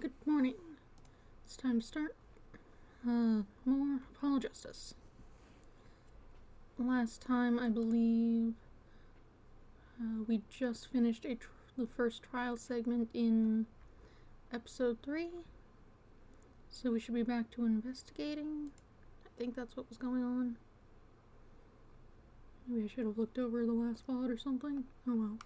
Good morning. It's time to start more Apologistice. Last time, I believe, we just finished the first trial segment in episode 3. So we should be back to investigating. I think that's what was going on. Maybe I should have looked over the last VOD or something. Oh well.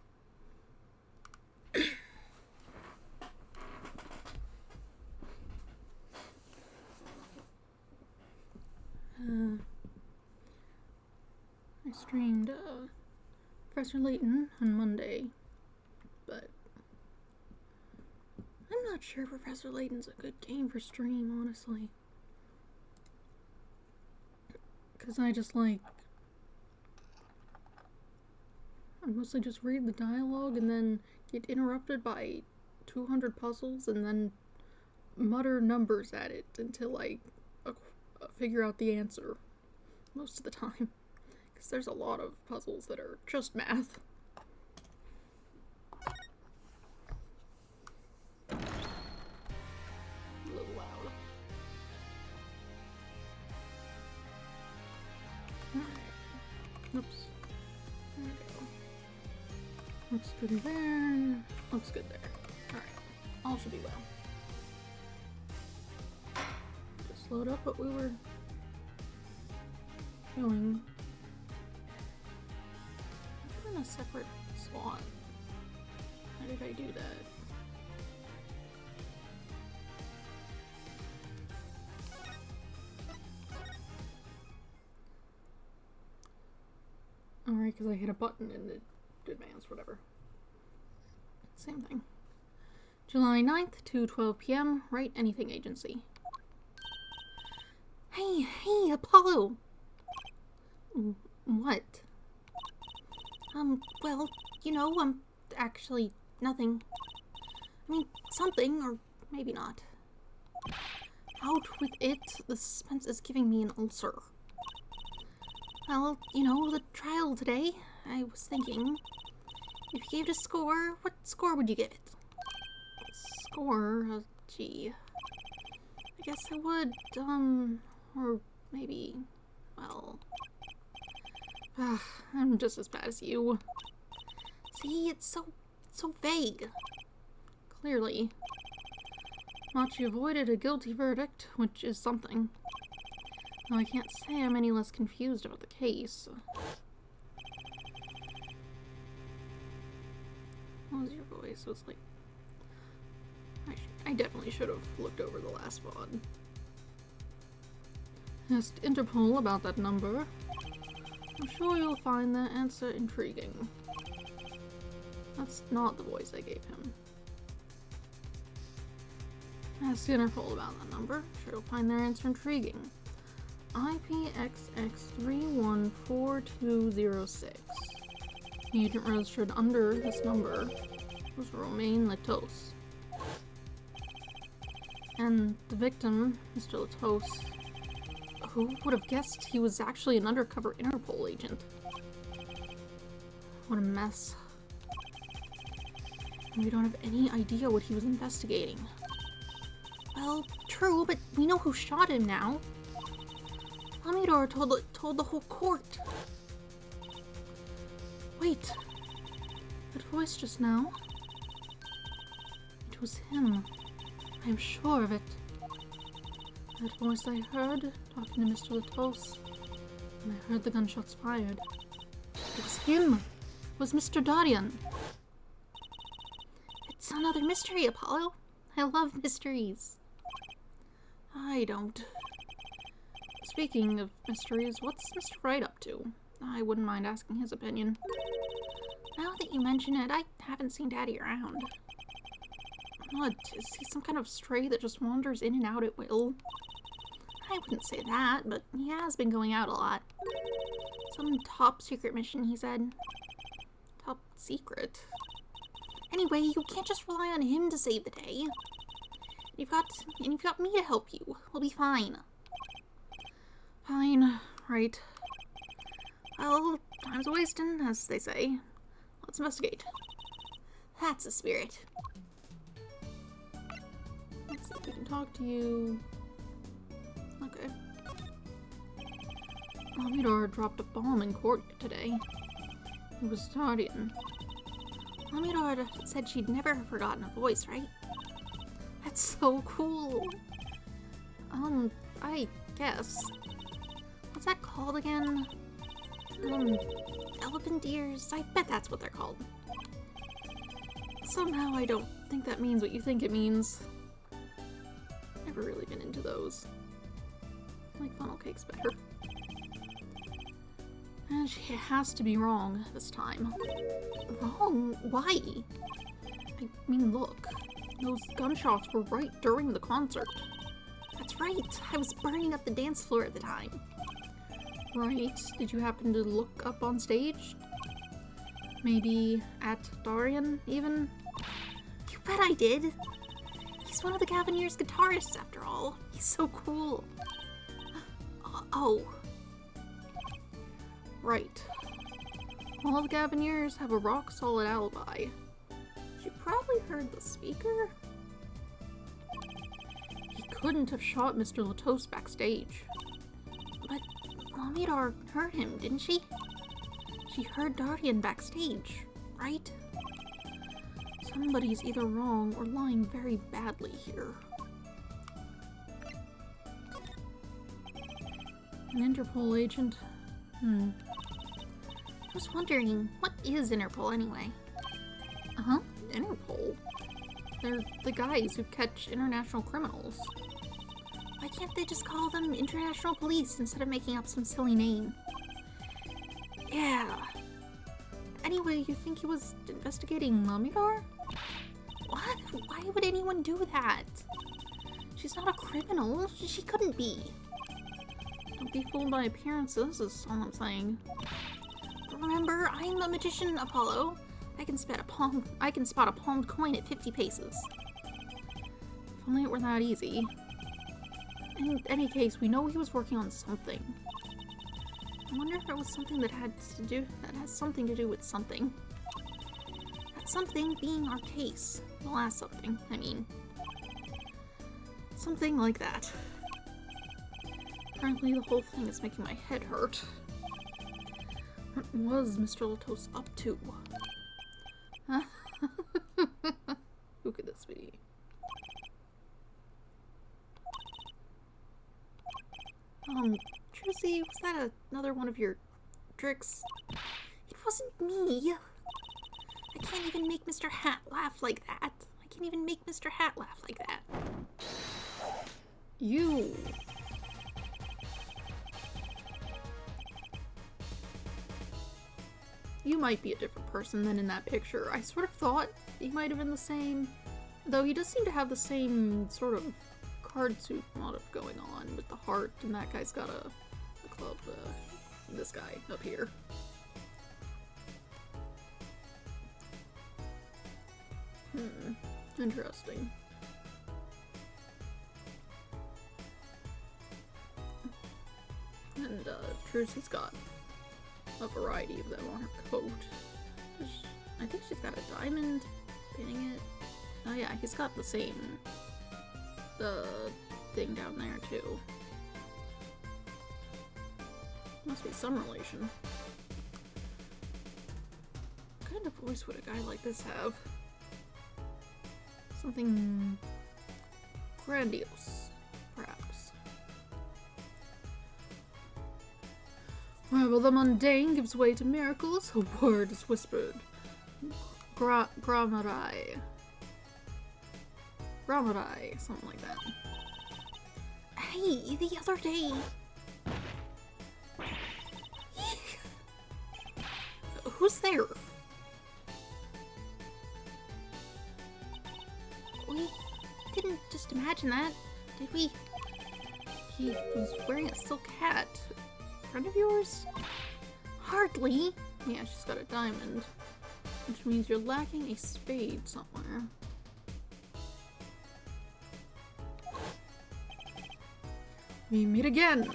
I streamed Professor Layton on Monday, but I'm not sure Professor Layton's a good game for stream, honestly. Because I mostly just read the dialogue and then get interrupted by 200 puzzles and then mutter numbers at it until I figure out the answer most of the time. Because there's a lot of puzzles that are just math. A little loud. Alright. Oops. There we go. Looks good there. Looks good there. Alright. All should be well. Just load up what we were doing. I'm in a separate slot. How did I do that? Alright, because I hit a button and it advanced, whatever. Same thing. July 9th to 12 p.m. Write Anything Agency. Hey, Apollo! What? Well, actually, nothing. I mean, something, or maybe not. Out with it, the suspense is giving me an ulcer. Well, the trial today, I was thinking, if you gave it a score, what score would you give it? Score? Gee. I guess I would, or maybe, well... I'm just as bad as you. See, it's so vague. Clearly. Machi avoided a guilty verdict, which is something. Though I can't say I'm any less confused about the case. What was your voice? It was like... I definitely should have looked over the last VOD. Asked Interpol about that number. I'm sure you'll find that answer intriguing. That's not the voice I gave him. Ask Interpol about that number. Sure you'll find their answer intriguing. IPXX314206. The agent registered under this number was Romain Latos. And the victim, Mr. Latos, who would have guessed he was actually an undercover Interpol agent? What a mess. And we don't have any idea what he was investigating. Well, true, but we know who shot him now. Amidor told the whole court. Wait. That voice just now? It was him. I am sure of it. That voice I heard, talking to Mr. Latos, and I heard the gunshots fired. It was him! It was Mr. Darian! It's another mystery, Apollo. I love mysteries. I don't. Speaking of mysteries, what's Mr. Wright up to? I wouldn't mind asking his opinion. Now that you mention it, I haven't seen Daddy around. What? Is he some kind of stray that just wanders in and out at will? I wouldn't say that, but he has been going out a lot. Some top secret mission, he said. Top secret? Anyway, you can't just rely on him to save the day. You've got me to help you. We'll be fine. Fine. Right. Well, time's a-wasting, as they say. Let's investigate. That's the spirit. see if we can talk to you. Okay. Lamidar dropped a bomb in court today. He was studying. Lamidar said she'd never have forgotten a voice, right? That's so cool. I guess. What's that called again? Elephant ears? I bet that's what they're called. Somehow I don't think that means what you think it means. Never really been into those. I like funnel cakes better. And she has to be wrong this time. Wrong? Why? I mean, look. Those gunshots were right during the concert. That's right. I was burning up the dance floor at the time. Right. Did you happen to look up on stage? Maybe at Darian, even? You bet I did! He's one of the Gaviniers' guitarists, after all. He's so cool. Oh. Right. All the Gaviniers have a rock-solid alibi. She probably heard the speaker? He couldn't have shot Mr. Latos backstage. But Lamidar heard him, didn't she? She heard Darian backstage, right? Somebody's either wrong or lying very badly here. An Interpol agent? I was wondering, what is Interpol anyway? Uh-huh, Interpol? They're the guys who catch international criminals. Why can't they just call them International Police instead of making up some silly name? Yeah. Anyway, you think he was investigating Lamidar? What? Why would anyone do that? She's not a criminal. She couldn't be. Don't be fooled by appearances, is all I'm saying. Remember, I'm a magician, Apollo. I can spot a palmed coin at 50 paces. If only it were that easy. In any case, we know he was working on something. I wonder if it was something that has something to do with something. That something being our case. The last something, I mean. Something like that. Apparently the whole thing is making my head hurt. What was Mr. Latos up to? Huh? Who could this be? Trucy, was that another one of your tricks? It wasn't me. I can't even make Mr. Hat laugh like that. I can't even make Mr. Hat laugh like that. You. You might be a different person than in that picture. I sort of thought he might have been the same. Though he does seem to have the same sort of card suit motif going on with the heart, and that guy's got a club, this guy up here. Interesting. And, Trucy's got a variety of them on her coat. I think she's got a diamond pinning it. Oh yeah, he's got the same thing down there too. Must be some relation. What kind of voice would a guy like this have? Something grandiose, perhaps. Wherever the mundane gives way to miracles, a word is whispered. Gramarai, something like that. Hey, the other day... Who's there? We didn't just imagine that, did we? He was wearing a silk hat. Friend of yours? Hardly. Yeah, she's got a diamond. Which means you're lacking a spade somewhere. We meet again!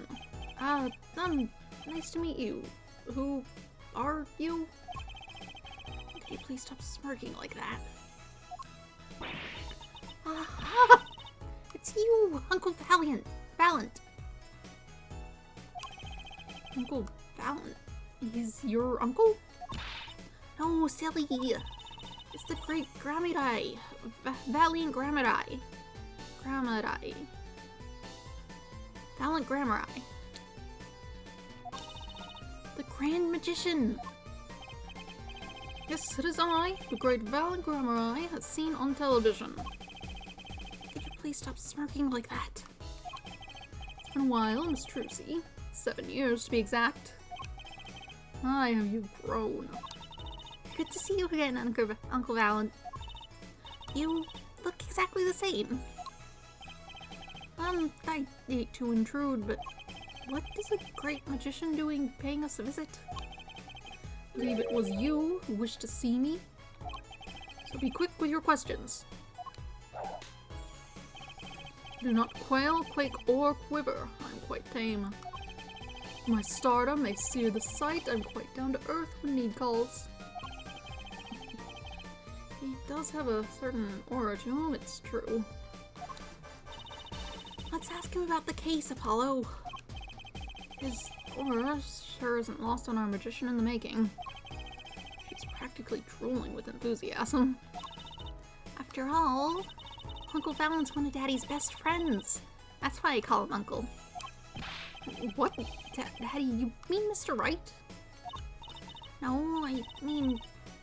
Nice to meet you. Who are you? Could you please stop smirking like that? Aha! Valiant. Uncle Valiant. He's your uncle? No, silly. It's the great Gramadai. Valiant Gramadai. Valiant Gramadai. The Grand Magician. Yes, it is I, the great Valiant Gramadai, as seen on television. Could you please stop smirking like that? It's been a while, Miss Trucy. 7 years to be exact. I have you grown. Good to see you again, Uncle Valiant. You look exactly the same. I hate to intrude, but what is a great magician doing paying us a visit? I believe it was you who wished to see me. So be quick with your questions. Do not quail, quake, or quiver. I'm quite tame. My stardom may sear the sight. I'm quite down to earth when need calls. He does have a certain aura to him, it's true. Let's ask him about the case, Apollo. His aura sure isn't lost on our magician in the making. She's practically drooling with enthusiasm. After all, Uncle Valiant's one of Daddy's best friends. That's why I call him Uncle. What? Daddy, you mean Mr. Wright? No, I mean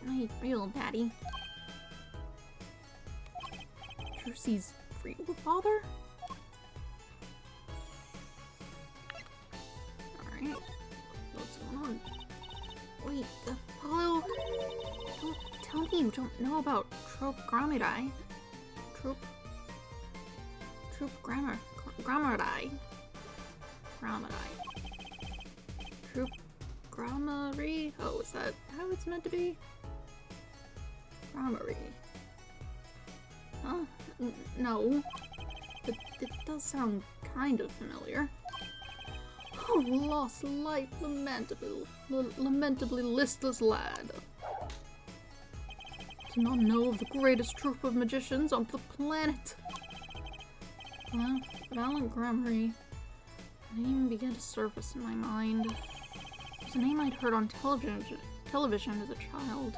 my real daddy. Trucy's real father? Alright. What's going on? Wait, Apollo? Don't tell me you don't know about Trope Gramadai. Trope Gramadai. Troop Gramarye? Oh, is that how it's meant to be? Gramarye. Huh? No. But it does sound kind of familiar. Oh, lost life, lamentably listless lad. To not know of the greatest troop of magicians on the planet. Well, Valiant Gramarye. The name began to surface in my mind. It was a name I'd heard on television as a child.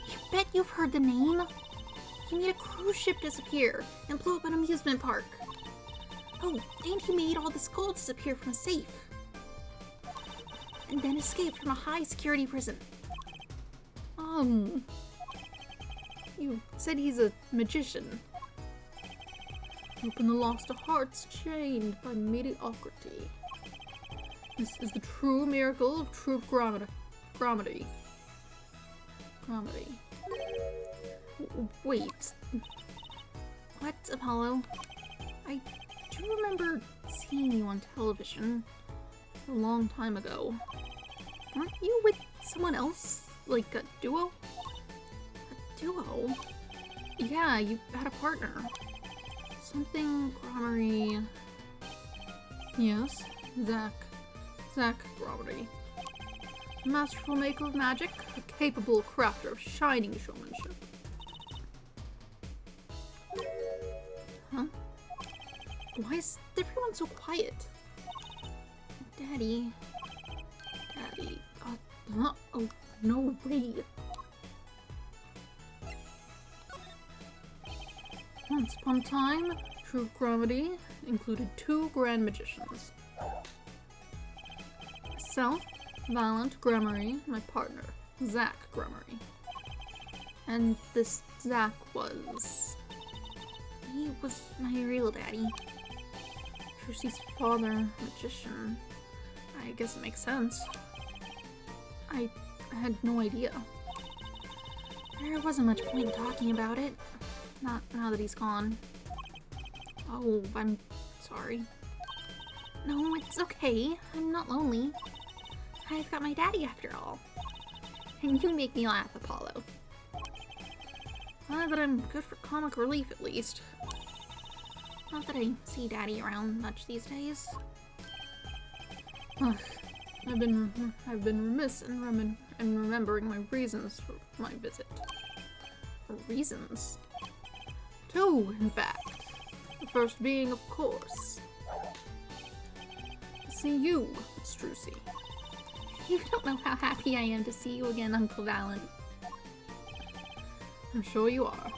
You bet you've heard the name! He made a cruise ship disappear and blew up an amusement park. Oh, and he made all this gold disappear from a safe. And then escaped from a high-security prison. You said he's a magician. Open the lost to hearts chained by mediocrity. This is the true miracle of true Gramadai. Wait. What, Apollo? I do remember seeing you on television a long time ago. Weren't you with someone else? Like a duo? A duo? Yeah, you had a partner. Something Gramarye. Yes, Zach Gramarye. A masterful maker of magic, a capable crafter of shining showmanship. Huh? Why is everyone so quiet? Daddy. Oh, no way. Once upon a time, True Gramadai included 2 grand magicians. Myself, Valiant Gramarye, my partner, Zach Gramarye. And this Zach he was my real daddy. Trucy's father, magician. I guess it makes sense. I had no idea. There wasn't much point in talking about it. Not now that he's gone. Oh, I'm sorry. No, it's okay. I'm not lonely. I've got my daddy after all. And you make me laugh, Apollo. But I'm good for comic relief at least. Not that I see Daddy around much these days. Ugh, I've been remiss in remembering my reasons for my visit. Reasons? 2, in fact. The first being, of course, to see you, Miss Drusi. You don't know how happy I am to see you again, Uncle Valen. I'm sure you are.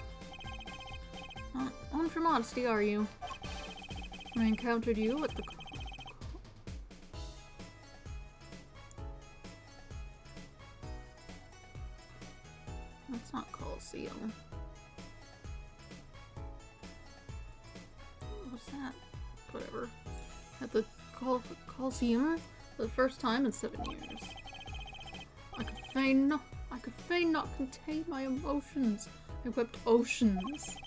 Not one for modesty, are you? I encountered you at the... That's not Coliseum. What's that? Whatever. At the Coliseum for the first time in 7 years. I could feign not contain my emotions. I wept oceans.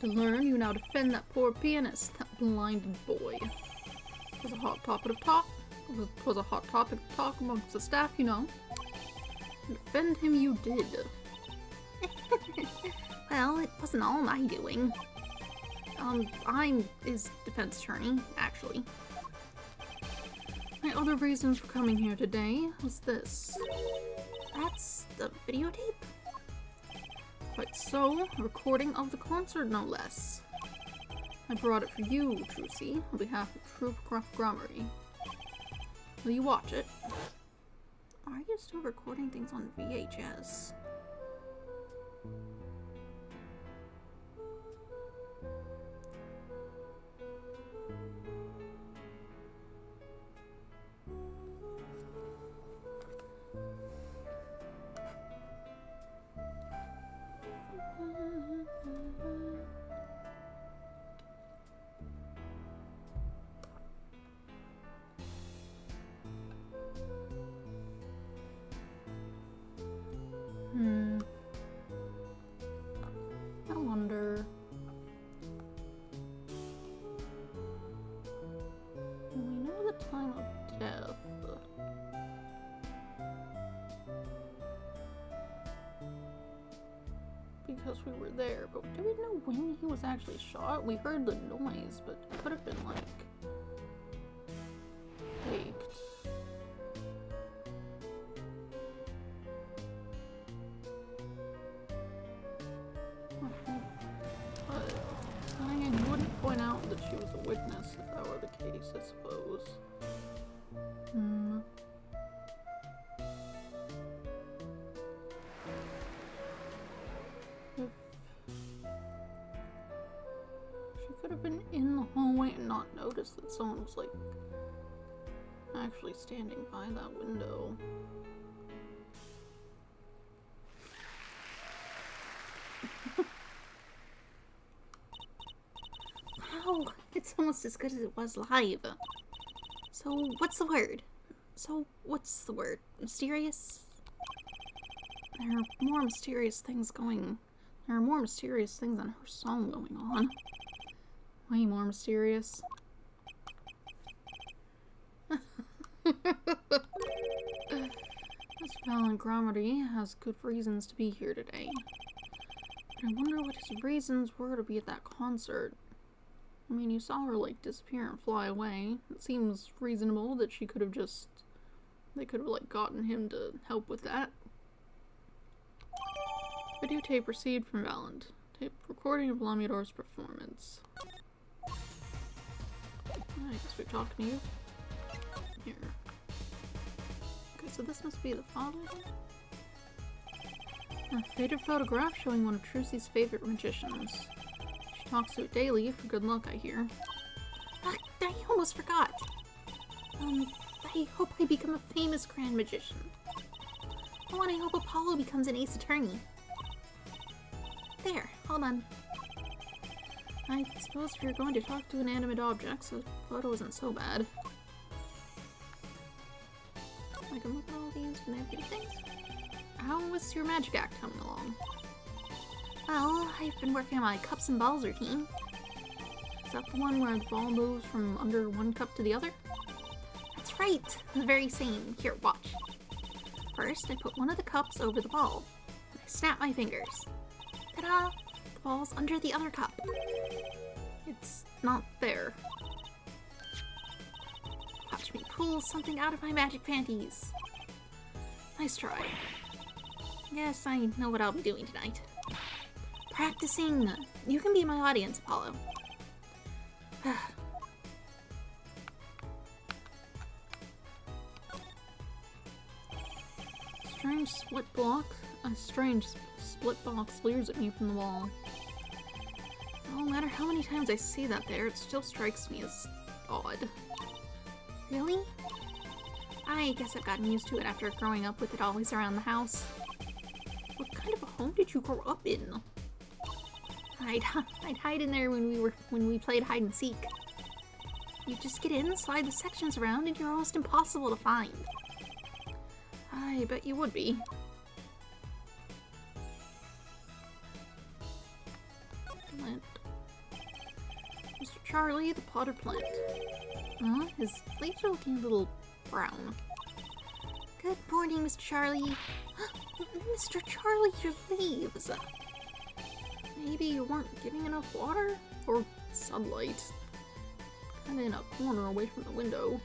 To learn you now defend that poor pianist, that blinded boy. It was a hot topic of talk. It was a hot topic of talk amongst the staff, you know. And defend him you did. Well, it wasn't all my doing. I'm his defense attorney, actually. My other reason for coming here today was this. That's the videotape? Quite so, a recording of the concert, no less. I brought it for you, Drusi, on behalf of Troop Gramarye. Will you watch it? Are you still recording things on VHS? I wonder... We know the time of death. Because we were there, but do we know when he was actually shot? We heard the noise, but it could have been like... faked. I wouldn't point out that she was a witness if that were the case, I suppose. If she could have been in the hallway and not noticed that someone was like actually standing by that window. Wow, it's almost as good as it was live. So, what's the word? Mysterious? There are more mysterious things than her song going on. Way more mysterious. Miss Valen Gramarye has good reasons to be here today. But I wonder what his reasons were to be at that concert. I mean, you saw her, like, disappear and fly away. It seems reasonable that she could have just... They could have, like, gotten him to help with that. Videotape received from Valand. Tape recording of Lamudor's performance. I guess we're talking to you. Here. Okay, so this must be the father then? A faded photograph showing one of Drusi's favorite magicians. She talks to it daily for good luck, I hear. I almost forgot. I hope I become a famous grand magician. Oh, and I hope Apollo becomes an ace attorney. There, hold on. I suppose if you're going to talk to inanimate objects, a photo isn't so bad. I can look at all these and everything. How was your magic act coming along? Well, I've been working on my cups and balls routine. Is that the one where the ball moves from under one cup to the other? That's right, the very same. Here, watch. First, I put one of the cups over the ball. And I snap my fingers. Ta-da! The ball's under the other cup. It's not there. Watch me pull something out of my magic panties. Nice try. Yes, I know what I'll be doing tonight. Practicing. You can be my audience, Apollo. A strange split box leers at me from the wall. No matter how many times I see that there, it still strikes me as odd. Really? I guess I've gotten used to it after growing up with it always around the house. What kind of a home did you grow up in? I'd hide in there when we played hide and seek. You just get in, slide the sections around, and you're almost impossible to find. I bet you would be. Plant. Mr. Charlie, the potter plant. Huh? His leaves are looking a little brown. Good morning, Mr. Charlie. Mr. Charlie, your leaves. Maybe you weren't giving enough water? Or sunlight? Kinda in a corner away from the window.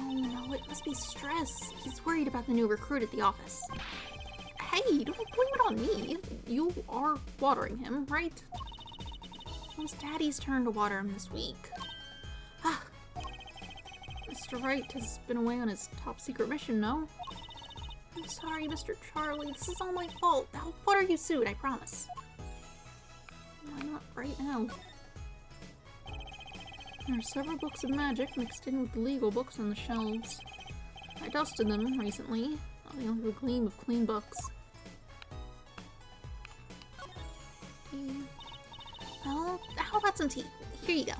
Oh no, it must be stress. He's worried about the new recruit at the office. Hey, don't blame it on me. You are watering him, right? It was Daddy's turn to water him this week. Ah. Mr. Wright has been away on his top secret mission, no? I'm sorry, Mr. Charlie. This is all my fault. I'll water you soon, I promise. Why not right now? There are several books of magic mixed in with the legal books on the shelves. I dusted them recently, leaving a gleam of clean books. Tea. Well, how about some tea? Here you go.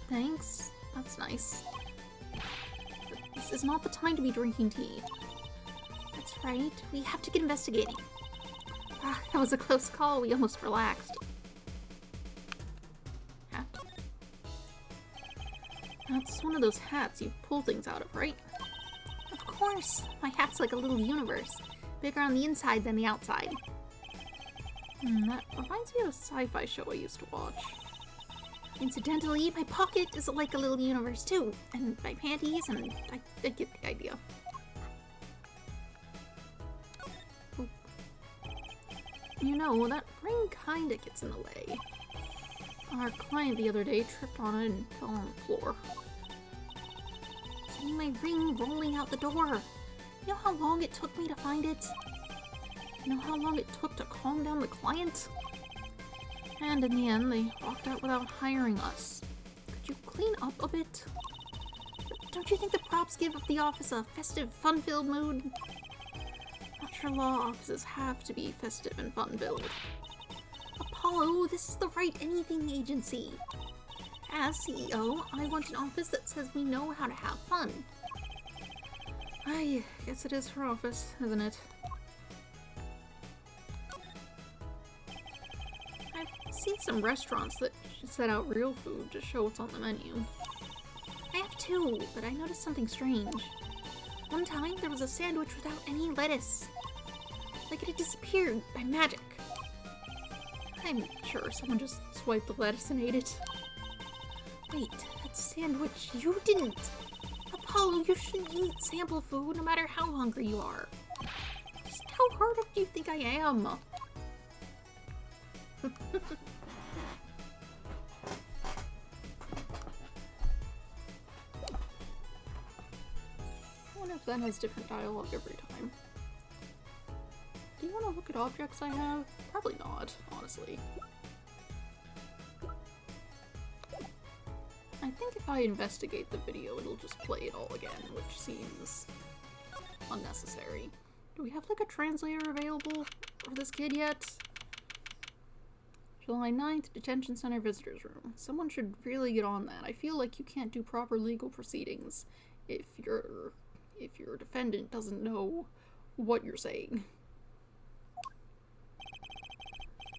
Thanks. That's nice. But this is not the time to be drinking tea. That's right. We have to get investigating. Ah, that was a close call. We almost relaxed. That's one of those hats you pull things out of, right? Of course! My hat's like a little universe. Bigger on the inside than the outside. That reminds me of a sci-fi show I used to watch. Incidentally, my pocket is like a little universe too. And my panties, and I get the idea. Oh. You know, that ring kinda gets in the way. Our client the other day tripped on it and fell on the floor. Seeing my ring rolling out the door. You know how long it took me to find it? You know how long it took to calm down the client? And in the end, they walked out without hiring us. Could you clean up a bit? Don't you think the props give the office a festive, fun-filled mood? Not sure law offices have to be festive and fun-filled. Apollo, this is the Write Anything agency. As CEO, I want an office that says we know how to have fun. I guess it is her office, isn't it? I've seen some restaurants that set out real food to show what's on the menu. I have too, but I noticed something strange. One time, there was a sandwich without any lettuce. Like it had disappeared by magic. I'm sure someone just swiped the lettuce and ate it. Wait, that sandwich, you didn't! Apollo, you shouldn't eat sample food no matter how hungry you are. Just how hard up do you think I am? I wonder if that has different dialogue every time. Do you want to look at objects I have? Probably not, honestly. I think if I investigate the video, it'll just play it all again, which seems unnecessary. Do we have like a translator available for this kid yet? July 9th, Detention Center Visitors Room. Someone should really get on that. I feel like you can't do proper legal proceedings if your defendant doesn't know what you're saying.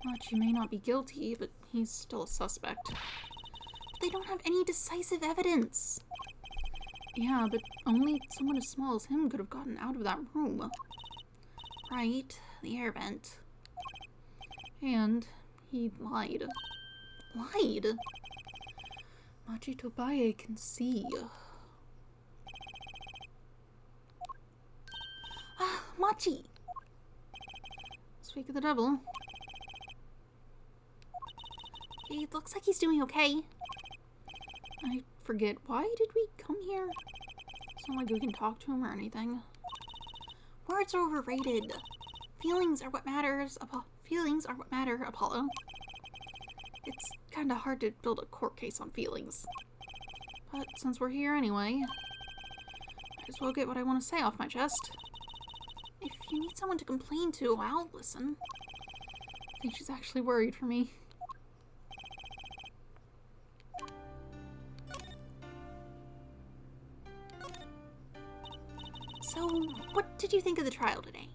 Machi may not be guilty, but he's still a suspect. But they don't have any decisive evidence. Yeah, but only someone as small as him could have gotten out of that room. Right, the air vent. And he lied. Lied? Machi Tobaye can see. Ah, Machi! Speak of the devil. It looks like he's doing okay. I forget, why did we come here? It's not like we can talk to him or anything. Words are overrated. Feelings are what matters, Feelings are what matter, Apollo. It's kinda hard to build a court case on feelings. But since we're here anyway, might as well get what I want to say off my chest. If you need someone to complain to, I'll listen. I think she's actually worried for me. So, what did you think of the trial today?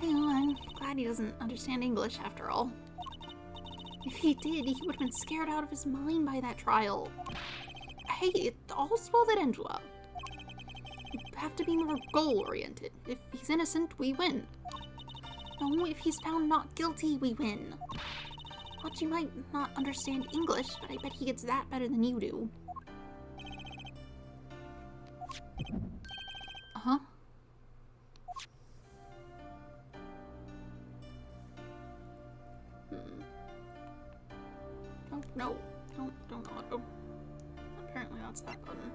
Well, I'm glad he doesn't understand English after all. If he did, he would have been scared out of his mind by that trial. Hey, it all's well that ends well. You have to be more goal-oriented. If he's innocent, we win. No, if he's found not guilty, we win. Hachi might not understand English, but I bet he gets that better than you do. Uh-huh. Oh, no. Don't auto. Apparently that's that button.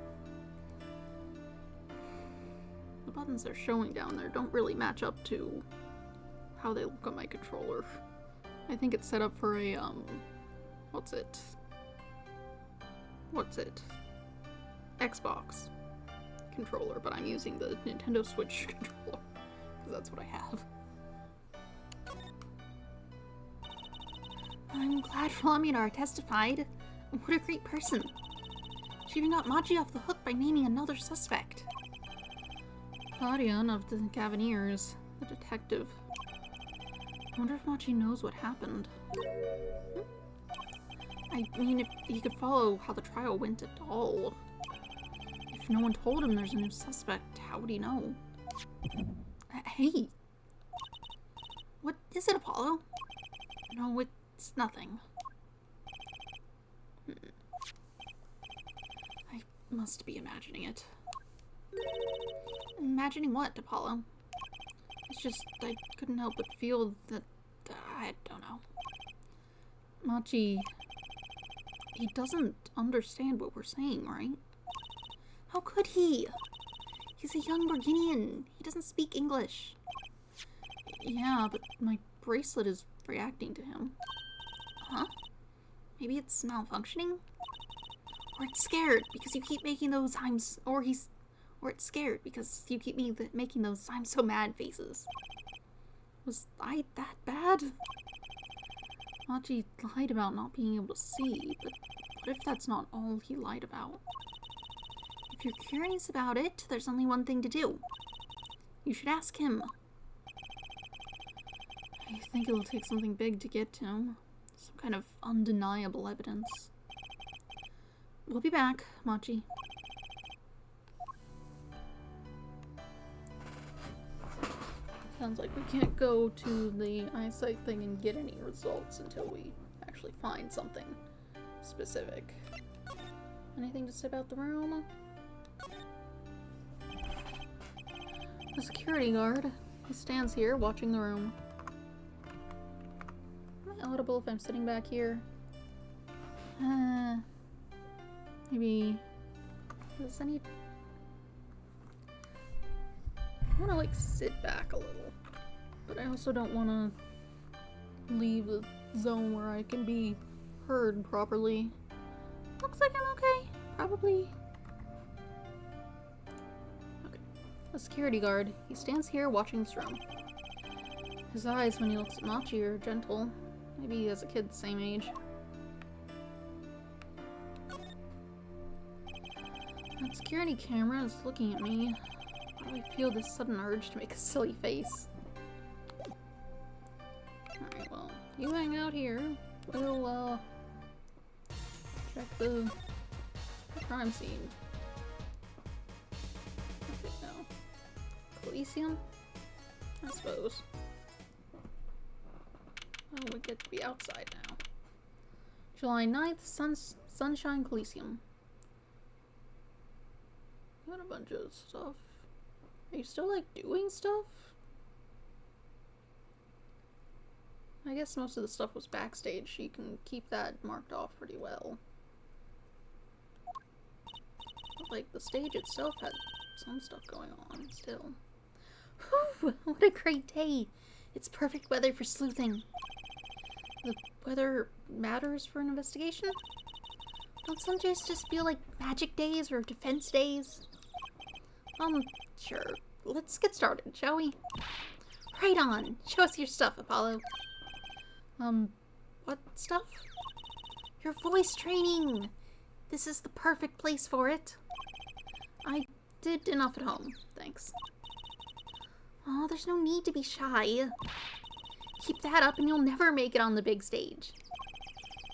The buttons they're showing down there don't really match up to how they look on my controller. I think it's set up for a, what's it? Xbox controller, but I'm using the Nintendo Switch controller, because that's what I have. I'm glad Flaminor testified. What a great person. She even got Machi off the hook by naming another suspect. Claudian of the Cavaniers, the detective. I wonder if Machi knows what happened. I mean, if he could follow how the trial went at all. If no one told him there's a new suspect, how would he know? Hey! What is it, Apollo? No, it's nothing. I must be imagining it. Imagining what, Apollo? It's just, I couldn't help but feel that, I don't know. Machi, he doesn't understand what we're saying, right? How could he? He's a young Borginian. He doesn't speak English. Yeah, but my bracelet is reacting to him. Huh? Maybe it's malfunctioning? Or it's scared because you keep making those or it's scared because you keep making those I'm so mad faces. Was I that bad? Machi lied about not being able to see, but what if that's not all he lied about? If you're curious about it, there's only one thing to do. You should ask him. I think it'll take something big to get to him. Some kind of undeniable evidence. We'll be back, Machi. Sounds like we can't go to the eyesight thing and get any results until we actually find something specific. Anything to say about the room? The security guard. He stands here watching the room. Am I audible if I'm sitting back here? Maybe... Does any... I want to, like, sit back a little. But I also don't want to leave the zone where I can be heard properly. Looks like I'm okay. Probably. Okay. A security guard. He stands here watching this room. His eyes when he looks at Machi are gentle. Maybe he has a kid the same age. That security camera is looking at me. Why do I feel this sudden urge to make a silly face? Alright, well, you hang out here. We'll, check the crime scene. Okay, no. Coliseum? I suppose. Oh, we get to be outside now. July 9th, Sunshine Coliseum. Got a bunch of stuff. Are you still, like, doing stuff? I guess most of the stuff was backstage, so you can keep that marked off pretty well. But, like, the stage itself had some stuff going on still. Whew, what a great day! It's perfect weather for sleuthing. The weather matters for an investigation? Don't some days just feel like magic days or defense days? Sure. Let's get started, shall we? Right on! Show us your stuff, Apollo. What stuff? Your voice training! This is the perfect place for it. I did enough at home, thanks. Oh, there's no need to be shy. Keep that up and you'll never make it on the big stage.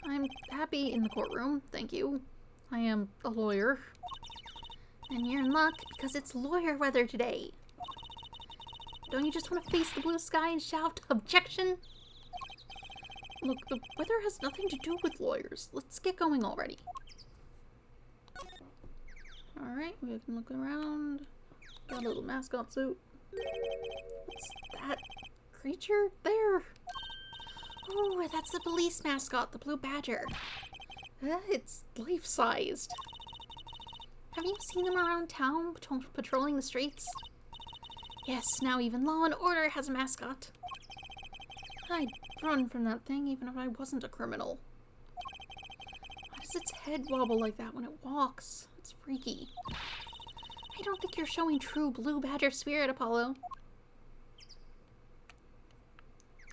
I'm happy in the courtroom, thank you. I am a lawyer. And you're in luck because it's lawyer weather today. Don't you just want to face the blue sky and shout, "Objection"? Look, the weather has nothing to do with lawyers. Let's get going already. Alright, we can look around. Got a little mascot suit. What's that creature there? Oh, that's the police mascot, the Blue Badger. It's life-sized. Have you seen them around town patrolling the streets? Yes, now even Law and Order has a mascot. I'd run from that thing even if I wasn't a criminal. Why does its head wobble like that when it walks? It's freaky. I don't think you're showing true Blue Badger spirit, Apollo.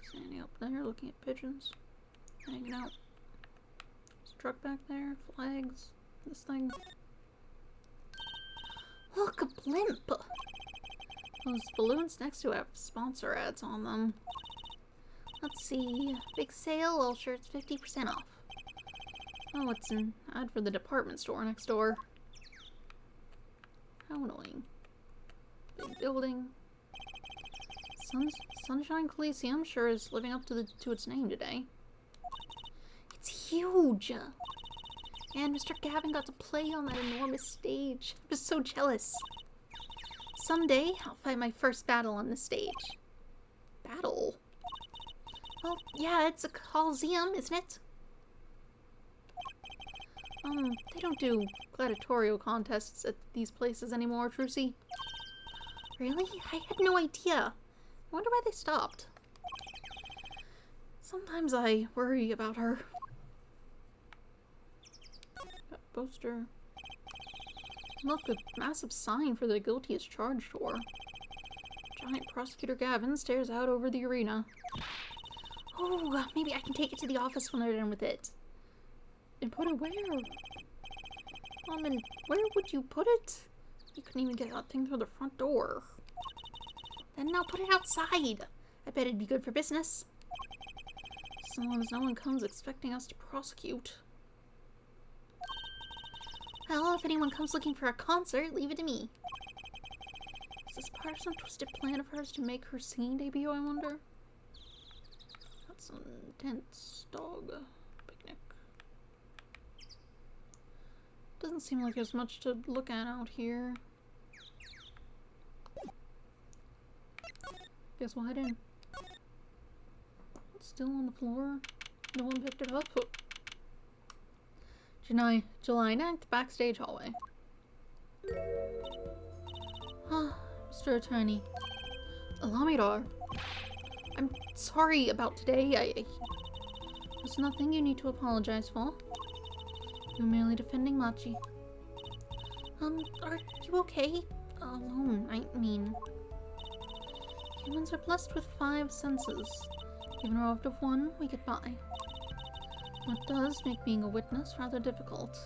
Standing up there looking at pigeons. Hanging out. There's a truck back there, flags, this thing. Look, a blimp! Those balloons next to it have sponsor ads on them. Let's see. Big sale, all shirts 50% off. Oh, it's an ad for the department store next door. How annoying. Big building. Sunshine Coliseum sure is living up to its name today. It's huge! And Mr. Gavin got to play on that enormous stage. I was so jealous. Someday, I'll fight my first battle on this stage. Battle? Well, yeah, it's a coliseum, isn't it? They don't do gladiatorial contests at these places anymore, Trucy. Really? I had no idea. I wonder why they stopped. Sometimes I worry about her. Got a poster. Look, a massive sign for the guilty as charged tour. Giant Prosecutor Gavin stares out over the arena. Oh, maybe I can take it to the office when they're done with it. And put it where? And where would you put it? You couldn't even get that thing through the front door. Then I'll put it outside. I bet it'd be good for business. So long as no one comes expecting us to prosecute. Well, if anyone comes looking for a concert, leave it to me. Is this part of some twisted plan of hers to make her singing debut, I wonder? That's some intense dog picnic. Doesn't seem like there's much to look at out here. Guess we'll head in. It's still on the floor. No one picked it up. July 9th, backstage hallway. Mr. Attorney. Allow me to... I'm sorry about today. There's nothing you need to apologize for. You're merely defending Machi. Are you okay? Alone, I mean. Humans are blessed with 5 senses. Even robbed of one, we get by. What does make being a witness rather difficult.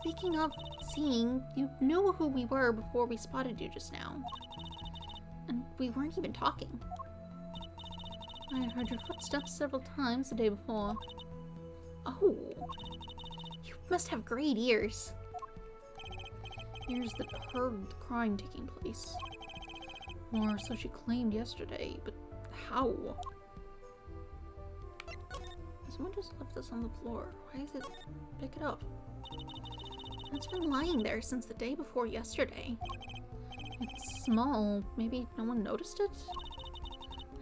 Speaking of seeing, you knew who we were before we spotted you just now. And we weren't even talking. I heard your footsteps several times the day before. Oh, you must have great ears. Ears that heard the crime taking place. Or so she claimed yesterday, but how? Someone just left this on the floor. Why is it? Pick it up. It's been lying there since the day before yesterday. It's small. Maybe no one noticed it?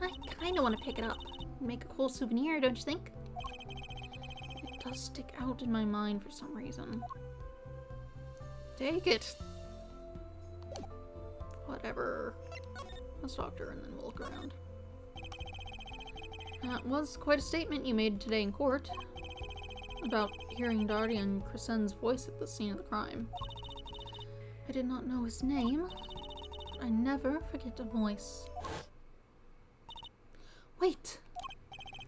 I kinda want to pick it up. Make a cool souvenir, don't you think? It does stick out in my mind for some reason. Take it! Whatever. Let's talk to her and then we'll look around. That was quite a statement you made today in court. About hearing Dardian Crescen's voice at the scene of the crime. I did not know his name, but I never forget a voice. Wait!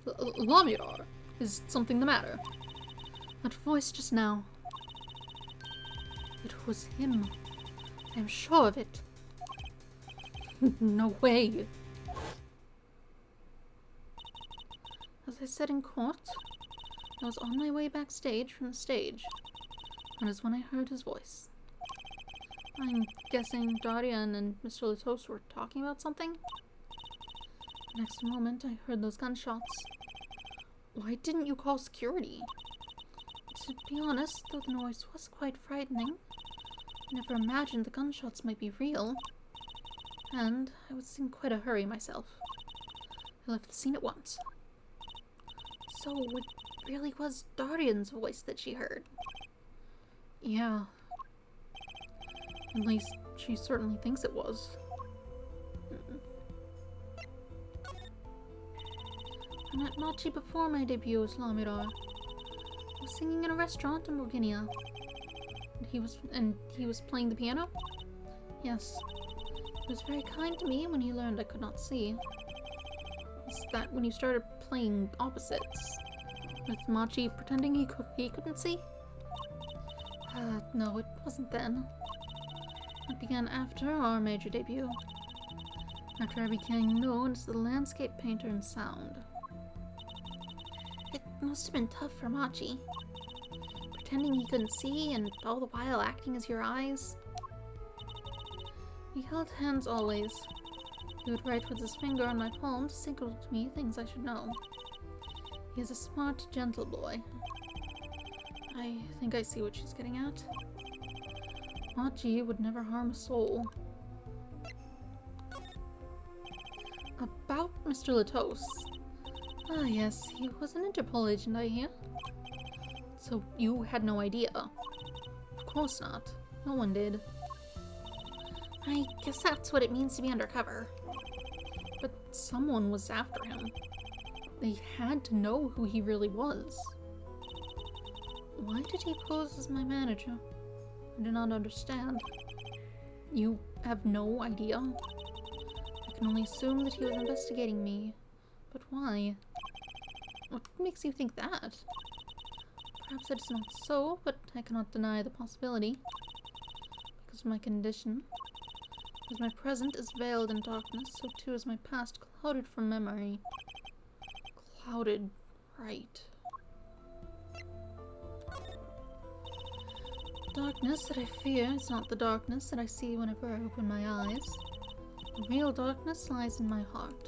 Lamidar! Is something the matter? That voice just now. It was him. I am sure of it. No way. As I said in court, I was on my way backstage from the stage. That is when I heard his voice. I'm guessing Dardian and Mr. Latos were talking about something? The next moment, I heard those gunshots. Why didn't you call security? To be honest, though the noise was quite frightening, I never imagined the gunshots might be real. And I was in quite a hurry myself. I left the scene at once. So it really was Dardian's voice that she heard? Yeah. At least she certainly thinks it was. I met Machi before my debut as Lamidar. I was singing in a restaurant in Borginia. And he was playing the piano? Yes. He was very kind to me when he learned I could not see. Is that when you started playing opposites? With Machi pretending he couldn't see? No, it wasn't then. It began after our major debut. After I became known as the landscape painter in sound. It must have been tough for Machi. Pretending he couldn't see and all the while acting as your eyes. We held hands always. He would write with his finger on my palm to signal to me things I should know. He is a smart, gentle boy. I think I see what she's getting at. Machi would never harm a soul. About Mr. Latos. Ah yes, he was an Interpol agent, I hear. So you had no idea? Of course not. No one did. I guess that's what it means to be undercover. But someone was after him. They had to know who he really was. Why did he pose as my manager? I do not understand. You have no idea? I can only assume that he was investigating me. But why? What makes you think that? Perhaps it is not so, but I cannot deny the possibility. Because of my condition. As my present is veiled in darkness, so too is my past clouded from memory. Clouded, right. Darkness that I fear is not the darkness that I see whenever I open my eyes. The real darkness lies in my heart.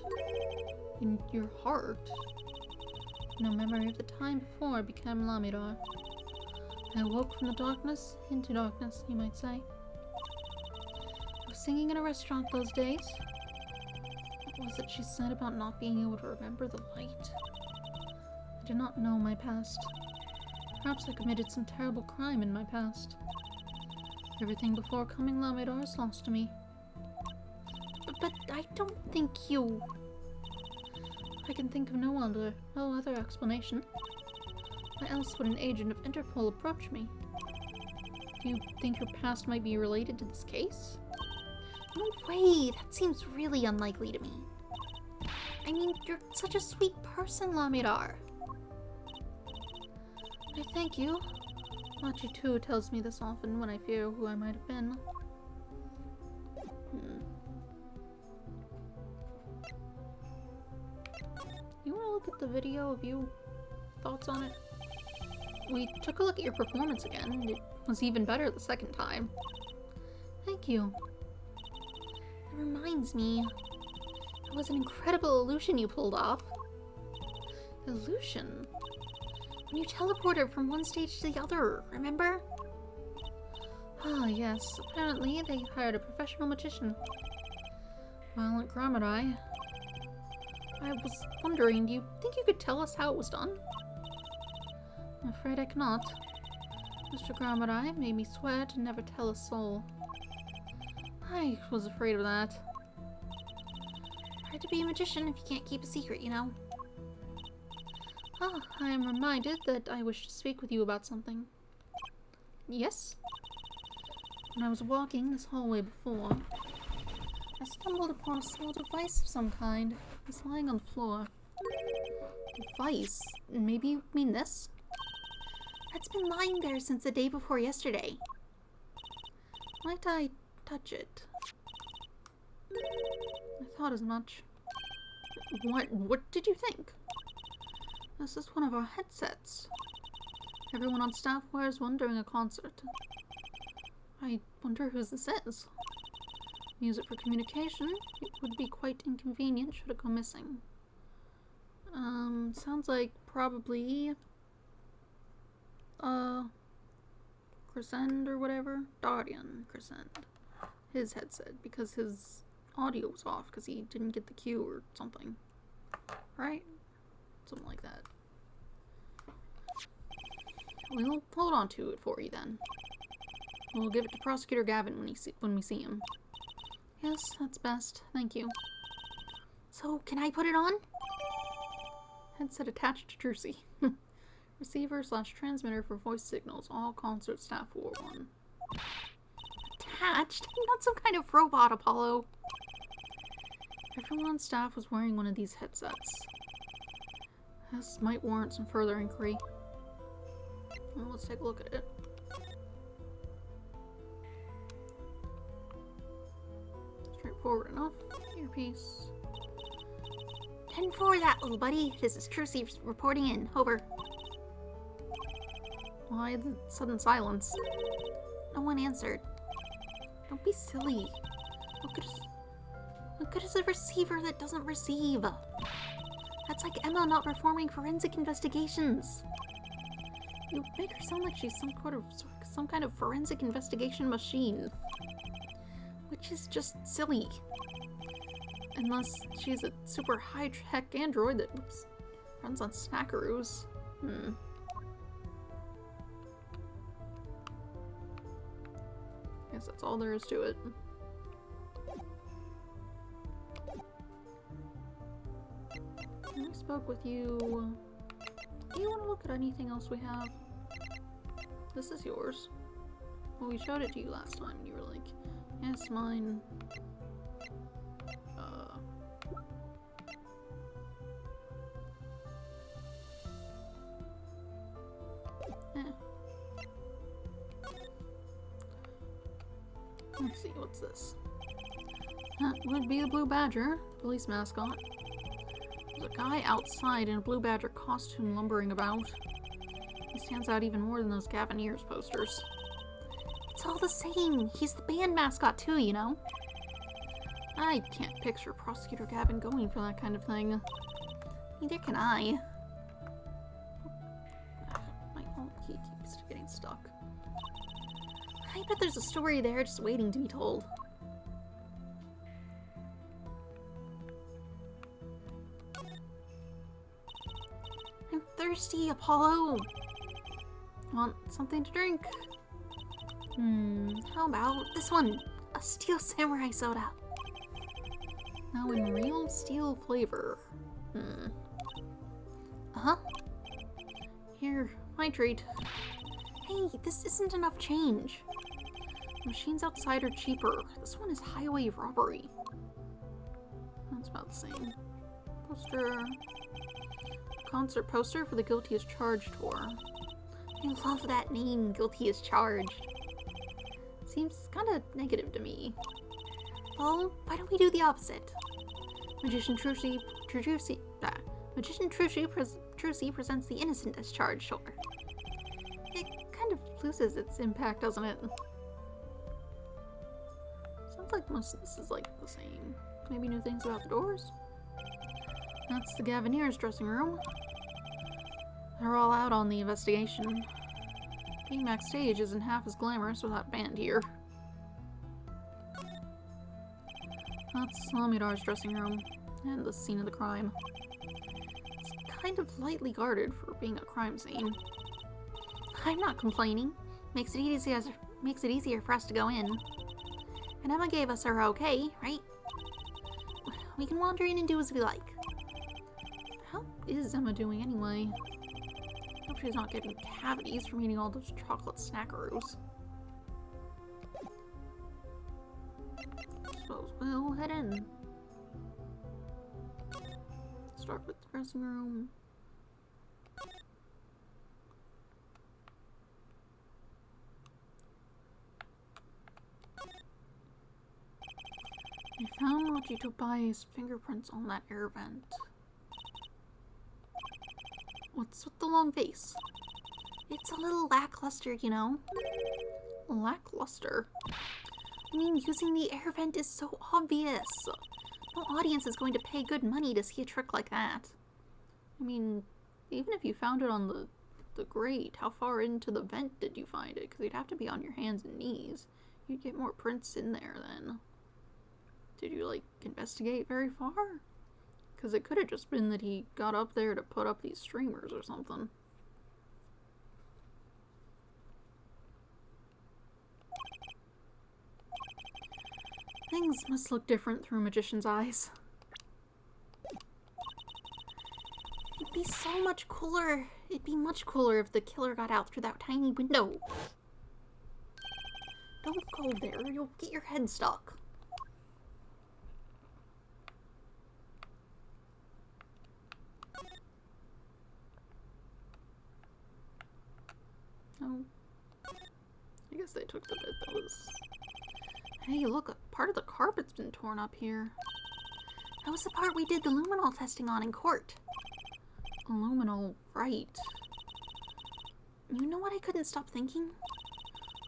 In your heart? No memory of the time before I became Lamidar. I awoke from the darkness into darkness, you might say. I was singing in a restaurant those days. What was it she said about not being able to remember the light? I did not know my past. Perhaps I committed some terrible crime in my past. Everything before coming Lamidar is lost to me. But I don't think you... I can think of no other explanation. Why else would an agent of Interpol approach me? Do you think your past might be related to this case? No way! That seems really unlikely to me. I mean, you're such a sweet person, Lamidar. I thank you. Machi too tells me this often when I fear who I might have been. You want to look at the video of you? Thoughts on it? We took a look at your performance again. It was even better the second time. Thank you. That reminds me. It was an incredible illusion you pulled off. Illusion? When you teleported from one stage to the other, remember? Ah, yes. Apparently, they hired a professional magician. While at Gramadai, I was wondering, do you think you could tell us how it was done? I'm afraid I cannot. Mr. Gramadai made me swear to never tell a soul. I was afraid of that. Hard to be a magician if you can't keep a secret, you know? Ah, I am reminded that I wish to speak with you about something. Yes? When I was walking this hallway before, I stumbled upon a small device of some kind. It was lying on the floor. Device? Maybe you mean this? That's been lying there since the day before yesterday. Might I touch it? I thought as much. What did you think? This is one of our headsets. Everyone on staff wears one during a concert. I wonder whose this is. We use it for communication. It would be quite inconvenient should it go missing. Sounds like probably Crescend or whatever. Dardian Crescend. His headset, because his audio was off because he didn't get the cue or something. Right? Something like that. We'll hold on to it for you then. We'll give it to Prosecutor Gavin when we see him. Yes, that's best. Thank you. So, can I put it on? Headset attached to Drucy. Receiver/transmitter for voice signals. All concert staff wore one. Attached? I'm not some kind of robot, Apollo. Everyone on staff was wearing one of these headsets. This might warrant some further inquiry. Well, let's take a look at it. Straightforward enough. Earpiece. 10-4 that, little buddy. This is Trucy reporting in. Over. Why the sudden silence? No one answered. Don't be silly. What good is a receiver that doesn't receive? That's like Emma not performing forensic investigations. You make her sound like she's some kind of forensic investigation machine. Which is just silly. Unless she's a super high-tech android that runs on snackaroos. Guess that's all there is to it. I spoke with you. Do you want to look at anything else we have? This is yours. Well, we showed it to you last time and you were like, yes, mine. Let's see, what's this? That would be the Blue Badger, police mascot. There's a guy outside in a Blue Badger costume lumbering about. He stands out even more than those Gavineers posters. It's all the same. He's the band mascot too, you know? I can't picture Prosecutor Gavin going for that kind of thing. Neither can I. My own key keeps getting stuck. I bet there's a story there just waiting to be told. I'm thirsty, Apollo. Want something to drink? How about this one? A Steel Samurai soda. Now in real steel flavor. Uh-huh. Here, my treat. Hey, this isn't enough change. Machines outside are cheaper. This one is highway robbery. That's about the same. Poster. Concert poster for the Guilty as Charged tour. I love that name, Guilty as Charged. Seems kind of negative to me. Well, why don't we do the opposite? Magician Trucy presents the innocent as charged tour. It kind of loses its impact, doesn't it? Sounds like most of this is like the same. Maybe new things about the doors? That's the Gavineers' dressing room. They're all out on the investigation. Being backstage isn't half as glamorous without a band here. That's Salamidar's dressing room. and the scene of the crime. It's kind of lightly guarded for being a crime scene. I'm not complaining. Makes it easier for us to go in. And Emma gave us her okay, right? We can wander in and do as we like. How is Emma doing anyway? Hope she's not getting cavities from eating all those chocolate snackaroos. Suppose we'll head in. Start with the dressing room. We found Machito-bai's fingerprints on that air vent. What's with the long face? It's a little lackluster, you know. Lackluster? I mean, using the air vent is so obvious. No audience is going to pay good money to see a trick like that. I mean, even if you found it on the grate, how far into the vent did you find it? Because you'd have to be on your hands and knees. You'd get more prints in there then. Did you, like, investigate very far? Because it could have just been that he got up there to put up these streamers or something. Things must look different through a magician's eyes. It'd be so much cooler. It'd be much cooler if the killer got out through that tiny window. Don't go there, you'll get your head stuck. Oh. I guess they took the bit that was... Hey, look, a part of the carpet's been torn up here. That was the part we did the luminol testing on in court. Luminol, right. You know what I couldn't stop thinking?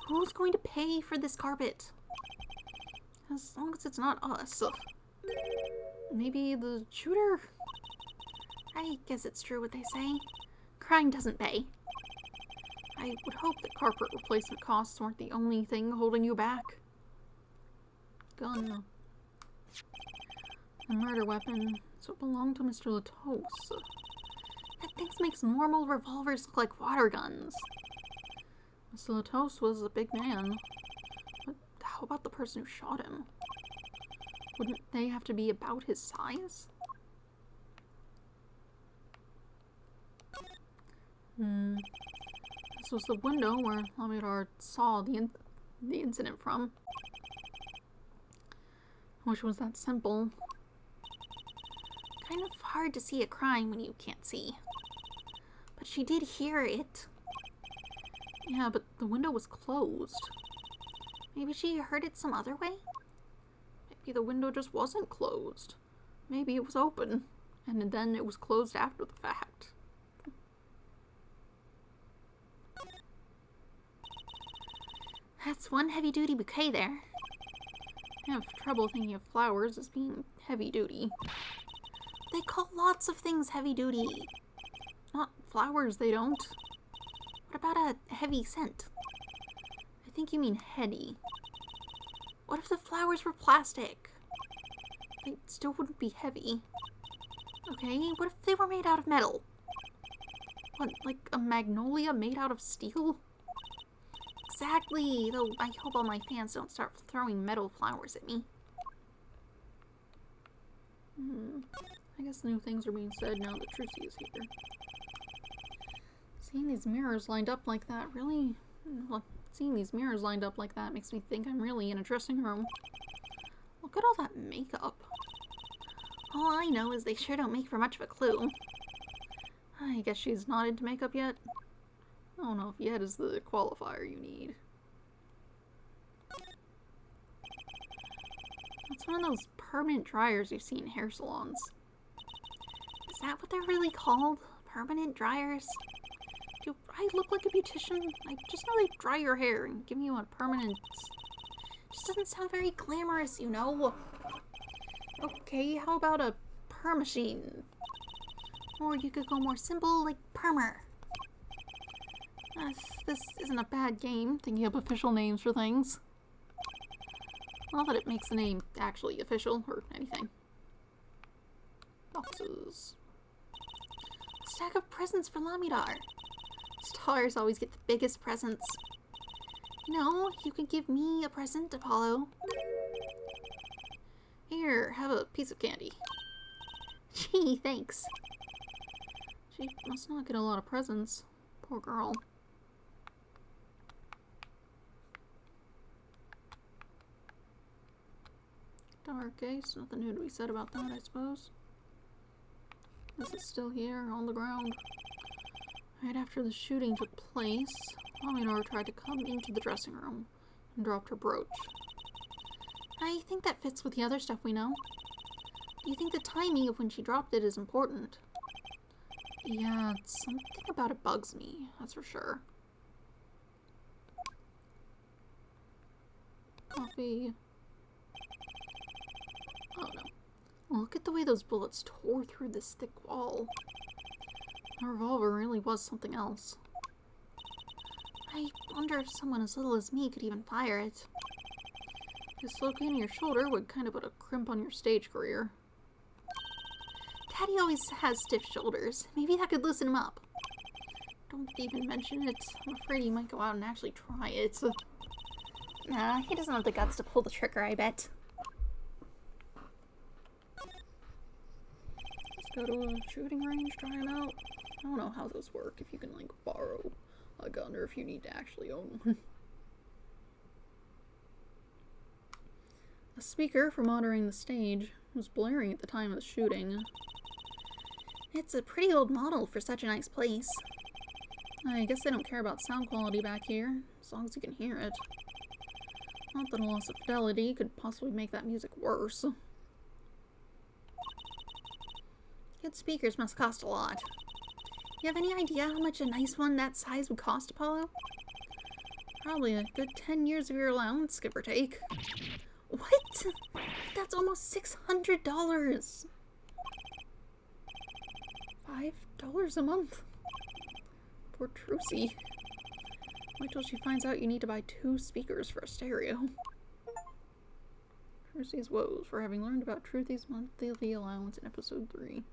Who's going to pay for this carpet? As long as it's not us. Maybe the shooter? I guess it's true what they say. Crime doesn't pay. I would hope that carpet replacement costs weren't the only thing holding you back. Gun. A murder weapon. So it belonged to Mr. Latos. That thing makes normal revolvers look like water guns. Mr. Latos was a big man. But how about the person who shot him? Wouldn't they have to be about his size? This was the window where Lamidar saw the incident from. Which was that simple. Kind of hard to see a crime when you can't see. But she did hear it. Yeah, but the window was closed. Maybe she heard it some other way? Maybe the window just wasn't closed. Maybe it was open, and then it was closed after the fact. That's one heavy-duty bouquet there. I have trouble thinking of flowers as being heavy-duty. They call lots of things heavy-duty. Not flowers, they don't. What about a heavy scent? I think you mean heady. What if the flowers were plastic? They still wouldn't be heavy. Okay, what if they were made out of metal? What, like a magnolia made out of steel? Exactly, though I hope all my fans don't start throwing metal flowers at me. I guess new things are being said now that Trucy is here. Seeing these mirrors lined up like that really... Well, seeing these mirrors lined up like that makes me think I'm really in a dressing room. Look at all that makeup. All I know is they sure don't make for much of a clue. I guess she's not into makeup yet. I don't know if yet is the qualifier you need. It's one of those permanent dryers you see in hair salons. Is that what they're really called? Permanent dryers? Do I look like a beautician? I just know they dry your hair and give you a permanent... Just doesn't sound very glamorous, you know? Okay, how about a permachine? Or you could go more simple, like permer. This isn't a bad game, thinking up official names for things. Not that it makes the name actually official or anything. Boxes. A stack of presents for Lamidar. Stars always get the biggest presents. You know, you could give me a present, Apollo. Here, have a piece of candy. Gee, thanks. She must not get a lot of presents. Poor girl. Dark Ace, nothing new to be said about that, I suppose. This is still here, on the ground. Right after the shooting took place, Lamidar tried to come into the dressing room and dropped her brooch. I think that fits with the other stuff we know. Do you think the timing of when she dropped it is important? Yeah, something about it bugs me, that's for sure. Coffee. Oh no. Look at the way those bullets tore through this thick wall. A revolver really was something else. I wonder if someone as little as me could even fire it. Dislocating your shoulder would kind of put a crimp on your stage career. Daddy always has stiff shoulders. Maybe that could loosen him up. Don't even mention it. I'm afraid he might go out and actually try it. Nah, he doesn't have the guts to pull the trigger, I bet. Let's go to a shooting range, try him out. I don't know how those work, if you can, like, borrow a gun or if you need to actually own one. A speaker for monitoring the stage was blaring at the time of the shooting. It's a pretty old model for such a nice place. I guess they don't care about sound quality back here, as long as you can hear it. Not that a loss of fidelity could possibly make that music worse. Good speakers must cost a lot. You have any idea how much a nice one that size would cost, Apollo? Probably a good 10 years of your allowance, give or take. What? That's almost $600. $5 a month? Poor Trucy. Wait till she finds out you need to buy 2 speakers for a stereo. Trucy's woes for having learned about Truthy's monthly allowance in episode 3.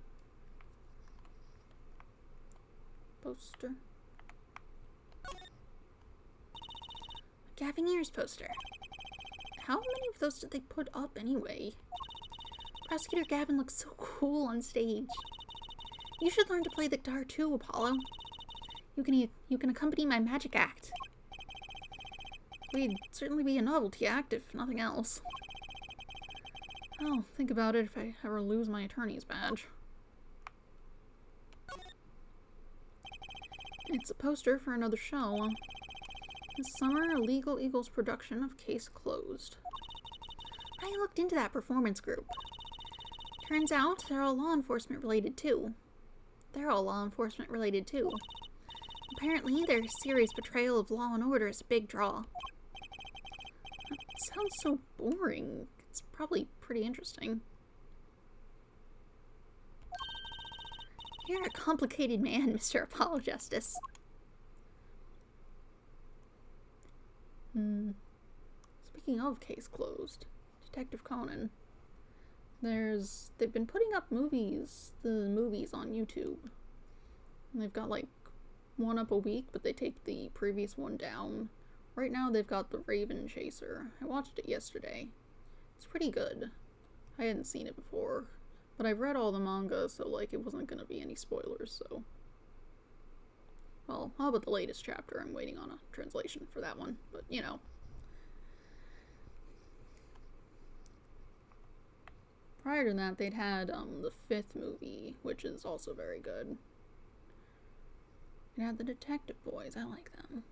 Poster. Gavineer's poster. How many of those did they put up anyway? Prosecutor Gavin looks so cool on stage. You should learn to play the guitar too, Apollo. You can accompany my magic act. We'd certainly be a novelty act, if nothing else. I'll think about it if I ever lose my attorney's badge. It's a poster for another show. This summer, a Legal Eagles production of Case Closed. I looked into that performance group. Turns out they're all law enforcement related too. Apparently, their series portrayal of Law and Order is a big draw. That sounds so boring. It's probably pretty interesting. You're a complicated man, Mr. Apollo Justice. Speaking of Case Closed, Detective Conan. They've been putting up the movies on YouTube. And they've got like one up a week, but they take the previous one down. Right now they've got The Raven Chaser. I watched it yesterday. It's pretty good. I hadn't seen it before, but I've read all the manga, so like it wasn't gonna be any spoilers, so. Well, how about the latest chapter? I'm waiting on a translation for that one, but you know. Prior to that, they'd had the 5th movie, which is also very good. It had the Detective Boys. I like them.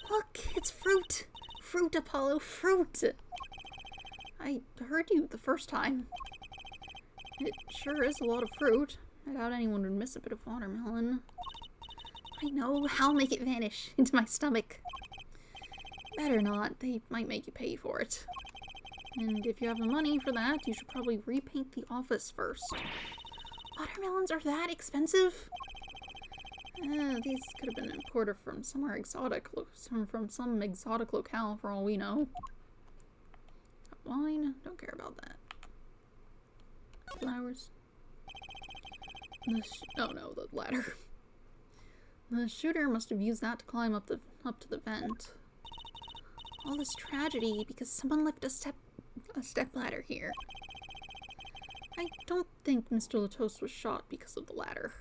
Look, it's fruit. Fruit, Apollo, fruit. I heard you the first time. It sure is a lot of fruit. I doubt anyone would miss a bit of watermelon. I know. I'll make it vanish into my stomach. Better not. They might make you pay for it. And if you have the money for that, you should probably repaint the office first. Watermelons are that expensive? These could have been imported from somewhere exotic, from some exotic locale for all we know. wine. Don't care about that. Flowers. Oh no, the ladder. The shooter must have used that to climb up to the vent. All this tragedy because someone left a step ladder here. I don't think Mr. Latos was shot because of the ladder.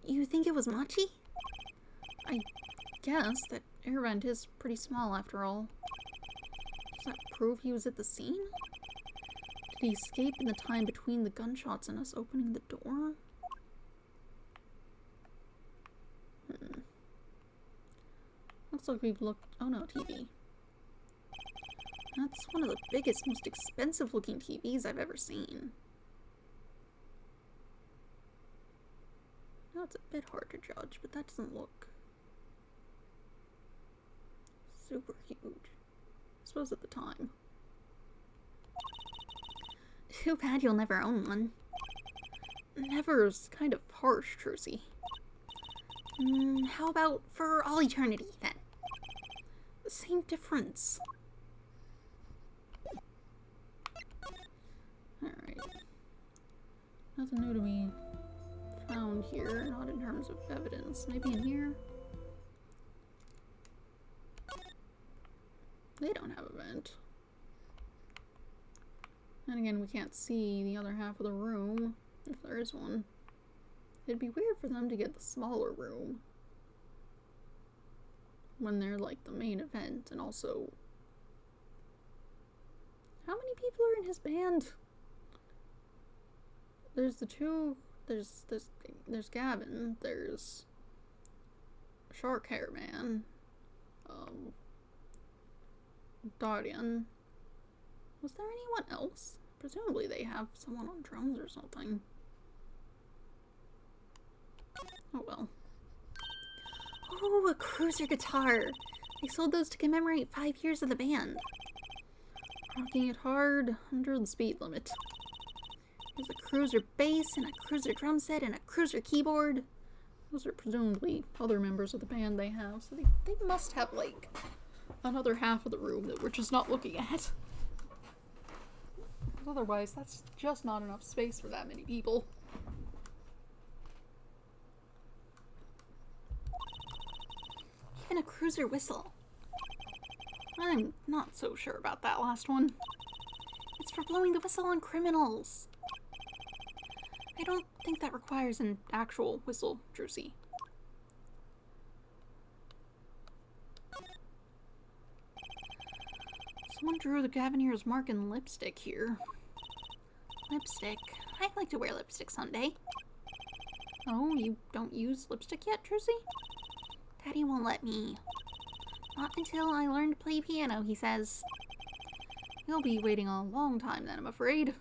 You think it was Machi? I guess that air vent is pretty small after all. Does that prove he was at the scene? Did he escape in the time between the gunshots and us opening the door? Looks like we've looked. Oh no, TV. That's one of the biggest, most expensive looking TVs I've ever seen. Now it's a bit hard to judge, but that doesn't look super huge. I suppose at the time. Too bad you'll never own one. Never is kind of harsh, Trucy. How about for all eternity, then? The same difference. Alright. Nothing new to be found here, not in terms of evidence. Maybe in here? They don't have a vent. And again, we can't see the other half of the room, if there is one. It'd be weird for them to get the smaller room when they're like the main event, and also, how many people are in his band? There's the two, there's Gavin, there's Shark Hair Man, Darian. Was there anyone else? Presumably they have someone on drums or something. Oh well. Oh, a cruiser guitar! They sold those to commemorate 5 years of the band. Rocking it hard under the speed limit. There's a cruiser bass and a cruiser drum set and a cruiser keyboard. Those are presumably other members of the band they have, so they must have like another half of the room that we're just not looking at. Otherwise, that's just not enough space for that many people. Even a cruiser whistle. I'm not so sure about that last one. It's for blowing the whistle on criminals. I don't think that requires an actual whistle, Drucy. Someone drew the Gavineer's mark in lipstick here. Lipstick? I'd like to wear lipstick someday. Oh, you don't use lipstick yet, Drucy? Daddy won't let me. Not until I learn to play piano, he says. You'll be waiting a long time then, I'm afraid.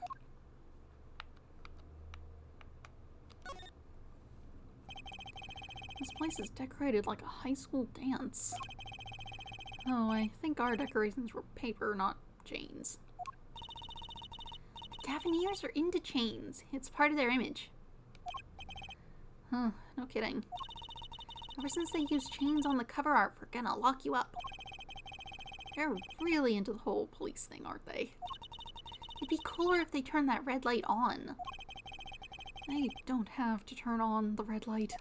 This place is decorated like a high school dance. Oh, I think our decorations were paper, not chains. The Gavineers are into chains. It's part of their image. Huh, no kidding. Ever since they used chains on the cover art for Gonna Lock You Up. They're really into the whole police thing, aren't they? It'd be cooler if they turned that red light on. They don't have to turn on the red light.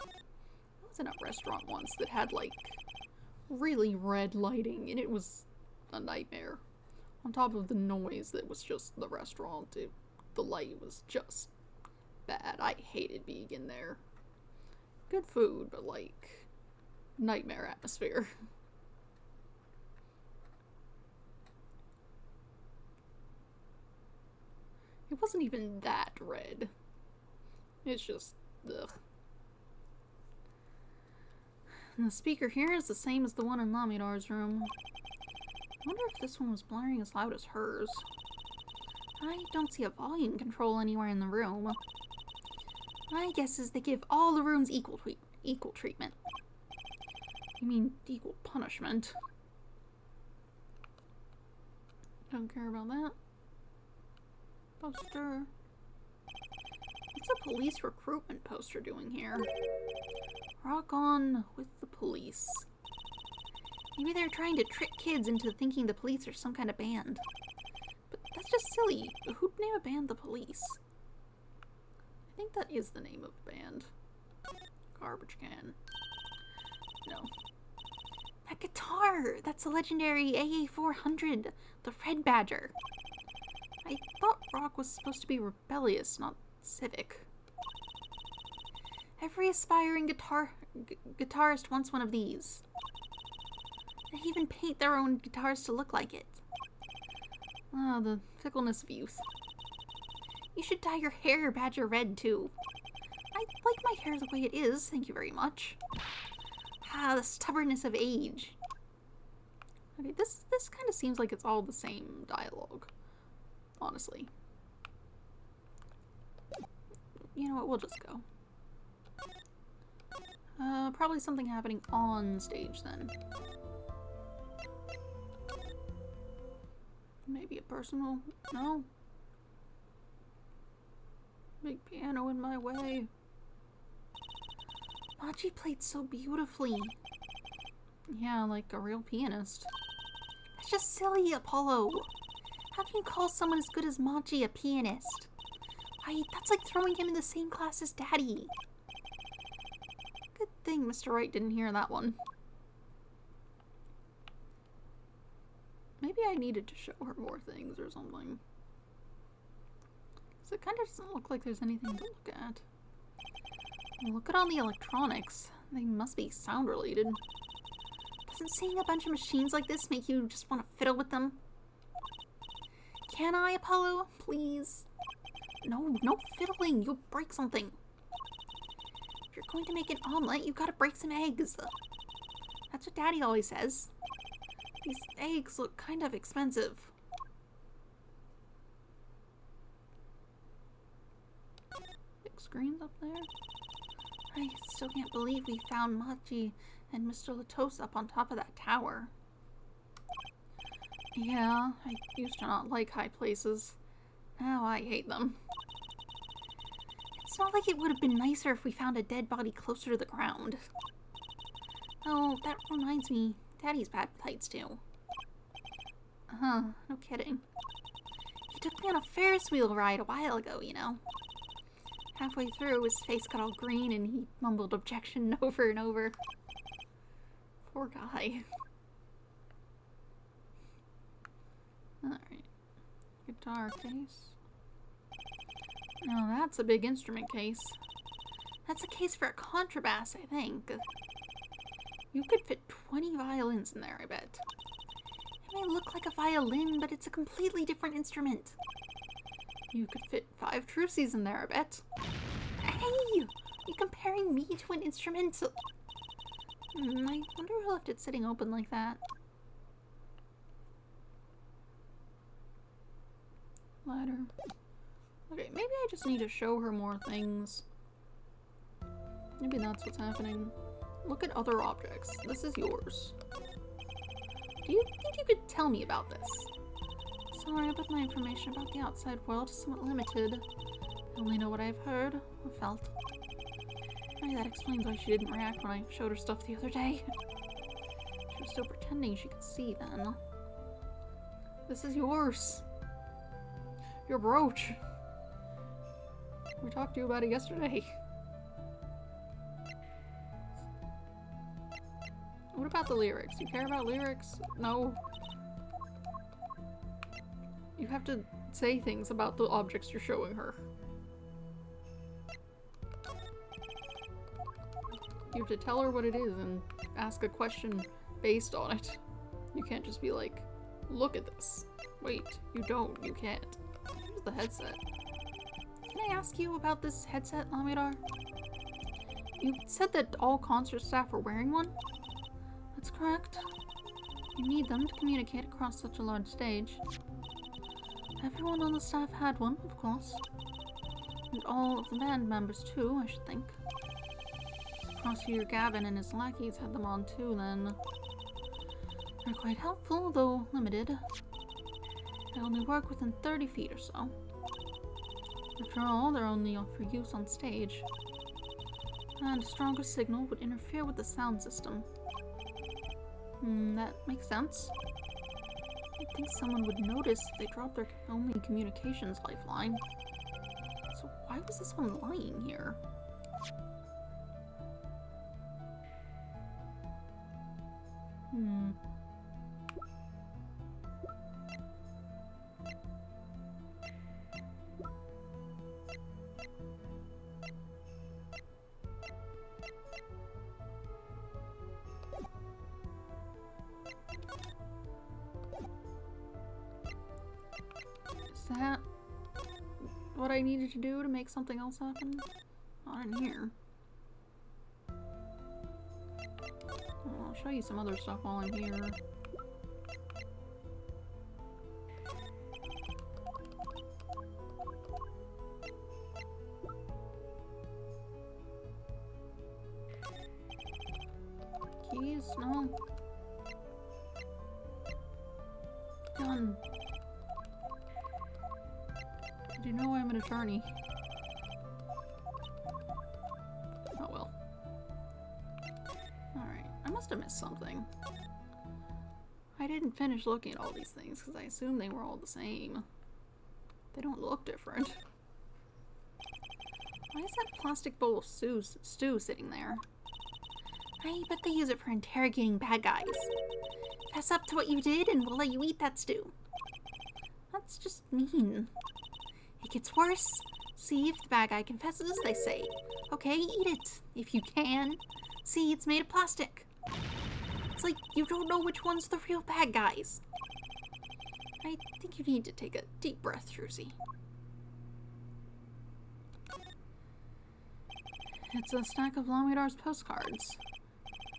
I was in a restaurant once that had like really red lighting and it was a nightmare. On top of the noise that was just the restaurant, the light was just bad. I hated being in there. Good food, but like nightmare atmosphere. It wasn't even that red. It's just, ugh. And the speaker here is the same as the one in Lamidar's room. I wonder if this one was blaring as loud as hers. I don't see a volume control anywhere in the room. My guess is they give all the rooms equal treatment. You mean equal punishment? Don't care about that. Poster. What's a police recruitment poster doing here? Rock on with the police. Maybe they're trying to trick kids into thinking the police are some kind of band. But that's just silly. Who'd name a band the Police? I think that is the name of the band. Garbage can. No. That guitar! That's a legendary AA400, the Red Badger. I thought rock was supposed to be rebellious, not civic. Every aspiring guitarist wants one of these. They even paint their own guitars to look like it. Ah, the fickleness of youth. You should dye your hair badger red, too. I like my hair the way it is, thank you very much. Ah, the stubbornness of age. Okay, this kind of seems like it's all the same dialogue. Honestly. You know what, we'll just go. Probably something happening on stage then. Maybe a personal... No. Big piano in my way. Machi played so beautifully. Yeah, like a real pianist. That's just silly, Apollo. How can you call someone as good as Machi a pianist? Why, that's like throwing him in the same class as Daddy. Good thing Mr. Wright didn't hear that one. Maybe I needed to show her more things or something. So it kind of doesn't look like there's anything to look at. Look at all the electronics. They must be sound related. Doesn't seeing a bunch of machines like this make you just want to fiddle with them? Can I, Apollo? Please? No, no fiddling. You'll break something. If you're going to make an omelet, you've got to break some eggs. That's what Daddy always says. These eggs look kind of expensive. Big screens up there. I still can't believe we found Machi and Mr. Latos up on top of that tower. Yeah, I used to not like high places. Now I hate them. It's not like it would have been nicer if we found a dead body closer to the ground. Oh, that reminds me. Daddy's bad with heights too. Huh, no kidding. He took me on a Ferris wheel ride a while ago, you know. Halfway through, his face got all green and he mumbled objection over and over. Poor guy. Alright. Guitar case. No, that's a big instrument case. That's a case for a contrabass, I think. You could fit 20 violins in there, I bet. It may look like a violin, but it's a completely different instrument. You could fit 5 truces in there, I bet. Hey! Are you comparing me to an instrument? I wonder who left it sitting open like that. Ladder. Okay, maybe I just need to show her more things. Maybe that's what's happening. Look at other objects. This is yours. Do you think you could tell me about this? Sorry, but my information about the outside world is somewhat limited. I only know what I've heard or felt. Maybe that explains why she didn't react when I showed her stuff the other day. She was still pretending she could see then. This is yours. Your brooch. We talked to you about it yesterday. What about the lyrics? You care about lyrics? No. You have to say things about the objects you're showing her. You have to tell her what it is and ask a question based on it. You can't just be like, look at this. Wait, you don't. You can't. Here's the headset. Can I ask you about this headset, Lamidar? You said that all concert staff were wearing one? That's correct. You need them to communicate across such a large stage. Everyone on the staff had one, of course. And all of the band members too, I should think. Prosecutor Gavin and his lackeys had them on too, then. They're quite helpful, though limited. They only work within 30 feet or so. After all, they're only for use on stage. And a stronger signal would interfere with the sound system. That makes sense. I think someone would notice if they dropped their only communications lifeline. So why was this one lying here? Is that what I needed to do to make something else happen? Not in here. I'll show you some other stuff while I'm here. Keys? No. Gun. Did you know I'm an attorney? Oh well. Alright, I must have missed something. I didn't finish looking at all these things because I assumed they were all the same. They don't look different. Why is that plastic bowl of stew sitting there? I bet they use it for interrogating bad guys. Fess up to what you did and we'll let you eat that stew. That's just mean. It gets worse. See, if the bad guy confesses, they say, okay, eat it, if you can. See, it's made of plastic. It's like you don't know which one's the real bad guys. I think you need to take a deep breath, Druzy. It's a stack of Lomidar's postcards.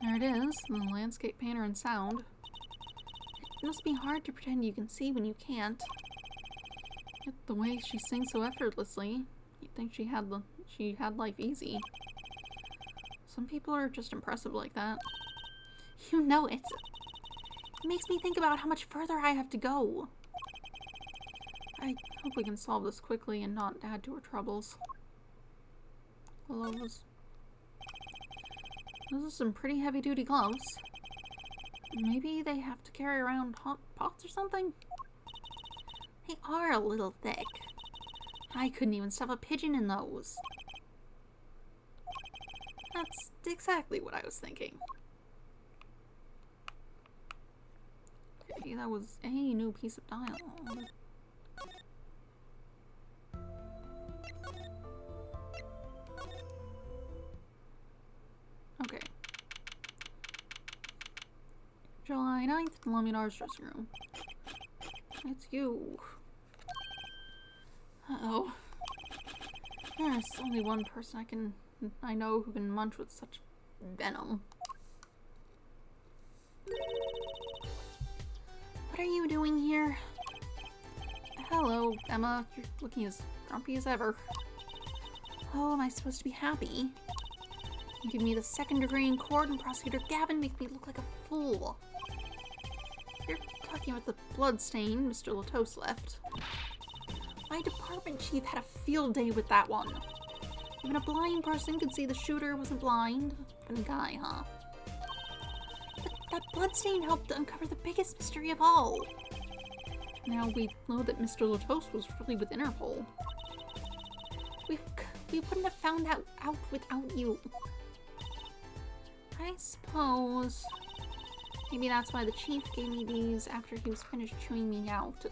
There it is, the landscape painter and sound. It must be hard to pretend you can see when you can't. Yet the way she sings so effortlessly, you'd think she had life easy. Some people are just impressive like that. You know it. It makes me think about how much further I have to go. I hope we can solve this quickly and not add to her troubles. Gloves. Those are some pretty heavy-duty gloves. Maybe they have to carry around hot pots or something? They are a little thick. I couldn't even stuff a pigeon in those. That's exactly what I was thinking. Okay, that was a new piece of dialogue. Okay. July 9th, Lomidar's dressing room. It's you. Uh-oh. There's only one person I know who can munch with such venom. What are you doing here? Hello, Emma. You're looking as grumpy as ever. Oh, am I supposed to be happy? You give me the 2nd degree in court and Prosecutor Gavin make me look like a fool. You're talking about the blood stain Mr. Latos left. My department chief had a field day with that one. Even a blind person could see the shooter wasn't blind. Good guy, huh? But that bloodstain helped uncover the biggest mystery of all. Now we know that Mr. Latos was really with Interpol. We wouldn't have found that out without you. I suppose. Maybe that's why the chief gave me these after he was finished chewing me out. He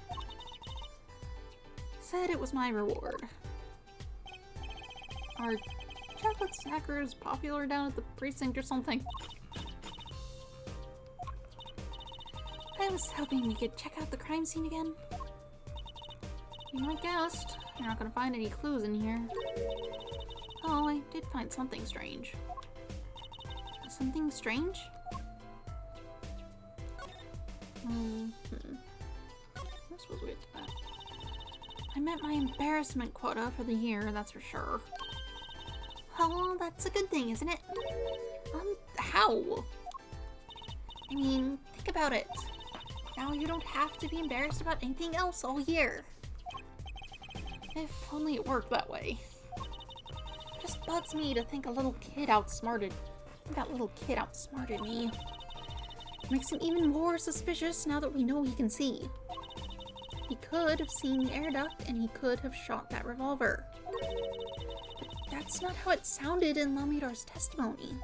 said it was my reward. Are chocolate snackers popular down at the precinct or something? I was hoping we could check out the crime scene again. You might guessed. You're not gonna find any clues in here. Oh, I did find something strange. Something strange? I'm supposed to get to that. I met my embarrassment quota for the year, that's for sure. Well, that's a good thing, isn't it? How? I mean, think about it. Now you don't have to be embarrassed about anything else all year. If only it worked that way. Just bugs me to think a little kid outsmarted. That little kid outsmarted me. Makes him even more suspicious now that we know he can see. He could have seen the air duct and he could have shot that revolver. But that's not how it sounded in Lamidar's testimony.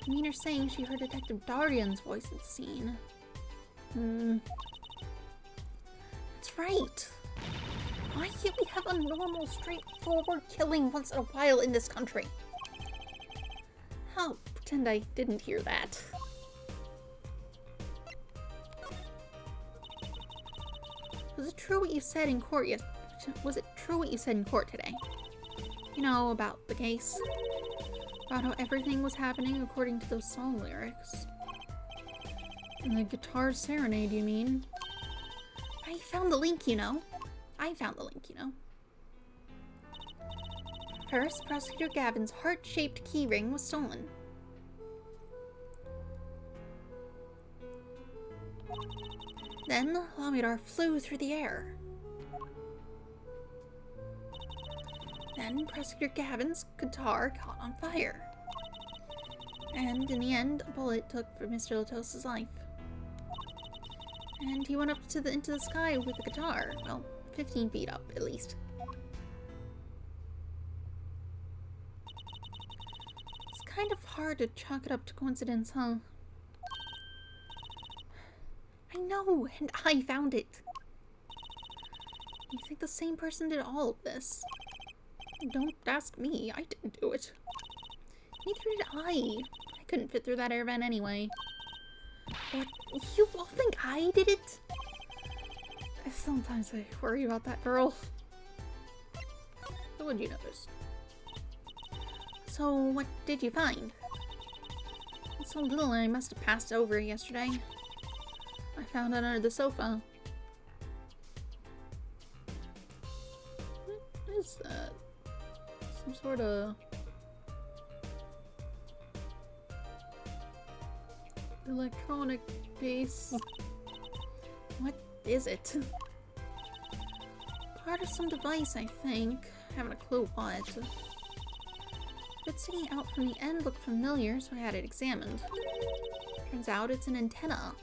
Aminer's saying she heard Detective Darian's voice at the scene. That's right. Why can't we have a normal, straightforward killing once in a while in this country? I'll pretend I didn't hear that. Was it true what you said in court Was it true what you said in court today? You know, about the case? About how everything was happening according to those song lyrics? And the guitar serenade, you mean? I found the link, you know. First, Prosecutor Gavin's heart-shaped keyring was stolen. Then, Lamidar flew through the air. Then, Prosecutor Gavin's guitar caught on fire. And in the end, a bullet took for Mr. Latos's life. And he went up into the sky with the guitar. Well, 15 feet up, at least. It's kind of hard to chalk it up to coincidence, huh? I know, and I found it. You think the same person did all of this? Don't ask me, I didn't do it. Neither did I. I couldn't fit through that air vent anyway. But you all think I did it? Sometimes I worry about that girl. What would you notice? So, what did you find? It's so little I must have passed over yesterday. I found it under the sofa. What is that? Some sort of electronic base. What is it? Part of some device, I think. Haven't a clue what. But sticking out from the end looked familiar, so I had it examined. Turns out it's an antenna.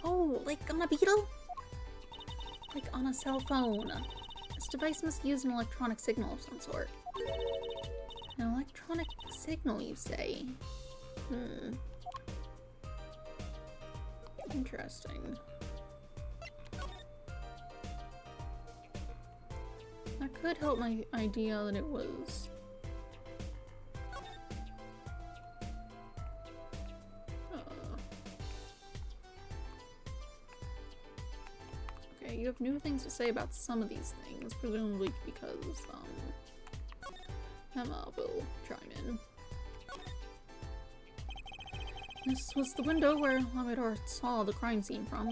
Oh, like on a Beetle? Like on a cell phone. This device must use an electronic signal of some sort. An electronic signal, you say? Interesting. That could help my idea that it was... Okay, you have new things to say about some of these things, presumably because, Emma will chime in. This was the window where Lamidar saw the crime scene from.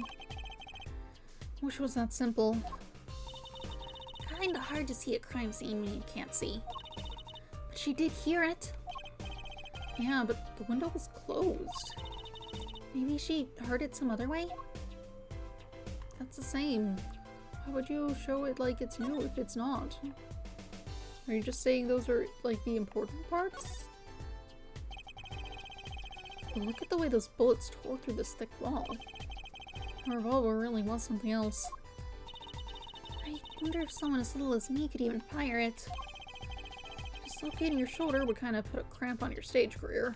Wish it was that simple. Kinda hard to see a crime scene when you can't see. But she did hear it. Yeah, but the window was closed. Maybe she heard it some other way? That's the same. Why would you show it like it's new if it's not? Are you just saying those are, like, the important parts? But look at the way those bullets tore through this thick wall. The revolver really was something else. I wonder if someone as little as me could even fire it. Dislocating your shoulder would kind of put a cramp on your stage career.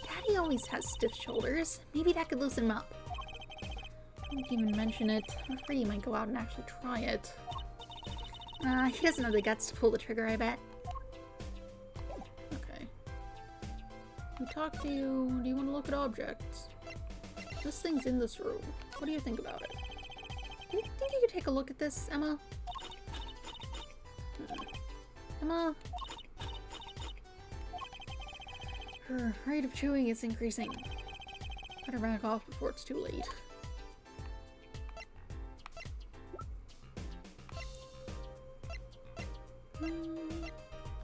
Daddy always has stiff shoulders. Maybe that could loosen him up. Don't even mention it. I'm afraid he might go out and actually try it. He doesn't have the guts to pull the trigger, I bet. Okay. We talk to you. Do you want to look at objects? This thing's in this room. What do you think about it? Do you think you could take a look at this, Emma? Emma? Her rate of chewing is increasing. Better back off before it's too late.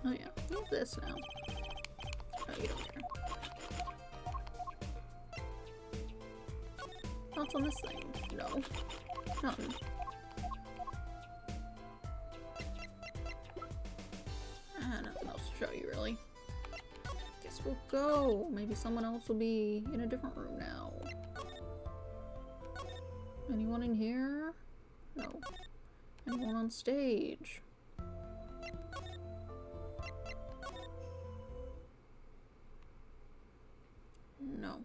Oh yeah, use this now. Oh, you don't care. Thoughts on this thing? No. None. Nothing else to show you, really. Guess guess we'll go. Maybe someone else will be in a different room now. Anyone in here? No. Anyone on stage? No.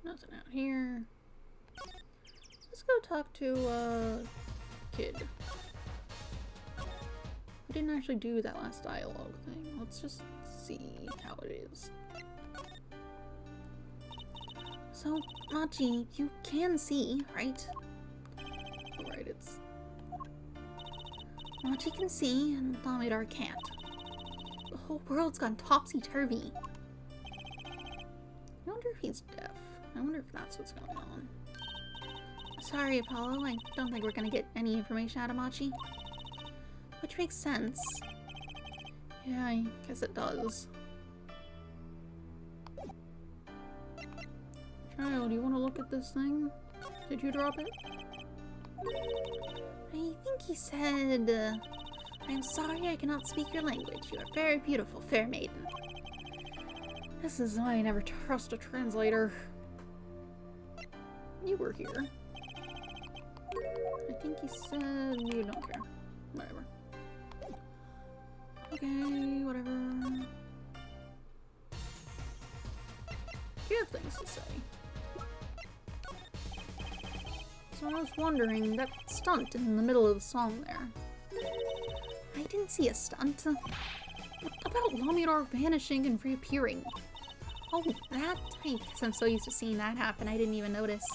Nothing out here. Let's go talk to, Kid. We didn't actually do that last dialogue thing. Let's just see how it is. So, Machi, you can see, right? Alright, it's... Machi can see, and Lamidar can't. The whole world's gone topsy-turvy. I wonder if he's deaf. I wonder if that's what's going on. Sorry, Apollo, I don't think we're gonna get any information out of Machi. Which makes sense. Yeah, I guess it does. Child, you want to look at this thing? Did you drop it? I think he said, I'm sorry I cannot speak your language. You are very beautiful, fair maiden. This is why I never trust a translator. You were here. I think he said you don't care. Whatever. Okay, whatever. You have things to say. So I was wondering, that stunt in the middle of the song there. I didn't see a stunt. What about Lamidar vanishing and reappearing? Oh, that? I guess I'm so used to seeing that happen, I didn't even notice.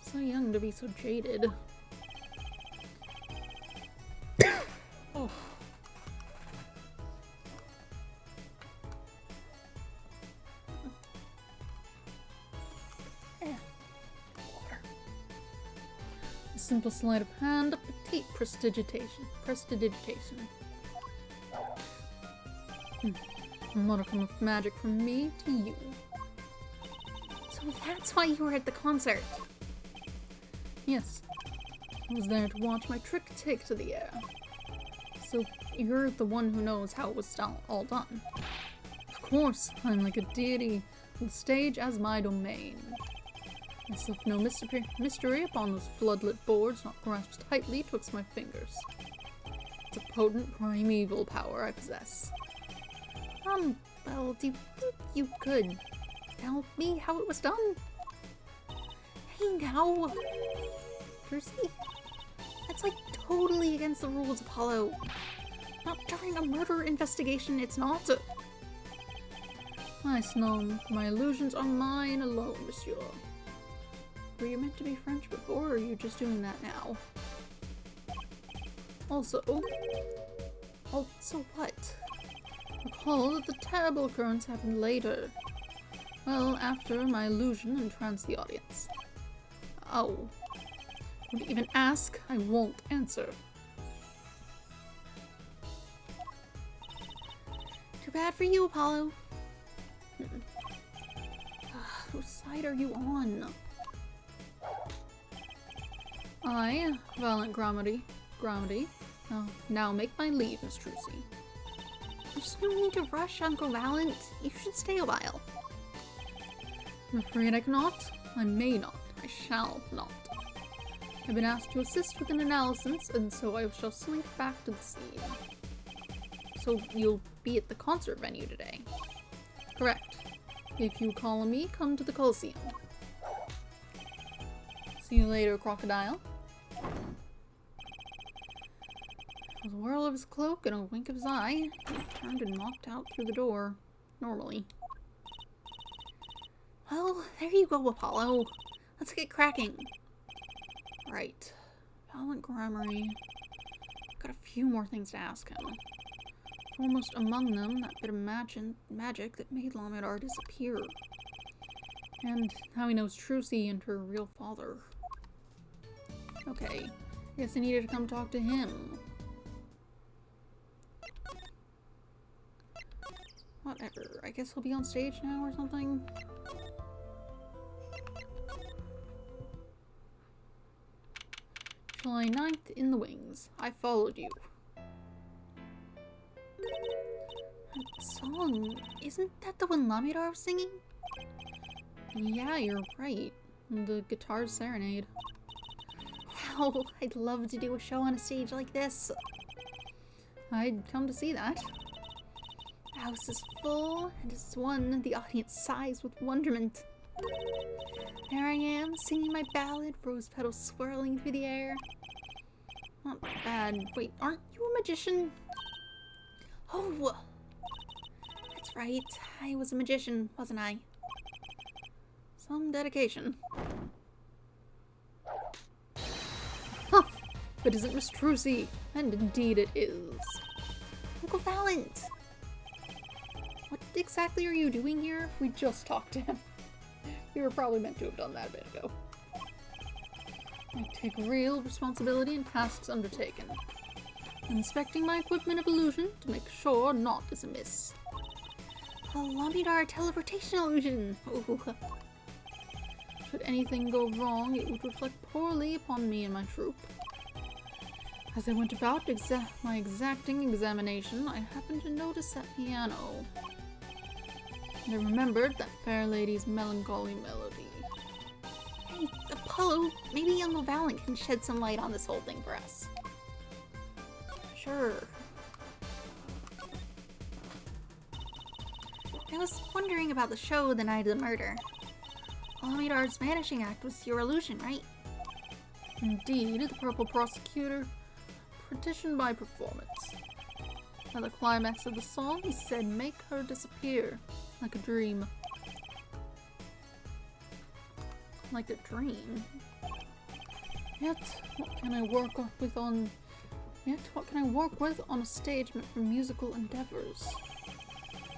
So young to be so jaded. Oh. Water. A simple sleight of hand, a petite prestidigitation. A modicum of magic from me to you. So that's why you were at the concert. Yes, I was there to watch my trick take to the air. So you're the one who knows how it was all done. Of course, I'm like a deity, with the stage as my domain. I slip no mystery upon those floodlit boards not grasped tightly twixt my fingers. It's a potent primeval power I possess. Well, do you think you could tell me how it was done? Hey, now! Percy? That's like totally against the rules, Apollo. Not during a murder investigation, it's not. I Snom, my illusions are mine alone, monsieur. Were you meant to be French before, or are you just doing that now? Also what? Recall that the terrible occurrence happened later. Well, after my illusion entranced the audience. Oh. Don't even ask, I won't answer. Too bad for you, Apollo. Whose side are you on? I, Valiant Gromedy, now make my leave, Miss Trucy. There's no need to rush, Uncle Valiant. You should stay a while. I'm afraid I cannot. I may not. I shall not. I've been asked to assist with an analysis, and so I shall slink back to the scene. So you'll be at the concert venue today? Correct. If you call me, come to the Coliseum. See you later, Crocodile. With a whirl of his cloak and a wink of his eye, he turned and walked out through the door, normally. Well, there you go, Apollo. Let's get cracking. Right. Valiant Gramarye. Got a few more things to ask him. Foremost among them, that bit of magic that made Lamidar disappear. And how he knows Trucy and her real father. Okay, guess I needed to come talk to him. Whatever, I guess he'll be on stage now or something. July 9th in the wings. I followed you. That song, isn't that the one Lamidar was singing? Yeah, you're right. The guitar serenade. Wow, I'd love to do a show on a stage like this. I'd come to see that. The house is full, and as one, the audience sighs with wonderment. There I am, singing my ballad, rose petals swirling through the air. Not bad. Wait, aren't you a magician? Oh! That's right, I was a magician, wasn't I? Some dedication. Huh! But isn't Miss Trucy? And indeed it is. Uncle Valent! What exactly are you doing here? We just talked to him. We were probably meant to have done that a bit ago. I take real responsibility in tasks undertaken. Inspecting my equipment of illusion to make sure naught is amiss. A Lamidar teleportation illusion! Ooh. Should anything go wrong, it would reflect poorly upon me and my troop. As I went about my exacting examination, I happened to notice that piano. And I remembered that fair lady's melancholy melody. Hey, Apollo, maybe Uncle Valent can shed some light on this whole thing for us. Sure. I was wondering about the show the night of the murder. Lamidar's Vanishing Act was your illusion, right? Indeed, the Purple Prosecutor petitioned my performance. At the climax of the song, he said, "Make her disappear, like a dream." Like a dream? Yet, what can I work with on a stage meant for musical endeavors?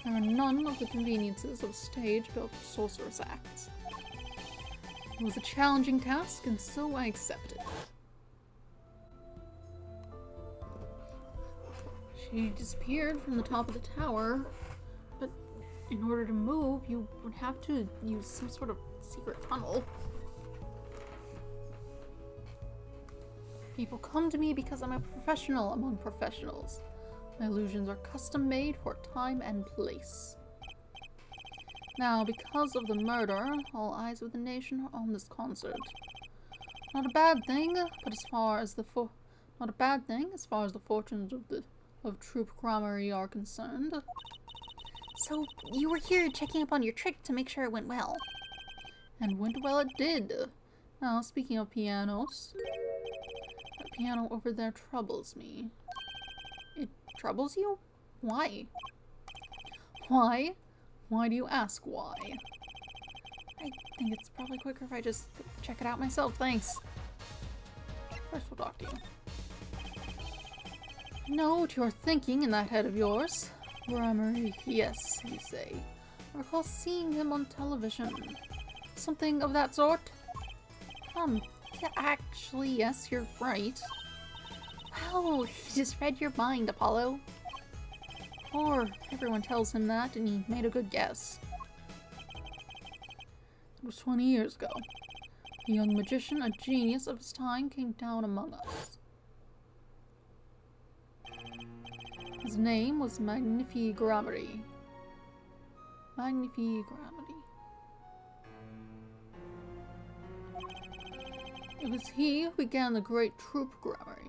There are none of the conveniences of a stage built for sorcerous acts. It was a challenging task, and so I accepted. She disappeared from the top of the tower, but in order to move, you would have to use some sort of secret tunnel. People come to me because I'm a professional among professionals. My illusions are custom made for time and place. Now, because of the murder, all eyes of the nation are on this concert. Not a bad thing, but as far as the fortunes of Troop Gramarye are concerned. So, you were here checking up on your trick to make sure it went well. And went well it did. Now, speaking of pianos, that piano over there troubles me. It troubles you? Why? Why? Why do you ask why? I think it's probably quicker if I just check it out myself, thanks. First we'll talk to you. I know what you're thinking in that head of yours. Gramarye, yes, you say. I recall seeing him on television. Something of that sort? Yeah, actually, yes, you're right. Wow, he just read your mind, Apollo. Or everyone tells him that, and he made a good guess. It was 20 years ago. A young magician, a genius of his time, came down among us. His name was Magnifi Gramarye. Magnifi Gramarye. It was he who began the great Troop Gramarye.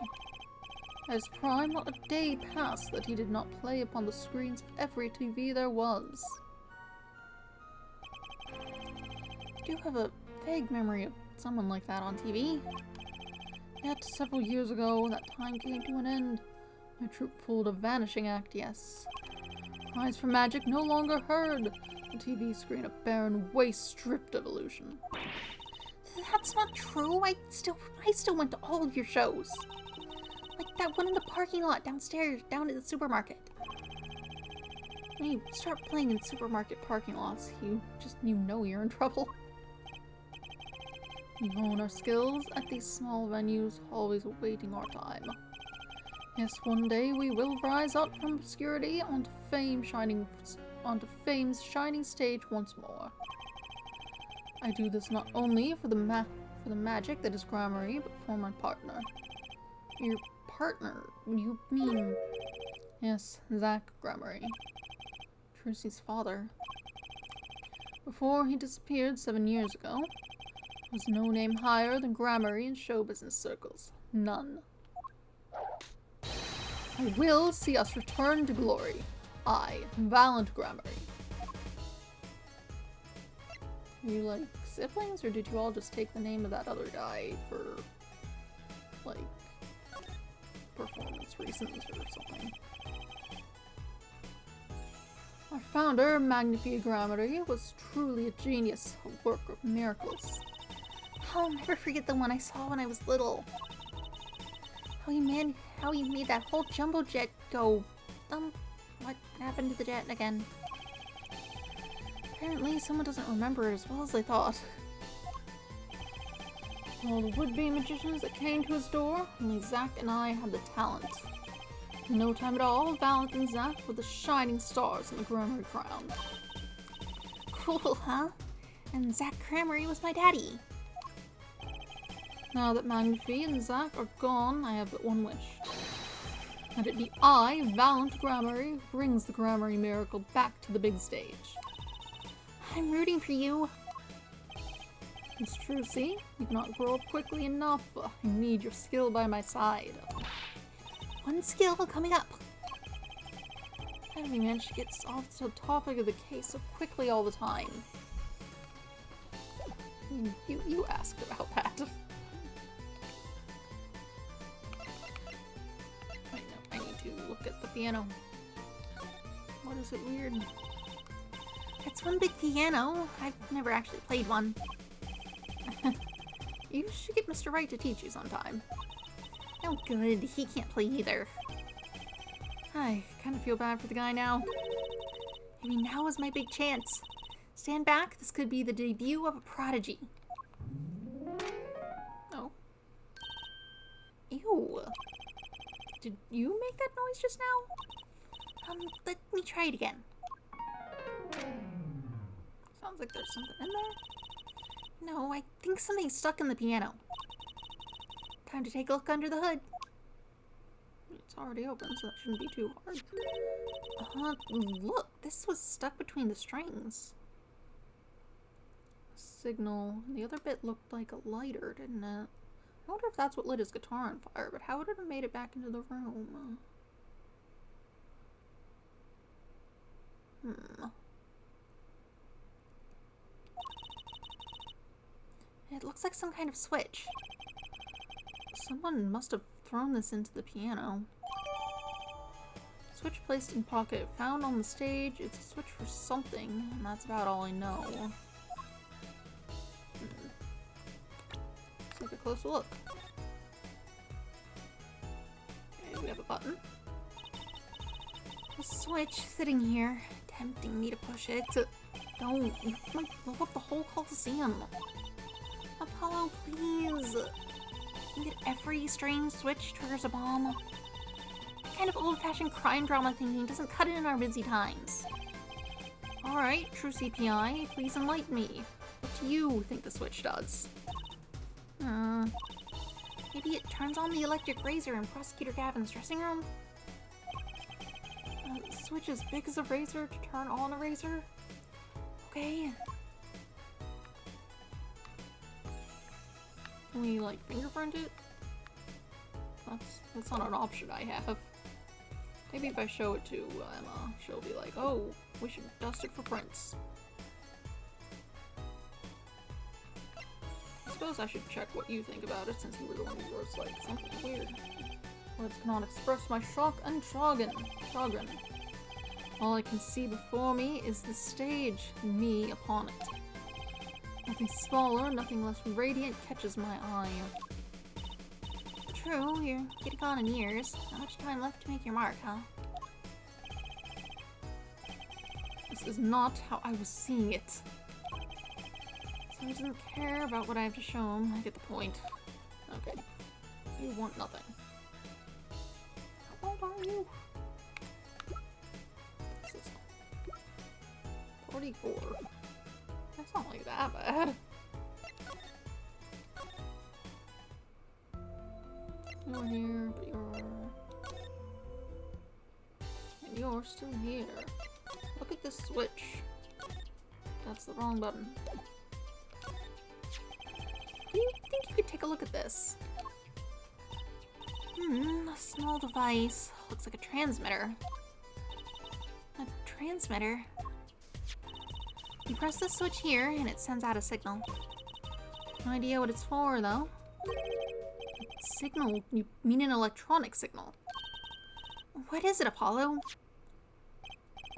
At his prime, not a day passed that he did not play upon the screens of every TV there was. I do have a vague memory of someone like that on TV. Yet, several years ago, that time came to an end. My troop pulled a vanishing act, yes. Cries for magic no longer heard. The TV screen a barren waste stripped of illusion. That's not true. I still went to all of your shows. Like that one in the parking lot downstairs, down at the supermarket. When you start playing in supermarket parking lots, you know you're in trouble. We hone our skills at these small venues, always awaiting our time. Yes, one day we will rise up from obscurity onto fame's shining stage once more. I do this not only for for the magic that is Gramarye, but for my partner. Your partner? You mean... Yes, Zach Gramarye. Trucy's father. Before he disappeared 7 years ago, there was no name higher than Gramarye in show business circles. None. I will see us return to glory. I, Valant Gramarye. Are you like siblings, or did you all just take the name of that other guy for, like, performance reasons or something? Our founder, Magnifique Gramarye, was truly a genius, a work of miracles. I'll never forget the one I saw when I was little. How he made that whole jumbo jet go. What happened to the jet again? Apparently, someone doesn't remember it as well as they thought. All the would-be magicians that came to his door, only Zach and I had the talent. In no time at all, Valant and Zach were the shining stars in the Gramarye crown. Cool, huh? And Zach Gramarye was my daddy. Now that Magnifique and Zach are gone, I have but one wish. That it be I, Valant Gramarye, who brings the Gramarye miracle back to the big stage. I'm rooting for you. It's true, see? You cannot grow up quickly enough. I need your skill by my side. One skill coming up. How do we manage to get off the topic of the case so quickly all the time? I mean, you asked about that. Wait, no, I need to look at the piano. What is it weird? It's one big piano. I've never actually played one. You should get Mr. Wright to teach you sometime. Oh good, he can't play either. I kind of feel bad for the guy now. Maybe now is my big chance. Stand back, this could be the debut of a prodigy. Oh. Ew. Did you make that noise just now? Let me try it again. Sounds like there's something in there. No, I think something's stuck in the piano. Time to take a look under the hood. It's already open, so that shouldn't be too hard. Look, this was stuck between the strings. A signal. The other bit looked like a lighter, didn't it? I wonder if that's what lit his guitar on fire, but how would it have made it back into the room? It looks like some kind of switch. Someone must have thrown this into the piano. Switch placed in pocket. Found on the stage. It's a switch for something, and that's about all I know. Let's take a closer look. Okay, we have a button. A switch sitting here, tempting me to push it. Don't. You might blow up the whole Coliseum. Apollo, please. You get every strange switch triggers a bomb. That kind of old-fashioned crime drama thinking doesn't cut it in our busy times. Alright, true CPI, please enlighten me. What do you think the switch does? Maybe it turns on the electric razor in Prosecutor Gavin's dressing room? Switch as big as a razor to turn on a razor? Okay. Can we, like, fingerprint it? That's not an option I have. Maybe if I show it to Emma, she'll be like, oh, we should dust it for prints. I suppose I should check what you think about it, since you were the one who was like, something weird. Words cannot express my shock and chagrin. All I can see before me is the stage, and me upon it. Nothing smaller, nothing less radiant catches my eye. True, you're getting on in years. Not much time left to make your mark, huh? This is not how I was seeing it. So he doesn't care about what I have to show him. I get the point. Okay. You want nothing. How old are you? This is 44. That's not like that bad. You're here, but you're... And you're still here. Look at this switch. That's the wrong button. Do you think you could take a look at this? A small device. Looks like a transmitter. A transmitter? You press the switch here and it sends out a signal. No idea what it's for, though. Signal? You mean an electronic signal? What is it, Apollo?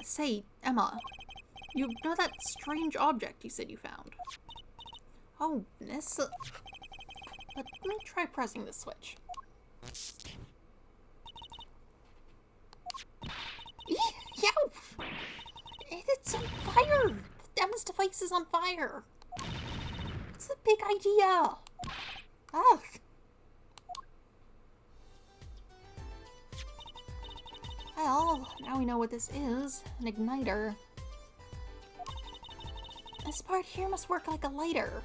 Say, Emma, you know that strange object you said you found? Oh, this... Let me try pressing this switch. Yow! It's on fire! Emma's device is on fire! What's the big idea? Ugh! Well, now we know what this is. An igniter. This part here must work like a lighter.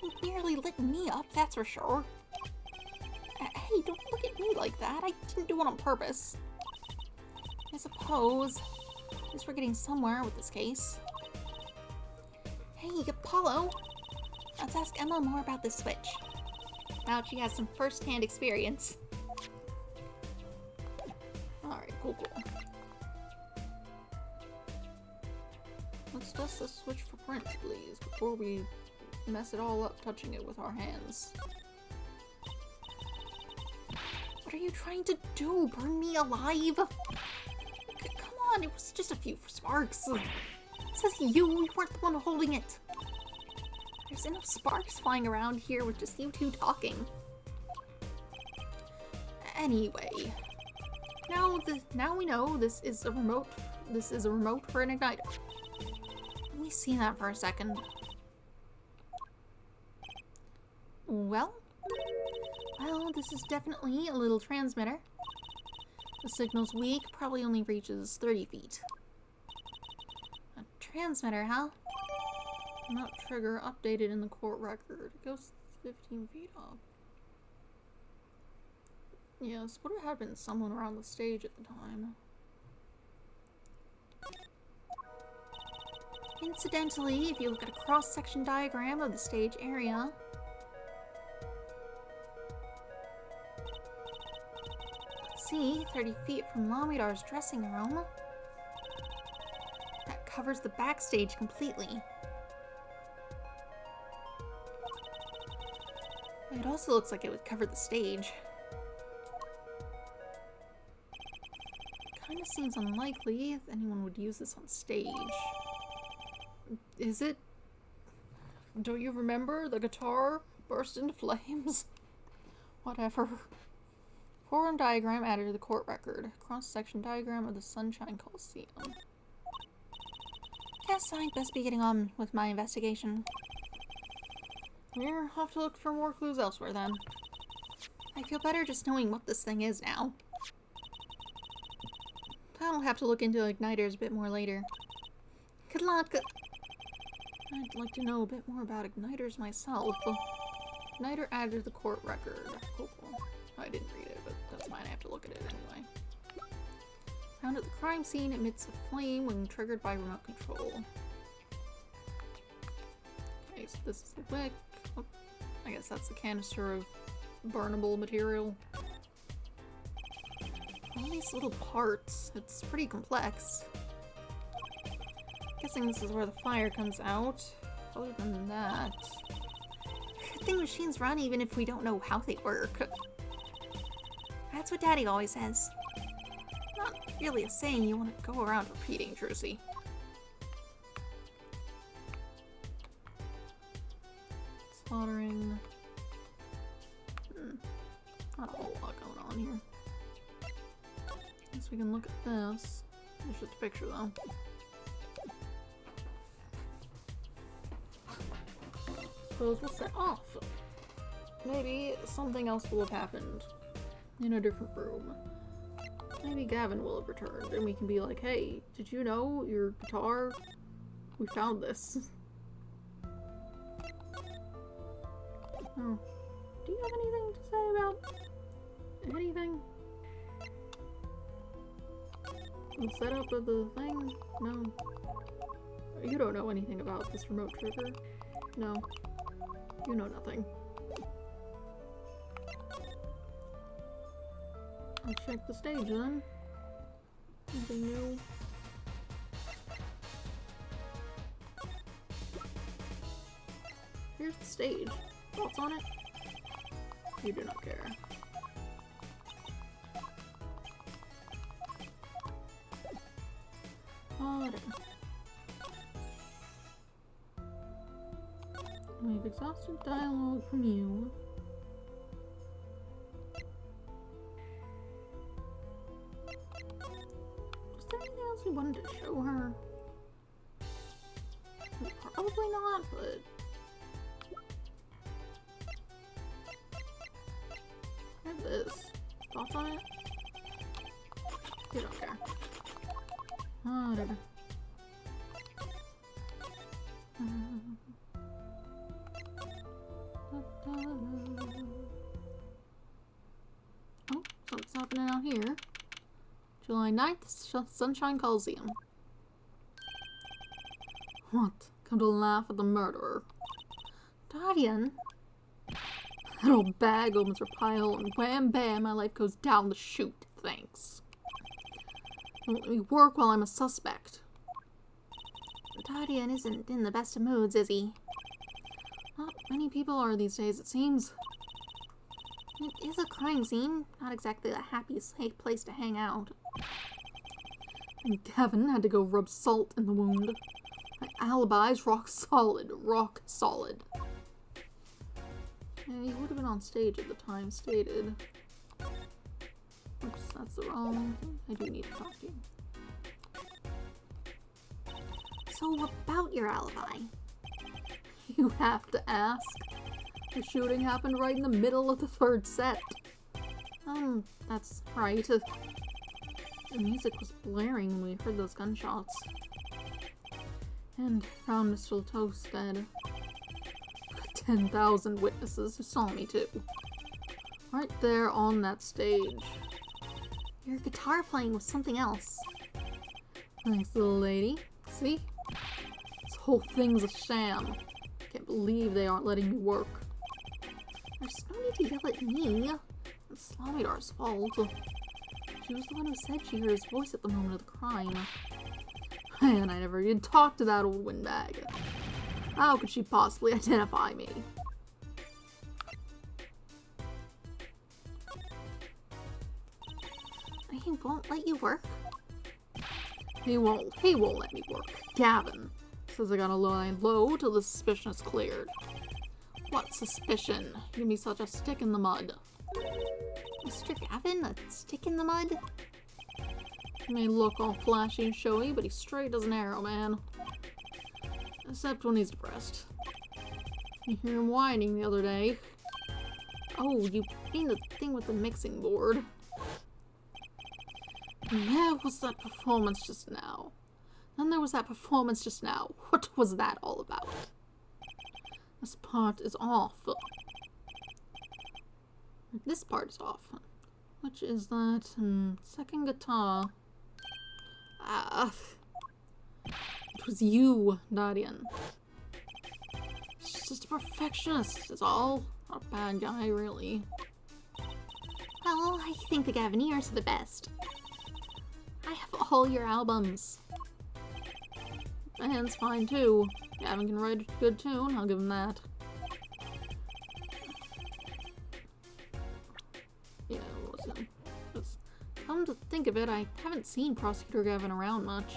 You barely lit me up, that's for sure. Hey, don't look at me like that. I didn't do it on purpose. I suppose. At least we're getting somewhere with this case. Hey, Apollo. Let's ask Emma more about this switch. Now she has some first-hand experience. Alright, cool. Let's test the switch for prints, please, before we mess it all up touching it with our hands. What are you trying to do? Burn me alive? Come on, it was just a few sparks. It says you weren't the one holding it. There's enough sparks flying around here with just you two talking. Anyway, now we know this is a remote. This is a remote for an igniter. Let me see that for a second. Well, this is definitely a little transmitter. The signal's weak, probably only reaches 30 feet. A transmitter, huh? Not trigger updated in the court record. It goes 15 feet up. Yes, would have been someone around the stage at the time. Incidentally, if you look at a cross-section diagram of the stage area, let's see, 30 feet from Lamidar's dressing room. That covers the backstage completely. It also looks like it would cover the stage. Kinda seems unlikely that anyone would use this on stage. Is it? Don't you remember the guitar burst into flames? Whatever. Forum diagram added to the court record. Cross-section diagram of the Sunshine Coliseum. Guess I'd best be getting on with my investigation. We'll have to look for more clues elsewhere then. I feel better just knowing what this thing is now. I'll have to look into igniters a bit more later. Good luck! I'd like to know a bit more about igniters myself. Igniter added to the court record. Cool. I didn't read it, but that's fine. I have to look at it anyway. Found at the crime scene emits a flame when triggered by remote control. Okay, so this is the wick. Oh, I guess that's the canister of burnable material. All these little parts. It's pretty complex. Guessing this is where the fire comes out. Other than that... Good thing machines run even if we don't know how they work. That's what Daddy always says. Not really a saying you want to go around repeating, Trucy. Soldering. Not a whole lot going on here. Guess we can look at this. It's just a picture though. Suppose we'll set off. Maybe something else will have happened in a different room. Maybe Gavin will have returned and we can be like, hey, did you know your guitar? We found this. Oh. Do you have anything to say about Anything? The setup of the thing? No. You don't know anything about this remote trigger? No. You know nothing. I'll check the stage then. Anything new? Here's the stage. Thoughts on it? You do not care. Whatever. We've exhausted dialogue from you. Was there anything else we wanted to show her? Probably not, but... I have this. Thoughts on it? You don't care. Whatever. Oh, something's happening out here. July 9th, Sunshine Coliseum. What? Come to laugh at the murderer. Guardian? That old bag opens her pile and wham bam, my life goes down the chute. Thanks. Don't let me work while I'm a suspect. Guardian isn't in the best of moods, is he? Not many people are these days, it seems. It is a crime scene. Not exactly the happiest place to hang out. And Gavin had to go rub salt in the wound. My alibi's rock solid. Rock solid. Yeah, he would have been on stage at the time stated. Oops, that's the wrong thing. I do need to talk to you. So about your alibi? You have to ask. The shooting happened right in the middle of the third set. That's right. The music was blaring when we heard those gunshots. And found Mr. Latos dead. 10,000 witnesses who saw me too. Right there on that stage. Your guitar playing was something else. Thanks, little lady. See? This whole thing's a sham. Can't believe they aren't letting me work. There's no need to yell at me. It's Slamidar's fault. She was the one who said she heard his voice at the moment of the crime. And I never even talked to that old windbag. How could she possibly identify me? He won't let you work? He won't let me work. Gavin says I gotta lie low till the suspicion is cleared. What suspicion? Give me such a stick in the mud. Mr. Gavin, a stick in the mud? He may look all flashy and showy, but he's straight as an arrow, man. Except when he's depressed. You hear him whining the other day. Oh, you mean the thing with the mixing board? And there was that performance just now. Then there was that performance just now. What was that all about? This part is off. This part is off. Which is that second guitar. It was you, Darian. She's just a perfectionist, is all. Not a bad guy, really. Well, I think the Gavineers are the best. I have all your albums. The band's fine too. Gavin can write a good tune, I'll give him that. Yeah, it was him. Come to think of it, I haven't seen Prosecutor Gavin around much.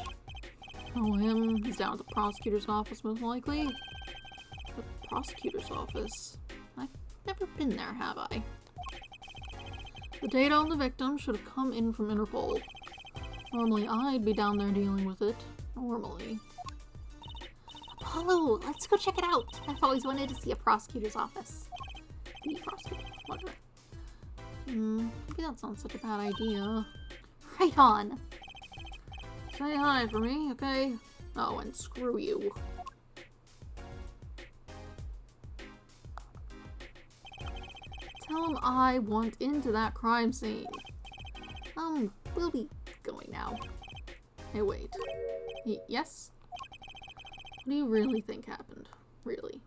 Oh, him? He's down at the prosecutor's office, most likely. The prosecutor's office? I've never been there, have I? The data on the victim should have come in from Interpol. Normally, I'd be down there dealing with it. Normally. Apollo, let's go check it out. I've always wanted to see a prosecutor's office. The prosecutor, whatever. Maybe that's not such a bad idea. Right on. Say hi for me, okay? Oh, and screw you. Tell him I want into that crime scene. We'll be going now. Hey, wait. Yes? What do you really think happened? Really?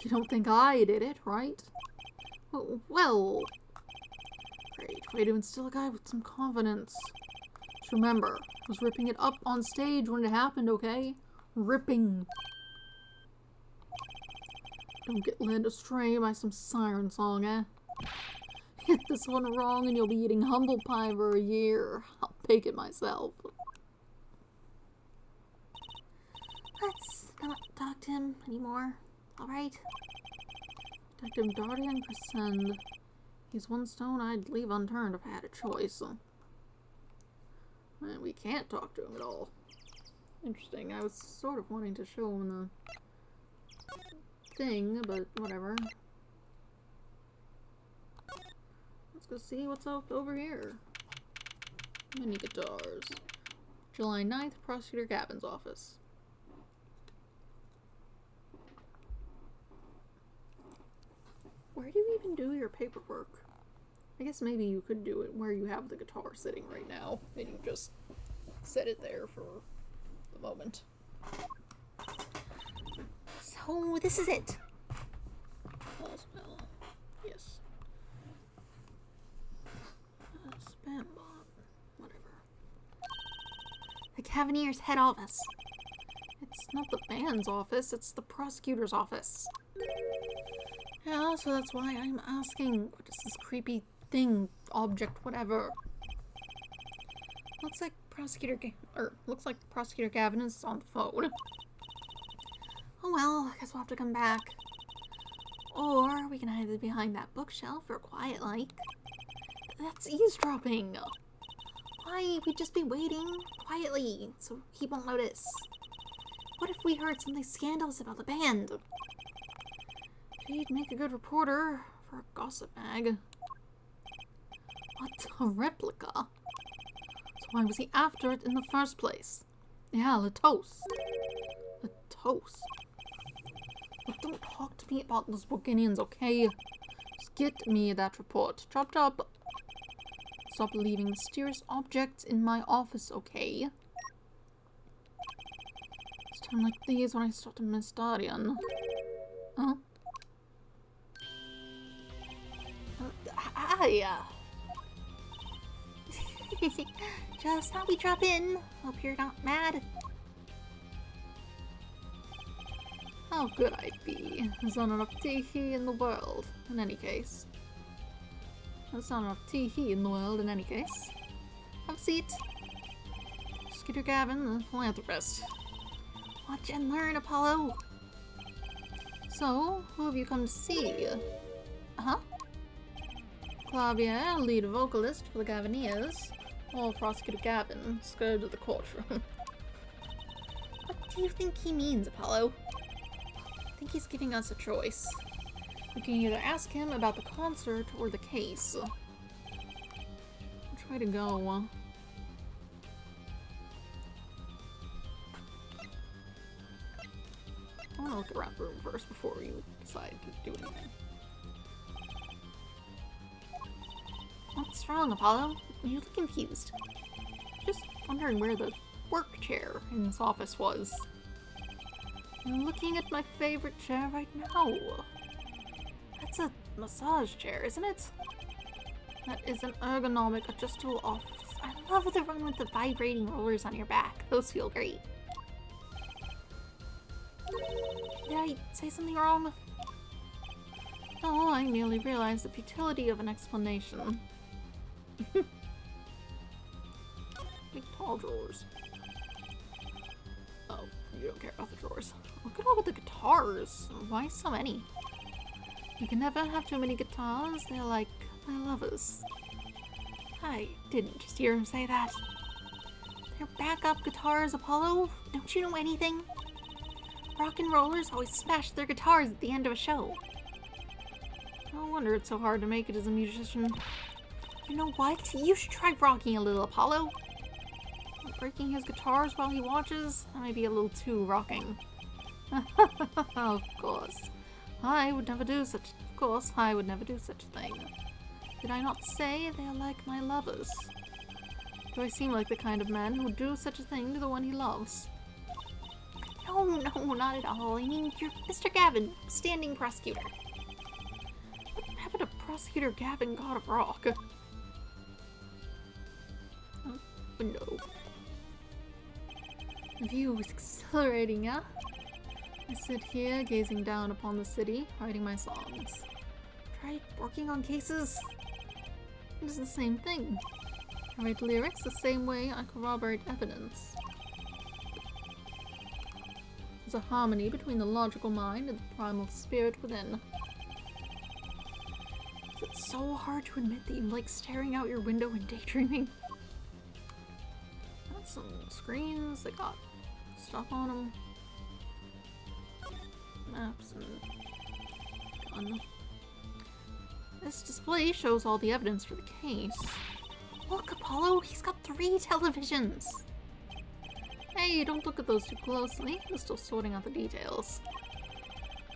You don't think I did it, right? Well... Great. Way to instill a guy with some confidence. Just remember, I was ripping it up on stage when it happened, okay? Ripping. Don't get led astray by some siren song, eh? Hit this one wrong and you'll be eating humble pie for a year. I'll bake it myself. Let's not talk to him anymore, alright? Detective Dardian Crescend. He's one stone I'd leave unturned if I had a choice. And we can't talk to him at all. Interesting. I was sort of wanting to show him the thing, but whatever. Let's go see what's up over here. Mini guitars. July 9th, Prosecutor Gavin's office. Where do you even do your paperwork? I guess maybe you could do it where you have the guitar sitting right now, and you just set it there for the moment. So, this is it. Well, yes. Spam bot. Whatever. The Cavanier's head office. It's not the band's office, it's the prosecutor's office. Yeah, so that's why I'm asking, what is this creepy thing, object, whatever? Looks like Prosecutor Gavin is on the phone. Oh well, I guess we'll have to come back. Or we can hide it behind that bookshelf or quiet like. That's eavesdropping. Why? We'd just be waiting quietly so he won't notice. What if we heard something scandalous about the band? He'd make a good reporter for a gossip mag. What? A replica? So why was he after it in the first place? Yeah, Latos. Latos. But don't talk to me about those Borginians, okay? Just get me that report. Chop chop. Stop leaving mysterious objects in my office, okay? It's time like these when I start to miss Dardian. Huh? Hi. Just thought we'd drop in. Hope you're not mad. How good I'd be. There's not enough tee-hee in the world, in any case. There's not enough tee-hee in the world, in any case. Have a seat. Prosecutor Gavin, the philanthropist. Watch and learn, Apollo. So, who have you come to see? Huh? Clavier, lead vocalist for the Gaviniers, or Prosecutor Gavin, scourge of the courtroom. What do you think he means, Apollo? I think he's giving us a choice. We can either ask him about the concert or the case. I'll try to go. I want to look around the room first before you decide to do anything. What's wrong, Apollo? You look confused. Just wondering where the work chair in this office was. I'm looking at my favorite chair right now. That's a massage chair, isn't it? That is an ergonomic adjustable office. I love the one with the vibrating rollers on your back. Those feel great. Did I say something wrong? No, I merely realized the futility of an explanation. Big tall drawers. Oh, you don't care about the drawers. Look at all of the guitars. Why so many? You can never have too many guitars. They're like my lovers. I didn't just hear him say that. They're backup guitars, Apollo. Don't you know anything? Rock and rollers always smash their guitars at the end of a show. No wonder it's so hard to make it as a musician. You know what? You should try rocking a little, Apollo. Breaking his guitars while he watches? That might be a little too rocking. Of course. I would never do such a Of course, I would never do such a thing. Did I not say they are like my lovers? Do I seem like the kind of man who would do such a thing to the one he loves? No, not at all. I mean, you're Mr. Gavin, standing prosecutor. What happened to Prosecutor Gavin, God of Rock? Oh, window. The view is exhilarating, yeah? I sit here, gazing down upon the city, writing my songs. Try working on cases? It is the same thing. I write lyrics the same way I corroborate evidence. There's a harmony between the logical mind and the primal spirit within. Is it so hard to admit that you like staring out your window and daydreaming? Got some screens that got stuff on them. Maps and gun. This display shows all the evidence for the case. Look, Apollo, he's got 3 televisions. Hey, don't look at those too closely. I'm still sorting out the details.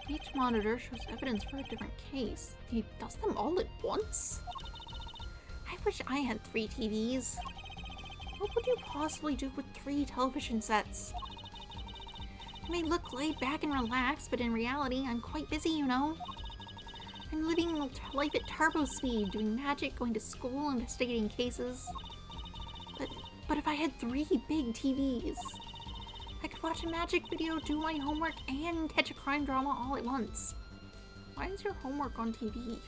Each monitor shows evidence for a different case. He does them all at once? I wish I had 3 TVs. What would you possibly do with 3 television sets? I may look laid back and relaxed, but in reality, I'm quite busy, you know? I'm living life at turbo speed, doing magic, going to school, investigating cases. But if I had 3 big TVs, I could watch a magic video, do my homework, and catch a crime drama all at once. Why is your homework on TV?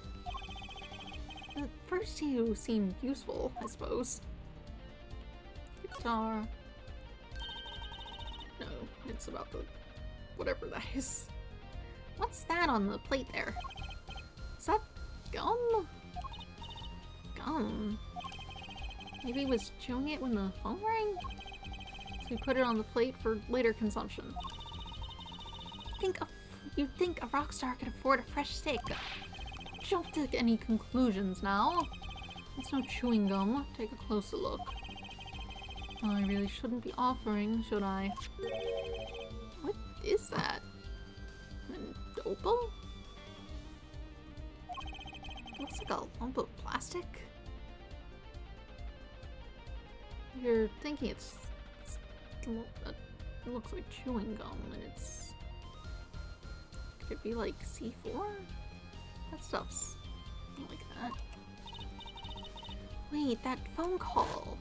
At first two seemed useful, I suppose. Guitar. No, it's about the... whatever that is. What's that on the plate there? Is that gum? Gum? Maybe he was chewing it when the phone rang? So he put it on the plate for later consumption. You'd think a rock star could afford a fresh steak. Don't jump to any conclusions now. That's no chewing gum. Take a closer look. Oh, I really shouldn't be offering, should I? What is that? An opal? Looks like a lump of plastic. You're thinking it looks like chewing gum, and it's... Could it be like C4? That stuff's not like that. Wait, that phone call.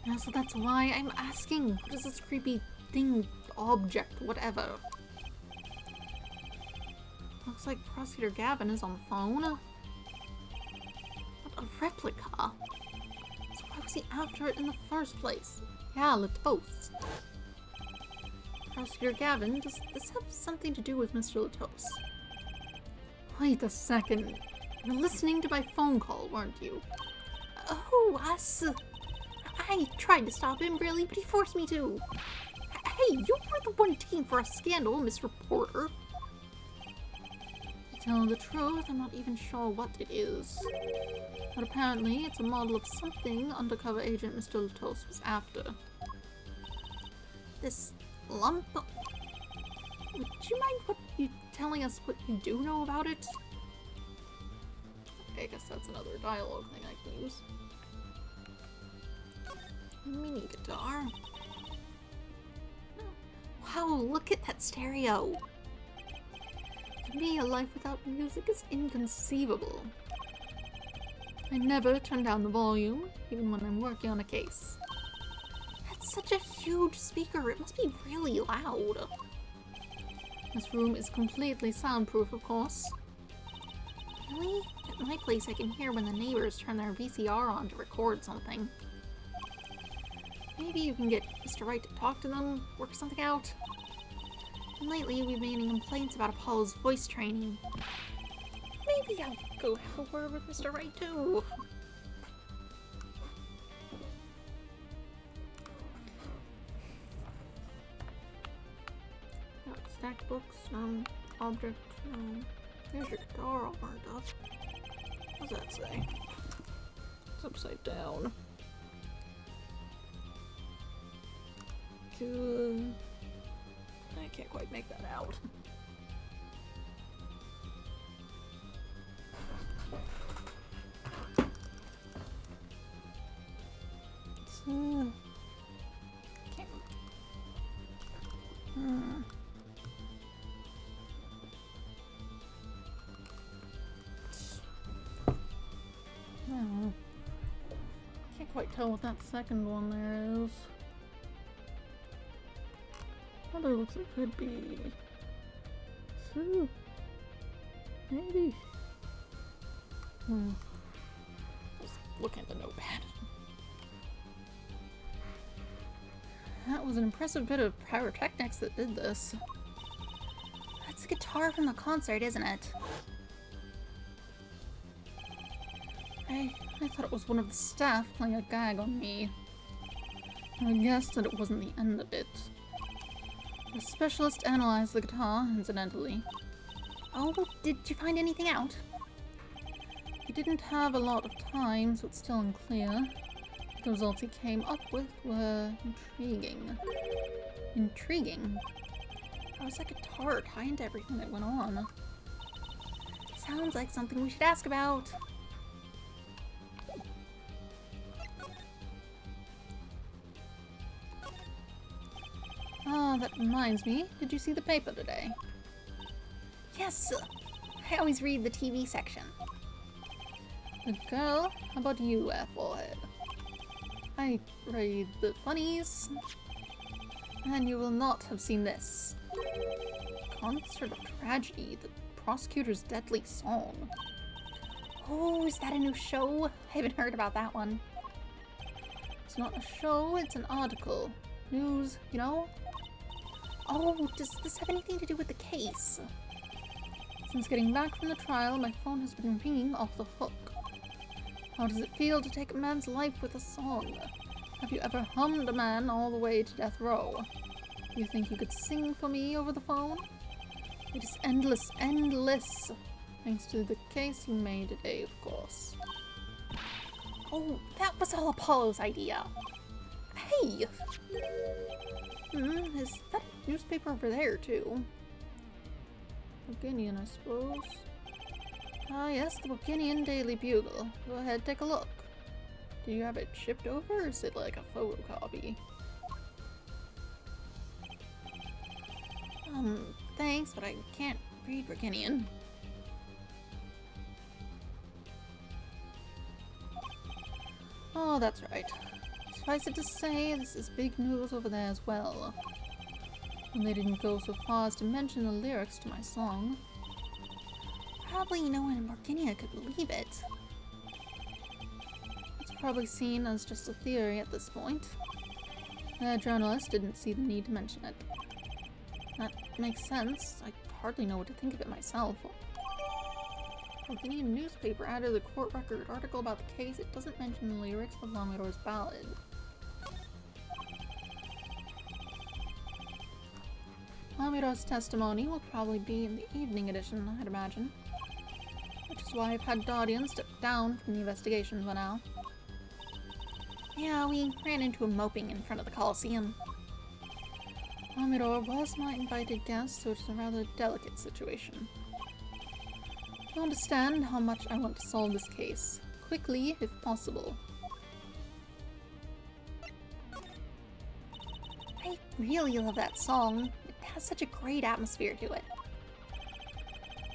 Yeah, so that's why I'm asking. What is this creepy thing, object, whatever? Looks like Prosecutor Gavin is on the phone. What, a replica? So why was he after it in the first place? Yeah, Latos. Prosecutor Gavin, does this have something to do with Mr. Latos? Wait a second. You were listening to my phone call, weren't you? Oh, us. I tried to stop him, really, but he forced me to. Hey, you were the one team for a scandal, Miss Reporter. To tell the truth, I'm not even sure what it is. But apparently, it's a model of something undercover agent Mr. Latos was after. This lump? Would you mind telling us what you do know about it? Okay, I guess that's another dialogue thing I can use. Mini guitar. Wow, look at that stereo. To me, a life without music is inconceivable. I never turn down the volume, even when I'm working on a case. That's such a huge speaker. It must be really loud. This room is completely soundproof, of course. Really? At my place, I can hear when the neighbors turn their VCR on to record something. Maybe you can get Mr. Wright to talk to them, work something out. And lately, we've been getting complaints about Apollo's voice training. Maybe I'll go have a word with Mr. Wright, too. Stacked books, object, There's your guitar all burned up. What does that say? It's upside down. I can't quite make that out. Can't. Hmm. Hmm. Can't quite tell what that second one there is. Other looks it could be. So, maybe. Just look at the notepad. That was an impressive bit of pyrotechnics that did this. That's the guitar from the concert, isn't it? I thought it was one of the staff playing a gag on me. I guessed that it wasn't the end of it. The specialist analyzed the guitar, incidentally. Oh, did you find anything out? He didn't have a lot of time, so it's still unclear. The results he came up with were intriguing. Intriguing? How does that guitar tie into everything that went on? Sounds like something we should ask about. Ah, that reminds me. Did you see the paper today? Yes, I always read the TV section. Good girl. How about you, Airforehead? I read the funnies. And you will not have seen this. Concert of Tragedy, the prosecutor's deadly song. Oh, is that a new show? I haven't heard about that one. It's not a show, it's an article. News, you know? Oh, does this have anything to do with the case? Since getting back from the trial, my phone has been ringing off the hook. How does it feel to take a man's life with a song? Have you ever hummed a man all the way to death row? Do you think you could sing for me over the phone? It is endless, endless. Thanks to the case you made today, of course. Oh, that was all Apollo's idea. Hey! Is that a newspaper over there, too? Bourguignon, I suppose. Ah, yes, the Bourguignon Daily Bugle. Go ahead, take a look. Do you have it shipped over, or is it like a photocopy? Thanks, but I can't read Bourguignon. Oh, that's right. Suffice it to say, this is big news over there as well. And they didn't go so far as to mention the lyrics to my song. Probably no one in Bourguignon could believe it. It's probably seen as just a theory at this point. The journalist didn't see the need to mention it. That makes sense. I hardly know what to think of it myself. Bourguignon newspaper added the court record article about the case. It doesn't mention the lyrics of Lamidor's ballad. Lamidor's testimony will probably be in the evening edition, I'd imagine. Which is why I've had Dardian step down from the investigation for now. Yeah, we ran into him moping in front of the Coliseum. Lamidor was my invited guest, so it's a rather delicate situation. You understand how much I want to solve this case. Quickly, if possible. I really love that song. It has such a great atmosphere to it.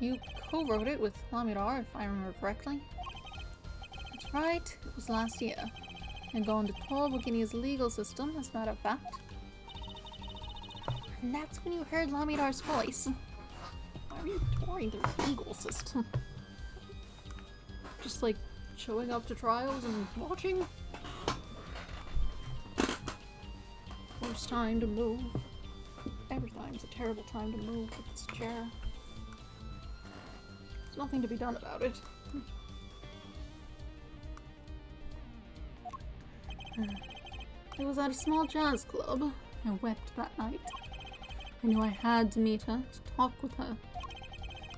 You co-wrote it with Lamidor, if I remember correctly. That's right, it was last year. And going to tour Bourguignon's legal system, as a matter of fact. And that's when you heard Lamidor's voice. Why are you touring the legal system? Just like showing up to trials and watching? Worst time to move. Every time's a terrible time to move with this chair. There's nothing to be done about it. It was at a small jazz club. I wept that night. I knew I had to meet her, to talk with her.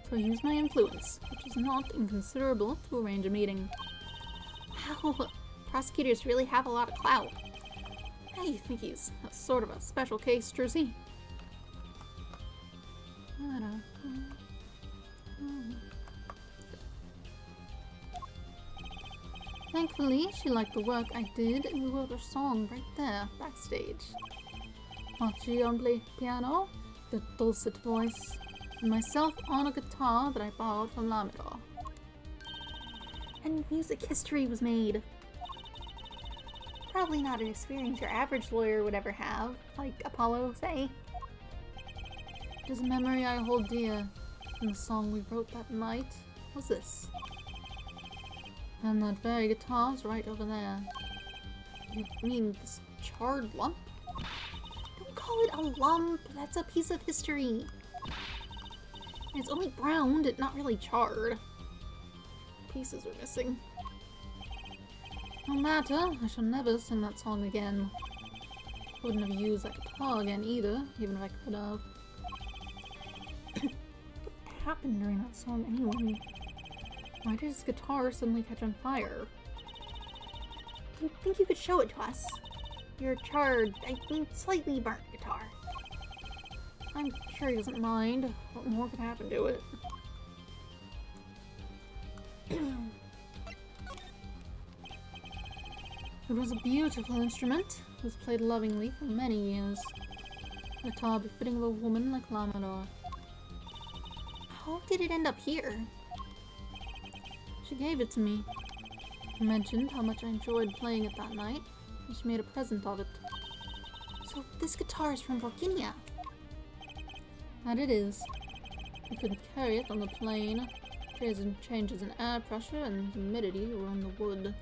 So I used my influence, which is not inconsiderable, to arrange a meeting. Wow, prosecutors really have a lot of clout. Hey, you think he's a sort of a special case, Jersey? Thankfully, she liked the work I did, and we wrote a song right there, backstage. Archie on piano, the dulcet voice, and myself on a guitar that I borrowed from Lamidor. And music history was made. Probably not an experience your average lawyer would ever have, like Apollo, say. It is a memory I hold dear, and the song we wrote that night was this. And that very guitar's right over there. You mean this charred lump? Don't call it a lump, that's a piece of history. And it's only browned, not really charred. Pieces are missing. No matter, I shall never sing that song again. Wouldn't have used that guitar again either, even if I could have. What happened during that song anyway? Why did his guitar suddenly catch on fire? Do you think you could show it to us? Your charred, I mean slightly burnt guitar. I'm sure he doesn't mind. What more could happen to it? It was a beautiful instrument. It was played lovingly for many years. A guitar befitting of a woman like Lamidor. How did it end up here? She gave it to me. I mentioned how much I enjoyed playing it that night, and she made a present of it. So this guitar is from Virginia. That it is. We couldn't carry it on the plane. Changes in air pressure and humidity ruin the wood.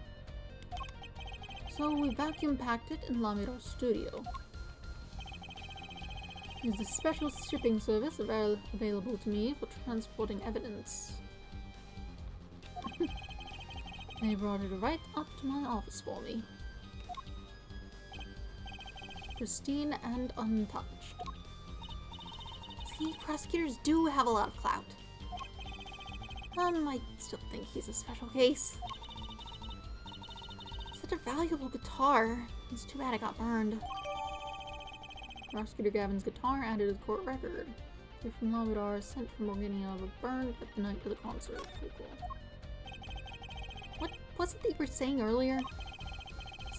So we vacuum packed it in Lamidor's studio. There's a special shipping service available to me for transporting evidence. They brought it right up to my office for me. Pristine and untouched. See, prosecutors do have a lot of clout. I still think he's a special case. Such a valuable guitar. It's too bad it got burned. Prosecutor Gavin's guitar added to the court record. Gift from Lamidor sent from Virginia were burned at the night of the concert. Cool. What was it that you were saying earlier?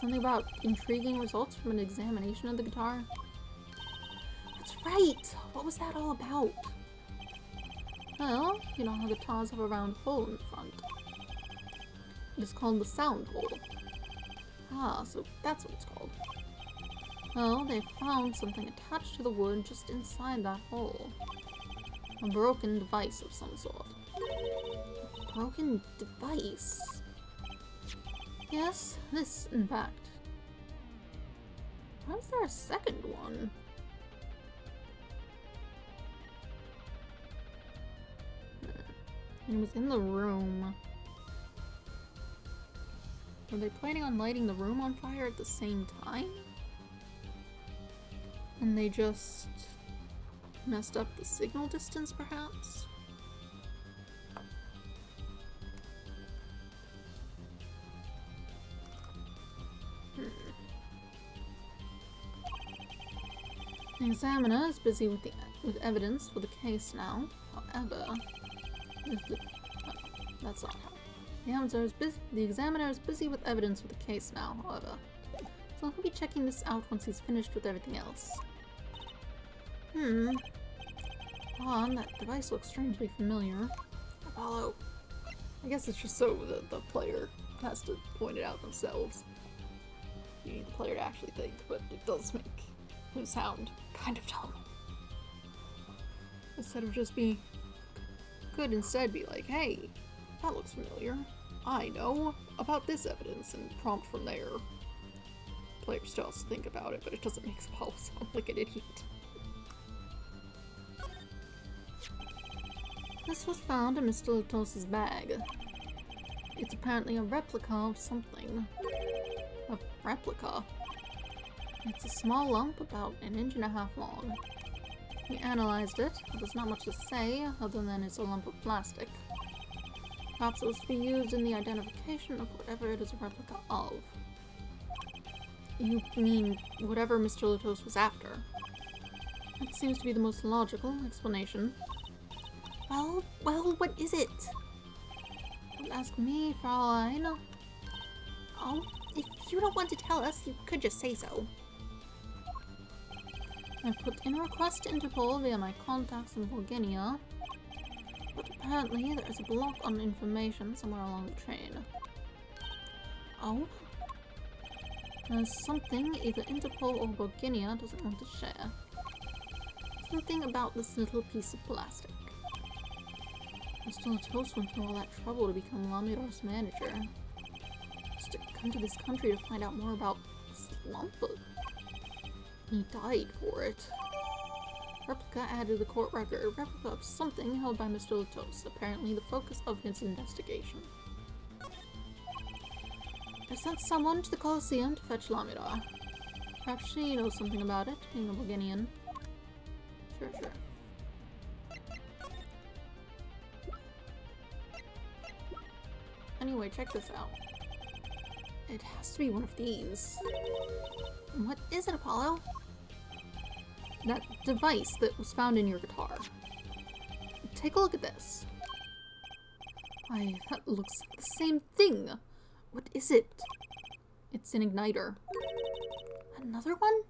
Something about intriguing results from an examination of the guitar? That's right! What was that all about? Well, you know how guitars have a round hole in the front. It is called the sound hole. Ah, so that's what it's called. Well, they found something attached to the wood just inside that hole. A broken device of some sort. A broken device? Yes, this, in fact. Why is there a second one? It was in the room. Were they planning on lighting the room on fire at the same time? And they just messed up the signal distance, perhaps? The examiner is busy with evidence for the case now. However, that's not how. The examiner is busy with evidence for the case now, however. So he'll be checking this out once he's finished with everything else. That device looks strangely familiar. Apollo. I guess it's just so the player has to point it out themselves. You need the player to actually think, but it does make him sound kind of dumb. Instead of just be... Could instead be like, hey, that looks familiar. I know about this evidence, and prompt from there. Player still has to think about it, but it doesn't make Apollo sound like an idiot. This was found in Mr. Latos's bag. It's apparently a replica of something. A replica? It's a small lump about 1.5 inches long. We analyzed it, but there's not much to say other than it's a lump of plastic. Perhaps it was to be used in the identification of whatever it is a replica of. You mean whatever Mr. Latos was after? That seems to be the most logical explanation. Well, what is it? Don't ask me for all I know. Oh, if you don't want to tell us, you could just say so. I put in a request to Interpol via my contacts in Volginia, but apparently there is a block on information somewhere along the chain. Oh? There's something either Interpol or Volginia doesn't want to share. Something about this little piece of plastic. Mr. Latos went through all that trouble to become Lamidar's manager. Just to come to this country to find out more about Slump. He died for it. Replica added to the court record. Replica of something held by Mr. Latos, apparently the focus of his investigation. I sent someone to the Colosseum to fetch Lamidar. Perhaps she knows something about it, being a Bulgarian. Sure. Anyway, check this out. It has to be one of these. What is it, Apollo? That device that was found in your guitar. Take a look at this. Why, that looks like the same thing. What is it? It's an igniter. Another one?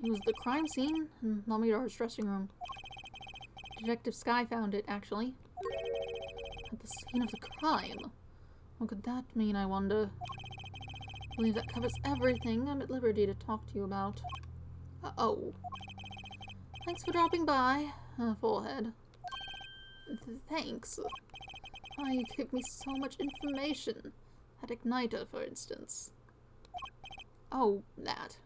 It was the crime scene in Lamidar's dressing room. Detective Sky found it, actually. At the scene of the crime. What could that mean, I wonder? I believe that covers everything I'm at liberty to talk to you about. Uh-oh. Thanks for dropping by, Forehead. Thanks. Why, you gave me so much information. That igniter, for instance. Oh, that.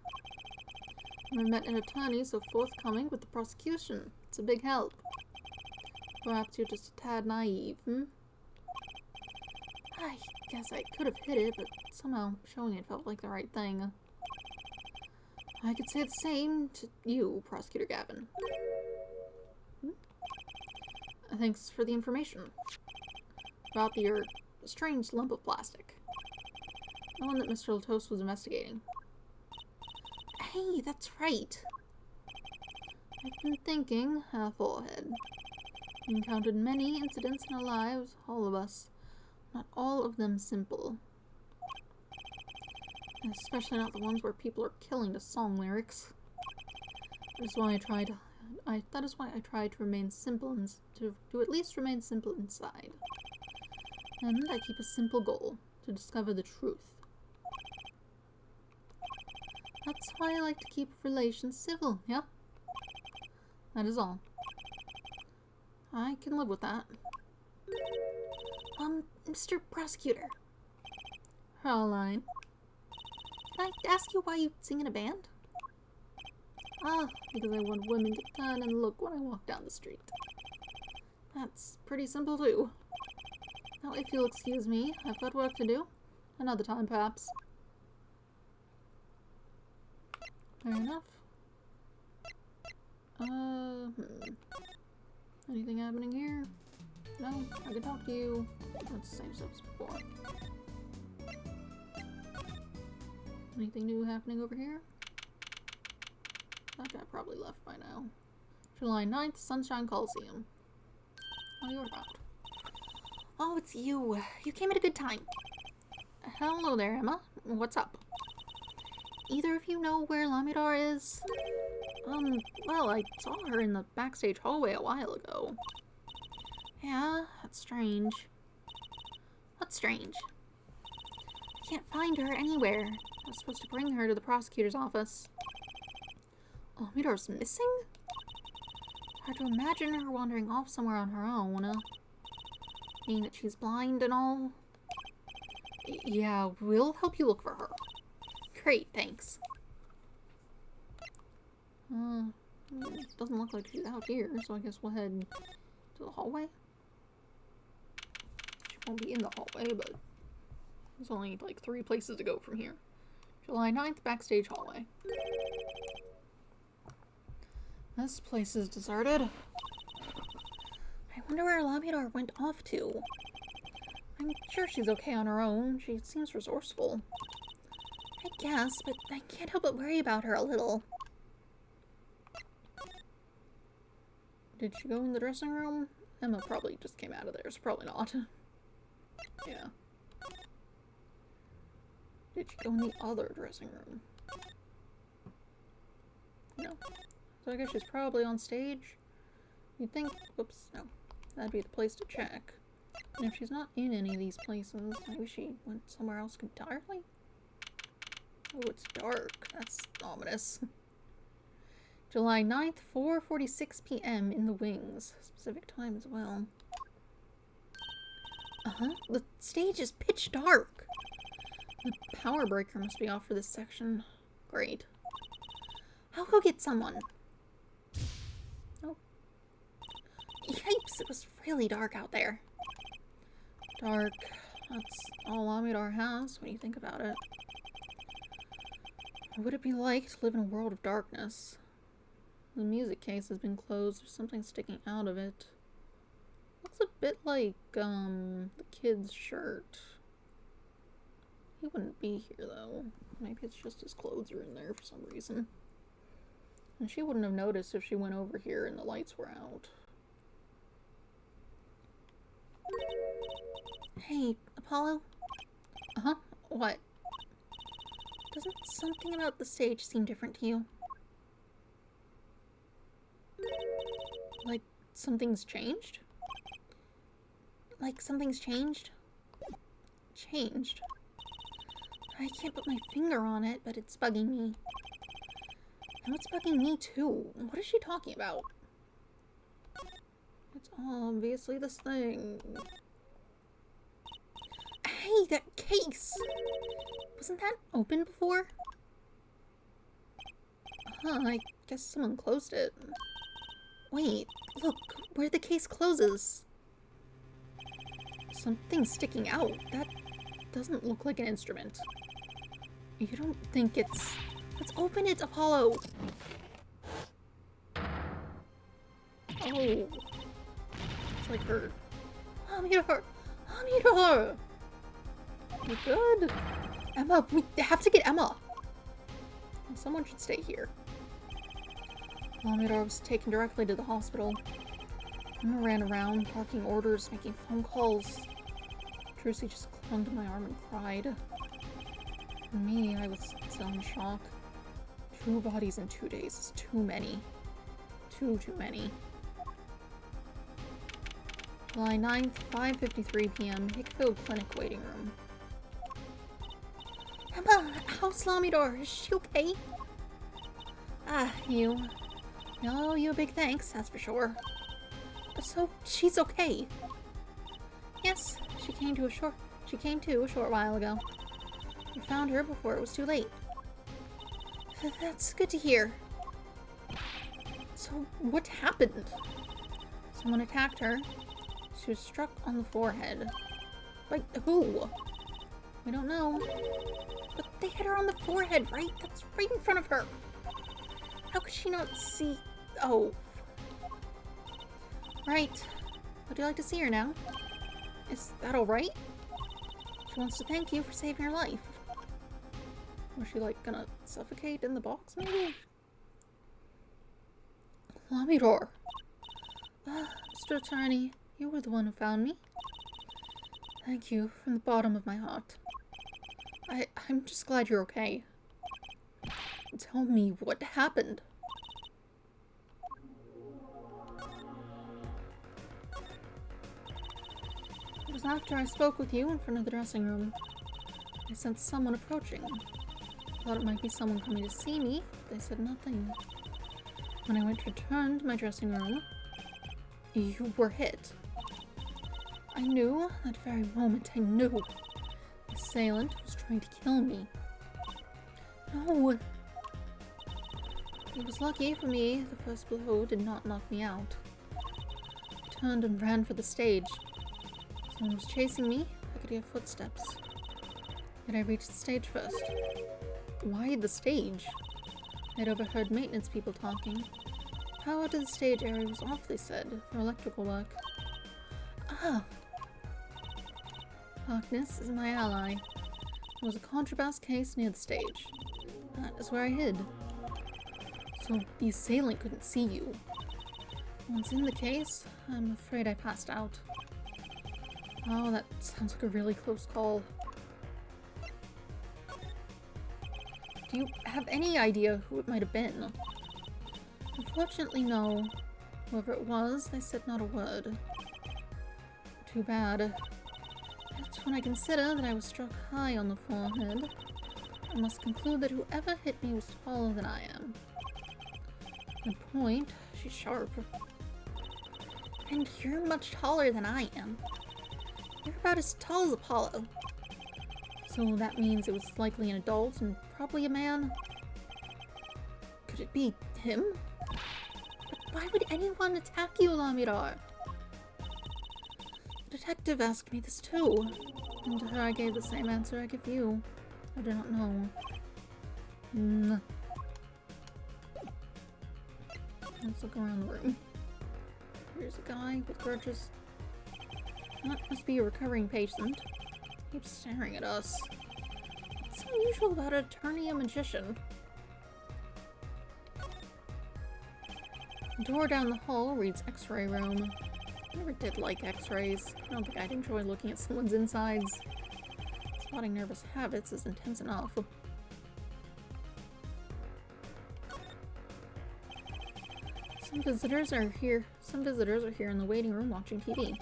I met an attorney so forthcoming with the prosecution. It's a big help. Perhaps you're just a tad naive, I guess I could have hit it, but somehow showing it felt like the right thing. I could say the same to you, Prosecutor Gavin. Thanks for the information. About your strange lump of plastic. The one that Mr. Latos was investigating. Hey, that's right. I've been thinking, Forehead. We encountered many incidents in our lives, all of us. Not all of them simple. Especially not the ones where people are killing to song lyrics. That is why I tried to remain simple and to at least remain simple inside. And I keep a simple goal, to discover the truth. That's why I like to keep relations civil, yeah? That is all. I can live with that. Mr. Prosecutor. Fraulein. Can I ask you why you sing in a band? Because I want women to turn and look when I walk down the street. That's pretty simple too. Now if you'll excuse me, I've got work to do. Another time perhaps. Fair enough. Anything happening here? No, I can talk to you. That's the same stuff as before. Anything new happening over here? That guy probably left by now. July 9th, Sunshine Coliseum. Oh, you're about. Oh, it's you. You came at a good time. Hello there, Emma. What's up? Either of you know where Lamidar is? Well, I saw her in the backstage hallway a while ago. Yeah, that's strange. What's strange? I can't find her anywhere. I was supposed to bring her to the prosecutor's office. Lamidar's missing? Hard to imagine her wandering off somewhere on her own. Being that she's blind and all. Yeah, we'll help you look for her. Great, thanks. It doesn't look like she's out here, so I guess we'll head to the hallway. She won't be in the hallway, but there's only like 3 places to go from here. July 9th, backstage hallway. This place is deserted. I wonder where Lamidar went off to. I'm sure she's okay on her own. She seems resourceful. I guess, but I can't help but worry about her a little. Did she go in the dressing room? Emma probably just came out of there, so probably not. Yeah. Did she go in the other dressing room? No. So I guess she's probably on stage. You'd think, whoops, no. That'd be the place to check. And if she's not in any of these places, maybe she went somewhere else entirely? Oh, it's dark. That's ominous. July 9th, 4:46 p.m. in the wings. Specific time as well. The stage is pitch dark. The power breaker must be off for this section. Great. I'll go get someone. Oh. Yipes, it was really dark out there. Dark. That's all Amidar has when you think about it. What would it be like to live in a world of darkness? The music case has been closed. There's something sticking out of it. Looks a bit like, the kid's shirt. He wouldn't be here, though. Maybe it's just his clothes are in there for some reason. And she wouldn't have noticed if she went over here and the lights were out. Hey, Apollo? Uh-huh. What? Doesn't something about the stage seem different to you? Like something's changed? Like something's changed? Changed? I can't put my finger on it, but it's bugging me. And what's bugging me too? What is she talking about? It's obviously this thing. Hey, that case! Wasn't that open before? I guess someone closed it. Wait, look, where the case closes. Something's sticking out. That doesn't look like an instrument. You don't think it's... Let's open it, Apollo! Oh. It's like her... Amidar! Amidar! You good? Emma, we have to get Emma! Someone should stay here. Amidar was taken directly to the hospital. Emma ran around, barking orders, making phone calls. Trucy just clung to my arm and cried. For me, I was still in shock. 2 bodies in 2 days is too many. Too many. July 9th, 5:53 p.m., Hickfield Clinic waiting room. Emma, how's Amidar? Is she okay? You. No, you a big thanks, that's for sure. So, she's okay. Yes, she came to a short while ago. We found her before it was too late. That's good to hear. So, what happened? Someone attacked her. She was struck on the forehead. By who? We don't know. But they hit her on the forehead, right? That's right in front of her. How could she not see? Oh. Right. Would you like to see her now? Is that alright? She wants to thank you for saving her life. Was she, like, gonna suffocate in the box, maybe? Amidar! Mr. Attorney, you were the one who found me. Thank you from the bottom of my heart. I'm just glad you're okay. Tell me what happened. It was after I spoke with you in front of the dressing room. I sensed someone approaching. Thought it might be someone coming to see me, but they said nothing. When I went to return to my dressing room, you were hit. I knew, that very moment I knew. The assailant was trying to kill me. No! It was lucky for me, the first blow did not knock me out. I turned and ran for the stage. Someone was chasing me, I could hear footsteps. Yet I reached the stage first. Why the stage? I'd overheard maintenance people talking. Power to the stage area was off, they said, for electrical work. Ah! Darkness is my ally. There was a contrabass case near the stage. That is where I hid. So the assailant couldn't see you. Once in the case, I'm afraid I passed out. Oh, that sounds like a really close call. Do you have any idea who it might have been? Unfortunately, no. Whoever it was, they said not a word. Too bad. Yet when I consider that I was struck high on the forehead, I must conclude that whoever hit me was taller than I am. Good point. She's sharp. And you're much taller than I am. You're about as tall as Apollo. So that means it was likely an adult and probably a man? Could it be him? But why would anyone attack you, Lamidar? The detective asked me this too, and to her I gave the same answer I give you. I do not know. Let's look around the room. Here's a guy with grudges. That must be a recovering patient. Keeps staring at us. What's so unusual about an attorney and magician? The door down the hall reads X-ray room. I never did like X-rays. I don't think I'd enjoy looking at someone's insides. Spotting nervous habits is intense enough. Some visitors are here in the waiting room watching TV.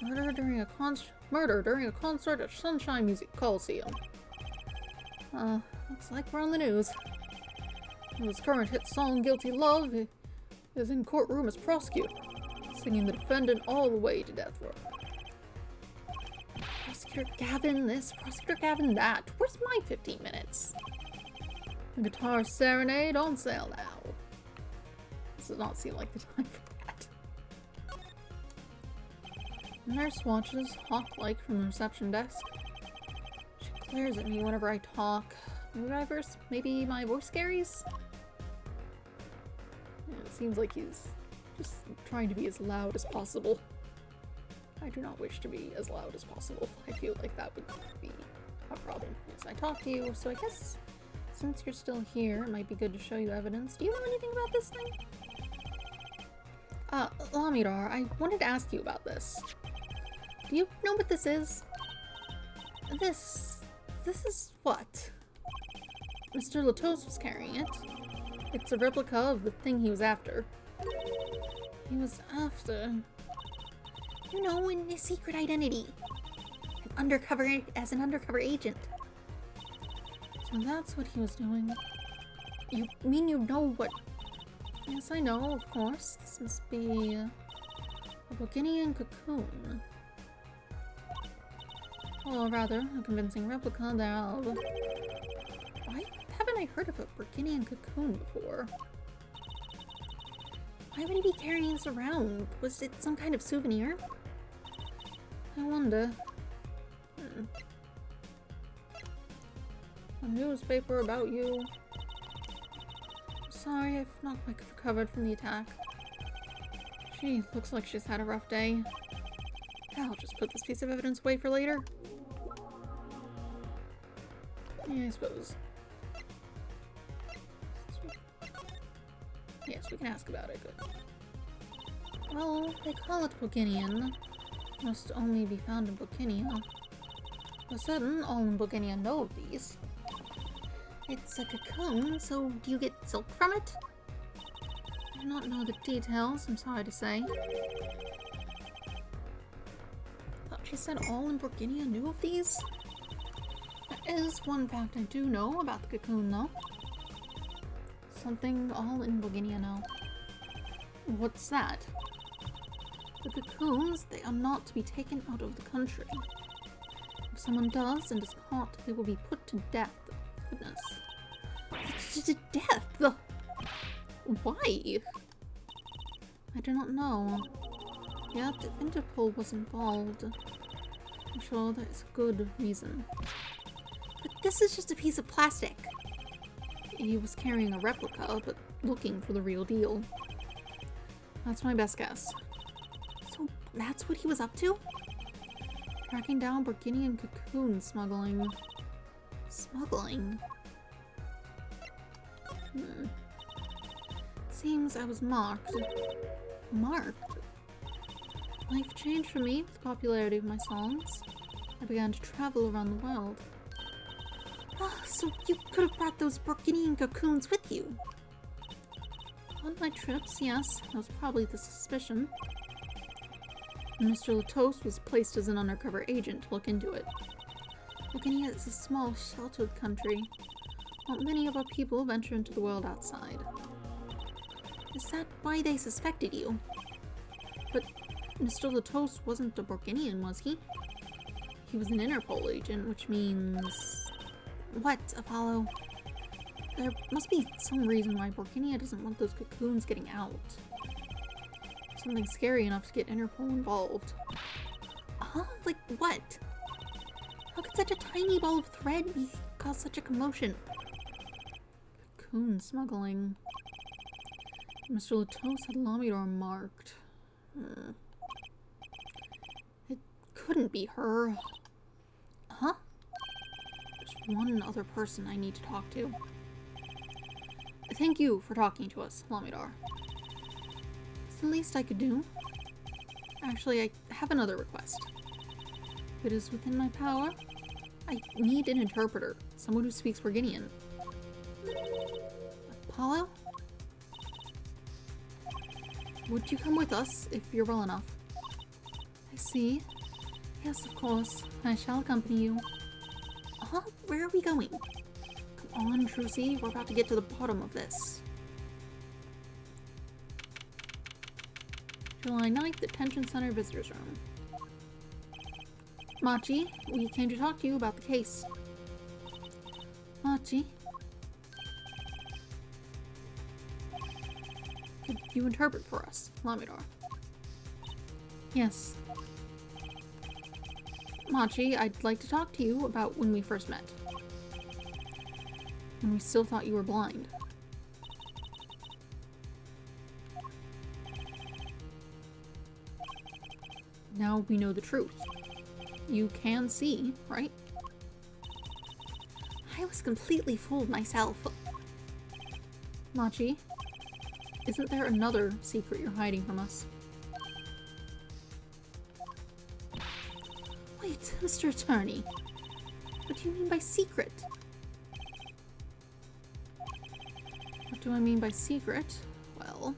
Murder during a concert at Sunshine Music Coliseum. Looks like we're on the news. His current hit song, Guilty Love, is in courtroom as prosecutor, singing the defendant all the way to death row. Prosecutor Gavin this, Prosecutor Gavin that. Where's my 15 minutes? The guitar serenade on sale now. This does not seem like the time for that. The nurse watches, hawk-like, from the reception desk. She glares at me whenever I talk. Maybe my voice carries? Yeah, it seems like he's just trying to be as loud as possible. I do not wish to be as loud as possible. I feel like that would be a problem. Yes, I talked to you, so I guess since you're still here, it might be good to show you evidence. Do you know anything about this thing? Lamidar, I wanted to ask you about this. Do you know what this is? This is what? Mr. Latos was carrying it. It's a replica of the thing he was after. He was after... You know, in his secret identity. As an undercover agent. So that's what he was doing. You mean you know what... Yes, I know, of course. This must be a Burgundian cocoon. Or rather, a convincing replica thereof. Why haven't I heard of a Burgundian cocoon before? Why would he be carrying this around? Was it some kind of souvenir? I wonder. A newspaper about you. Sorry, I've not quite recovered from the attack. She looks like she's had a rough day. I'll just put this piece of evidence away for later. Yeah, I suppose. Yes, we can ask about it. Good. Well, they call it Burgundian. Must only be found in Burgundia. For certain, all in Burgundia know of these. It's a cocoon, so do you get silk from it? I do not know the details, I'm sorry to say. Thought she said all in Burgundia knew of these? There is one fact I do know about the cocoon, though. Something all in Burgundia know. What's that? The cocoons, they are not to be taken out of the country. If someone does and is caught, they will be put to death. Goodness. To death? Why? I do not know. Yet if Interpol was involved, I'm sure there is a good reason. But this is just a piece of plastic. He was carrying a replica, but looking for the real deal. That's my best guess. So that's what he was up to? Tracking down Burgundian cocoon smuggling. Smuggling? Seems I was marked. Marked? Life changed for me with the popularity of my songs. I began to travel around the world. Ah, so you could have brought those Burgundian cocoons with you. On my trips, yes. That was probably the suspicion. And Mr. Latos was placed as an undercover agent to look into it. Burgundy is a small, sheltered country. Not many of our people venture into the world outside. Is that why they suspected you? But Mr. Latos wasn't a Burgundian, was he? He was an Interpol agent, which means... What, Apollo? There must be some reason why Burgundy doesn't want those cocoons getting out. Something scary enough to get Interpol involved. Huh? Like what? How could such a tiny ball of thread cause such a commotion? Cocoon smuggling. Mr. Latos had Lamidor marked. It couldn't be her. Huh? There's one other person I need to talk to. Thank you for talking to us, Lamidor. It's the least I could do. Actually, I have another request. If it is within my power, I need an interpreter, someone who speaks Burgundian. Apollo? Would you come with us if you're well enough? I see. Yes, of course. I shall accompany you. Huh? Where are we going? Come on, Trucy. We're about to get to the bottom of this. July 9th, Detention Center Visitors Room. Machi, we came to talk to you about the case. Machi? Could you interpret for us, Lamidor? Yes. Machi, I'd like to talk to you about when we first met. When we still thought you were blind. Now we know the truth. You can see, right? I was completely fooled myself. Machi, isn't there another secret you're hiding from us? Wait, Mr. Attorney. What do you mean by secret? What do I mean by secret? Well...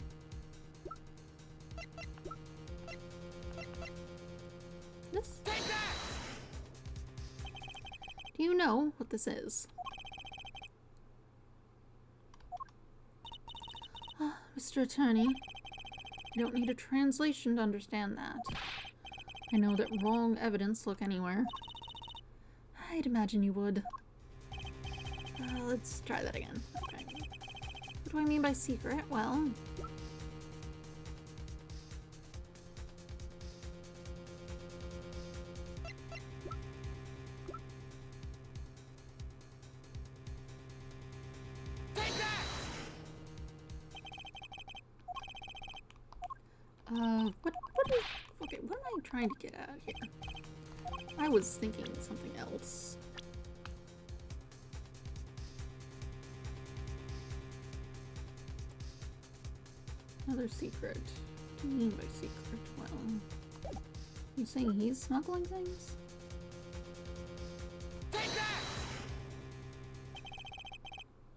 this? Do you know what this is? Mr. Attorney, I don't need a translation to understand that. I know that wrong evidence look anywhere. I'd imagine you would. Let's try that again. Okay. What do I mean by secret? Well... what am I trying to get at here? I was thinking something else. Another secret. What do you mean by secret? Well, you saying he's smuggling things?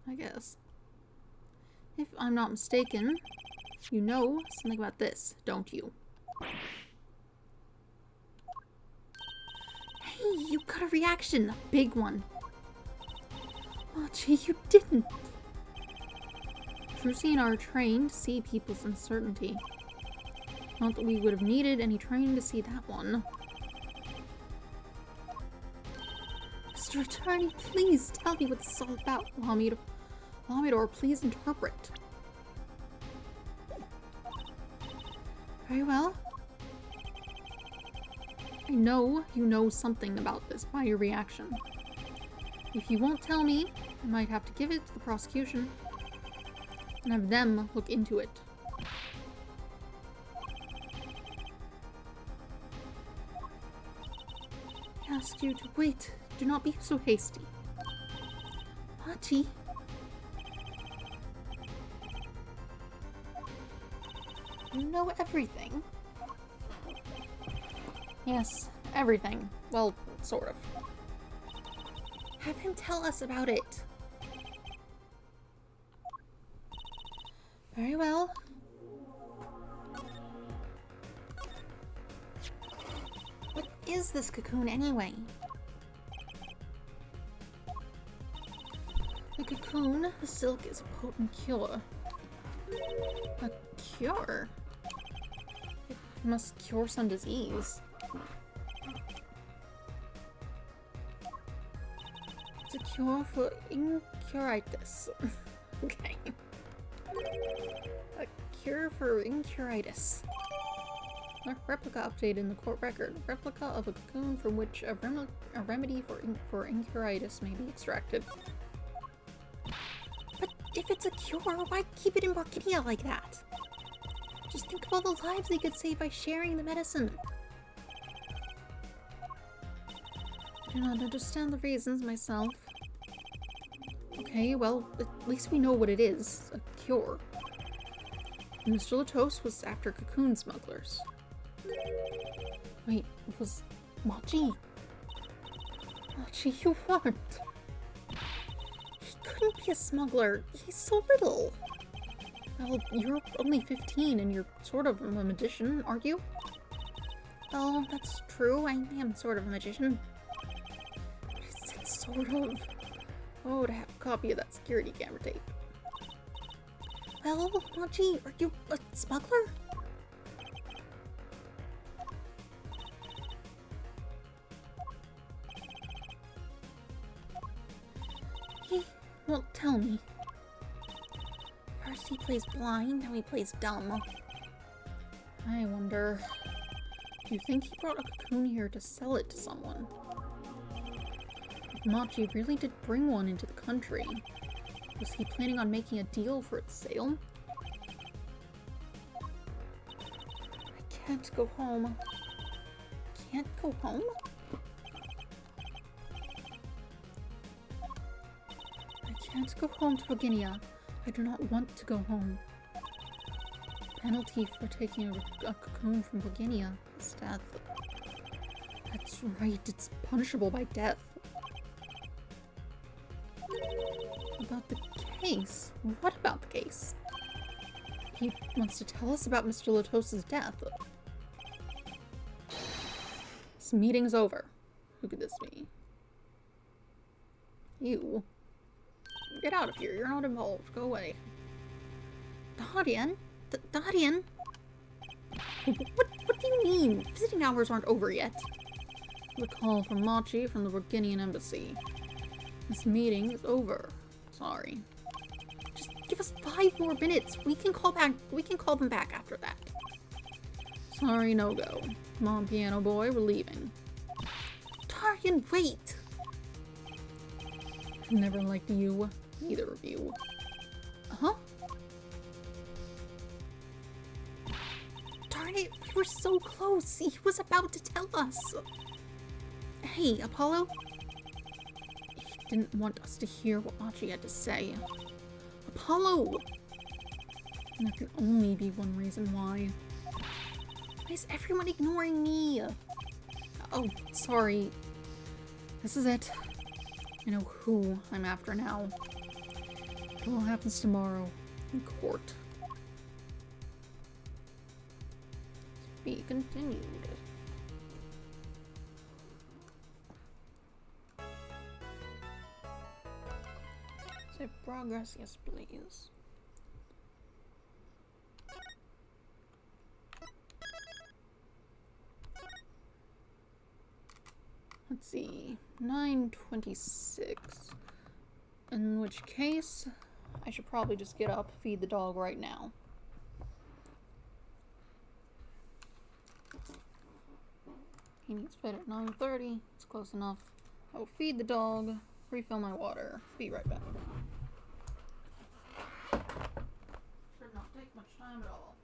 I guess. If I'm not mistaken, you know something about this, don't you? Hey, you got a reaction, a big one. Machi, you didn't. Trucy and I are trained to see people's uncertainty. Not that we would have needed any training to see that one. Mr. Attorney, please tell me what this is all about. Lamidor, please interpret. Very well. I know you know something about this by your reaction. If you won't tell me, I might have to give it to the prosecution and have them look into it. I ask you to wait. Do not be so hasty. Machi. You know everything. Yes, everything. Well, sort of. Have him tell us about it. Very well. What is this cocoon anyway? The cocoon, the silk, is a potent cure. A cure? It must cure some disease. It's a cure for incuritis. Okay. A cure for incuritis. A replica updated in the court record. Replica of a cocoon from which a remedy for incuritis may be extracted. But if it's a cure, why keep it in Borkinia like that? Just think of all the lives they could save by sharing the medicine. I do not understand the reasons myself. Okay, well, at least we know what it is. A cure. Mr. Latos was after cocoon smugglers. Wait, was Machi? Machi, you weren't. He couldn't be a smuggler. He's so little. Well, you're only 15 and you're sort of a magician, aren't you? Well, that's true. I am sort of a magician. I said sort of. Oh, to have a copy of that security camera tape. Well, Machi, are you a smuggler? He won't tell me. First he plays blind, now he plays dumb. I wonder... Do you think he brought a cocoon here to sell it to someone? If Machi really did bring one into the country, was he planning on making a deal for its sale? I can't go home. Can't go home? I can't go home to Virginia. I do not want to go home. Penalty for taking a cocoon from Virginia is death. That's right, it's punishable by death. About the case? What about the case? He wants to tell us about Mr. Latos' death. This meeting's over. Who could this be? You. Get out of here. You're not involved. Go away. Darian? Darian? What do you mean? Visiting hours aren't over yet. The call from Machi from the Virginian embassy. This meeting is over. Sorry. Just give us 5 more minutes. We can call them back after that. Sorry, no go. Come on, piano boy, we're leaving. Darian, wait! I never liked you. Neither of you. Huh? Darn it, we were so close. He was about to tell us. Hey, Apollo? He didn't want us to hear what Machi had to say. Apollo! And there can only be one reason why. Why is everyone ignoring me? Oh, sorry. This is it. I know who I'm after now. It all happens tomorrow in court. To be continued. Save progress, yes please. Let's see, 9:26. In which case, I should probably just get up, feed the dog right now. He needs fed at 9:30. It's close enough. I will feed the dog, refill my water. Be right back. Should not take much time at all.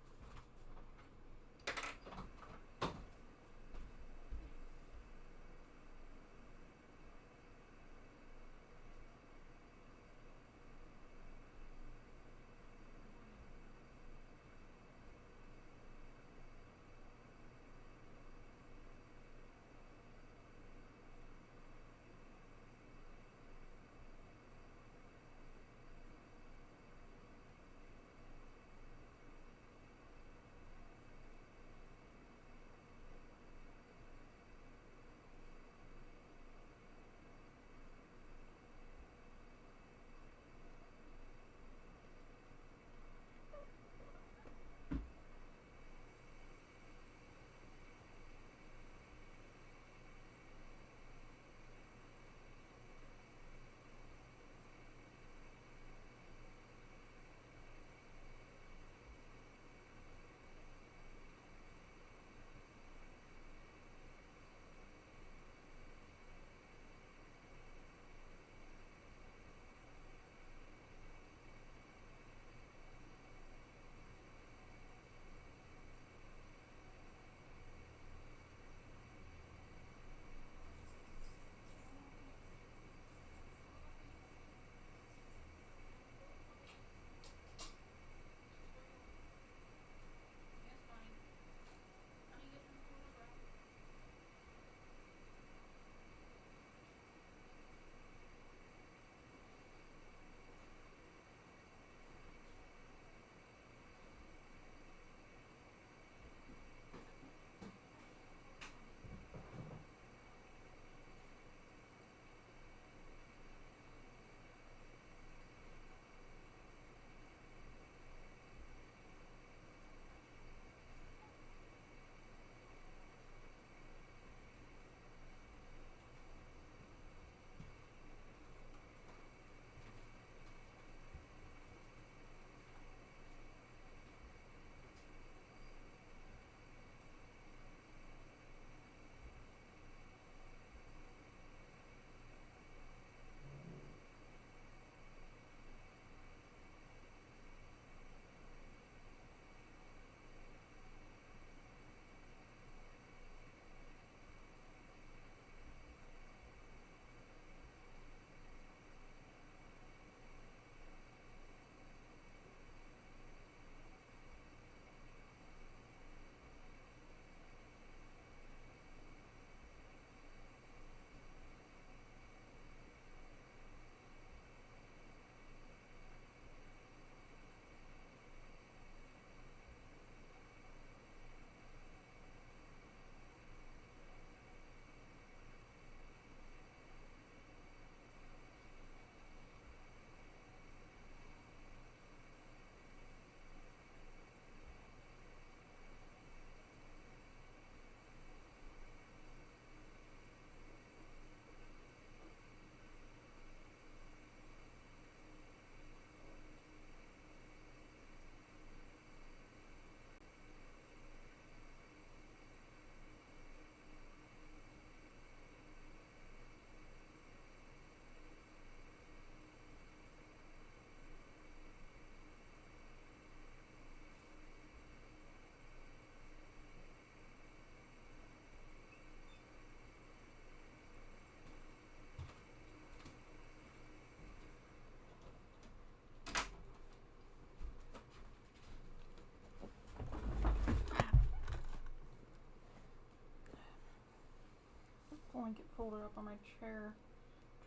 blanket folded up on my chair,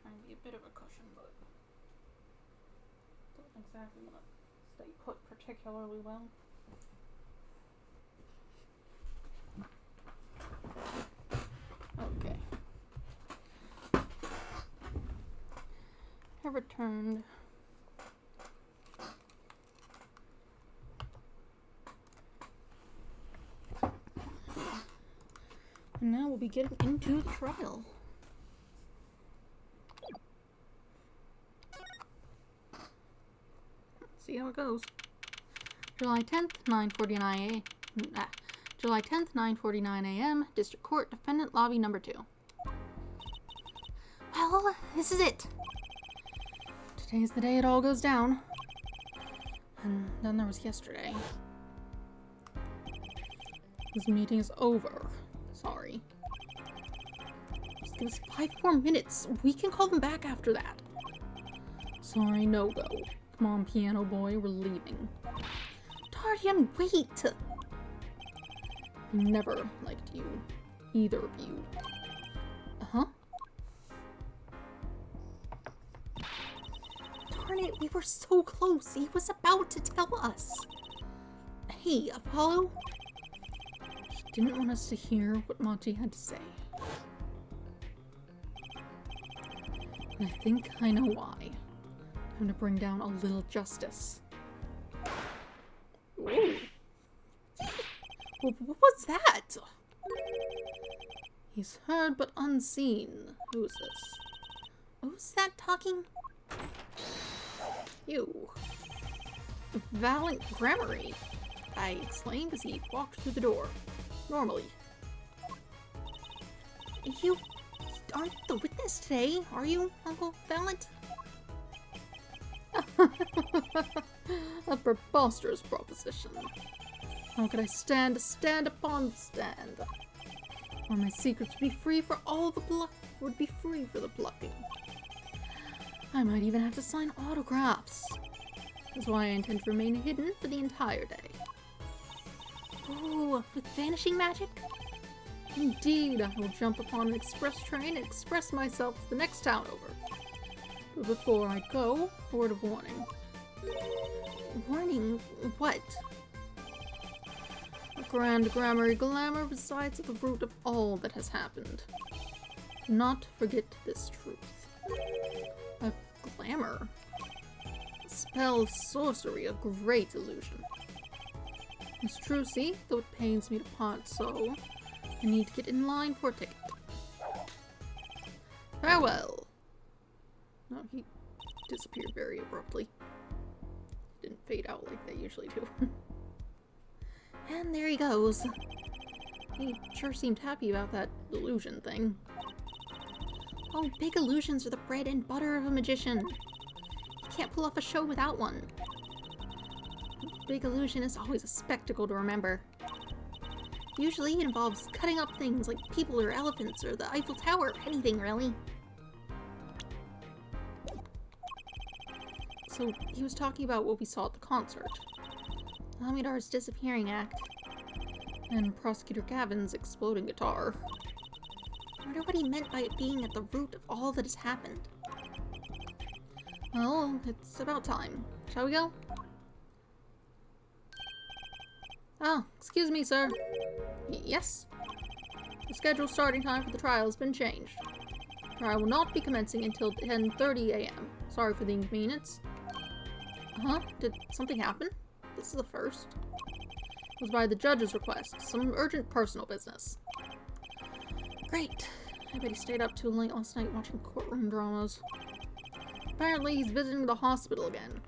trying to be a bit of a cushion, but doesn't exactly want to stay put particularly well. Okay. Have returned. And now we'll be getting into the trial. Let's see how it goes. July 10th, 9:49 a.m. July 10th, 9:49 a.m. District Court, Defendant Lobby Number 2. Well, this is it. Today's the day it all goes down. And then there was yesterday. This meeting is over. Sorry. Just give us 5 more minutes. We can call them back after that. Sorry, no go. Come on, piano boy, we're leaving. Tardian, wait! I never liked you. Either of you. Uh-huh. Darn it, we were so close. He was about to tell us. Hey, Apollo. He didn't want us to hear what Monty had to say. And I think I know why. I'm to bring down a little justice. Ooh. What was that? He's heard but unseen. Who's this? Who's that talking? You. Valiant Gramarye, I exclaimed as he walked through the door. Normally. You aren't the witness today, are you, Uncle Valent? A preposterous proposition. How could I stand to stand upon the stand? Or my secrets would be free for all the would be free for the plucking. I might even have to sign autographs. That's why I intend to remain hidden for the entire day. Ooh, with vanishing magic? Indeed, I will jump upon an express train and express myself to the next town over. But before I go, a word of warning. Warning? What? The Grand Gramarye glamour resides at the root of all that has happened. Do not forget this truth. A glamour? A spell of sorcery, a great illusion. Miss Trucy, though it pains me to part so, I need to get in line for a ticket. Farewell! No, he disappeared very abruptly. Didn't fade out like they usually do. And there he goes. He sure seemed happy about that illusion thing. Oh, big illusions are the bread and butter of a magician. You can't pull off a show without one. A big illusion is always a spectacle to remember. Usually it involves cutting up things like people or elephants or the Eiffel Tower, anything really. So he was talking about what we saw at the concert. Amidar's disappearing act. And Prosecutor Gavin's exploding guitar. I wonder what he meant by it being at the root of all that has happened. Well, it's about time. Shall we go? Oh, excuse me, sir. Yes? The scheduled starting time for the trial has been changed. The trial will not be commencing until 10:30 a.m. Sorry for the inconvenience. Huh? Did something happen? This is the first. It was by the judge's request. Some urgent personal business. Great. I bet he stayed up too late last night watching courtroom dramas. Apparently he's visiting the hospital again.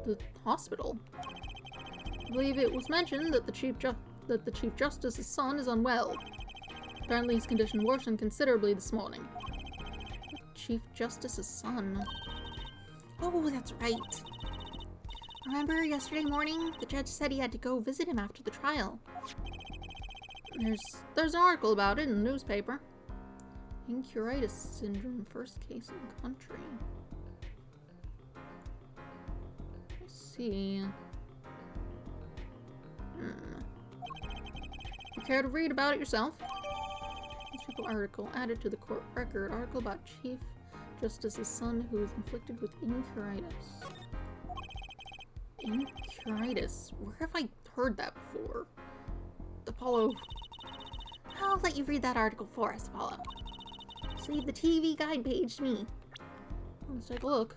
The hospital? I believe it was mentioned that the Chief Justice's son is unwell. Apparently his condition worsened considerably this morning. The Chief Justice's son? Oh, that's right. Remember yesterday morning, the judge said he had to go visit him after the trial. There's an article about it in the newspaper. Incuritis syndrome, first case in the country. Let's see. You care to read about it yourself? Newspaper article added to the court record. Article about Chief Justice's son who is inflicted with incuritis. Incuritis? Where have I heard that before? Apollo. I'll let you read that article for us, Apollo. Just leave the TV guide page to me. Let's take a look.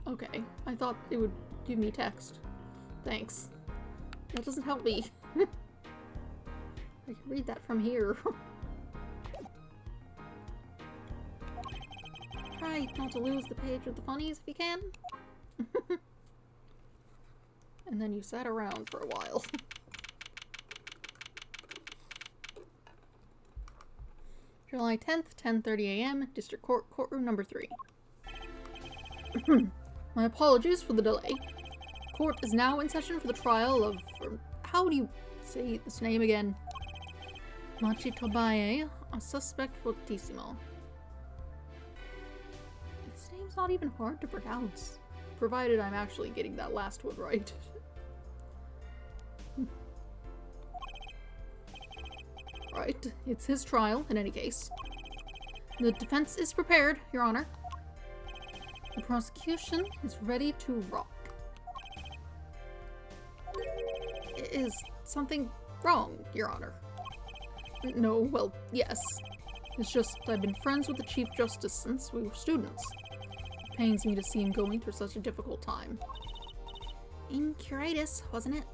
Okay, I thought it would give me text. Thanks. That doesn't help me. I can read that from here. Try not to lose the page with the funnies if you can. And then you sat around for a while. July 10th, 10:30 a.m., District Court, Courtroom number 3. My apologies for the delay. Court is now in session for the trial of... how do you say this name again? Machi Tobaye, a suspect fortissimo. This name's not even hard to pronounce, provided I'm actually getting that last one right. Right, it's his trial, in any case. The defense is prepared, Your Honor. The prosecution is ready to rock. Is something wrong, Your Honor? No, well, yes. It's just I've been friends with the Chief Justice since we were students. It pains me to see him going through such a difficult time. Incuritis, wasn't it?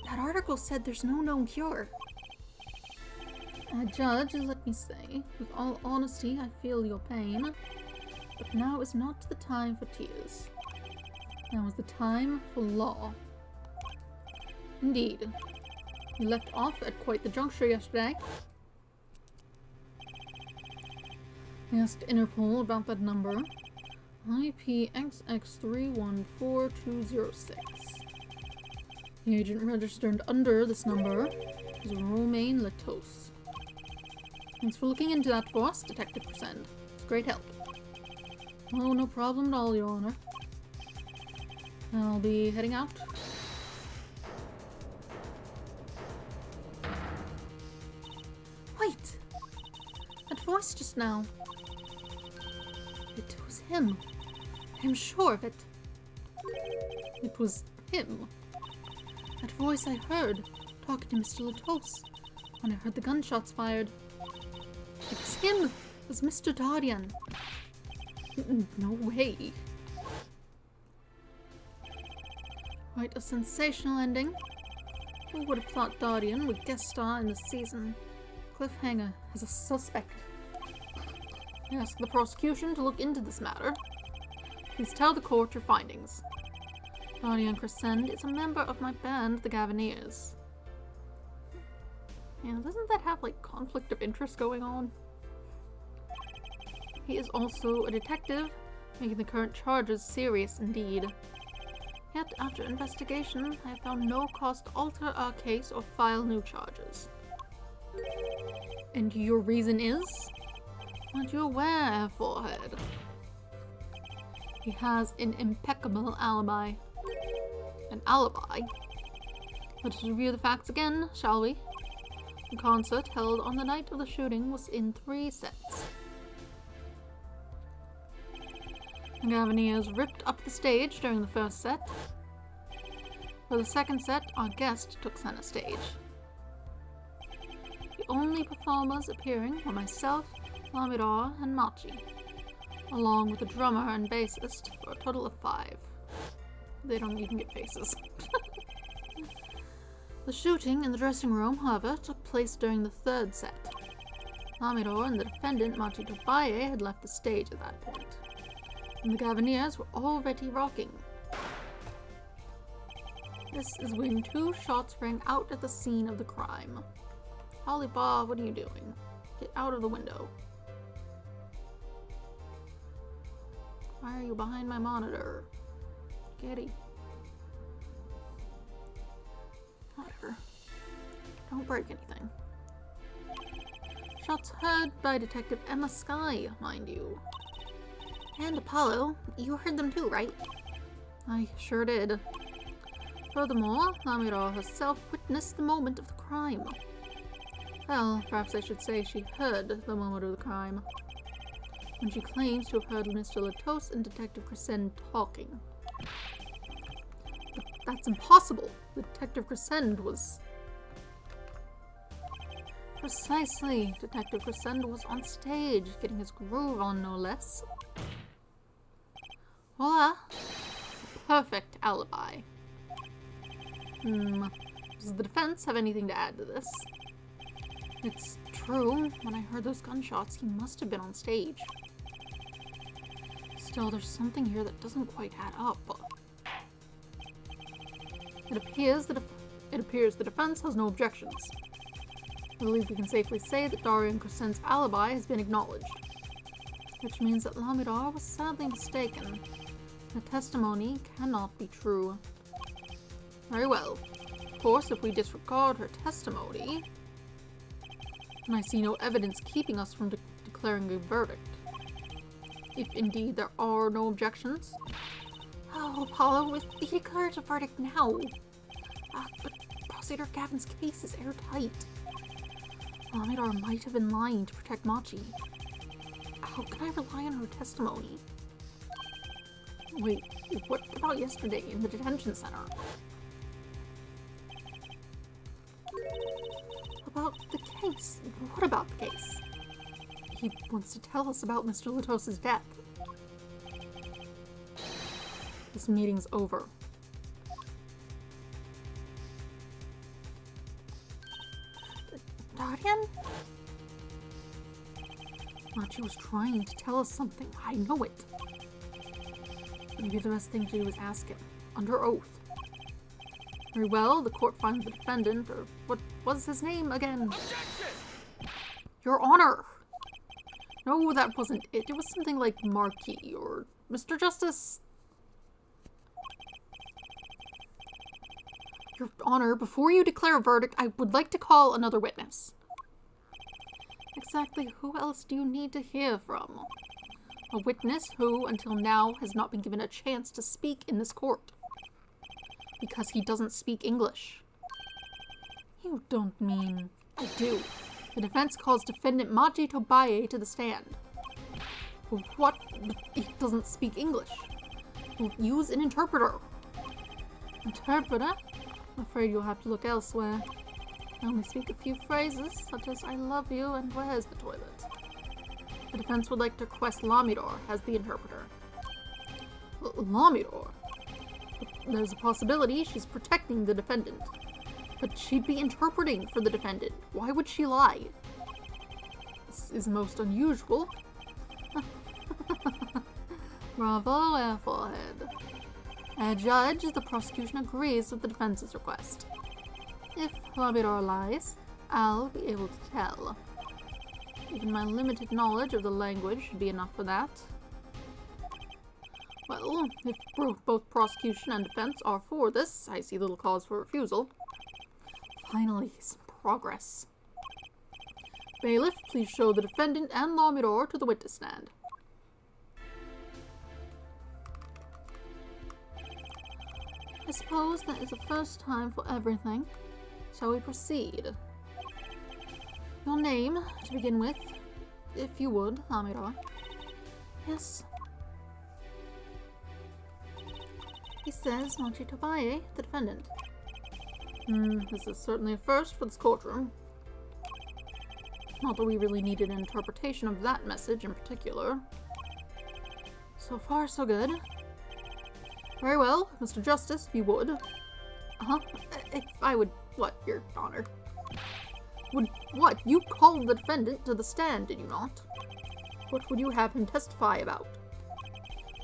That article said there's no known cure. Judge, let me say, with all honesty, I feel your pain. But now is not the time for tears. Now is the time for law. Indeed. We left off at quite the juncture yesterday. I asked Interpol about that number. IPXX314206. The agent registered under this number is Romain Latos. Thanks for looking into that for us, Detective Persend. It's great help. Oh, no problem at all, Your Honor. I'll be heading out. Wait! That voice just now. It was him. I'm sure of it. It was him. That voice I heard, talking to Mr. Latos, when I heard the gunshots fired. It was him! It was Mr. Dardian. No way. Quite a sensational ending. Who would have thought Dardian would guest star in this season? Cliffhanger as a suspect. I ask the prosecution to look into this matter. Please tell the court your findings. Dardian Crescend is a member of my band, the Gaviniers. Yeah, doesn't that have, like, conflict of interest going on? He is also a detective, making the current charges serious indeed. Yet, after investigation, I have found no cause to alter our case or file new charges. And your reason is? Aren't you aware, Forehead? He has an impeccable alibi. An alibi? Let us review the facts again, shall we? The concert held on the night of the shooting was in 3 sets. The Gaviniers ripped up the stage during the first set. For the second set, our guest took center stage. The only performers appearing were myself, Lamidor, and Machi, along with a drummer and bassist for a total of 5. They don't even get faces. The shooting in the dressing room, however, took place during the 3rd set. Lamidor and the defendant, Machi Tobaye, had left the stage at that point, and the Gaviniers were already rocking. This is when 2 shots rang out at the scene of the crime. Holly Bob, what are you doing? Get out of the window. Why are you behind my monitor? Getty. Whatever. Don't break anything. Shots heard by Detective Emma Skye, mind you. And Apollo, you heard them too, right? I sure did. Furthermore, Lamidor herself witnessed the moment of the crime. Well, perhaps I should say she heard the moment of the crime, when she claims to have heard Mr. Latos and Detective Crescend talking. But that's impossible. Detective Crescend was... Precisely. Detective Crescend was on stage, getting his groove on, no less. Voila. Perfect alibi. Does the defense have anything to add to this? It's true. When I heard those gunshots, he must have been on stage. Still, there's something here that doesn't quite add up. It appears the defense has no objections. I believe we can safely say that Darian Crescent's alibi has been acknowledged, which means that Lamidar was sadly mistaken. The testimony cannot be true. Very well. Of course, if we disregard her testimony, then I see no evidence keeping us from declaring a verdict. If indeed there are no objections. Oh, Apollo, if he declares a verdict now. But Prosecutor Gavin's case is airtight. Lamidar might have been lying to protect Machi. How can I rely on her testimony? Wait, what about yesterday in the detention center? About the case? What about the case? He wants to tell us about Mr. Latos' death. This meeting's over. Darian? Machi was trying to tell us something. I know it. Maybe the best thing to do is ask him, under oath. Very well, the court finds the defendant, or what was his name again? Objection! Your Honor! No, that wasn't it. It was something like Marquis, or Mr. Justice. Your Honor, before you declare a verdict, I would like to call another witness. Exactly who else do you need to hear from? A witness who, until now, has not been given a chance to speak in this court. Because he doesn't speak English. You don't mean... I do. The defense calls defendant Machi Tobaye to the stand. What? He doesn't speak English. We'll use an interpreter. Interpreter? I'm afraid you'll have to look elsewhere. I only speak a few phrases, such as I love you and where's the toilet. The defense would like to request Lamidar as the interpreter. Lamidar? There's a possibility she's protecting the defendant. But she'd be interpreting for the defendant. Why would she lie? This is most unusual. Bravo, Airforehead. Judge, the prosecution agrees with the defense's request. If Lamidar lies, I'll be able to tell. Even my limited knowledge of the language should be enough for that. Well, if both prosecution and defense are for this, I see little cause for refusal. Finally, some progress. Bailiff, please show the defendant and Lamidar to the witness stand. I suppose that is the first time for everything. Shall we proceed? Your name, to begin with, if you would, Lamidar. Yes. He says Machi Tobaye, the defendant. This is certainly a first for this courtroom. Not that we really needed an interpretation of that message in particular. So far, so good. Very well, Mr. Justice, if you would. If I would, what, Your Honor? Would what? You called the defendant to the stand, did you not? What would you have him testify about?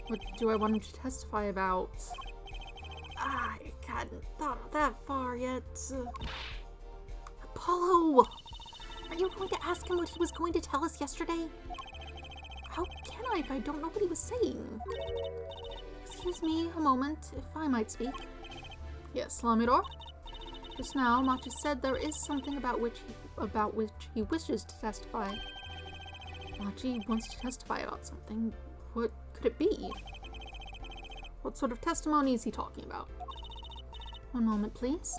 What do I want him to testify about? I hadn't thought that far yet. Apollo! Are you going to ask him what he was going to tell us yesterday? How can I if I don't know what he was saying? Excuse me a moment, if I might speak. Yes, Lamidar? Just now, Machi said there is something about which he wishes to testify. Machi wants to testify about something. What could it be? What sort of testimony is he talking about? One moment, please.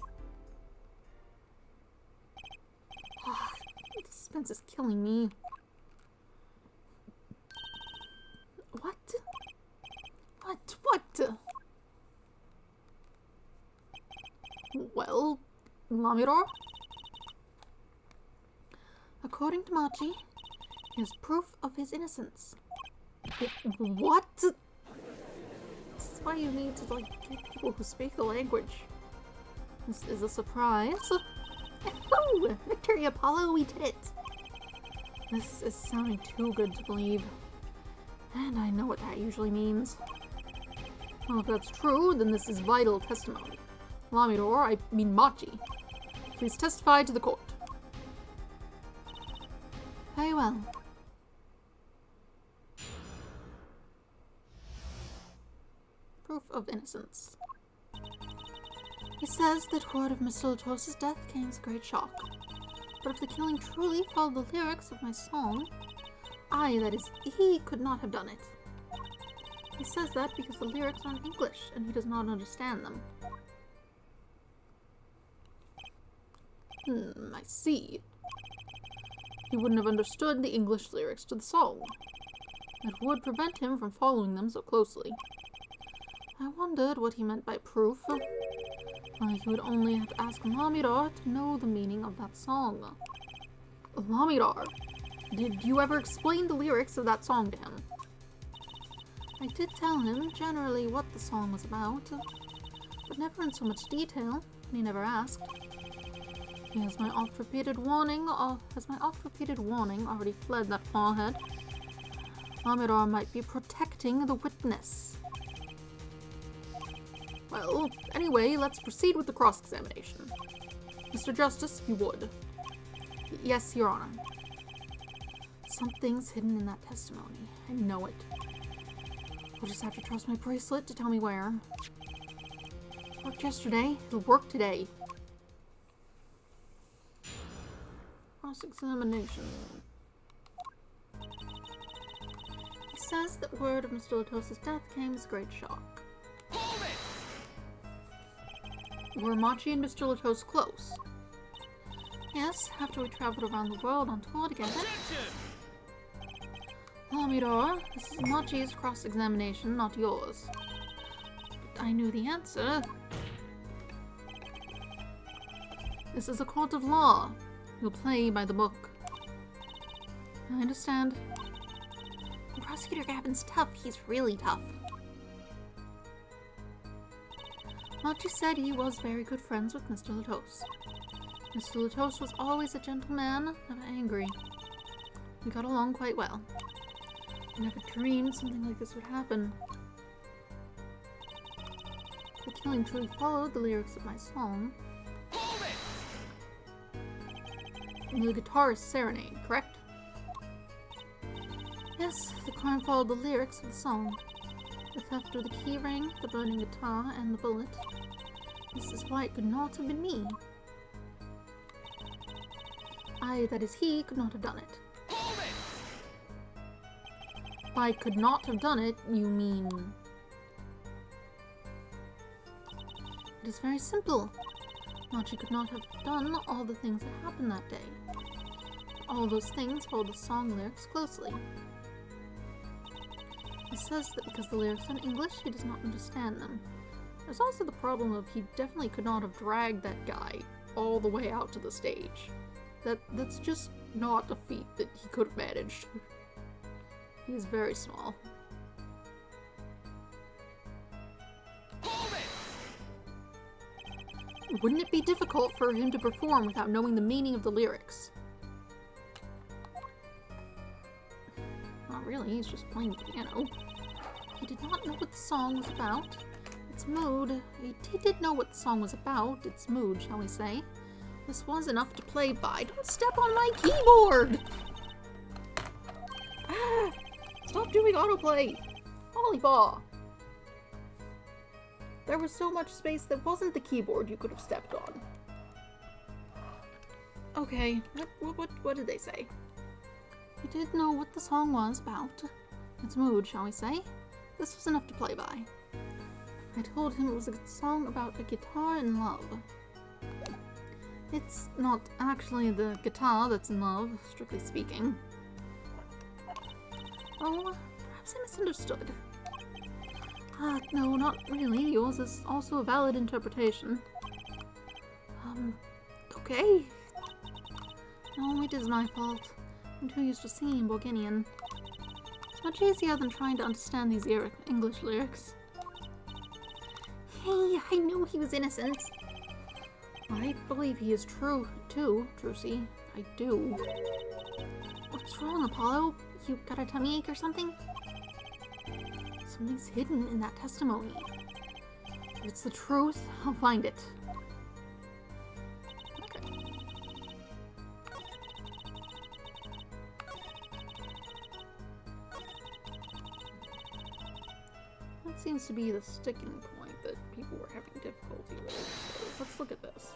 suspense is killing me. What? What? Well, Lamidor? According to Machi, he has proof of his innocence. What? This is why you need to, like, get people who speak the language. This is a surprise. Oh, Victory Apollo, we did it! This is sounding too good to believe. And I know what that usually means. Well, if that's true, then this is vital testimony. Lamidor, I mean Machi, please testify to the court. Very well. Proof of innocence. He says that word of Mr. Latos's death came as a great shock. But if the killing truly followed the lyrics of my song, that is, he could not have done it. He says that because the lyrics are in English and he does not understand them. I see. He wouldn't have understood the English lyrics to the song. It would prevent him from following them so closely. I wondered what he meant by proof. He would only have to ask Lamidor to know the meaning of that song. Lamidor, did you ever explain the lyrics of that song to him? I did tell him generally what the song was about, but never in so much detail, and he never asked. Has my oft-repeated warning already fled that forehead? Lamidor might be protecting the witness. Well, anyway, let's proceed with the cross-examination. Mr. Justice, if you would. Yes, Your Honor. Something's hidden in that testimony. I know it. You'll just have to trust my bracelet to tell me where. It worked yesterday. It'll work today. Cross-examination. He says that word of Mr. Latos's death came as a great shock. Were Machi and Mr. Latos close? Yes, after we traveled around the world on tour together. Lamidor, this is Machi's cross-examination, not yours. But I knew the answer. This is a court of law. You'll play by the book. I understand. And Prosecutor Gabin's tough. He's really tough. Machi said he was very good friends with Mr. Latos. Mr. Latos was always a gentleman, never angry. We got along quite well. I never dreamed something like this would happen. The killing truly followed the lyrics of my song. The guitarist serenade, correct? Yes, the crime followed the lyrics of the song. The theft of the keyring, the burning guitar, and the bullet. This is why it could not have been me. That is, he could not have done it. By could not have done it, you mean... It is very simple. Machi could not have done all the things that happened that day. All those things follow the song lyrics closely. He says that because the lyrics are in English, he does not understand them. There's also the problem of he definitely could not have dragged that guy all the way out to the stage. That's just not a feat that he could have managed. He is very small. Wouldn't it be difficult for him to perform without knowing the meaning of the lyrics? Not really, he's just playing the piano. He did not know what the song was about. Its mood. He did know what the song was about. Its mood, shall we say. This was enough to play by. Don't step on my keyboard! Ah! Stop doing autoplay! Volleyball! There was so much space that wasn't the keyboard you could have stepped on. Okay, what did they say? He did know what the song was about. Its mood, shall we say. This was enough to play by. I told him it was a song about a guitar and love. It's not actually the guitar that's in love, strictly speaking. Oh, perhaps I misunderstood. No, not really. Yours is also a valid interpretation. Okay. No, it is my fault. I'm too used to singing Borginian. It's much easier than trying to understand these English lyrics. Hey, I knew he was innocent. I believe he is true, too, Trucy. I do. What's wrong, Apollo? You got a tummy ache or something? Something's hidden in that testimony. If it's the truth, I'll find it. Okay. That seems to be the sticking point that people were having difficulty with. So let's look at this.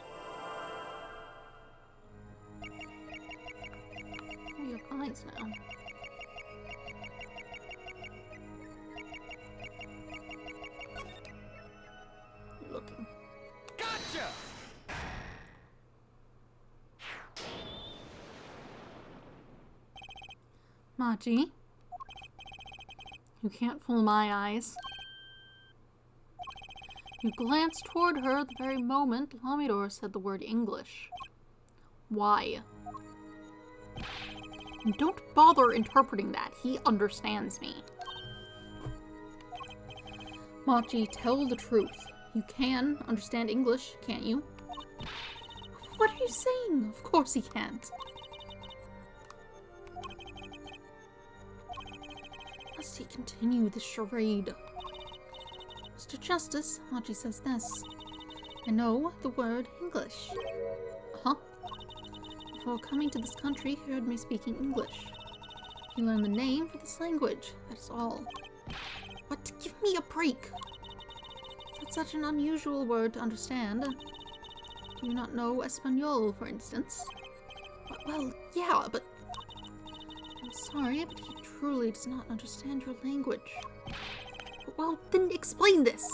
We have eyes now. You're looking. Gotcha! Machi, you can't fool my eyes. You glanced toward her at the very moment Lamidor said the word English. Why? And don't bother interpreting that. He understands me. Machi, tell the truth. You can understand English, can't you? What are you saying? Of course he can't. Must he continue this charade? Mr. Justice, Machi says this. I know the word English. Uh-huh. Before coming to this country, he heard me speaking English. He learned the name for this language, that is all. What? Give me a break. That's such an unusual word to understand. Do you not know Espanol, for instance? Well, yeah, but... I'm sorry, but he truly does not understand your language. Well, then explain this.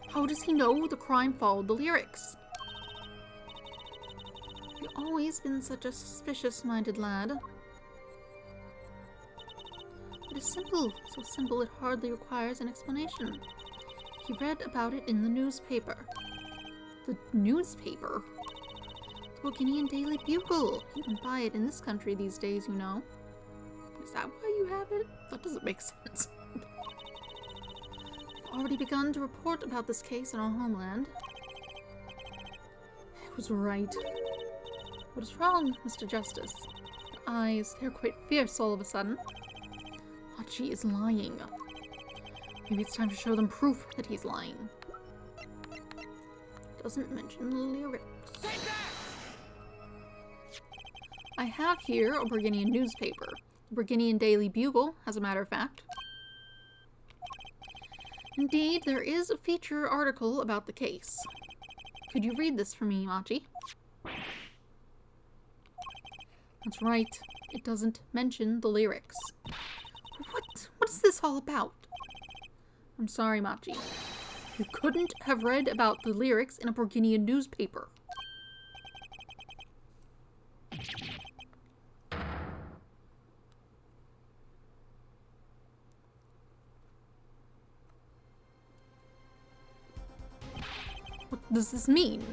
How does he know the crime followed the lyrics? You've always been such a suspicious-minded lad. It is simple, so simple it hardly requires an explanation. He read about it in the newspaper. The newspaper? The Borginian Daily Bugle. You can buy it in this country these days, you know. Is that why you have it? That doesn't make sense. I've already begun to report about this case in our homeland. I was right. What is wrong, Mr. Justice? Your eyes, they're quite fierce all of a sudden. Machi is lying. Maybe it's time to show them proof that he's lying. Doesn't mention the lyrics. I have here a Borginian newspaper. The Borginian Daily Bugle, as a matter of fact. Indeed, there is a feature article about the case. Could you read this for me, Machi? That's right. It doesn't mention the lyrics. What is this all about? I'm sorry, Machi. You couldn't have read about the lyrics in a Borginian newspaper. What does this mean?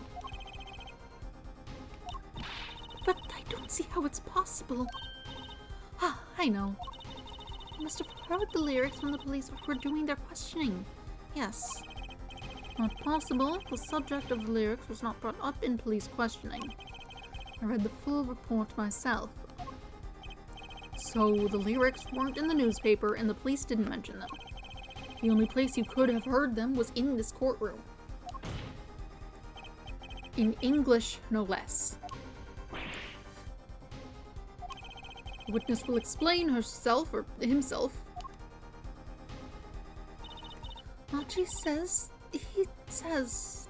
But I don't see how it's possible. Ah, I know. You must have heard the lyrics when the police were doing their questioning. Yes. Not possible. The subject of the lyrics was not brought up in police questioning. I read the full report myself. So the lyrics weren't in the newspaper and the police didn't mention them. The only place you could have heard them was in this courtroom. In English, no less. The witness will explain herself or himself. Machi says... He says...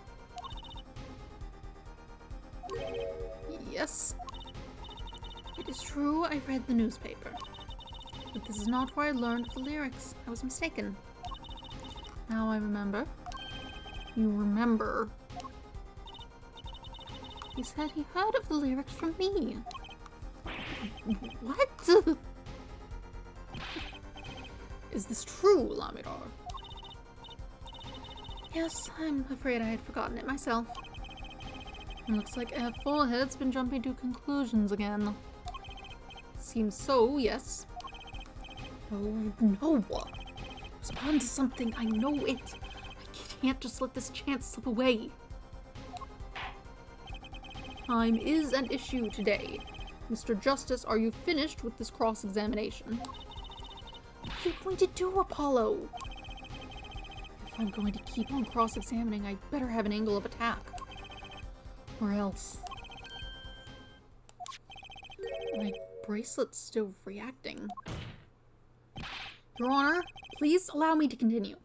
Yes. It is true I read the newspaper. But this is not where I learned the lyrics. I was mistaken. Now I remember. You remember. He said he heard of the lyrics from me. What? Is this true, Lamidar? Yes, I'm afraid I had forgotten it myself. It looks like Forehead's been jumping to conclusions again. Seems so, yes. Oh no! It's onto something, I know it. I can't just let this chance slip away. Time is an issue today. Mr. Justice, are you finished with this cross-examination? What are you going to do, Apollo? If I'm going to keep on cross-examining, I better have an angle of attack. Or else... My bracelet's still reacting. Your Honor, please allow me to continue.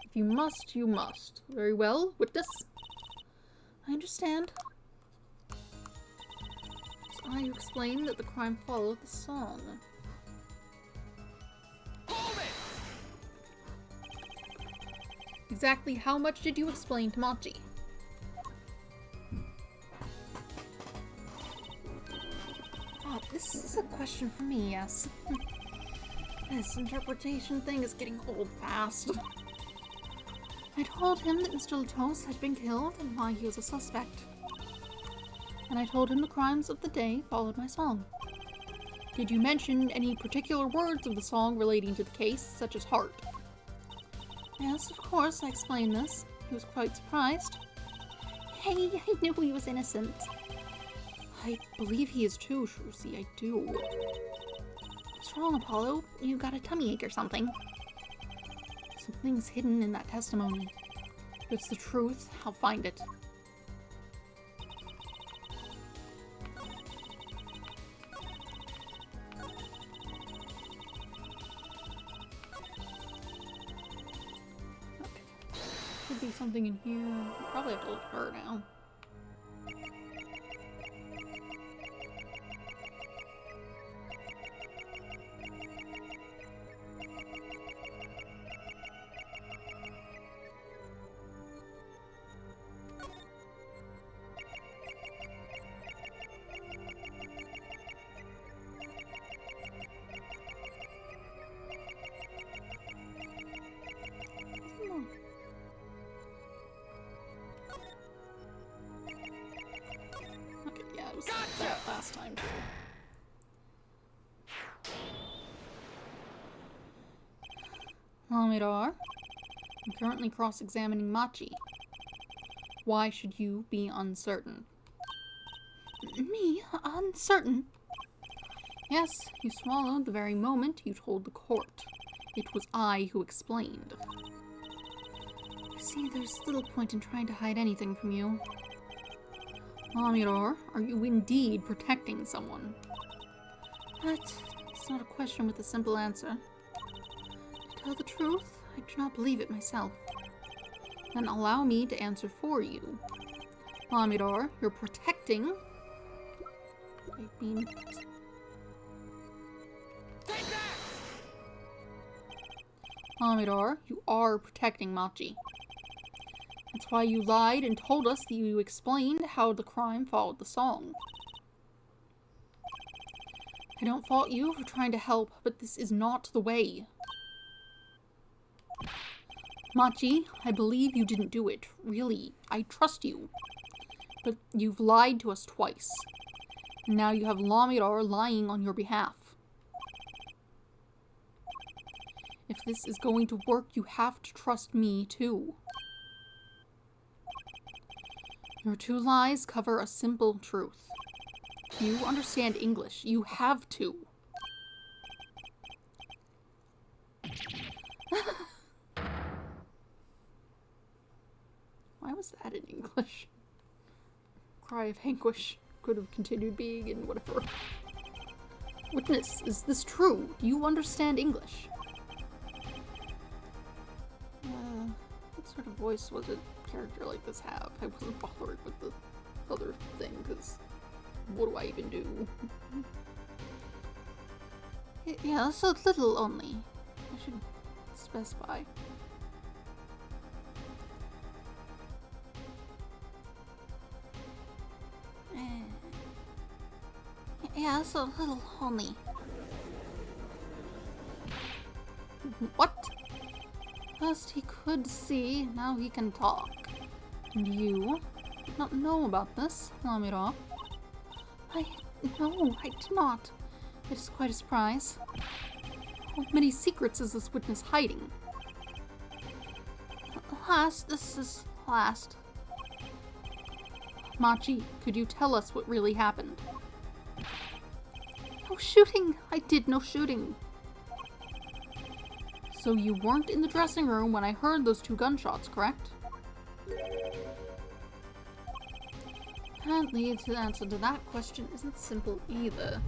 If you must, you must. Very well, witness. I understand. So you explained that the crime followed the song. Hold it! Exactly how much did you explain to Machi? Oh, this is a question for me, yes. This interpretation thing is getting old fast. I told him that Mr. Latos had been killed and why he was a suspect. And I told him the crimes of the day followed my song. Did you mention any particular words of the song relating to the case, such as heart? Yes, of course, I explained this. He was quite surprised. Hey, I knew he was innocent. I believe he is too, Shrusi, I do. What's wrong, Apollo? You got a tummy ache or something? Something's hidden in that testimony. If it's the truth, I'll find it. Okay. Should be something in here. I'll probably have to look at her now. Okay, yeah, it was like that last time too. Lamidar, I'm currently cross-examining Machi. Why should you be uncertain? Me? Uncertain? Yes, you swallowed the very moment you told the court. It was I who explained. See, there's little point in trying to hide anything from you. Lamidar, are you indeed protecting someone? But it's not a question with a simple answer. To tell the truth, I do not believe it myself. Then allow me to answer for you. Lamidar, you're protecting... I mean... Take that! Lamidar, you are protecting Machi. That's why you lied and told us that you explained how the crime followed the song. I don't fault you for trying to help, but this is not the way. Machi, I believe you didn't do it. Really, I trust you. But you've lied to us twice. And now you have Lamidar lying on your behalf. If this is going to work, you have to trust me too. Your two lies cover a simple truth. You understand English. You have to. Why was that in English? Cry of anguish could have continued being in whatever. Witness, is this true? Do you understand English? What sort of voice was a character like this have? I wasn't bothered with the other thing, because what do I even do? Yeah, so little only. I should specify. Yes, a little only. What? First he could see, now he can talk. And you did not know about this, Lamira. No, I did not. It is quite a surprise. How many secrets is this witness hiding? This is last. Machi, could you tell us what really happened? No shooting! I did no shooting. So you weren't in the dressing room when I heard those 2 gunshots, correct? Apparently, the answer to that question isn't simple either.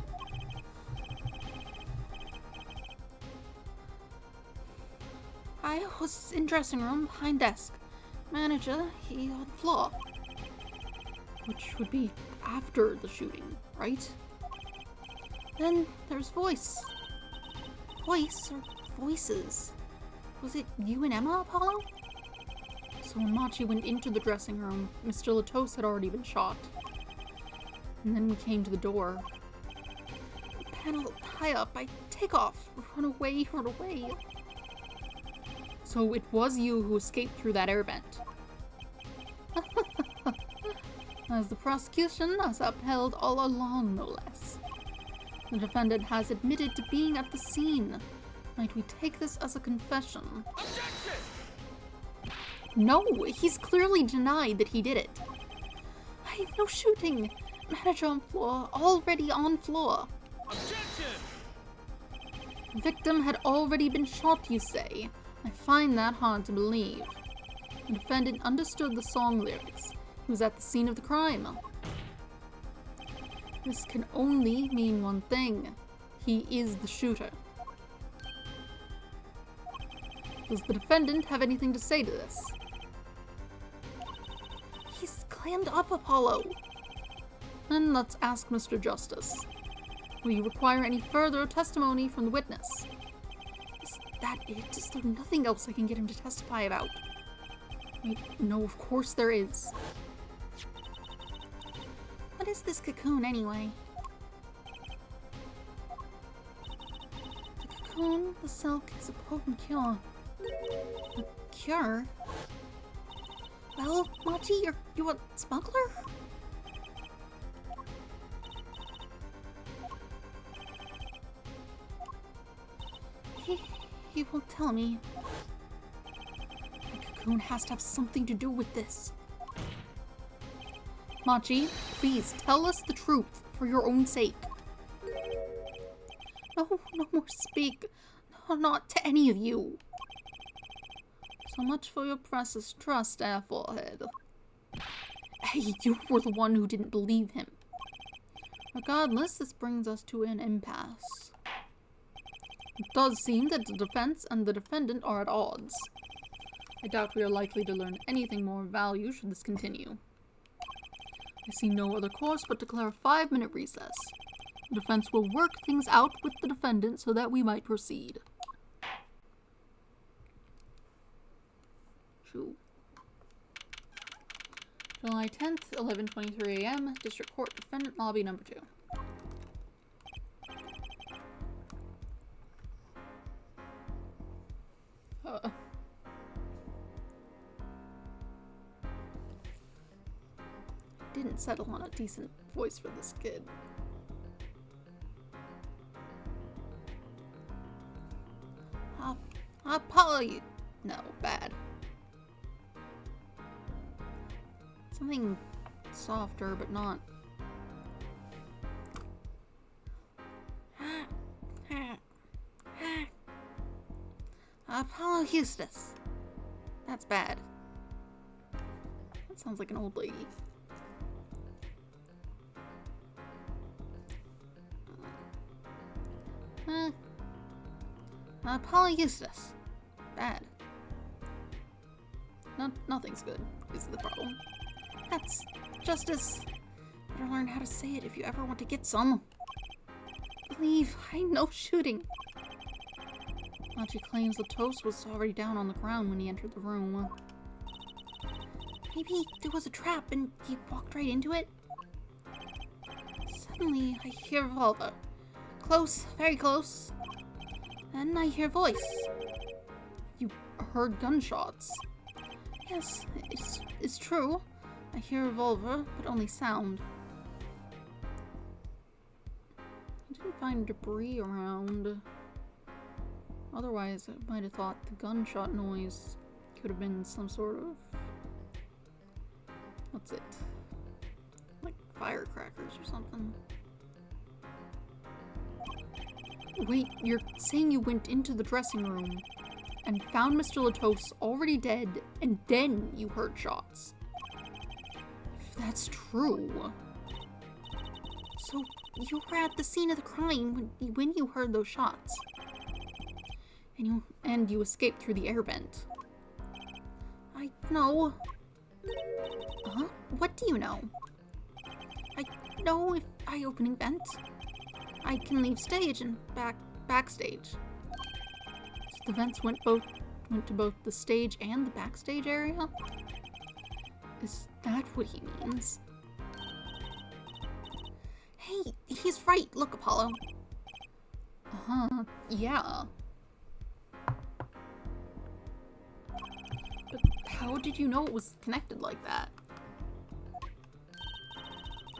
I was in dressing room behind desk. Manager, he on floor. Which would be after the shooting, right? Then there's voice. Voice or voices? Was it you and Emma, Apollo? So when Machi went into the dressing room, Mr. Latos had already been shot. And then we came to the door. Panel high up. I take off. Run away, run away. So it was you who escaped through that air vent. As the prosecution has upheld all along, no less. The defendant has admitted to being at the scene. Might we take this as a confession? Objection! No, he's clearly denied that he did it. I have no shooting. Manager on floor. Already on floor. Objection! Victim had already been shot, you say. I find that hard to believe. The defendant understood the song lyrics. He was at the scene of the crime. This can only mean one thing. He is the shooter. Does the defendant have anything to say to this? He's clammed up, Apollo. Then let's ask Mr. Justice. Will you require any further testimony from the witness? Is that it? Is there nothing else I can get him to testify about? Wait, no, of course there is. What is this cocoon, anyway? The cocoon, the silk, is a potent cure. A cure? Well, Machi, you're a smuggler? He won't tell me. The cocoon has to have something to do with this. Machi, please tell us the truth for your own sake. No more speak. No, not to any of you. So much for your precious trust, Forehead. Hey, you were the one who didn't believe him. Regardless, this brings us to an impasse. It does seem that the defense and the defendant are at odds. I doubt we are likely to learn anything more of value should this continue. I see no other course but declare a 5-minute recess. The defense will work things out with the defendant so that we might proceed. Shoo. July 10th, 11:23 a.m., District Court, Defendant Lobby Number 2. Didn't settle on a decent voice for this kid. Apollo, No, bad. Something softer, but not. Apollo Eustace. That's bad. That sounds like an old lady. Apollo Eustace. Bad. No, nothing's good is the problem. That's justice. Better learn how to say it if you ever want to get some. Leave. I know shooting. Machi claims the toast was already down on the ground when he entered the room. Maybe there was a trap and he walked right into it? Suddenly, I hear a revolver. Close, very close. Then I hear a voice. You heard gunshots. Yes, it's true. I hear a revolver, but only sound. I didn't find debris around. Otherwise, I might have thought the gunshot noise could have been some sort of... What's it? Like firecrackers or something. Wait, you're saying you went into the dressing room and found Mr. Latos already dead, and then you heard shots? If that's true... So, you were at the scene of the crime when you heard those shots. And you escaped through the air vent. I know. Huh? What do you know? I know if I open a vent, I can leave stage and backstage. So the vents went to both the stage and the backstage area? Is that what he means? Hey, he's right. Look, Apollo. Uh-huh, yeah. But how did you know it was connected like that?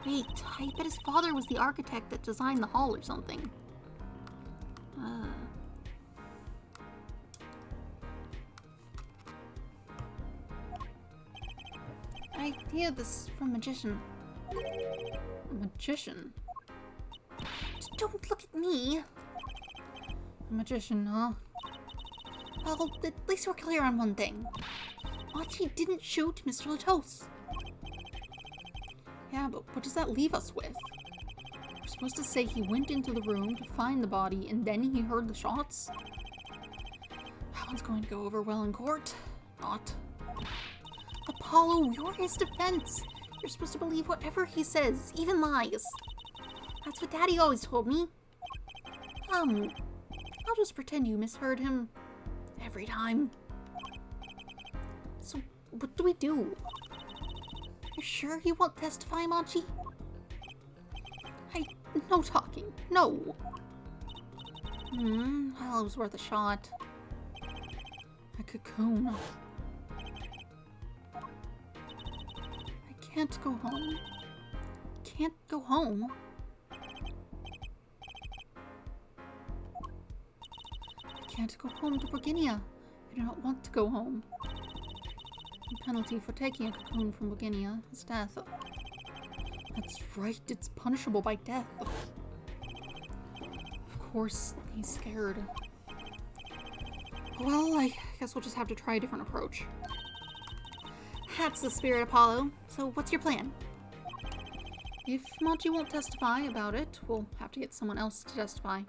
Wait, I bet his father was the architect that designed the hall or something. I hear this from Magician. Magician? Don't look at me. Magician, huh? Well, at least we're clear on one thing. Machi didn't shoot Mr. Latos. Yeah, but what does that leave us with? We're supposed to say he went into the room to find the body and then he heard the shots? That one's going to go over well in court. Not. Apollo, you're his defense. You're supposed to believe whatever he says, even lies. That's what Daddy always told me. I'll just pretend you misheard him. Every time. So, what do we do? You're sure you won't testify, Machi? No talking. No. Well, it was worth a shot. A cocoon. I can't go home. Can't go home? I can't go home to Virginia. I do not want to go home. The penalty for taking a cocoon from Virginia is death. That's right, it's punishable by death. Of course, he's scared. Well, I guess we'll just have to try a different approach. That's the spirit, Apollo. So what's your plan? If Machi won't testify about it, we'll have to get someone else to testify.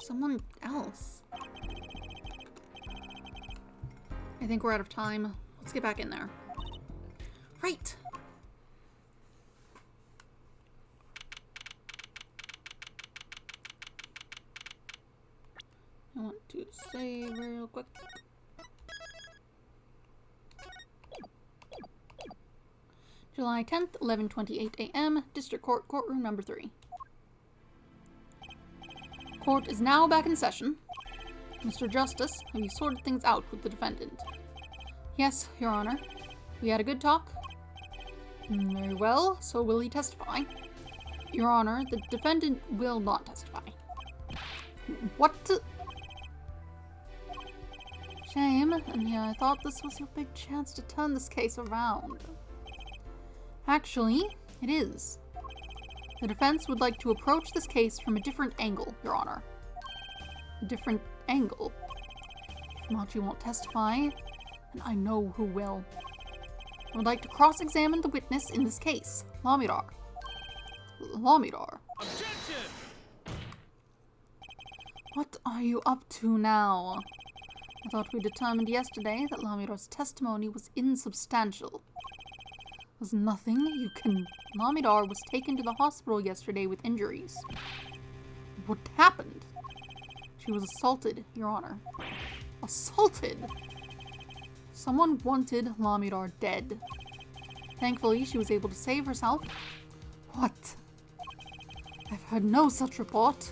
Someone else? I think we're out of time. Let's get back in there. Right. I want to save real quick. July 10th, 11:28 a.m., District Court, Courtroom Number 3. Court is now back in session. Mr. Justice, have you sorted things out with the defendant? Yes, Your Honor. We had a good talk. Very well, so will he testify? Your Honor, the defendant will not testify. What? Shame, and yeah, I thought this was your big chance to turn this case around. Actually, it is. The defense would like to approach this case from a different angle, Your Honor. A different angle? If Machi won't testify, then I know who will. I would like to cross-examine the witness in this case, Lamidar. Lamidar? Objection! What are you up to now? I thought we determined yesterday that Lamidar's testimony was insubstantial. Was nothing you can... Lamidar was taken to the hospital yesterday with injuries. What happened? She was assaulted, Your Honor. Assaulted? Someone wanted Lamidar dead. Thankfully, she was able to save herself. What? I've heard no such report.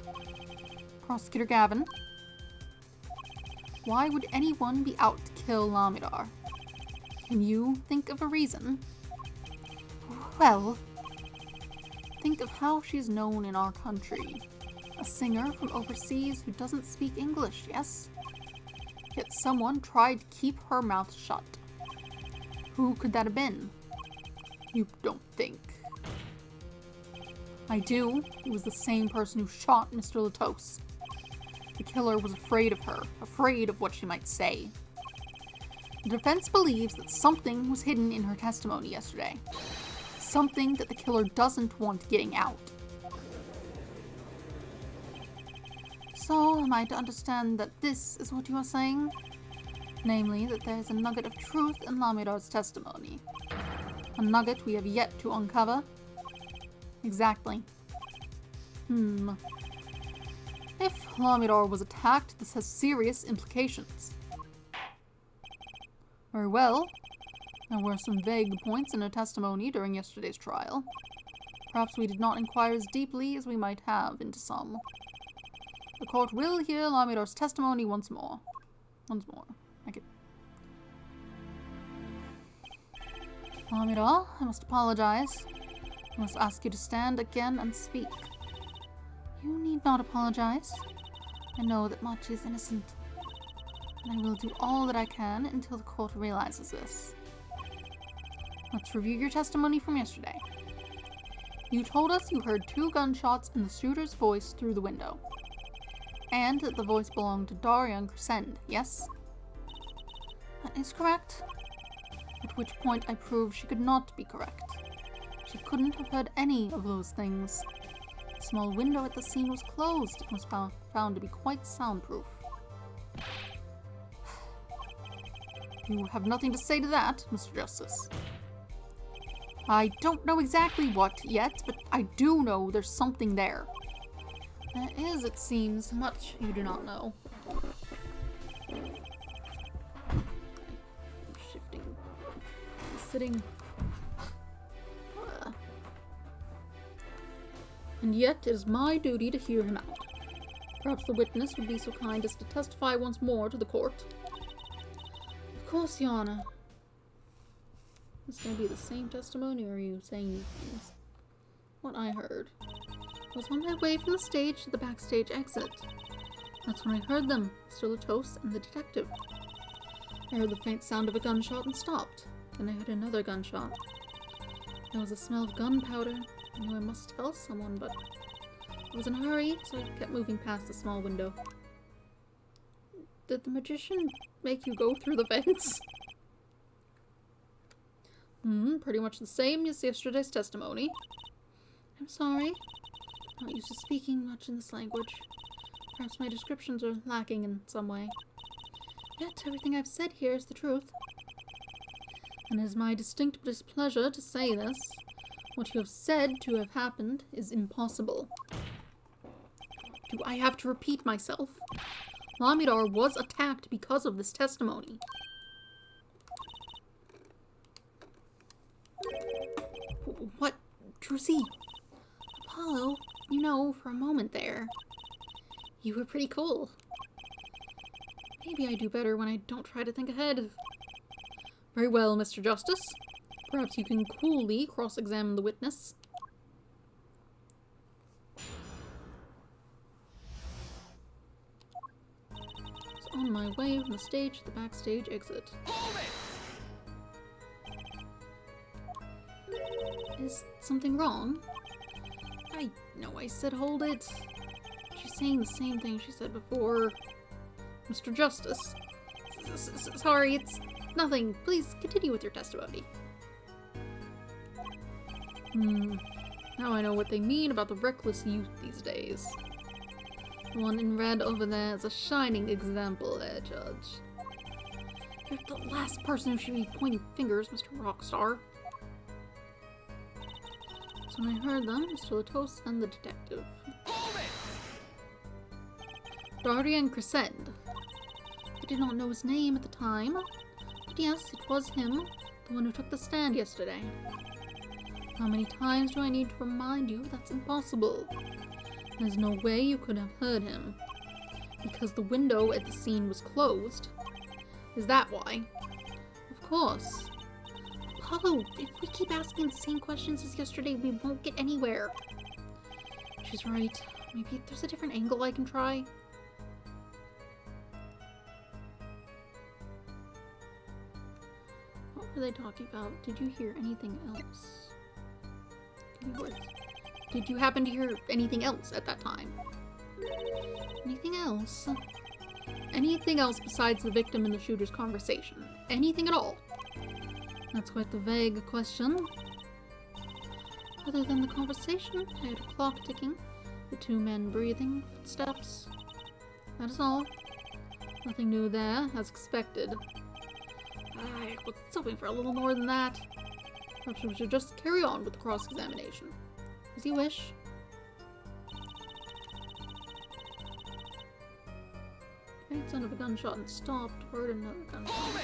Prosecutor Gavin. Why would anyone be out to kill Lamidar? Can you think of a reason? Well, think of how she's known in our country. A singer from overseas who doesn't speak English, yes? Yet someone tried to keep her mouth shut. Who could that have been? You don't think. I do. It was the same person who shot Mr. Latos. The killer was afraid of her, afraid of what she might say. The defense believes that something was hidden in her testimony yesterday. Something that the killer doesn't want getting out. So, am I to understand that this is what you are saying? Namely, that there is a nugget of truth in Lamidar's testimony. A nugget we have yet to uncover? Exactly. If Lamidar was attacked, this has serious implications. Very well. There were some vague points in her testimony during yesterday's trial. Perhaps we did not inquire as deeply as we might have into some. The court will hear Lamidar's testimony once more. Lamidar, I must apologize. I must ask you to stand again and speak. You need not apologize. I know that Machi is innocent, and I will do all that I can until the court realizes this. Let's review your testimony from yesterday. You told us you heard 2 gunshots and the shooter's voice through the window, and that the voice belonged to Darian Crescend, yes? That is correct. At which point I proved she could not be correct. She couldn't have heard any of those things. The small window at the scene was closed and was found to be quite soundproof. You have nothing to say to that, Mr. Justice. I don't know exactly what yet, but I do know there's something there. There is, it seems, much you do not know. Sitting. And yet it is my duty to hear him out. Perhaps the witness would be so kind as to testify once more to the court. Of course, Your Honor. Is this going to be the same testimony, or are you saying new things? What I heard. I was on my way from the stage to the backstage exit. That's when I heard them, Mr. Latos and the detective. I heard the faint sound of a gunshot and stopped. Then I heard another gunshot. There was a smell of gunpowder. I knew I must tell someone, but I was in a hurry, so I kept moving past the small window. Did the magician make you go through the vents? Pretty much the same as yesterday's testimony. I'm sorry. I'm not used to speaking much in this language. Perhaps my descriptions are lacking in some way. Yet everything I've said here is the truth. And it is my distinct displeasure to say this. What you have said to have happened is impossible. Do I have to repeat myself? Lamidar was attacked because of this testimony. What? Druzy? Apollo, you know, for a moment there, you were pretty cool. Maybe I do better when I don't try to think ahead. Very well, Mr. Justice. Perhaps you can coolly cross-examine the witness. It's on my way from the stage to the backstage exit. Hold it! Is something wrong? I know I said hold it. She's saying the same thing she said before. Mr. Justice. Sorry, it's nothing. Please continue with your testimony. Now I know what they mean about the reckless youth these days. The one in red over there is a shining example there, Judge. You're the last person who should be pointing fingers, Mr. Rockstar. So when I heard them, Mr. Latos and the detective. Hold it! Darian Crescend. I did not know his name at the time, but yes, it was him, the one who took the stand yesterday. How many times do I need to remind you that's impossible? There's no way you could have heard him. Because the window at the scene was closed. Is that why? Of course. Apollo, if we keep asking the same questions as yesterday, we won't get anywhere. She's right. Maybe there's a different angle I can try. What were they talking about? Did you hear anything else? Did you happen to hear anything else at that time? Anything else? Anything else besides the victim and the shooter's conversation? Anything at all? That's quite the vague question. Other than the conversation, I heard a clock ticking, the two men breathing, footsteps. That is all. Nothing new there, as expected. I was hoping for a little more than that. Perhaps we should just carry on with the cross-examination. As you wish. Faint sound of a gunshot and stopped. Heard another gunshot.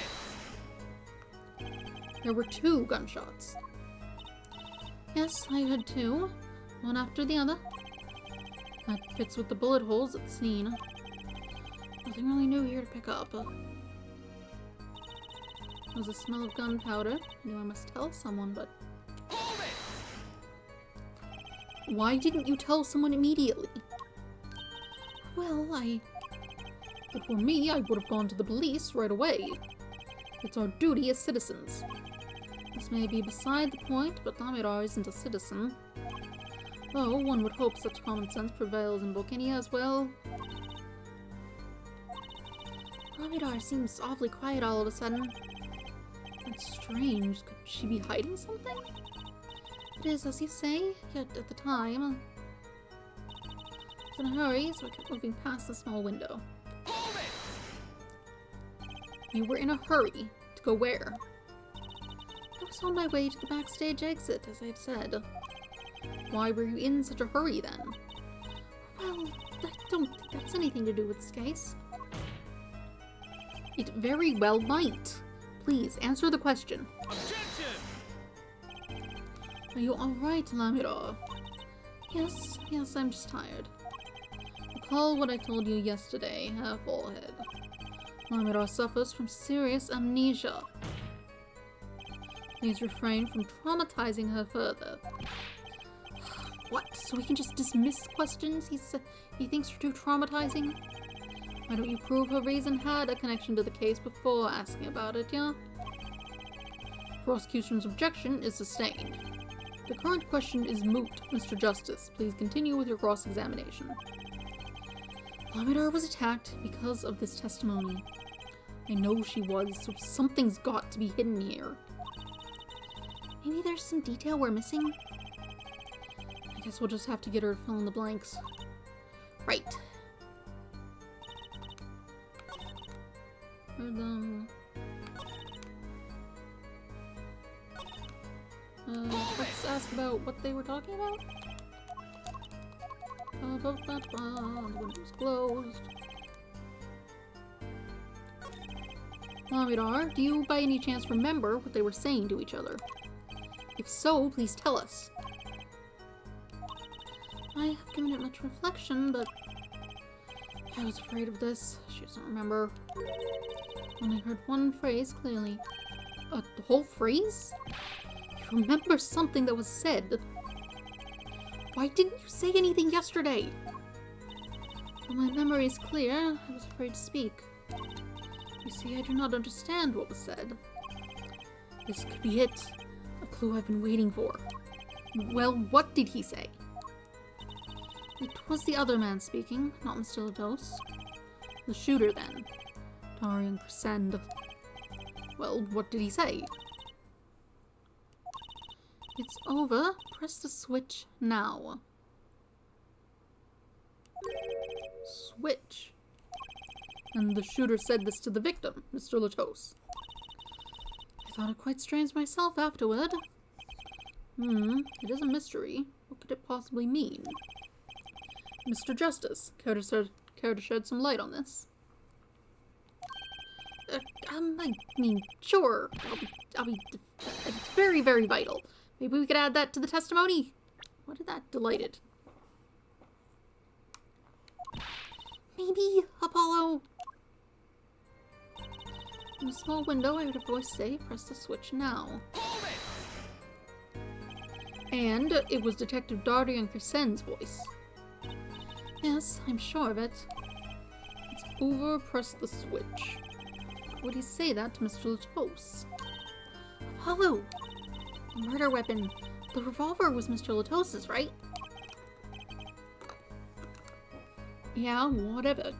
There were 2 gunshots. Yes, I heard 2. One after the other. That fits with the bullet holes at the scene. Nothing really new here to pick up. There was a smell of gunpowder. I knew I must tell someone, but... Why didn't you tell someone immediately? Well, If it were me, I would have gone to the police right away. It's our duty as citizens. This may be beside the point, but Lamidar isn't a citizen. Though one would hope such common sense prevails in Volcania as well. Lamidar seems awfully quiet all of a sudden. That's strange. Could she be hiding something? It is as you say, yet at the time... I was in a hurry, so I kept moving past the small window. You were in a hurry. To go where? I was on my way to the backstage exit, as I've said. Why were you in such a hurry then? Well, I don't think that's anything to do with this case. It very well might. Please, answer the question. Objection! Are you alright, Lamidar? Yes, I'm just tired. Recall what I told you yesterday, Half-All-Head. Lamidar suffers from serious amnesia. Please refrain from traumatizing her further. What? So we can just dismiss questions he thinks are too traumatizing? Why don't you prove her reason had a connection to the case before asking about it, yeah? Prosecution's objection is sustained. The current question is moot, Mr. Justice. Please continue with your cross-examination. Lamidar was attacked because of this testimony. I know she was, so something's got to be hidden here. Maybe there's some detail we're missing? I guess we'll just have to get her to fill in the blanks. Right. Let's ask about what they were talking about. The window's closed. Lamidar, do you by any chance remember what they were saying to each other? If so, please tell us. I have given it much reflection, but I was afraid of this. She doesn't remember. Only heard one phrase clearly. The whole phrase? You remember something that was said. Why didn't you say anything yesterday? When my memory is clear, I was afraid to speak. You see, I do not understand what was said. This could be it. A clue I've been waiting for. Well, what did he say? It was the other man speaking, not Mr. Latos. The shooter, then. Darian Crescend. Well, what did he say? It's over. Press the switch now. Switch. And the shooter said this to the victim, Mr. Latos. I thought it quite strange myself afterward. It is a mystery. What could it possibly mean? Mr. Justice, care to shed some light on this? I mean, sure. It's very, very vital. Maybe we could add that to the testimony. What did that delighted? Maybe, Apollo. In a small window, I heard a voice say, "Press the switch now." Hold it! And it was Detective Dardian Crescen's voice. Yes, I'm sure of it. It's over, press the switch. Would he say that to Mr. Latos? Apollo. The murder weapon. The revolver was Mr. Latos's, right? Yeah, what of it?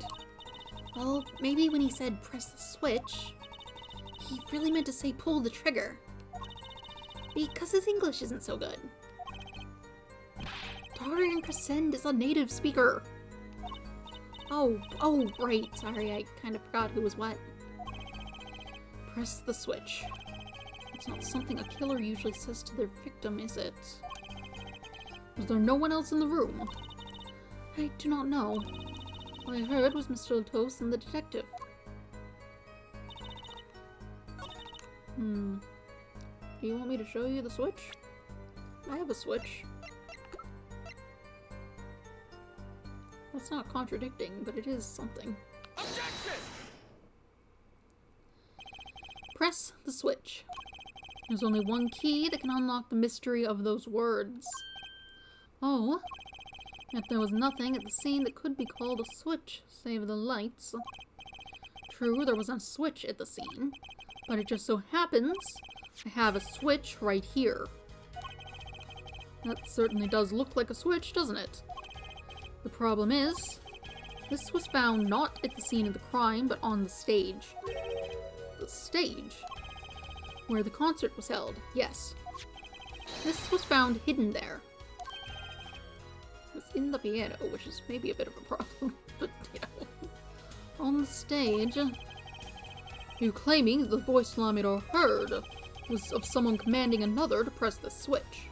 Well, maybe when he said press the switch, he really meant to say pull the trigger. Because his English isn't so good. Dardian Crescent is a native speaker. Oh, right. Sorry, I kind of forgot who was what. Press the switch. It's not something a killer usually says to their victim, is it? Was there no one else in the room? I do not know. All I heard was Mr. Latos and the detective. Do you want me to show you the switch? I have a switch. That's not contradicting, but it is something. Objection! Press the switch. There's only one key that can unlock the mystery of those words. Oh, yet there was nothing at the scene that could be called a switch, save the lights. True, there was a switch at the scene, but it just so happens I have a switch right here. That certainly does look like a switch, doesn't it? The problem is, this was found not at the scene of the crime, but on the stage. The stage? Where the concert was held, yes. This was found hidden there. It was in the piano, which is maybe a bit of a problem, but you know. On the stage, you're claiming that the voice Lamidor heard was of someone commanding another to press the switch.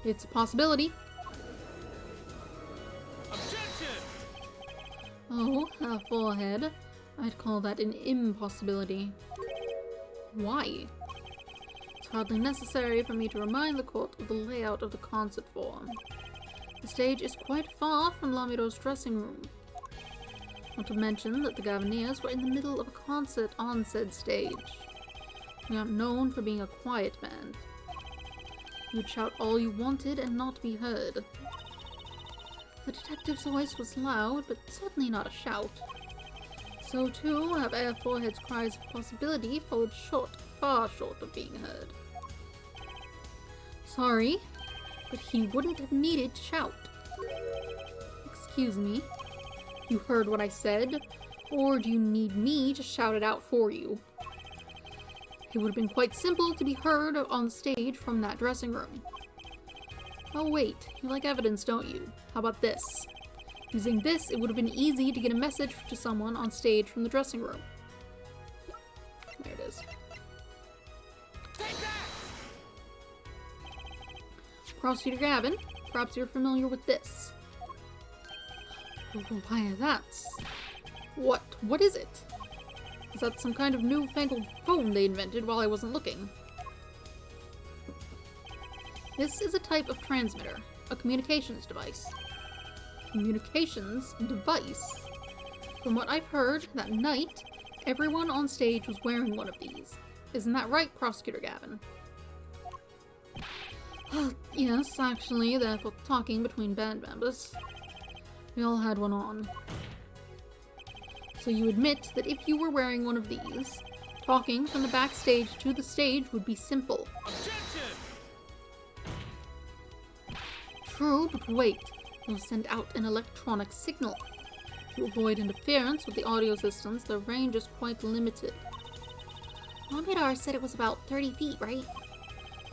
It's a possibility. Objection! Oh, a forehead. I'd call that an impossibility. Why? It's hardly necessary for me to remind the court of the layout of the concert forum. The stage is quite far from Lamidor's dressing room. Not to mention that the Gaviniers were in the middle of a concert on said stage. We aren't known for being a quiet band. You'd shout all you wanted and not be heard. The detective's voice was loud, but certainly not a shout. So too have Air Forehead's cries of possibility followed short, far short of being heard. Sorry, but he wouldn't have needed to shout. Excuse me, you heard what I said, or do you need me to shout it out for you? It would have been quite simple to be heard on the stage from that dressing room. Oh wait, you like evidence, don't you? How about this? Using this, it would have been easy to get a message to someone on stage from the dressing room. There it is. Take that! Prosecutor Gavin, perhaps you're familiar with this. Why, that's... What is it? Is that some kind of newfangled phone they invented while I wasn't looking? This is a type of transmitter, a communications device. Communications device? From what I've heard, that night, everyone on stage was wearing one of these. Isn't that right, Prosecutor Gavin? Yes, actually, they're for talking between band members. We all had one on. So you admit that if you were wearing one of these, talking from the backstage to the stage would be simple. Objection! True, but wait. You'll send out an electronic signal. To avoid interference with the audio systems, the range is quite limited. Lamidor said it was about 30 feet, right?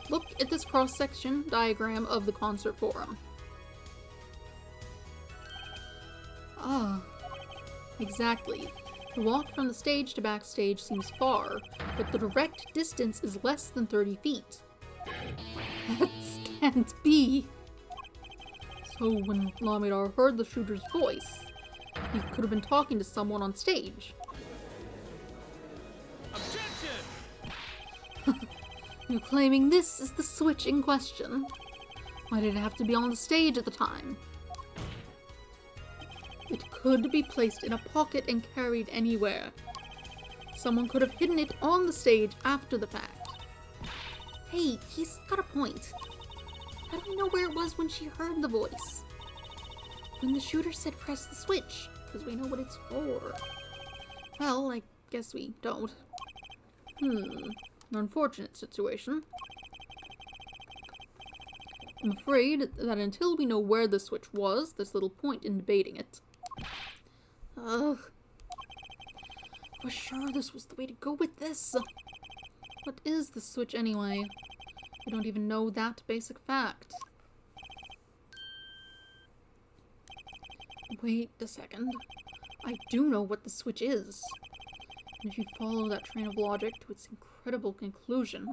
Look at this cross-section diagram of the concert forum. Ah, exactly. The walk from the stage to backstage seems far, but the direct distance is less than 30 feet. That can't be. So when Lamidor heard the shooter's voice, he could have been talking to someone on stage. Objection! You're claiming this is the switch in question. Why did it have to be on the stage at the time? It could be placed in a pocket and carried anywhere. Someone could have hidden it on the stage after the fact. Hey, he's got a point. How do we know where it was when she heard the voice? When the shooter said press the switch, because we know what it's for. Well, I guess we don't. An unfortunate situation. I'm afraid that until we know where the switch was, there's little point in debating it. Ugh. I was sure this was the way to go with this. What is the switch anyway? We don't even know that basic fact. Wait a second. I do know what the switch is. And if you follow that train of logic to its incredible conclusion,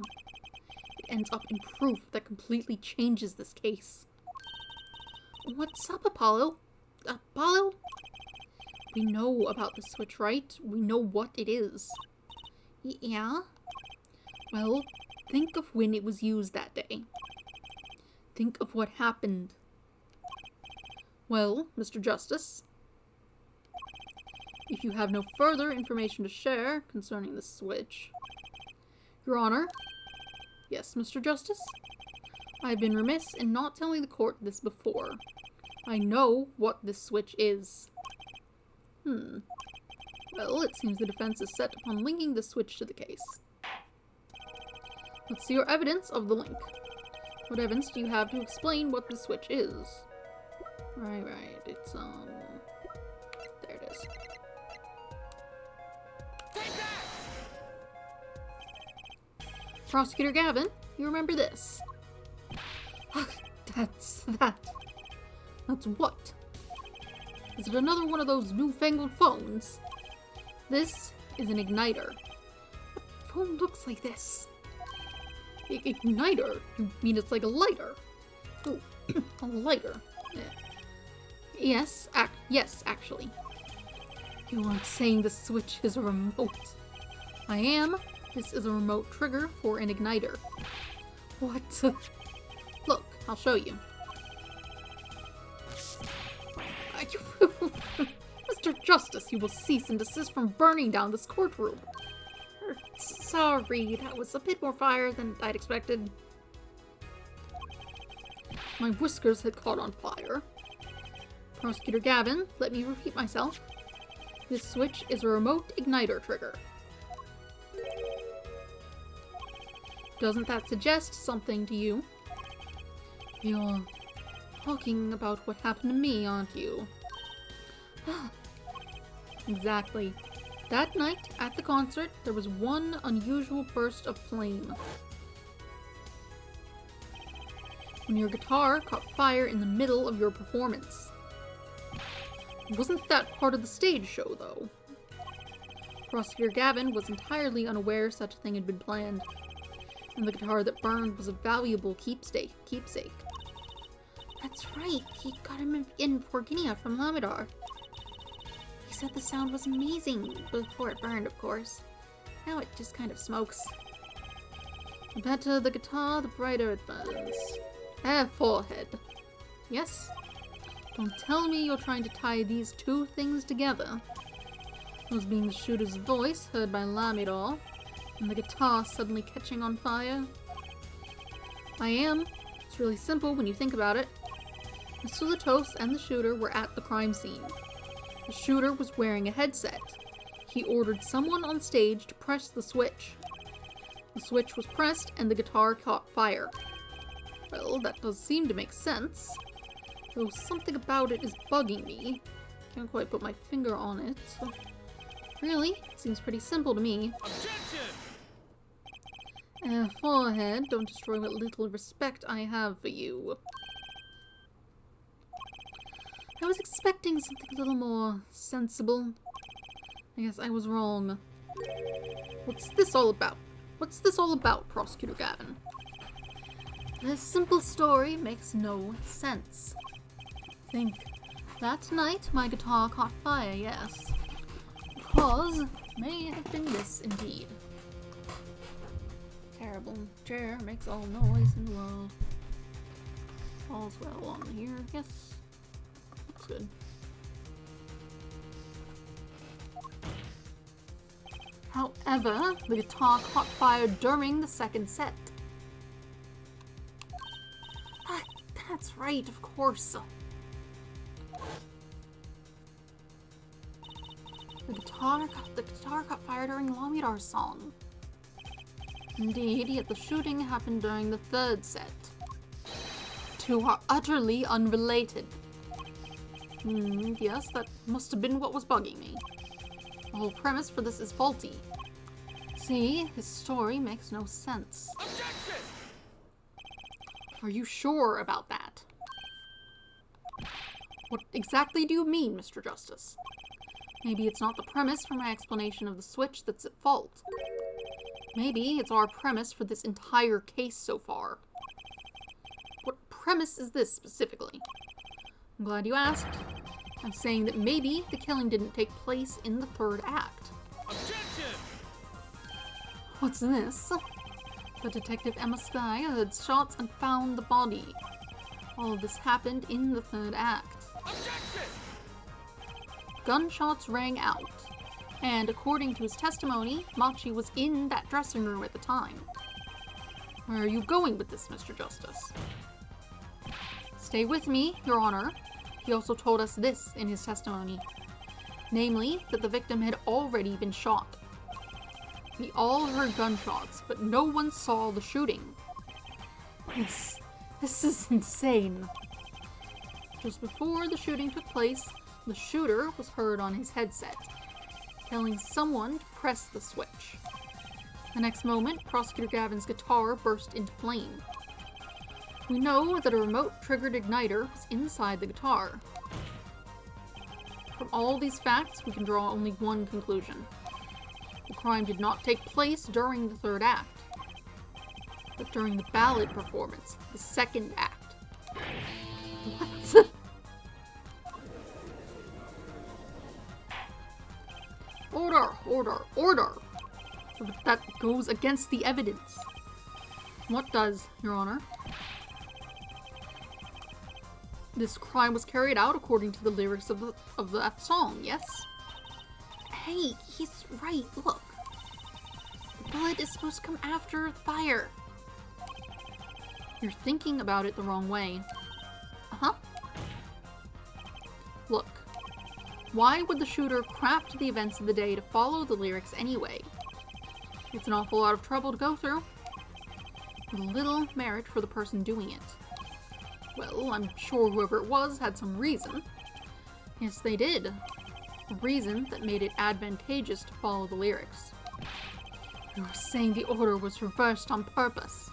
it ends up in proof that completely changes this case. What's up, Apollo? Apollo? We know about the switch, right? We know what it is. Yeah? Well, think of when it was used that day. Think of what happened. Well, Mr. Justice, if you have no further information to share concerning the switch... Your Honor? Yes, Mr. Justice? I've been remiss in not telling the court this before. I know what this switch is. Well, it seems the defense is set upon linking the switch to the case. Let's see your evidence of the link. What evidence do you have to explain what the switch is? Right, it's, there it is. Take that! Prosecutor Gavin, you remember this? That's what? Is it another one of those newfangled phones? This is an igniter. What phone looks like this? Igniter? You mean it's like a lighter? Ooh, a lighter. Yeah. Yes, actually. You aren't saying the switch is a remote. I am. This is a remote trigger for an igniter. What? Look, I'll show you. Mr. Justice, you will cease and desist from burning down this courtroom. Sorry, that was a bit more fire than I'd expected. My whiskers had caught on fire. Prosecutor Gavin, let me repeat myself. This switch is a remote igniter trigger. Doesn't that suggest something to you? You're talking about what happened to me, aren't you? Exactly. That night, at the concert, there was one unusual burst of flame. When your guitar caught fire in the middle of your performance. Wasn't that part of the stage show, though? Prosecutor Gavin was entirely unaware such a thing had been planned, and the guitar that burned was a valuable keepsake. That's right, he got him in Forginia from Lamidar. He said the sound was amazing before it burned, of course. Now it just kind of smokes. The better the guitar, the brighter it burns. Forehead. Yes? Don't tell me you're trying to tie these two things together. Those being the shooter's voice heard by Lamidar, and the guitar suddenly catching on fire. I am. It's really simple when you think about it. Mr. Latos and the shooter were at the crime scene. The shooter was wearing a headset. He ordered someone on stage to press the switch. The switch was pressed and the guitar caught fire. Well, that does seem to make sense. Though something about it is bugging me. Can't quite put my finger on it. Really? Seems pretty simple to me. Objection! Forehead, don't destroy what little respect I have for you. I was expecting something a little more sensible. I guess I was wrong. What's this all about? What's this all about, Prosecutor Gavin? This simple story makes no sense. Think. That night, my guitar caught fire, yes. The cause may have been this indeed. Terrible chair makes all noise in the world. All's well on here, yes. Looks good. However, the guitar caught fire during the second set. Ah, that's right, of course. The guitar caught fire during Lamidar's song. Indeed, yet the shooting happened during the third set. Two are utterly unrelated. Yes, that must have been what was bugging me. The whole premise for this is faulty. See, his story makes no sense. Objection! Are you sure about that? What exactly do you mean, Mr. Justice? Maybe it's not the premise for my explanation of the switch that's at fault. Maybe it's our premise for this entire case so far. What premise is this specifically? I'm glad you asked. I'm saying that maybe the killing didn't take place in the third act. Objection! What's this? The detective Emma Skye heard shots and found the body. All of this happened in the third act. Objection! Gunshots rang out, and according to his testimony, Machi was in that dressing room at the time. Where are you going with this, Mr. Justice? Stay with me, Your Honor. He also told us this in his testimony. Namely, that the victim had already been shot. We all heard gunshots, but no one saw the shooting. This is insane. Just before the shooting took place, the shooter was heard on his headset, telling someone to press the switch. The next moment, Prosecutor Gavin's guitar burst into flame. We know that a remote-triggered igniter was inside the guitar. From all these facts, we can draw only one conclusion. The crime did not take place during the third act, but during the ballad performance, the second act. What? Order! Order! Order! That goes against the evidence. What does, Your Honor? This crime was carried out according to the lyrics of that song, yes? Hey, he's right, look. The bullet is supposed to come after the fire. You're thinking about it the wrong way. Uh-huh. Look, why would the shooter craft the events of the day to follow the lyrics anyway? It's an awful lot of trouble to go through. With little merit for the person doing it. Well, I'm sure whoever it was had some reason. Yes, they did. A reason that made it advantageous to follow the lyrics. You were saying the order was reversed on purpose.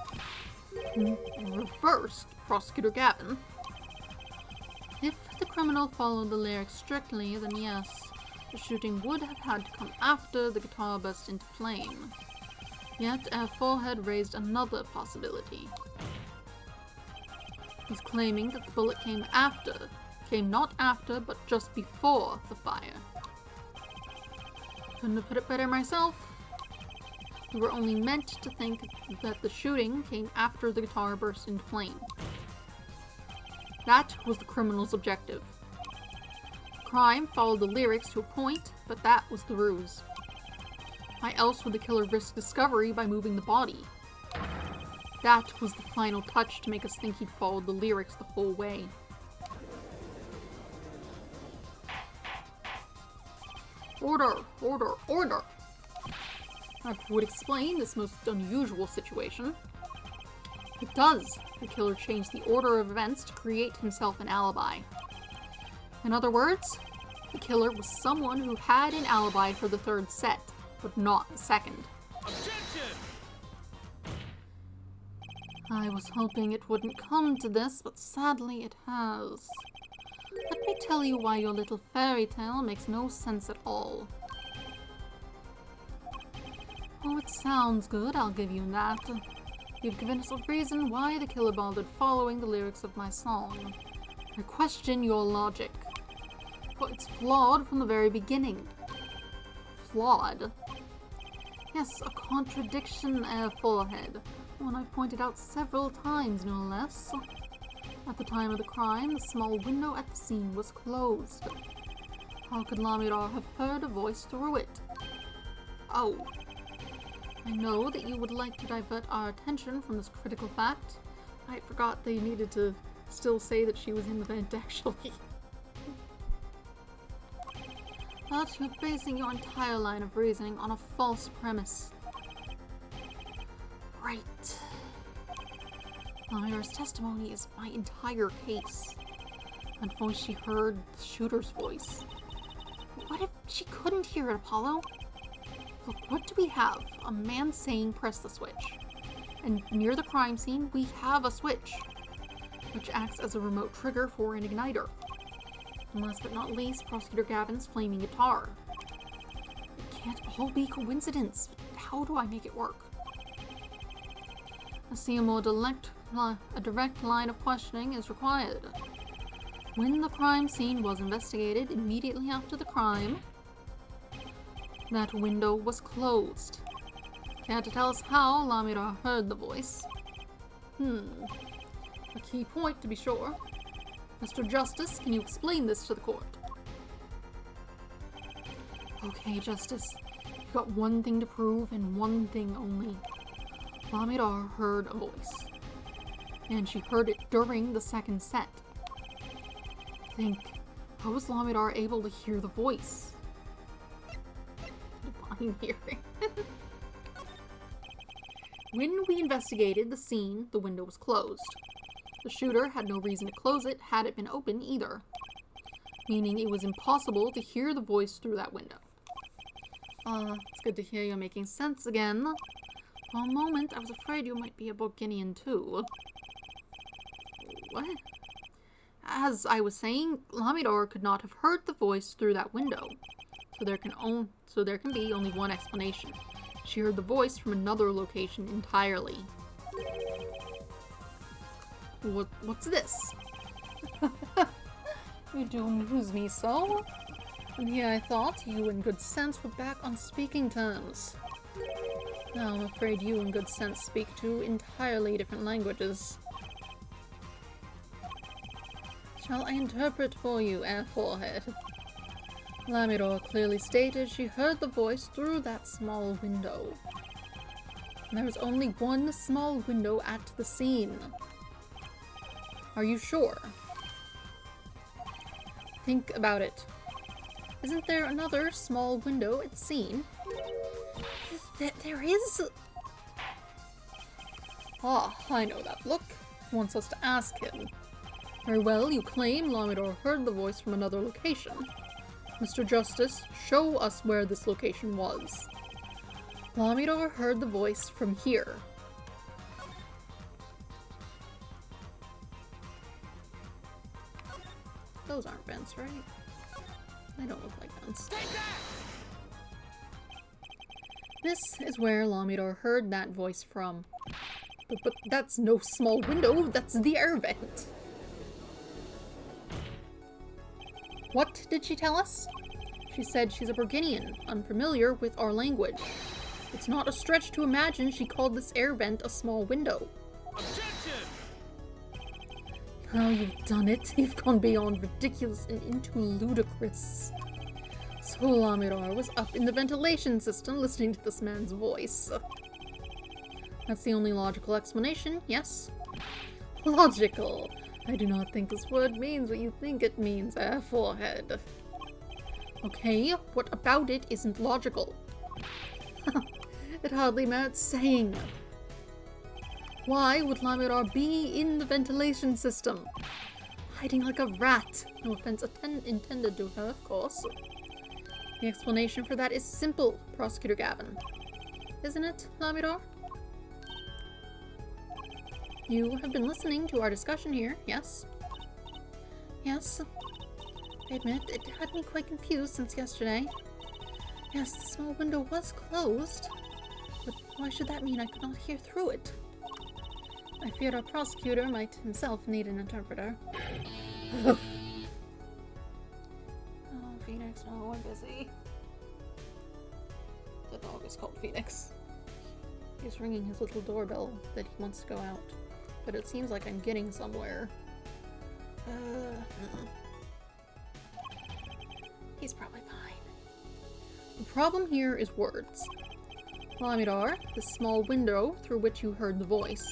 Reversed, Prosecutor Gavin? If the criminal followed the lyrics strictly, then yes, the shooting would have had to come after the guitar burst into flame. Yet, our forehead raised another possibility. He's claiming that the bullet came not after, but just before the fire. Couldn't have put it better myself. We were only meant to think that the shooting came after the guitar burst into flame. That was the criminal's objective. The crime followed the lyrics to a point, but that was the ruse. Why else would the killer risk discovery by moving the body? That was the final touch to make us think he'd followed the lyrics the whole way. Order! Order! Order! That would explain this most unusual situation. It does. The killer changed the order of events to create himself an alibi. In other words, the killer was someone who had an alibi for the third set, but not the second. Objection! I was hoping it wouldn't come to this, but sadly it has. Let me tell you why your little fairy tale makes no sense at all. Oh, it sounds good, I'll give you that. You've given us a reason why the killer bothered following the lyrics of my song. I question your logic. But it's flawed from the very beginning. Flawed? Yes, a contradiction, forehead. One I've pointed out several times, no less. At the time of the crime, the small window at the scene was closed. How could Lamidar have heard a voice through it? Oh. I know that you would like to divert our attention from this critical fact. I forgot they needed to still say that she was in the vent, actually. But you're basing your entire line of reasoning on a false premise. Right. Lamidar's testimony is my entire case. That voice she heard, the shooter's voice. What if she couldn't hear it, Apollo? Look, what do we have? A man saying press the switch. And near the crime scene, we have a switch, which acts as a remote trigger for an igniter. And last but not least, Prosecutor Gavin's flaming guitar. It can't all be coincidence. How do I make it work? I see a direct line of questioning is required. When the crime scene was investigated immediately after the crime, that window was closed. Care to tell us how Lamidar heard the voice? A key point to be sure. Mr. Justice, can you explain this to the court? Okay, Justice. You've got one thing to prove and one thing only. Lamidar heard a voice. And she heard it during the second set. Think, how was Lamidar able to hear the voice? Divine hearing. When we investigated the scene, the window was closed. The shooter had no reason to close it had it been open either, meaning it was impossible to hear the voice through that window. It's good to hear you're making sense again. For a moment, I was afraid you might be a Borginian too. What? As I was saying, Lamidar could not have heard the voice through that window, so there can be only one explanation. She heard the voice from another location entirely. What's this? You do amuse me so. And here I thought you and Good Sense were back on speaking terms. Now I'm afraid you and Good Sense speak two entirely different languages. Shall I interpret for you, Air Forehead? Lamidar clearly stated she heard the voice through that small window. And there was only one small window at the scene. Are you sure? Think about it. Isn't there another small window at the scene? There is... Ah, I know that look. He wants us to ask him. Very well, you claim Lamidar heard the voice from another location. Mr. Justice, show us where this location was. Lamidar heard the voice from here. Those aren't vents, right? They don't look like vents. This is where Lamidar heard that voice from. But that's no small window, that's the air vent. What did she tell us? She said she's a Borginian, unfamiliar with our language. It's not a stretch to imagine she called this air vent a small window. Objection! Oh, you've done it. You've gone beyond ridiculous and into ludicrous. So Lamidar was up in the ventilation system listening to this man's voice. That's the only logical explanation, yes? Logical. I do not think this word means what you think it means, Air Forehead. Okay, what about it isn't logical? It hardly merits saying. Why would Lamidar be in the ventilation system? Hiding like a rat. No offense intended to her, of course. The explanation for that is simple, Prosecutor Gavin. Isn't it, Lamidar? You have been listening to our discussion here, yes? Yes. I admit, it had me quite confused since yesterday. Yes, the small window was closed, but why should that mean I could not hear through it? I feared our prosecutor might himself need an interpreter. Oh, Phoenix, no, we're busy. the dog is called Phoenix. He's ringing his little doorbell that he wants to go out. But it seems like I'm getting somewhere. He's probably fine. The problem here is words. Lamidar, the small window through which you heard the voice.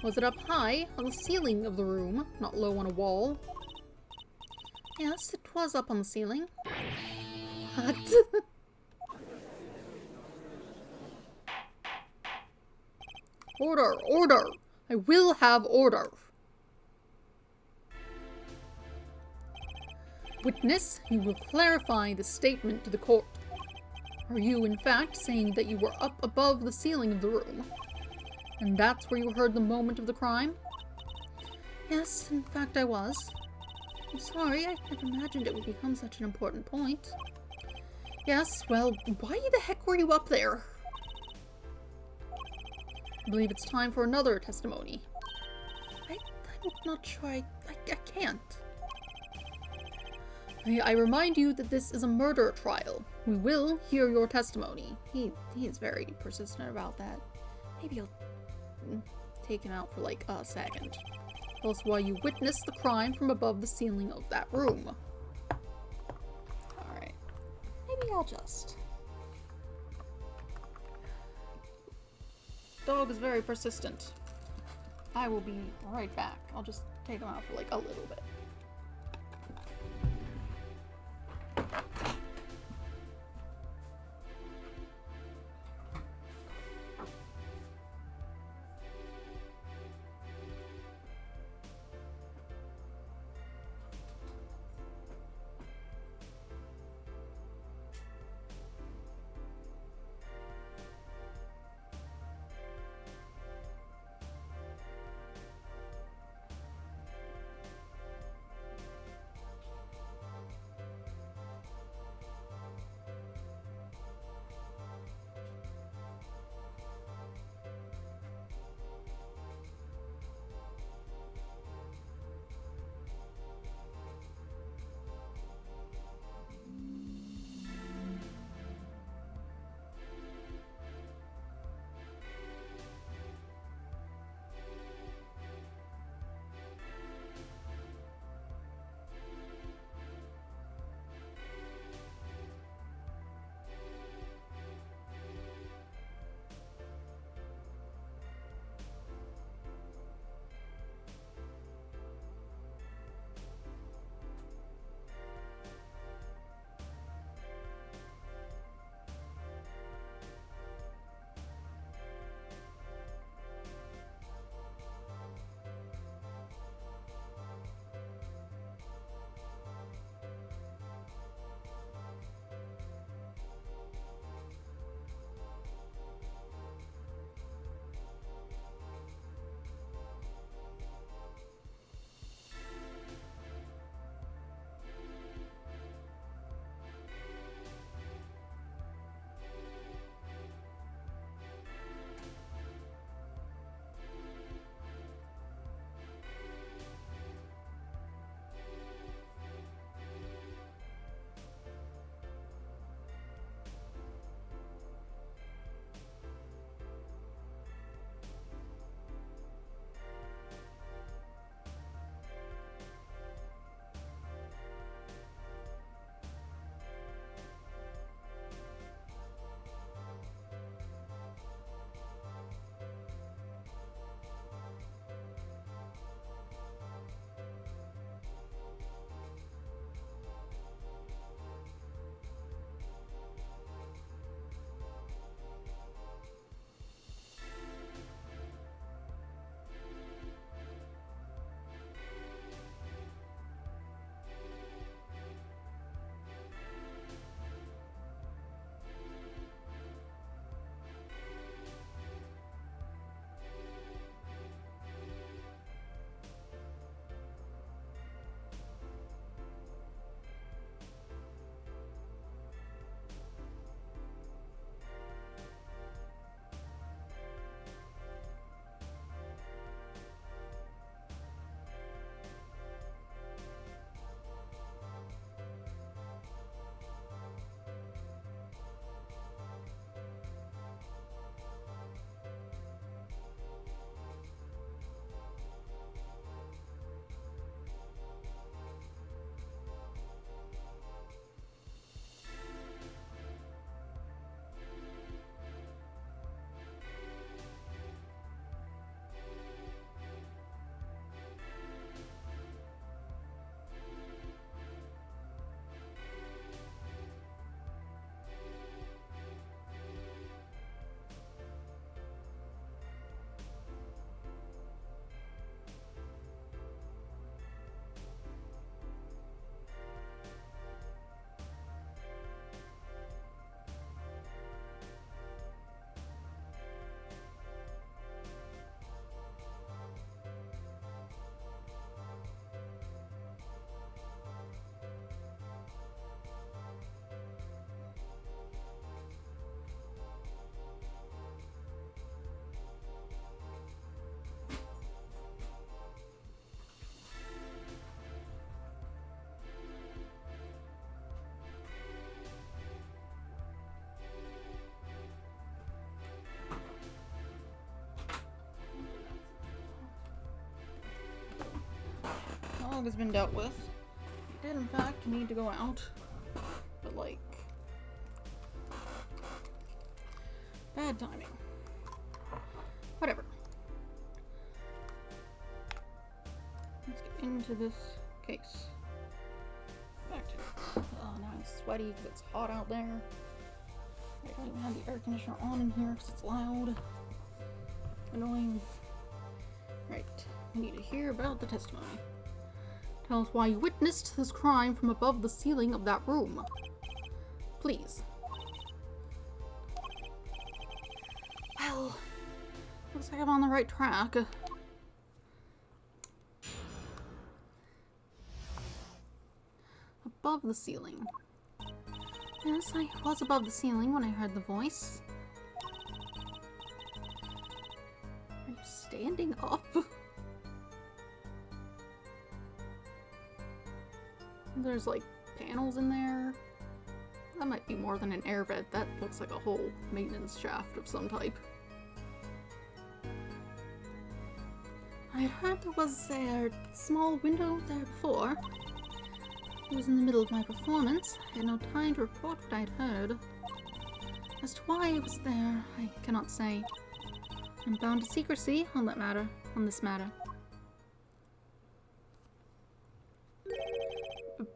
Was it up high on the ceiling of the room, not low on a wall? Yes, it was up on the ceiling. What? Order! Order! I will have order! Witness, you will clarify the statement to the court. Are you, in fact, saying that you were up above the ceiling of the room? And that's where you heard the moment of the crime? Yes, in fact I was. I'm sorry, I never imagined it would become such an important point. Yes, well, why the heck were you up there? I believe it's time for another testimony. I'm not sure I can't. I remind you that this is a murder trial. We will hear your testimony. He is very persistent about that. Maybe I'll take him out for like a second. Tell us why you witnessed the crime from above the ceiling of that room. Alright. Maybe I'll just... Dog is very persistent. I will be right back. I'll just take him out for like a little bit. bug has been dealt with. You did, in fact, need to go out. But, like... bad timing. Whatever. Let's get into this case. Back to it. Oh, now I'm sweaty because it's hot out there. I don't even have the air conditioner on in here because it's loud. Annoying. Right. We need to hear about the testimony. Tell us why you witnessed this crime from above the ceiling of that room. Please. Well, looks like I'm on the right track. Above the ceiling. Yes, I was above the ceiling when I heard the voice. Are you standing up? There's like panels in there. That might be more than an air vent. That looks like a whole maintenance shaft of some type. I had heard there was a small window there before. It was in the middle of my performance. I had no time to report what I had heard. As to why I was there, I cannot say. I'm bound to secrecy on this matter.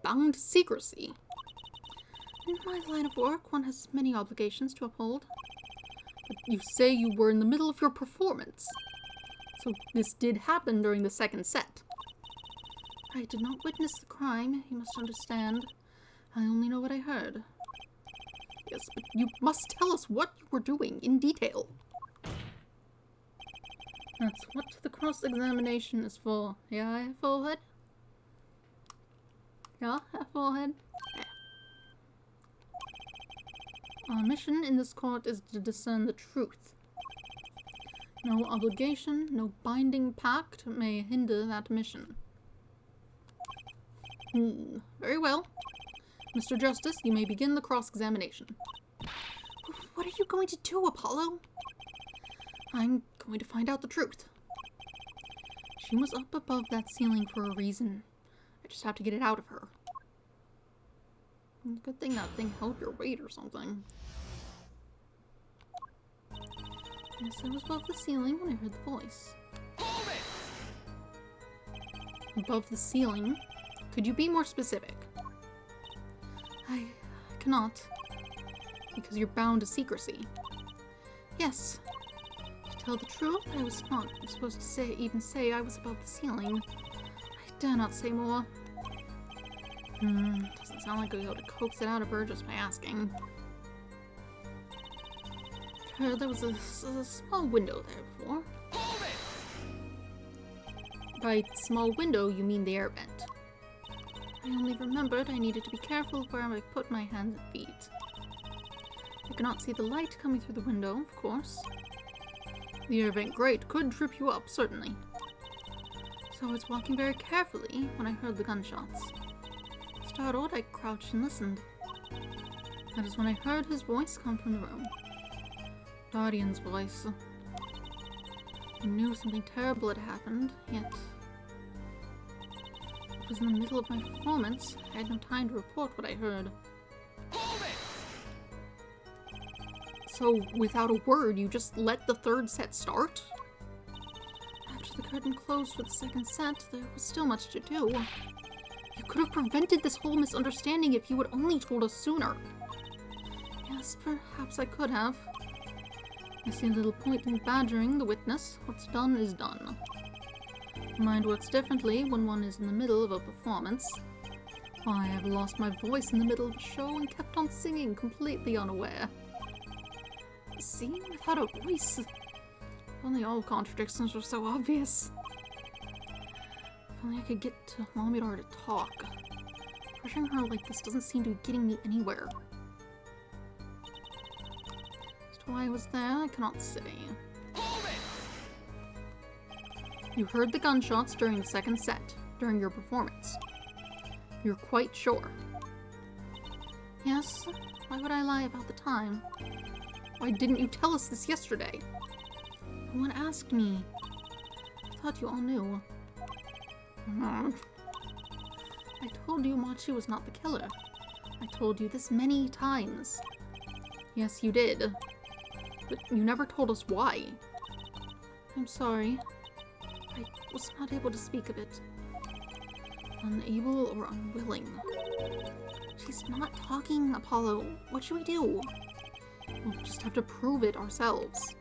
Bound to secrecy? In my line of work, one has many obligations to uphold. But you say you were in the middle of your performance. So this did happen during the second set. I did not witness the crime, you must understand. I only know what I heard. Yes, but you must tell us what you were doing in detail. That's what the cross-examination is for. Yeah, forehead? Yeah, forehead? Yeah. Our mission in this court is to discern the truth. No obligation, no binding pact may hinder that mission. Very well. Mr. Justice, you may begin the cross-examination. What are you going to do, Apollo? I'm going to find out the truth. She was up above that ceiling for a reason. I just have to get it out of her. Good thing that thing held your weight or something. Yes, I was above the ceiling when I heard the voice. Above the ceiling? Could you be more specific? I cannot. Because you're bound to secrecy. Yes. To tell the truth, I was not supposed to even say I was above the ceiling. I dare not say more. Doesn't sound like I'll be able to coax it out of her just by asking. I heard there was a small window there before. By small window, you mean the air vent. I only remembered I needed to be careful where I put my hands and feet. I could not see the light coming through the window, of course. The air vent grate could trip you up, certainly. So I was walking very carefully when I heard the gunshots. Startled, I crouched and listened. That is when I heard his voice come from the room. Guardian's voice. I knew something terrible had happened, yet... It was in the middle of my performance. I had no time to report what I heard. So, without a word, you just let the third set start? After the curtain closed for the second set, there was still much to do. You could have prevented this whole misunderstanding if you had only told us sooner. Yes, perhaps I could have. I see little point in badgering the witness. What's done is done. The mind works differently when one is in the middle of a performance. I have lost my voice in the middle of a show and kept on singing, completely unaware. Singing without a voice? If only all contradictions were so obvious. If only I could get to Momidar to talk. Pressuring her like this doesn't seem to be getting me anywhere. As to why I was there, I cannot say. You heard the gunshots during the second set, during your performance. You're quite sure. Yes, why would I lie about the time? Why didn't you tell us this yesterday? No one asked me. I thought you all knew. I told you Machi was not the killer. I told you this many times. Yes, you did. But you never told us why. I'm sorry. I was not able to speak of it. Unable or unwilling. She's not talking, Apollo. What should we do? We'll just have to prove it ourselves.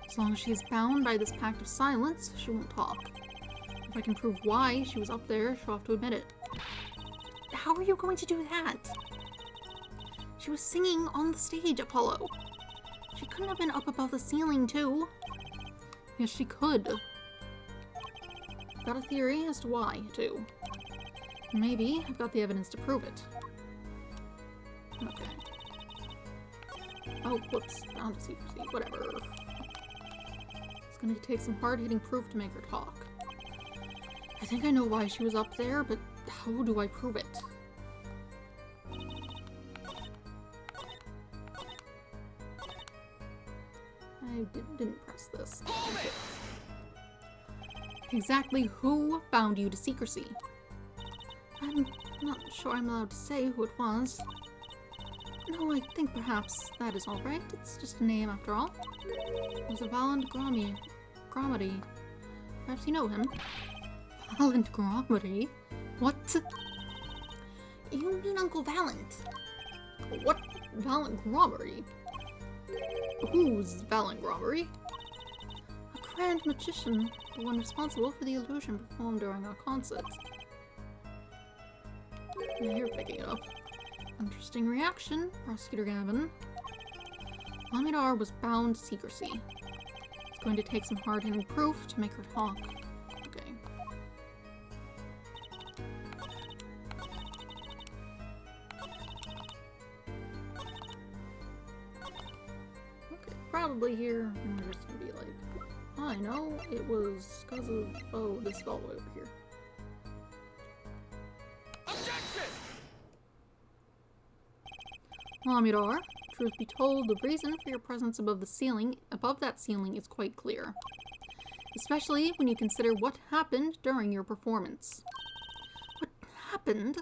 As long as she is bound by this pact of silence, she won't talk. If I can prove why she was up there, she'll have to admit it. How are you going to do that? She was singing on the stage, Apollo. She couldn't have been up above the ceiling, too. Yes, she could. I've got a theory as to why, too. Maybe I've got the evidence to prove it. Okay. Oh, whoops. Bound to secrecy. Whatever. It's gonna take some hard-hitting proof to make her talk. I think I know why she was up there, but how do I prove it? I didn't press this. Exactly who bound you to secrecy? I'm not sure I'm allowed to say who it was. No, I think perhaps that is all right. It's just a name after all. It was a Valand Gromedy. Perhaps you know him. Valand Gromedy? What? You mean Uncle Valant? What? Valand Gromedy? Who's Valand Gromedy? A grand magician, the one responsible for the illusion performed during our concerts. Yeah, you're picking it up. Interesting reaction, Prosecutor Gavin. Amidar was bound to secrecy. It's going to take some hard-hitting proof to make her talk. Okay. Okay, probably here, and we're just gonna be like, I know, it was because of, oh, this is all the way over here. Amidar, truth be told, the reason for your presence above that ceiling is quite clear. Especially when you consider what happened during your performance. What happened?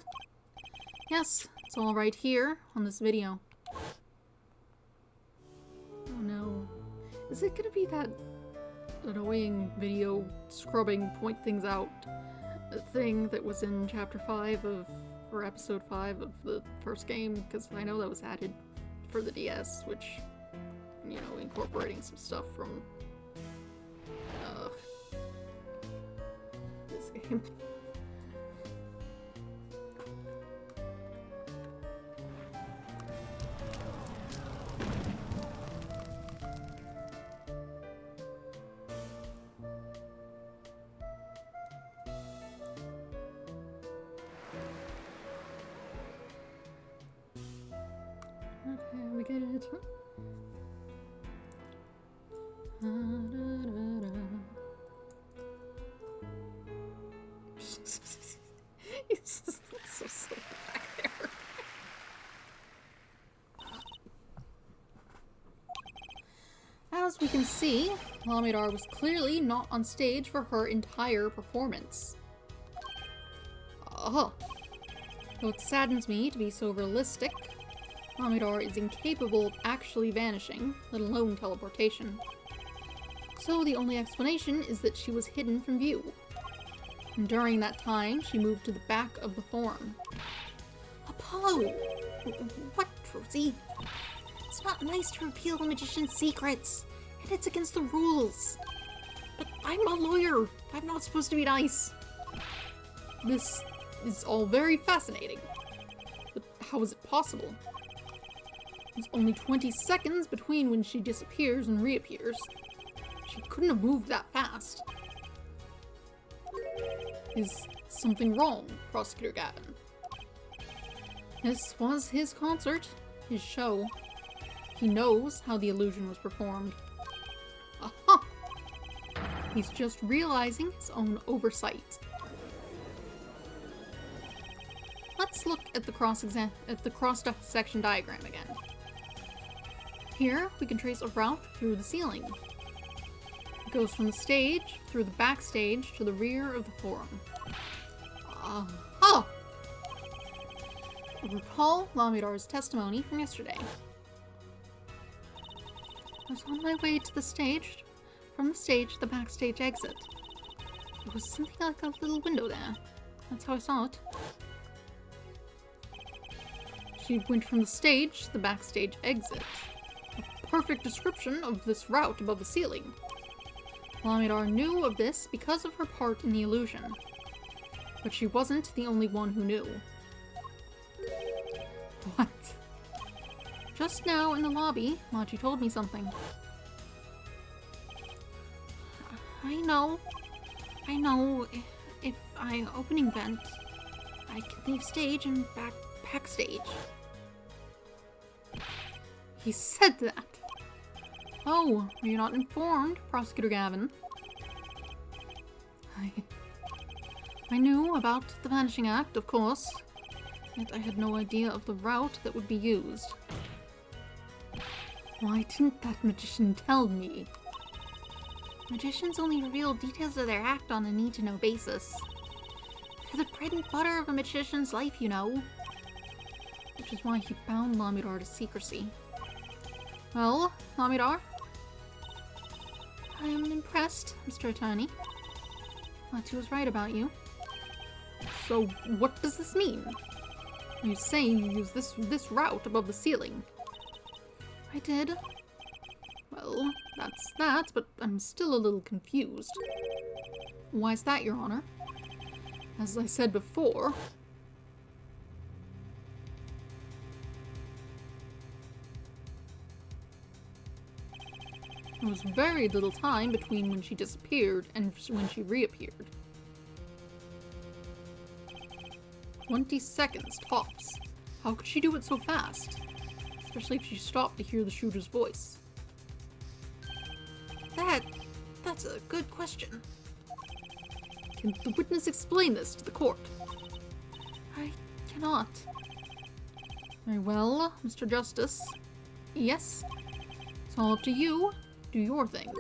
Yes, it's all right here on this video. Oh no. Is it gonna be that annoying video scrubbing point things out thing that was in chapter 5 of or episode 5 of the first game, because I know that was added for the DS, which, you know, incorporating some stuff from this game. Okay, we get it. He's so silly back there. As we can see, Amidar was clearly not on stage for her entire performance. Though it saddens me to be so realistic, Amidar is incapable of actually vanishing, let alone teleportation. So the only explanation is that she was hidden from view. And during that time, she moved to the back of the forum. Apollo! What, Rosie? It's not nice to reveal a magician's secrets, and it's against the rules. But I'm a lawyer! I'm not supposed to be nice! This is all very fascinating. But how is it possible? There's only 20 seconds between when she disappears and reappears. She couldn't have moved that fast. Is something wrong, Prosecutor Gavin? This was his concert, his show. He knows how the illusion was performed. Aha! He's just realizing his own oversight. Let's look at the cross-section diagram again. Here, we can trace a route through the ceiling. It goes from the stage, through the backstage, to the rear of the forum. Recall Lamidar's testimony from yesterday. I was on my way to the stage, from the stage to the backstage exit. There was something like a little window there. That's how I saw it. She went from the stage to the backstage exit. A perfect description of this route above the ceiling. Lamidar knew of this because of her part in the illusion. But she wasn't the only one who knew. What? Just now in the lobby, Machi told me something. I know. If I opening vent, I can leave stage and backstage. He said that. Oh, were you not informed, Prosecutor Gavin? I knew about the Vanishing Act, of course, yet I had no idea of the route that would be used. Why didn't that magician tell me? Magicians only reveal details of their act on a need-to-know basis. They're the bread and butter of a magician's life, you know. Which is why he bound Lamidar to secrecy. Well, Lamidar? I am impressed, Mr. Attorney. Machi was right about you. So, what does this mean? You say you used this route above the ceiling. I did. Well, that's that, but I'm still a little confused. Why's that, Your Honor? As I said before... There was very little time between when she disappeared and when she reappeared. 20 seconds, tops. How could she do it so fast? Especially if she stopped to hear the shooter's voice. That's a good question. Can the witness explain this to the court? I cannot. Very well, Mr. Justice. Yes? It's all up to you. Do your thing.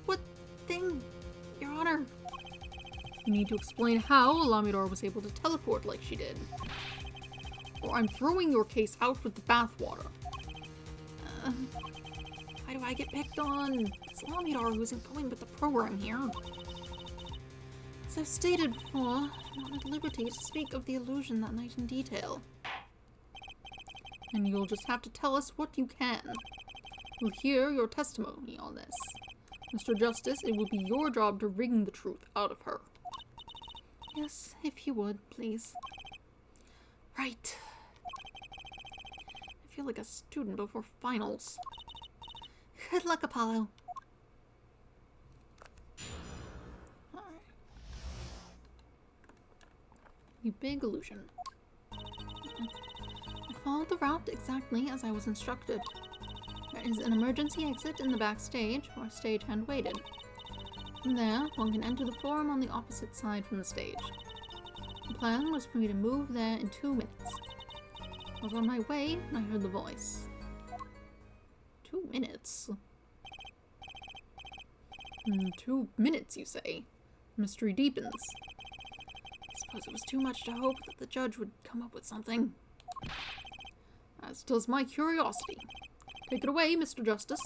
What thing, Your Honor? You need to explain how Lamidar was able to teleport like she did. Or I'm throwing your case out with the bathwater. Why do I get picked on? It's Lamidar who isn't going with the program here. As I've stated before, I'm not at liberty to speak of the illusion that night in detail. And you'll just have to tell us what you can. We'll hear your testimony on this. Mr. Justice, it will be your job to wring the truth out of her. Yes, if you would, please. Right. I feel like a student before finals. Good luck, Apollo. Alright. You big illusion. I followed the route exactly as I was instructed. There is an emergency exit in the backstage, where stagehand waited. From there, one can enter the forum on the opposite side from the stage. The plan was for me to move there in 2 minutes. I was on my way, and I heard the voice. 2 minutes? 2 minutes, you say? Mystery deepens. I suppose it was too much to hope that the judge would come up with something. As does my curiosity. Take it away, Mr. Justice.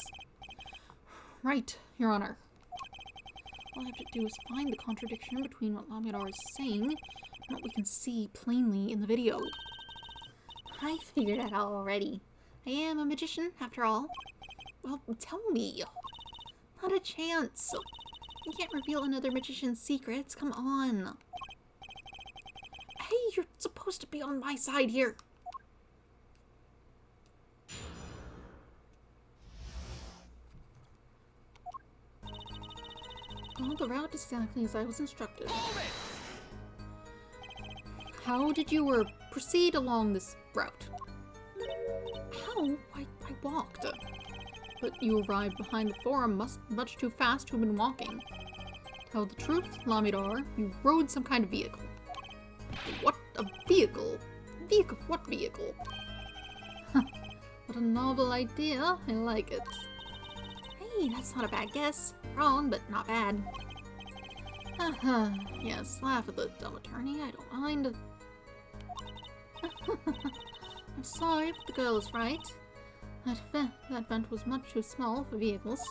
Right, Your Honor. All I have to do is find the contradiction between what Lamidar is saying and what we can see plainly in the video. I figured it out already. I am a magician, after all. Well, tell me. Not a chance. You can't reveal another magician's secrets, come on. Hey, you're supposed to be on my side here. Follow the route exactly as I was instructed. How did you proceed along this route? How? I walked. But you arrived behind the forum much too fast to have been walking. Tell the truth, Lamidar, you rode some kind of vehicle. What? A vehicle? Vehicle? What vehicle? What a novel idea. I like it. Hey, that's not a bad guess. Wrong, but not bad. Yes, laugh at the dumb attorney, I don't mind. I'm sorry, but the girl is right. That vent was much too small for vehicles.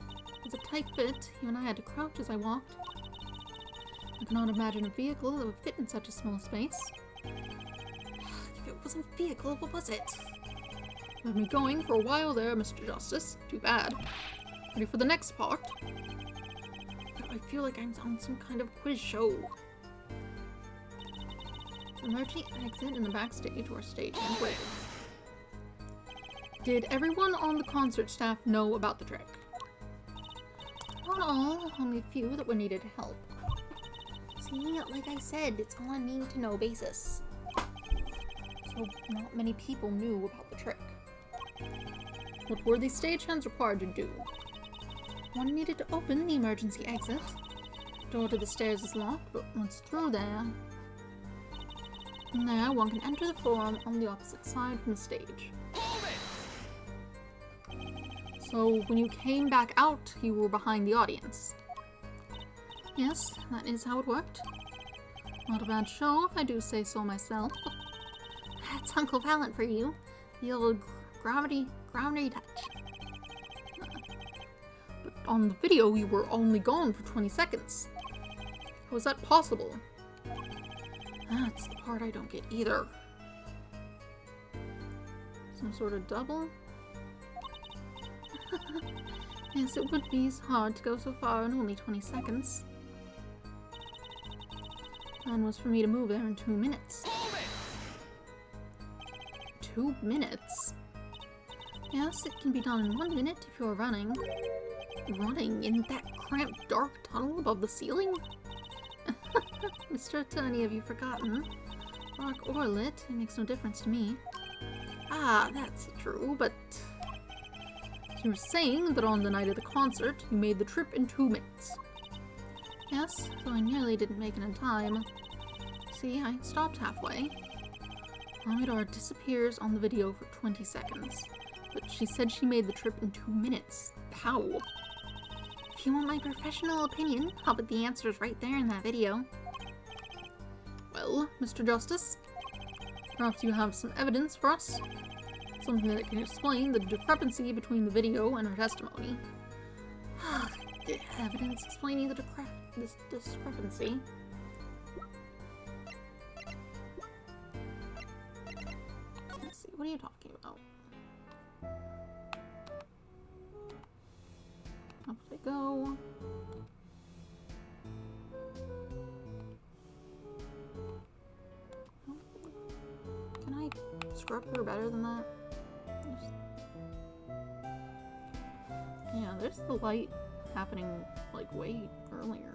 It was a tight fit, even I had to crouch as I walked. I cannot imagine a vehicle that would fit in such a small space. If it wasn't a vehicle, what was it? You had me going for a while there, Mr. Justice. Too bad. Ready for the next part? I feel like I'm on some kind of quiz show. Emergency exit in the backstage or stage and wave. Did everyone on the concert staff know about the trick? Not all, only a few that were needed help. See, like I said, it's on a need-to-know basis. So not many people knew about the trick. What were the stagehands required to do? One needed to open the emergency exit. The door to the stairs is locked, but once through there... From there, one can enter the forum on the opposite side from the stage. So, when you came back out, you were behind the audience. Yes, that is how it worked. Not a bad show, if I do say so myself. That's Uncle Valent for you. The old gravity touch. But on the video, you were only gone for 20 seconds. How is that possible? That's the part I don't get either. Some sort of double? Yes, it would be hard to go so far in only 20 seconds. Plan was for me to move there in 2 minutes. 2 minutes? Yes, it can be done in 1 minute if you're running. Running in that cramped, dark tunnel above the ceiling? Mr. Attorney, have you forgotten? Dark or lit, it makes no difference to me. Ah, that's true, but... You were saying that on the night of the concert, you made the trip in 2 minutes. Yes, so I nearly didn't make it in time. See, I stopped halfway. Amidar disappears on the video for 20 seconds, but she said she made the trip in 2 minutes. How? If you want my professional opinion, I'll put the answers right there in that video. Well, Mr. Justice, perhaps you have some evidence for us? Something that can explain the discrepancy between the video and her testimony. Evidence explaining this discrepancy? Let's see, what are you talking about? Up they go. Can I scrub her better than that? Yeah, there's the light happening, like, way earlier.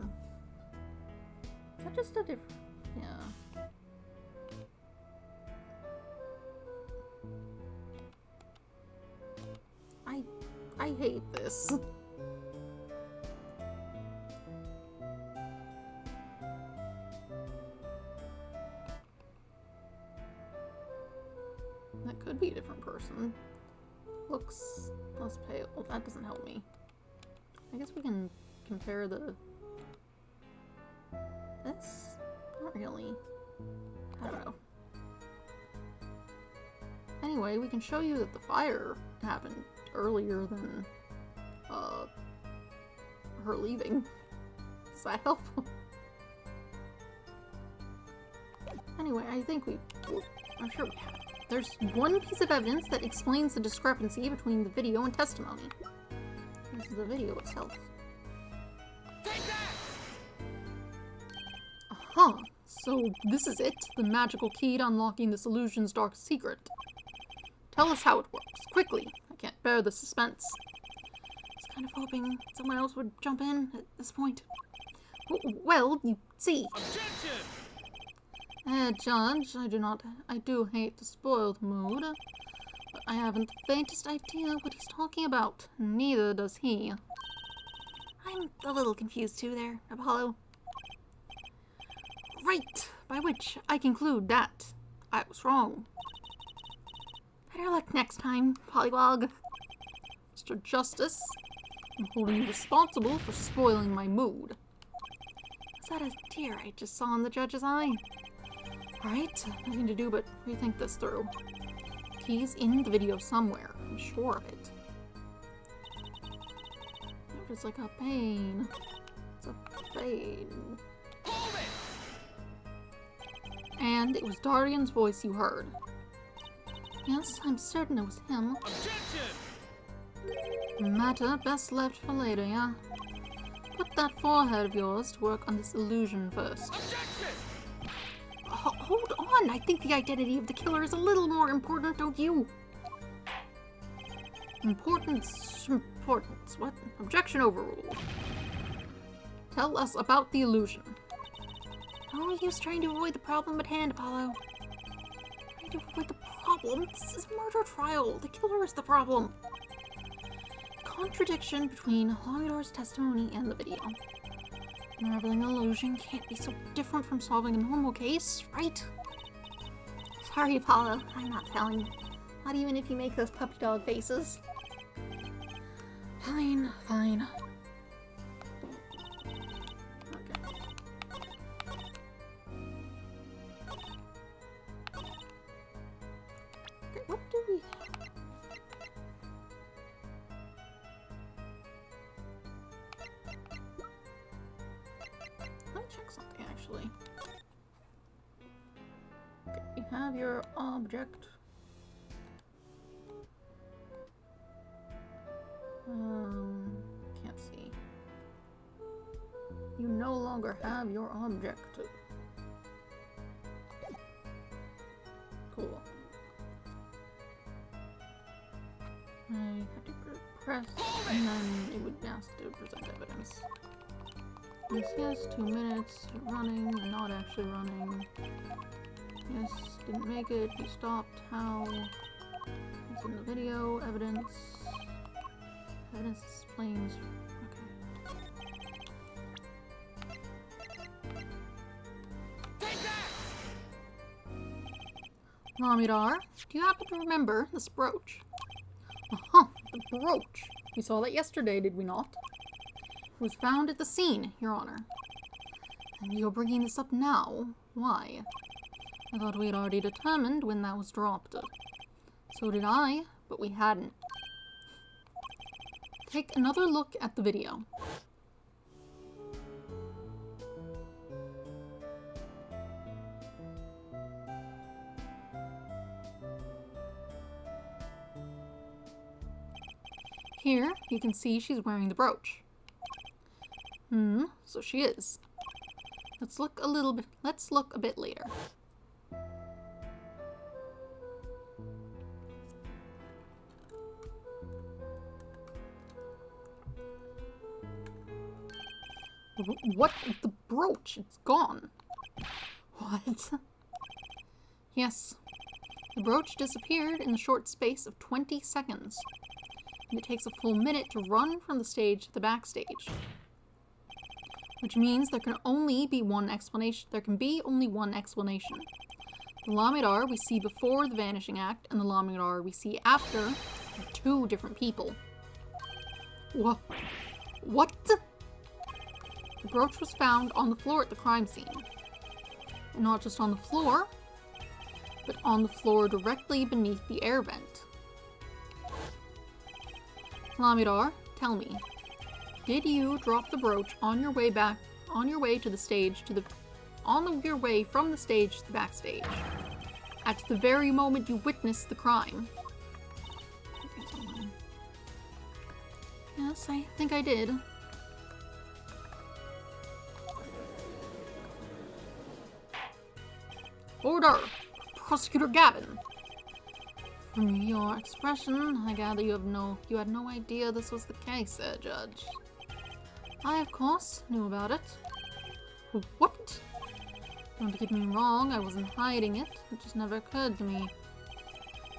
Is that just a different... Yeah. I hate this. That could be a different person. Looks less pale. Well, that doesn't help me. I guess we can compare the... This? Not really. I don't know. Anyway, we can show you that the fire happened earlier than, her leaving. Does that help? Anyway, I think I'm sure we have. There's one piece of evidence that explains the discrepancy between the video and testimony. This is the video itself. Take that! Aha! So this is it, the magical key to unlocking this illusion's dark secret. Tell us how it works, quickly. I can't bear the suspense. I was kind of hoping someone else would jump in at this point. Well, you see. Objection! Judge, I do hate to spoil the mood, but I haven't the faintest idea what he's talking about. Neither does he. I'm a little confused too there, Apollo. Right, by which I conclude that I was wrong. Better luck next time, Pollywog. Mr. Justice, I'm holding you responsible for spoiling my mood. Was that a tear I just saw in the judge's eye? Alright, nothing to do but rethink this through. Key's in the video somewhere, I'm sure of it. It was like a pain. It's a pain. Hold it! And it was Darian's voice you heard. Yes, I'm certain it was him. Objection! Matter best left for later, yeah? Put that forehead of yours to work on this illusion first. Objection! Hold on! I think the identity of the killer is a little more important, don't you? Importance. What? Objection overruled. Tell us about the illusion. No use trying to avoid the problem at hand, Apollo. Trying to avoid the problem? This is a murder trial. The killer is the problem. Contradiction between Lamidar's testimony and the video. Unraveling an illusion can't be so different from solving a normal case, right? Sorry, Apollo. I'm not telling. Not even if you make those puppy dog faces. Fine, fine. Okay. Okay, what do we... Let me check something, actually. Okay, you have your object. Can't see. You no longer have your object. Cool. I have to press, and then it would ask to present evidence. Yes, 2 minutes, running, not actually running. Yes, didn't make it, he stopped, how? It's in the video, evidence. Evidence explains. Okay. Take that! Lamidar, do you happen to remember this brooch? Uh-huh, the brooch. We saw that yesterday, did we not? It was found at the scene, Your Honor. And you're bringing this up now? Why? I thought we had already determined when that was dropped. So did I, but we hadn't. Take another look at the video. Here, you can see she's wearing the brooch. So she is. Let's look a bit later. What? The brooch? It's gone. What? Yes. The brooch disappeared in the short space of 20 seconds. And it takes a full minute to run from the stage to the backstage. Which means there can only be one explanation. The Lamidar we see before the Vanishing Act and the Lamidar we see after are two different people. What? The brooch was found on the floor at the crime scene. And not just on the floor, but on the floor directly beneath the air vent. Lamidar, tell me, did you drop the brooch on your way to the stage on your way from the stage to the backstage at the very moment you witnessed the crime? Yes, I think I did. Order! Prosecutor Gavin! From your expression, I gather you had no idea this was the case, Judge. I, of course, knew about it. What? Don't get me wrong, I wasn't hiding it. It just never occurred to me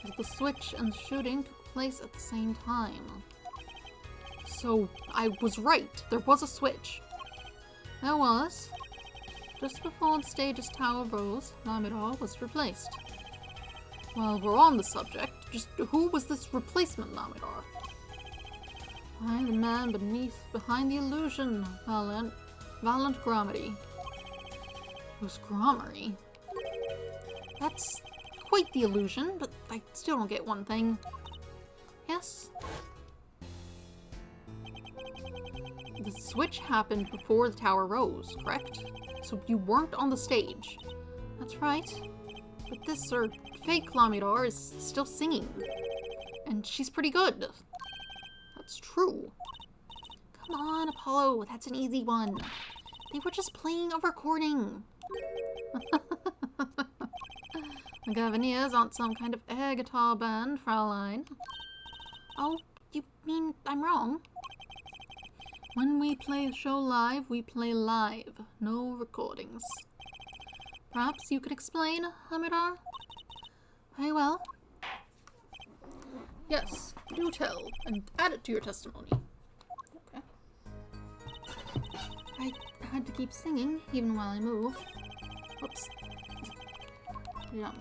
that the switch and the shooting took place at the same time. So, I was right. There was a switch. There was. Just before the stage's tower rose, Lamidar was replaced. While we're on the subject, just who was this replacement Lamidar? I, the man behind the illusion, Valiant Gromedy. Who's Gromedy? That's quite the illusion, but I still don't get one thing. Yes? The switch happened before the tower rose, correct? So you weren't on the stage. That's right. But this, fake Lamidar is still singing. And she's pretty good. That's true. Come on, Apollo, that's an easy one. They were just playing a recording. The Gaviniers aren't some kind of air guitar band, Fraulein. Oh, you mean I'm wrong? When we play a show live, we play live. No recordings. Perhaps you could explain, Hamidar? Very well. Yes, do tell, and add it to your testimony. Okay. I had to keep singing, even while I move. Whoops. Yeah.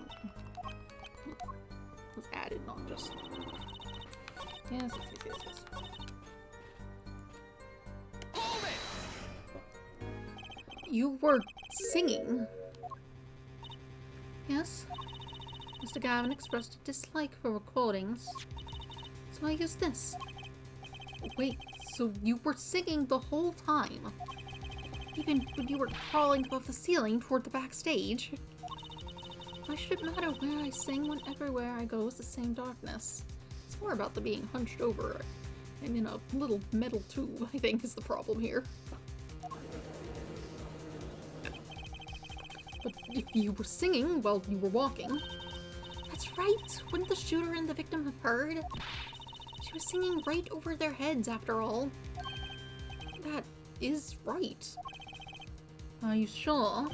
It was added, not just... Yes. Hold it! You were singing. Yes. Mr. Gavin expressed a dislike for recordings, so I used this. Wait, so you were singing the whole time? Even when you were crawling above the ceiling toward the backstage? Why should it matter where I sing when everywhere I go is the same darkness? It's more about the being hunched over and in a little metal tube, I think, is the problem here. But if you were singing while you were walking... That's right! Wouldn't the shooter and the victim have heard? She was singing right over their heads, after all. That is right. Are you sure?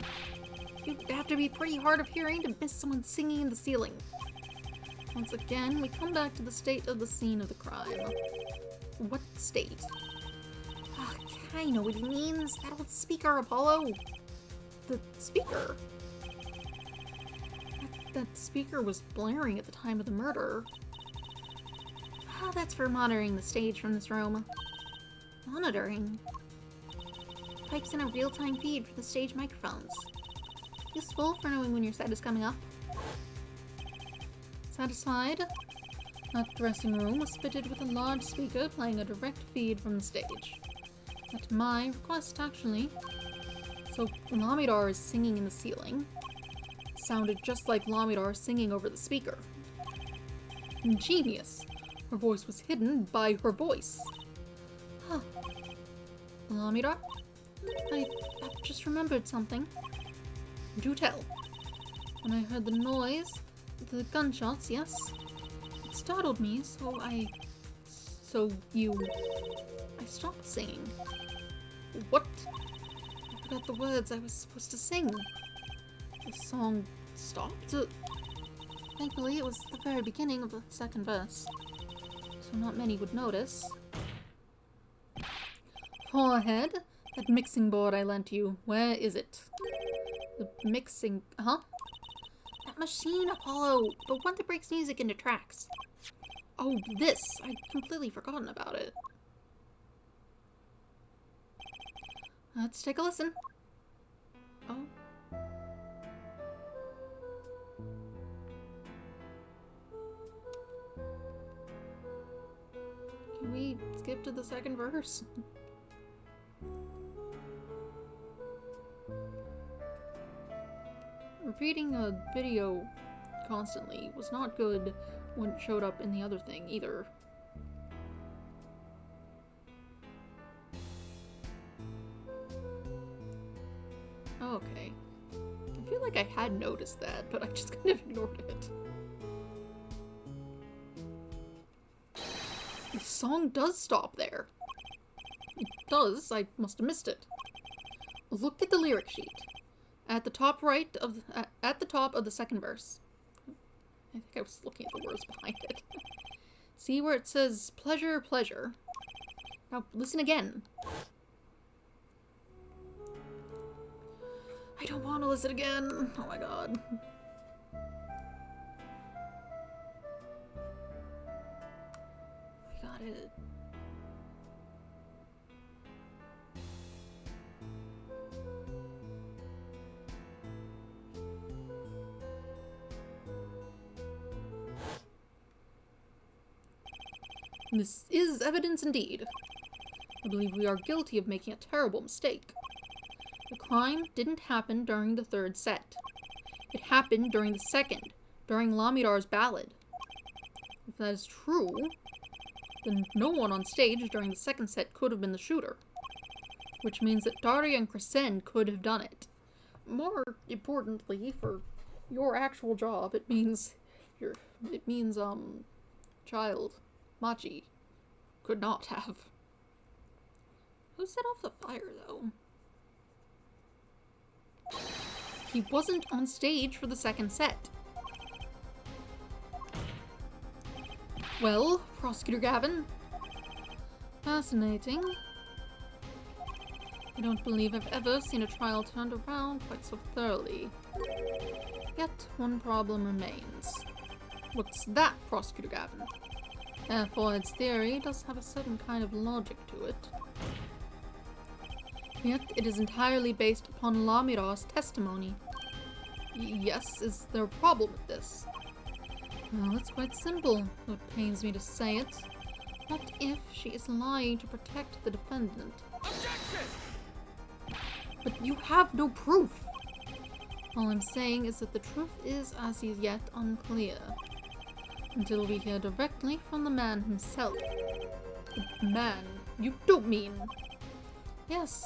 You'd have to be pretty hard of hearing to miss someone singing in the ceiling. Once again, we come back to the state of the scene of the crime. What state? Ah, I know what he means. That old speaker, Apollo. The speaker? That speaker was blaring at the time of the murder. Ah, that's for monitoring the stage from this room. Monitoring? Pipes in a real-time feed for the stage microphones. Useful for knowing when your set is coming up. Satisfied? That dressing room was fitted with a large speaker playing a direct feed from the stage. At my request, actually. So Lamidar is singing in the ceiling. Sounded just like Lamidar singing over the speaker. Ingenious. Her voice was hidden by her voice. Huh. Lamidar? I've just remembered something. Do tell. When I heard the noise, the gunshots, yes, it startled me, so I stopped singing. What? I forgot the words I was supposed to sing. The song stopped? Thankfully, it was the very beginning of the second verse, so not many would notice. Forehead? That mixing board I lent you, where is it? The mixing... Huh? That machine, Apollo! The one that breaks music into tracks. Oh, this! I'd completely forgotten about it. Let's take a listen. Oh. Can we skip to the second verse? Repeating a video constantly was not good when it showed up in the other thing, either. Okay. I feel like I had noticed that, but I just kind of ignored it. The song does stop there. It does. I must have missed it. Look at the lyric sheet. At the top right of at the top of the second verse. I think I was looking at the words behind it. See where it says pleasure, pleasure. Now listen again. I don't want to listen again. Oh my god. I got it. This is evidence indeed. I believe we are guilty of making a terrible mistake. The crime didn't happen during the third set. It happened during the second, during Lamidar's ballad. If that is true, then no one on stage during the second set could have been the shooter. Which means that Daria and Crescend could have done it. More importantly, for your actual job, it means child, Machi, could not have. Who set off the fire, though? He wasn't on stage for the second set. Well, Prosecutor Gavin. Fascinating. I don't believe I've ever seen a trial turned around quite so thoroughly. Yet, one problem remains. What's that, Prosecutor Gavin? Ford's theory does have a certain kind of logic to it. Yet, it is entirely based upon Lamidar's testimony. Yes, is there a problem with this? Well, it's quite simple, though it pains me to say it. What if she is lying to protect the defendant? Objection! But you have no proof! All I'm saying is that the truth is as yet unclear. Until we hear directly from the man himself. The man? You don't mean... Yes.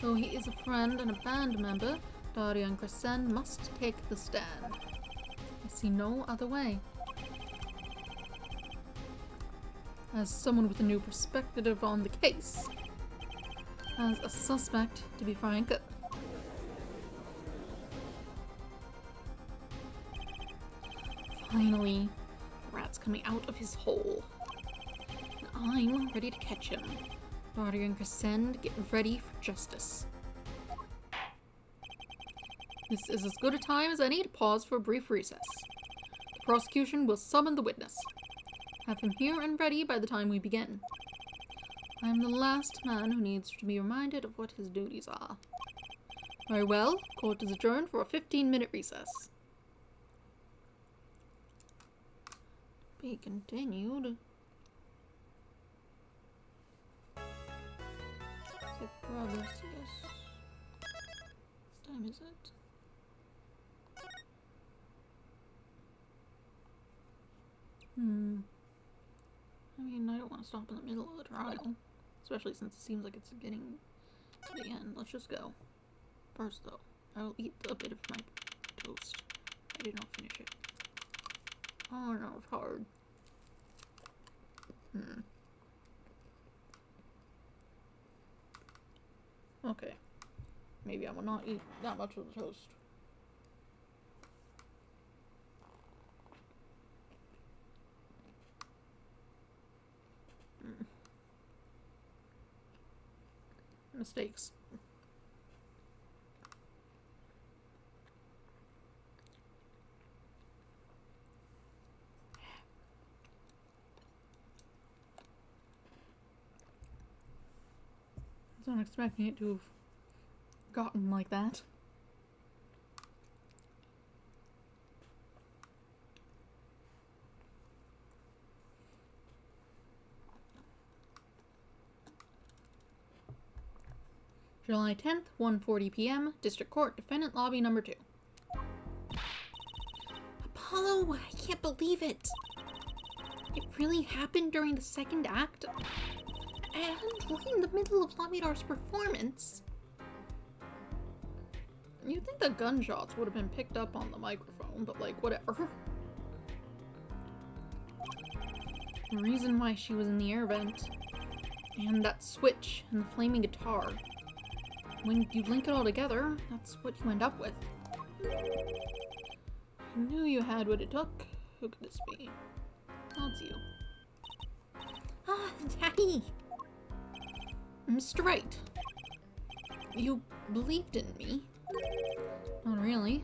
Though he is a friend and a band member, Daria and Crescend must take the stand. I see no other way. As someone with a new perspective on the case. As a suspect, to be frank. Finally, the rat's coming out of his hole. And I'm ready to catch him. Daria and Crescend, get ready for justice. This is as good a time as any to pause for a brief recess. The prosecution will summon the witness. Have him here and ready by the time we begin. I am the last man who needs to be reminded of what his duties are. Very well, court is adjourned for a 15-minute recess. Be continued. Check progress, yes. What time is it? I mean, I don't want to stop in the middle of the trial. Especially since it seems like it's getting to the end. Let's just go. First, though, I will eat a bit of my toast. I did not finish it. Oh no, it's hard. Okay. Maybe I will not eat that much of the toast. Mistakes. I was not expecting it to have gotten like that. July 10th, 1:40 p.m., District Court, Defendant Lobby Number 2. Apollo, I can't believe it. It really happened during the second act? And we're in the middle of Lamidar's performance. You'd think the gunshots would have been picked up on the microphone, but like, whatever. The reason why she was in the air vent, and that switch, and the flaming guitar. When you link it all together, that's what you end up with. I knew you had what it took. Who could this be? Well, it's you. Ah, Daddy! Mr. Wright. You believed in me. Not really.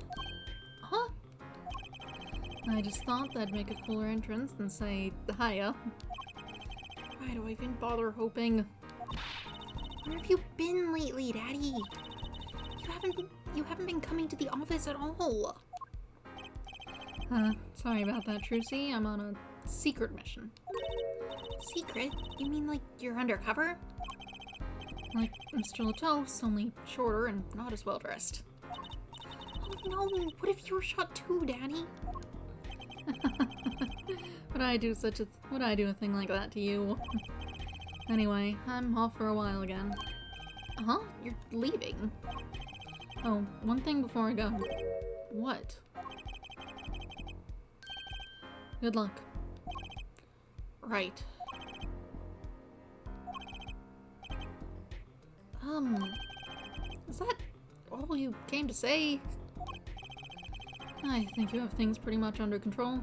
Huh? I just thought that'd make a cooler entrance than say, hiya. Why do I even bother hoping? Where have you been lately, Daddy? You haven't been coming to the office at all. Sorry about that, Trucy. I'm on a secret mission. Secret? You mean like you're undercover? Like Mr. Latos, only shorter and not as well dressed. Oh no, what if you were shot too, Daddy? Would I do a thing like that to you? Anyway, I'm off for a while again. Huh? You're leaving? Oh, one thing before I go. What? Good luck. Right. Is that all you came to say? I think you have things pretty much under control.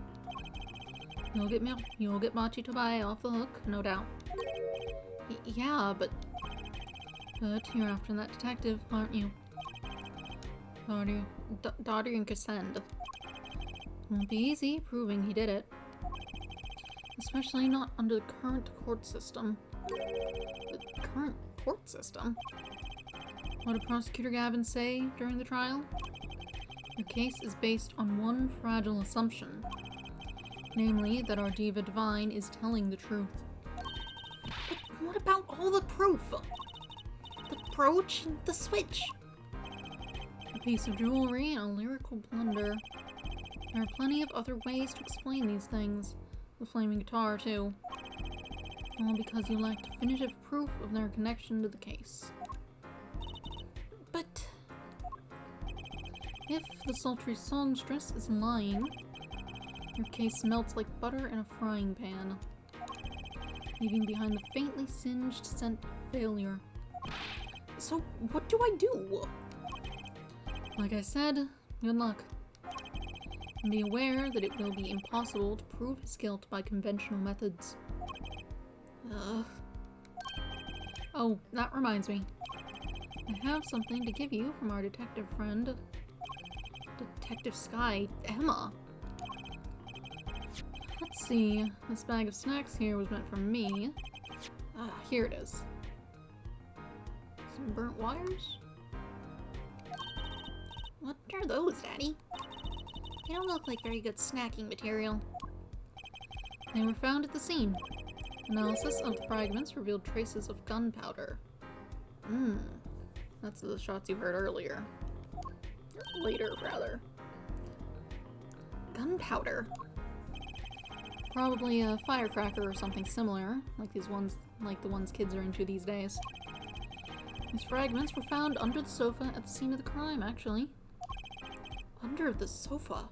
You'll get Machi Tobai off the hook, no doubt. Yeah, but you're after that detective, aren't you? Dodrian Cassand. Won't be easy proving he did it. Especially not under the current court system. The current court system? What did Prosecutor Gavin say during the trial? Your case is based on one fragile assumption. Namely, that our Diva Divine is telling the truth. But what about all the proof? The brooch and the switch? A piece of jewelry and a lyrical blunder. There are plenty of other ways to explain these things. The flaming guitar, too. All because you lack definitive proof of their connection to the case. But if the sultry songstress is lying, your case melts like butter in a frying pan, leaving behind the faintly singed scent of failure. So what do I do? Like I said, good luck. And be aware that it will be impossible to prove his guilt by conventional methods. Oh, that reminds me. I have something to give you from our detective friend, Detective Sky, Emma. Let's see, this bag of snacks here was meant for me. Here it is. Some burnt wires? What are those, Daddy? They don't look like very good snacking material. They were found at the scene. Analysis of the fragments revealed traces of gunpowder. That's the shots you heard earlier. Later, rather. Gunpowder? Probably a firecracker or something similar, like the ones kids are into these days. These fragments were found under the sofa at the scene of the crime, actually. Under the sofa?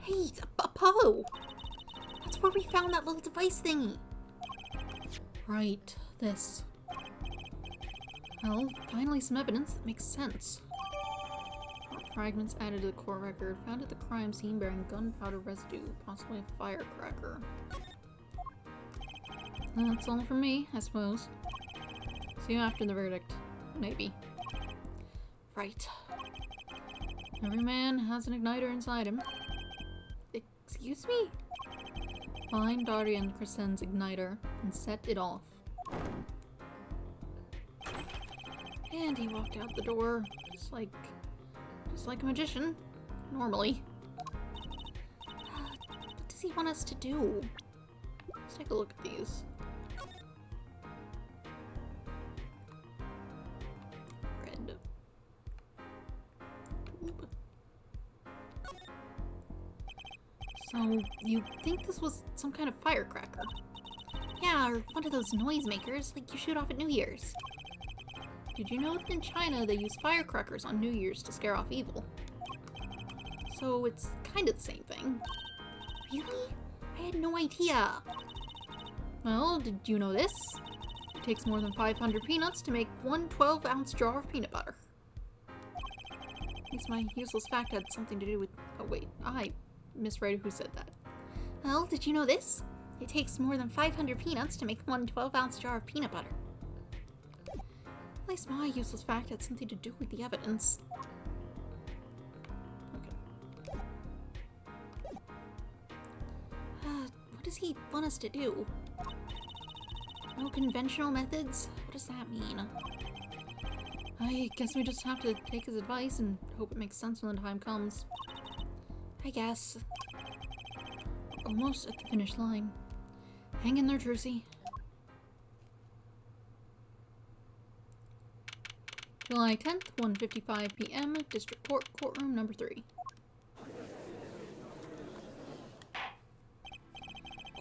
Hey, Apollo! That's where we found that little device thingy! Right, this. Well, finally some evidence that makes sense. Fragments added to the court record found at the crime scene bearing gunpowder residue, possibly a firecracker. That's all from me, I suppose. See you after the verdict. Maybe. Right. Every man has an igniter inside him. Excuse me? Find Darian Crescen's igniter and set it off. And he walked out the door, just like a magician, normally. What does he want us to do? Let's take a look at these. Red. Tube. So, you think this was some kind of firecracker? Yeah, or one of those noisemakers like you shoot off at New Year's. Did you know that in China they use firecrackers on New Year's to scare off evil? So it's kind of the same thing. Really? I had no idea. Well, did you know this? It takes more than 500 peanuts to make one 12-ounce jar of peanut butter. At least my useless fact had something to do with... Oh wait, I misread who said that. Well, did you know this? It takes more than 500 peanuts to make one 12-ounce jar of peanut butter. At least my useless fact had something to do with the evidence. Okay. What does he want us to do? No conventional methods? What does that mean? I guess we just have to take his advice and hope it makes sense when the time comes. I guess. Almost at the finish line. Hang in there, Drucy. July 10th, 1:55 p.m., District Court, Courtroom number 3.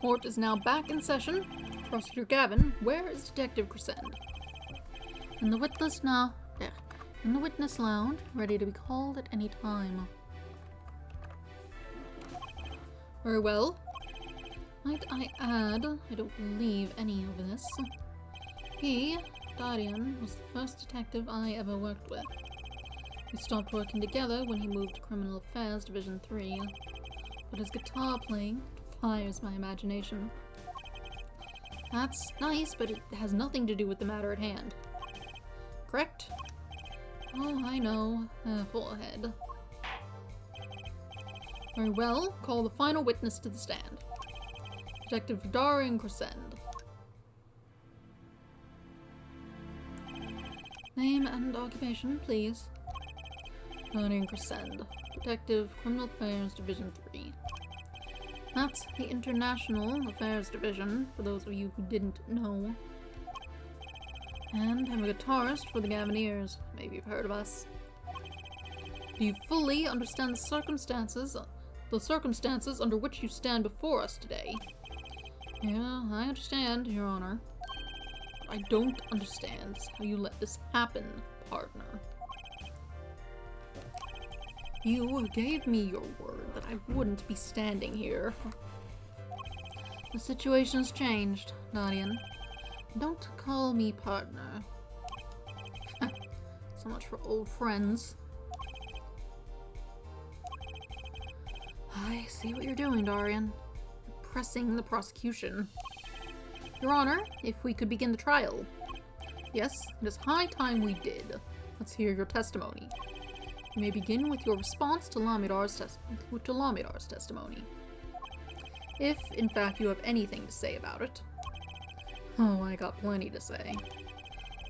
Court is now back in session. Prosecutor Gavin, where is Detective Crescend? In the witness lounge, ready to be called at any time. Very well. Might I add, I don't believe any of this. He, Darian, was the first detective I ever worked with. We stopped working together when he moved to Criminal Affairs Division 3, but his guitar playing defies my imagination. That's nice, but it has nothing to do with the matter at hand. Correct? Oh, I know. Full ahead. Very well. Call the final witness to the stand. Detective Darian Crescend. Name and occupation, please. Darian Crescend. Detective, Criminal Affairs Division 3. That's the International Affairs Division, for those of you who didn't know. And I'm a guitarist for the Gaviniers. Maybe you've heard of us. Do you fully understand the circumstances under which you stand before us today? Yeah, I understand, Your Honor. What I don't understand is how you let this happen, partner. You gave me your word that I wouldn't be standing here. The situation's changed, Darian. Don't call me partner. So much for old friends. I see what you're doing, Darian. You're pressing the prosecution. Your Honor, if we could begin the trial. Yes, it is high time we did. Let's hear your testimony. You may begin with your response to Lamidar's testimony. If, in fact, you have anything to say about it. Oh, I got plenty to say.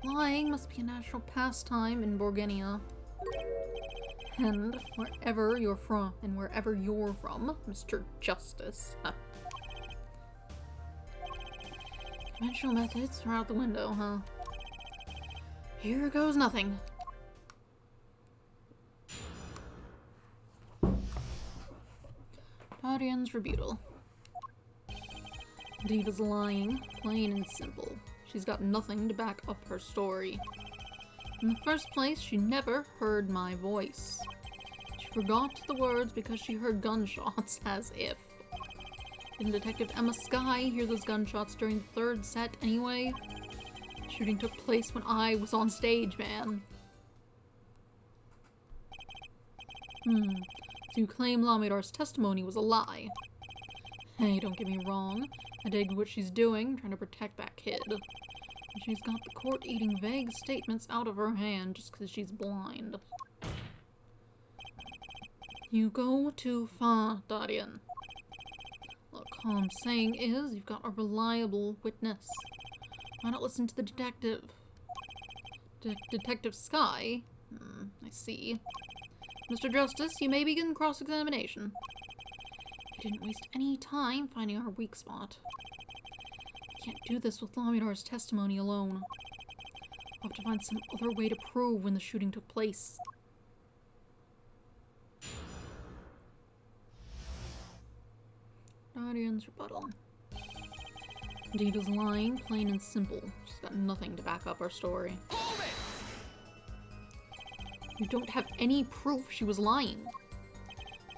Lying must be a national pastime in Borgenia. And wherever you're from, Mr. Justice. Conventional methods are out the window, huh? Here goes nothing. Darian's rebuttal. Diva's lying, plain and simple. She's got nothing to back up her story. In the first place, she never heard my voice. She forgot the words because she heard gunshots, as if. Didn't Detective Emma Skye hear those gunshots during the third set anyway? The shooting took place when I was on stage, man. So you claim Lamidar's testimony was a lie. Hey, don't get me wrong. I dig what she's doing, trying to protect that kid. And she's got the court eating vague statements out of her hand just because she's blind. You go too far, Darian. Look, all I'm saying is you've got a reliable witness. Why not listen to the detective? Detective Skye? I see. Mr. Justice, you may begin cross-examination. We didn't waste any time finding our weak spot. I can't do this with Lamidar's testimony alone. I'll have to find some other way to prove when the shooting took place. Darian's rebuttal. Diva's lying, plain and simple. She's got nothing to back up her story. You don't have any proof she was lying.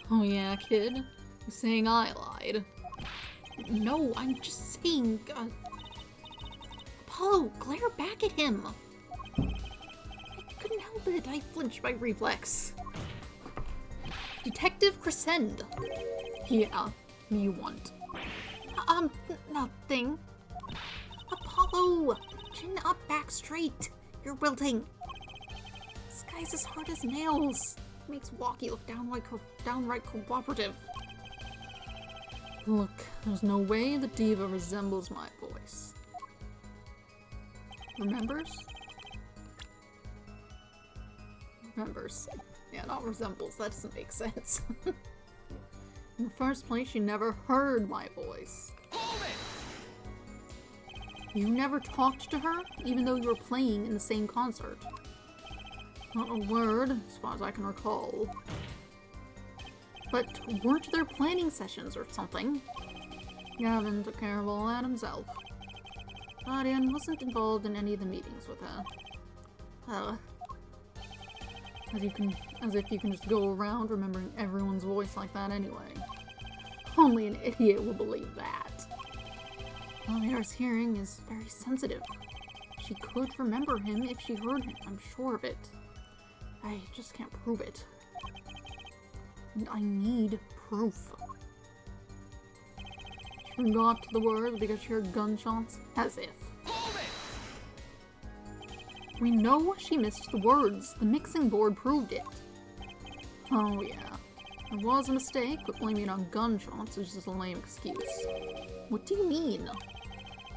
Oh yeah, kid? You're saying I lied. No, I'm just saying, Apollo, glare back at him! I couldn't help it, I flinched by reflex. Detective Crescend. Yeah, you want. Nothing. Apollo! Chin up, back straight. You're wilting. This guy's as hard as nails. Makes Walkie look downright cooperative. Look, there's no way the diva resembles my voice. Remembers? Remembers. Yeah, not resembles. That doesn't make sense. In the first place, she never heard my voice. You never talked to her, even though you were playing in the same concert. Not a word, as far as I can recall. But weren't there planning sessions or something? Gavin took care of all that himself. Darian wasn't involved in any of the meetings with her. Well, as if you can just go around remembering everyone's voice like that anyway. Only an idiot would believe that. Lamidar's hearing is very sensitive. She could remember him if she heard him, I'm sure of it. I just can't prove it. And I need proof. She forgot the words because she heard gunshots? As if. We know she missed the words. The mixing board proved it. Oh yeah. There was a mistake, but blaming it on gunshots is just a lame excuse. What do you mean?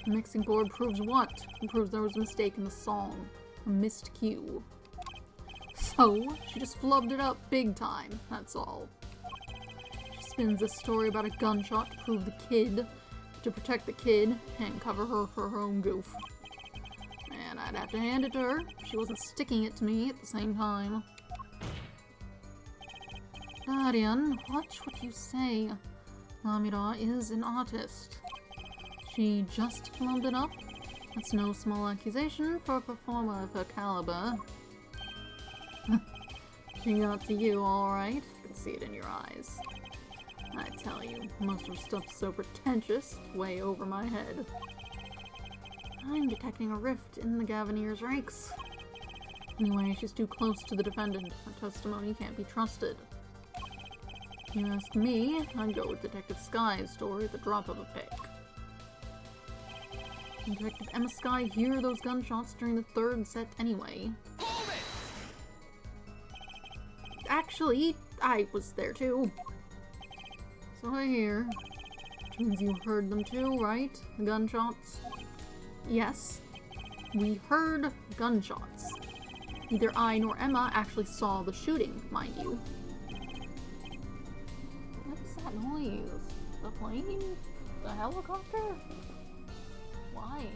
The mixing board proves what? It proves there was a mistake in the song. A missed cue. So, she just flubbed it up big time, that's all. She spins this story about a gunshot to prove the kid, to protect the kid, and cover her for her own goof. And I'd have to hand it to her. She wasn't sticking it to me at the same time. Darian, watch what you say. Lamidar is an artist. She just flubbed it up? That's no small accusation for a performer of her caliber. She got to you, alright. I can see it in your eyes. I tell you, most of her stuff's so pretentious, it's way over my head. I'm detecting a rift in the Gavineer's ranks. Anyway, she's too close to the defendant. Her testimony can't be trusted. If you ask me, I'd go with Detective Sky's story at the drop of a pick. Detective Emma Sky hear those gunshots during the third set anyway. Actually, I was there too. So I hear. Which means you heard them too, right? The gunshots? Yes. We heard gunshots. Neither I nor Emma actually saw the shooting, mind you. What is that noise? The plane? The helicopter? Why?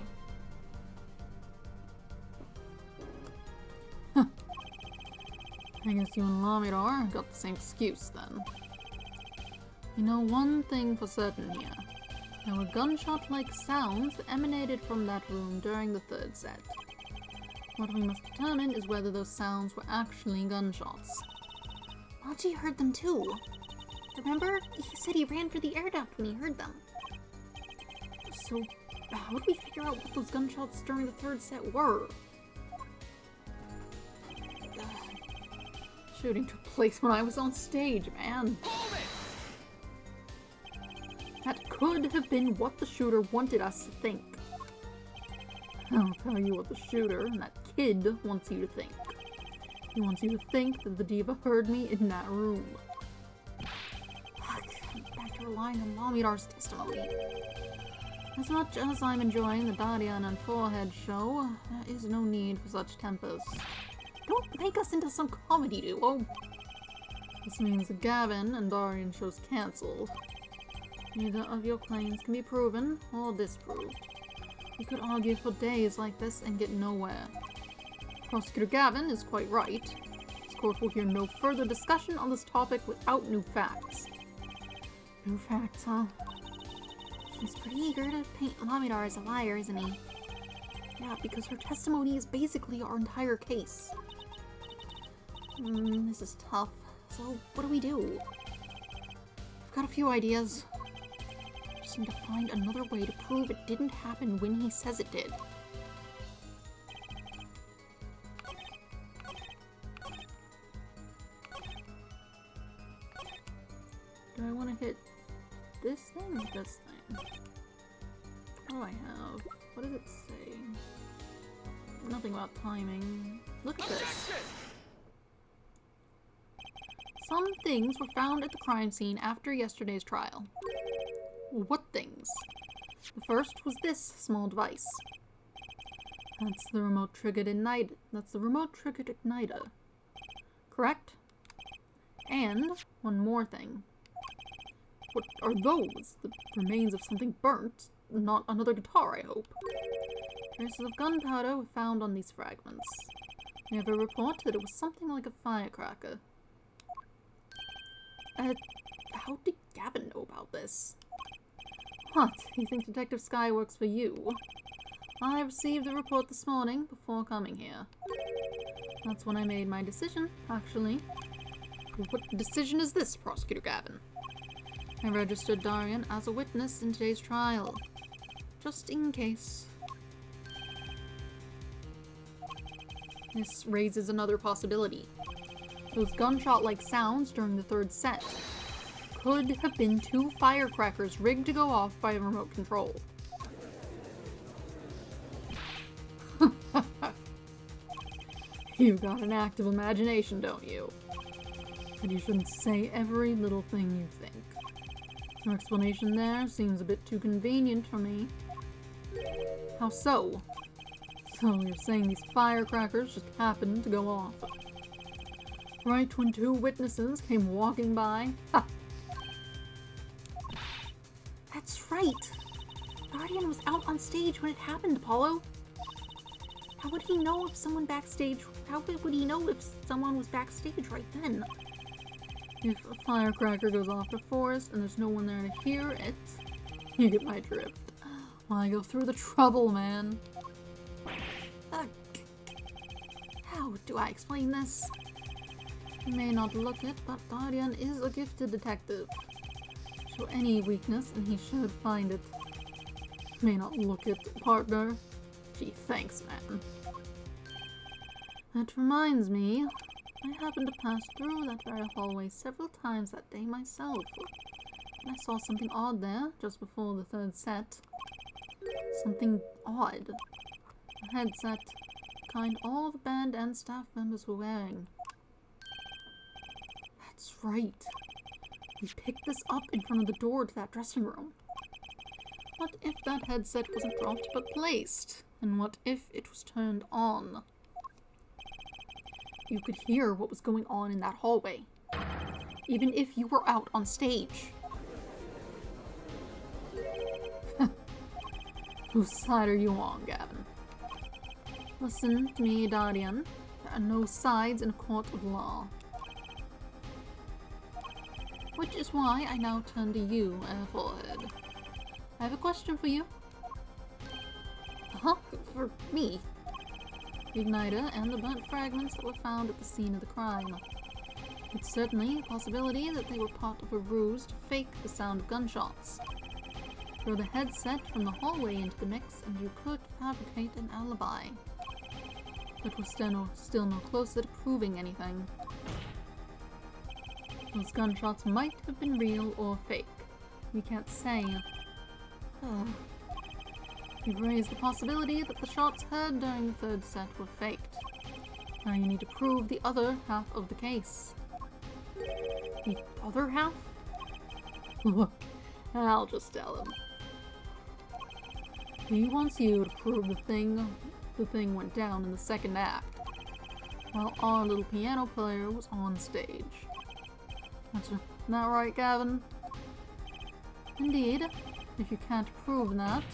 I guess you and Lamidar got the same excuse then. You know one thing for certain here. There were gunshot-like sounds that emanated from that room during the third set. What we must determine is whether those sounds were actually gunshots. Machi heard them too. Remember? He said he ran for the air duct when he heard them. So, how did we figure out what those gunshots during the third set were? Shooting took place when I was on stage, man. That could have been what the shooter wanted us to think. I'll tell you what the shooter and that kid wants you to think. He wants you to think that the diva heard me in that room. Fuck, I'm back to relying on Lamidar's testimony. As much as I'm enjoying the Darian and Forehead show, there is no need for such tempers. Don't make us into some comedy duo. This means the Gavin and Darian show's cancelled. Neither of your claims can be proven or disproved. We could argue for days like this and get nowhere. Prosecutor Gavin is quite right. This court will hear no further discussion on this topic without new facts. New facts, huh? He's pretty eager to paint Lamidar as a liar, isn't he? Yeah, because her testimony is basically our entire case. This is tough. So, what do we do? I've got a few ideas. Just need to find another way to prove it didn't happen when he says it did. Do I want to hit this thing or this thing? What do I have? What does it say? Nothing about timing. Look at this. Some things were found at the crime scene after yesterday's trial. What things? The first was this small device. That's the remote triggered igniter. That's the remote triggered igniter. Correct? And one more thing. What are those? The remains of something burnt? not another guitar, I hope. Traces of gunpowder were found on these fragments. We have a report that it was something like a firecracker. How did Gavin know about this? What? You think Detective Sky works for you? I received the report this morning before coming here. That's when I made my decision, actually. What decision is this, Prosecutor Gavin? I registered Darian as a witness in today's trial. Just in case. This raises another possibility. Those gunshot-like sounds during the third set could have been 2 firecrackers rigged to go off by a remote control. You've got an active imagination, don't you? But you shouldn't say every little thing you think. Your explanation there seems a bit too convenient for me. How so? So you're saying these firecrackers just happened to go off? Right when 2 witnesses came walking by? Ha! That's right. Guardian was out on stage when it happened, Apollo. How would he know if someone backstage... How would he know if someone was backstage right then? If a firecracker goes off before us and there's no one there to hear it, you get my drift. Why go through the trouble, man? How do I explain this? You may not look it, but Guardian is a gifted detective. Show any weakness and he should find it. May not look it, partner. Gee, thanks, man. That reminds me, I happened to pass through that very hallway several times that day myself. And I saw something odd there, just before the third set. Something odd. A headset, the kind all the band and staff members were wearing. That's right. We picked this up in front of the door to that dressing room. What if that headset wasn't dropped but placed? And what if it was turned on? You could hear what was going on in that hallway, even if you were out on stage. Whose side are you on, Gavin? Listen to me, Darian. There are no sides in a court of law. Which is why I now turn to you, Airforehead. I have a question for you. Huh? For me? The igniter and the burnt fragments that were found at the scene of the crime. It's certainly a possibility that they were part of a ruse to fake the sound of gunshots. Throw the headset from the hallway into the mix and you could fabricate an alibi. But we're still no closer to proving anything. Those gunshots might have been real or fake. We can't say. You've raised the possibility that the shots heard during the third set were faked. Now you need to prove the other half of the case. The other half? I'll just tell him. He wants you to prove the thing went down in the second act, while our little piano player was on stage. That's not right, Gavin? Indeed. If you can't prove that,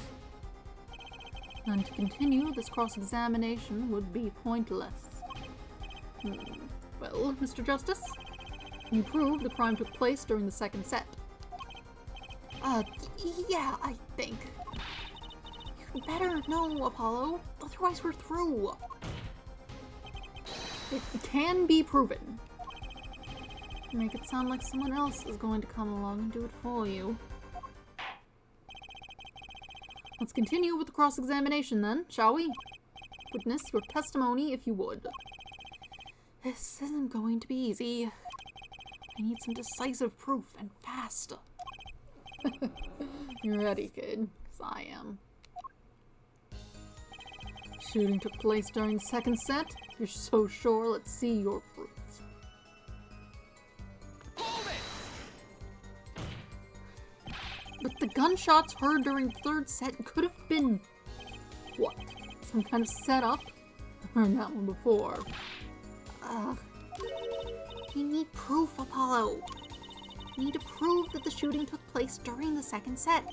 then to continue this cross-examination would be pointless. Well, Mr. Justice, can you prove the crime took place during the second set? Yeah, I think. You better know, Apollo, otherwise we're through. It can be proven. Make it sound like someone else is going to come along and do it for you. Let's continue with the cross-examination then, shall we? Witness your testimony if you would. This isn't going to be easy. I need some decisive proof and fast. You're ready, kid, 'cause I am. Shooting took place during the second set. If you're so sure, let's see your proof. But the gunshots heard during the third set could have been... what? Some kind of setup? I heard that one before. We need proof, Apollo. We need to prove that the shooting took place during the second set.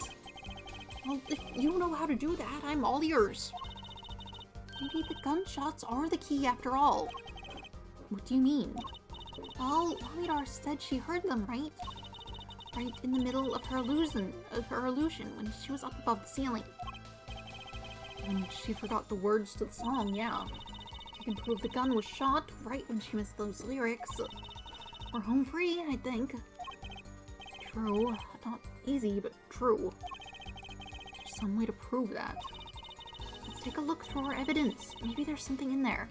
Well, if you know how to do that, I'm all ears. Maybe the gunshots are the key after all. What do you mean? Well, Lamidar said she heard them, right? Right in the middle of her illusion, when she was up above the ceiling. And she forgot the words to the song, yeah. You can prove the gun was shot right when she missed those lyrics. We're home free, I think. True. Not easy, but true. There's some way to prove that. Let's take a look through our evidence. Maybe there's something in there.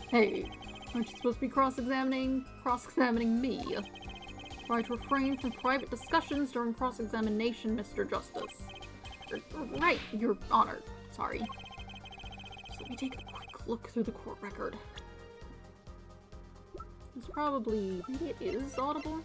Hey, aren't you supposed to be cross-examining me? Try to refrain from private discussions during cross-examination, Mr. Justice. Right, Your Honor. Sorry. So let me take a quick look through the court record. It's probably... maybe it is audible?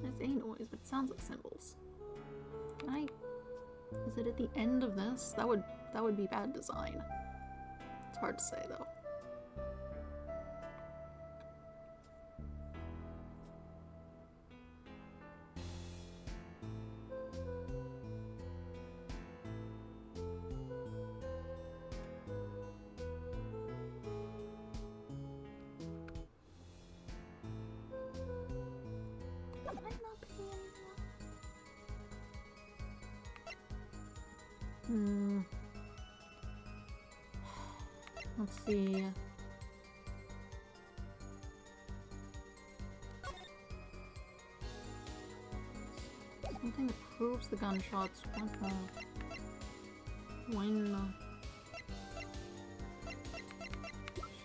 There's a noise, but it sounds like cymbals. Can I... is it at the end of this? That would be bad design. It's hard to say, though. Let's see. Something that proves the gunshots went off. When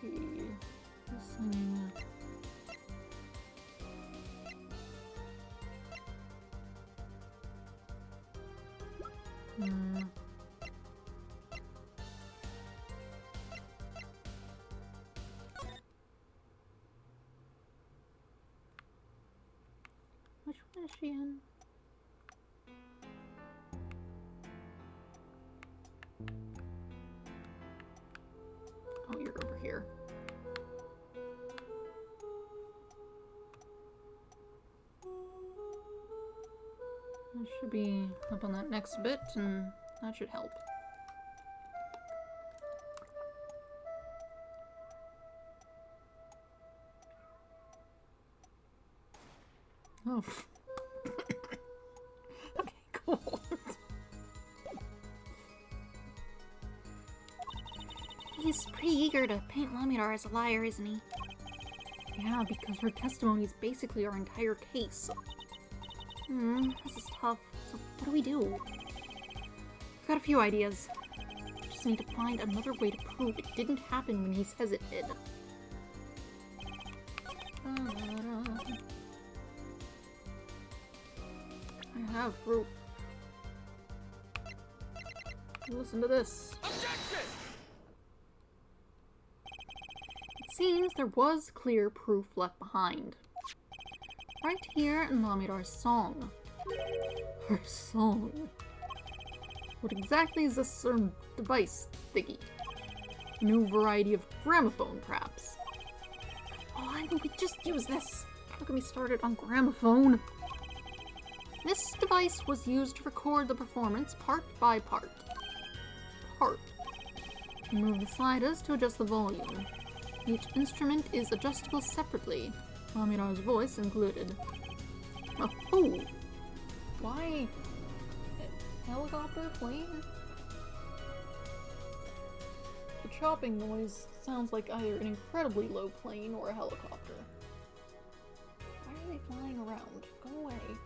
she was singing. Which one is she in? Oh, you're over here. That should be up on that next bit, and that should help. Oh. Okay, cool. He's pretty eager to paint Lamidar as a liar, isn't he? Yeah, because her testimony is basically our entire case. This is tough. So what do we do? I've got a few ideas. Just need to find another way to prove it didn't happen when he says it did. I have proof. Listen to this. Objection! It seems there was clear proof left behind. Right here in Lamidar's song. Her song. What exactly is this device thingy? A new variety of gramophone, perhaps? Oh, I know we just use this. Don't get me started on gramophone. This device was used to record the performance part by part. Remove the sliders to adjust the volume. Each instrument is adjustable separately, Lamidar's voice included. Oh! Why? Helicopter? Plane? The chopping noise sounds like either an incredibly low plane or a helicopter. Why are they flying around? Go away.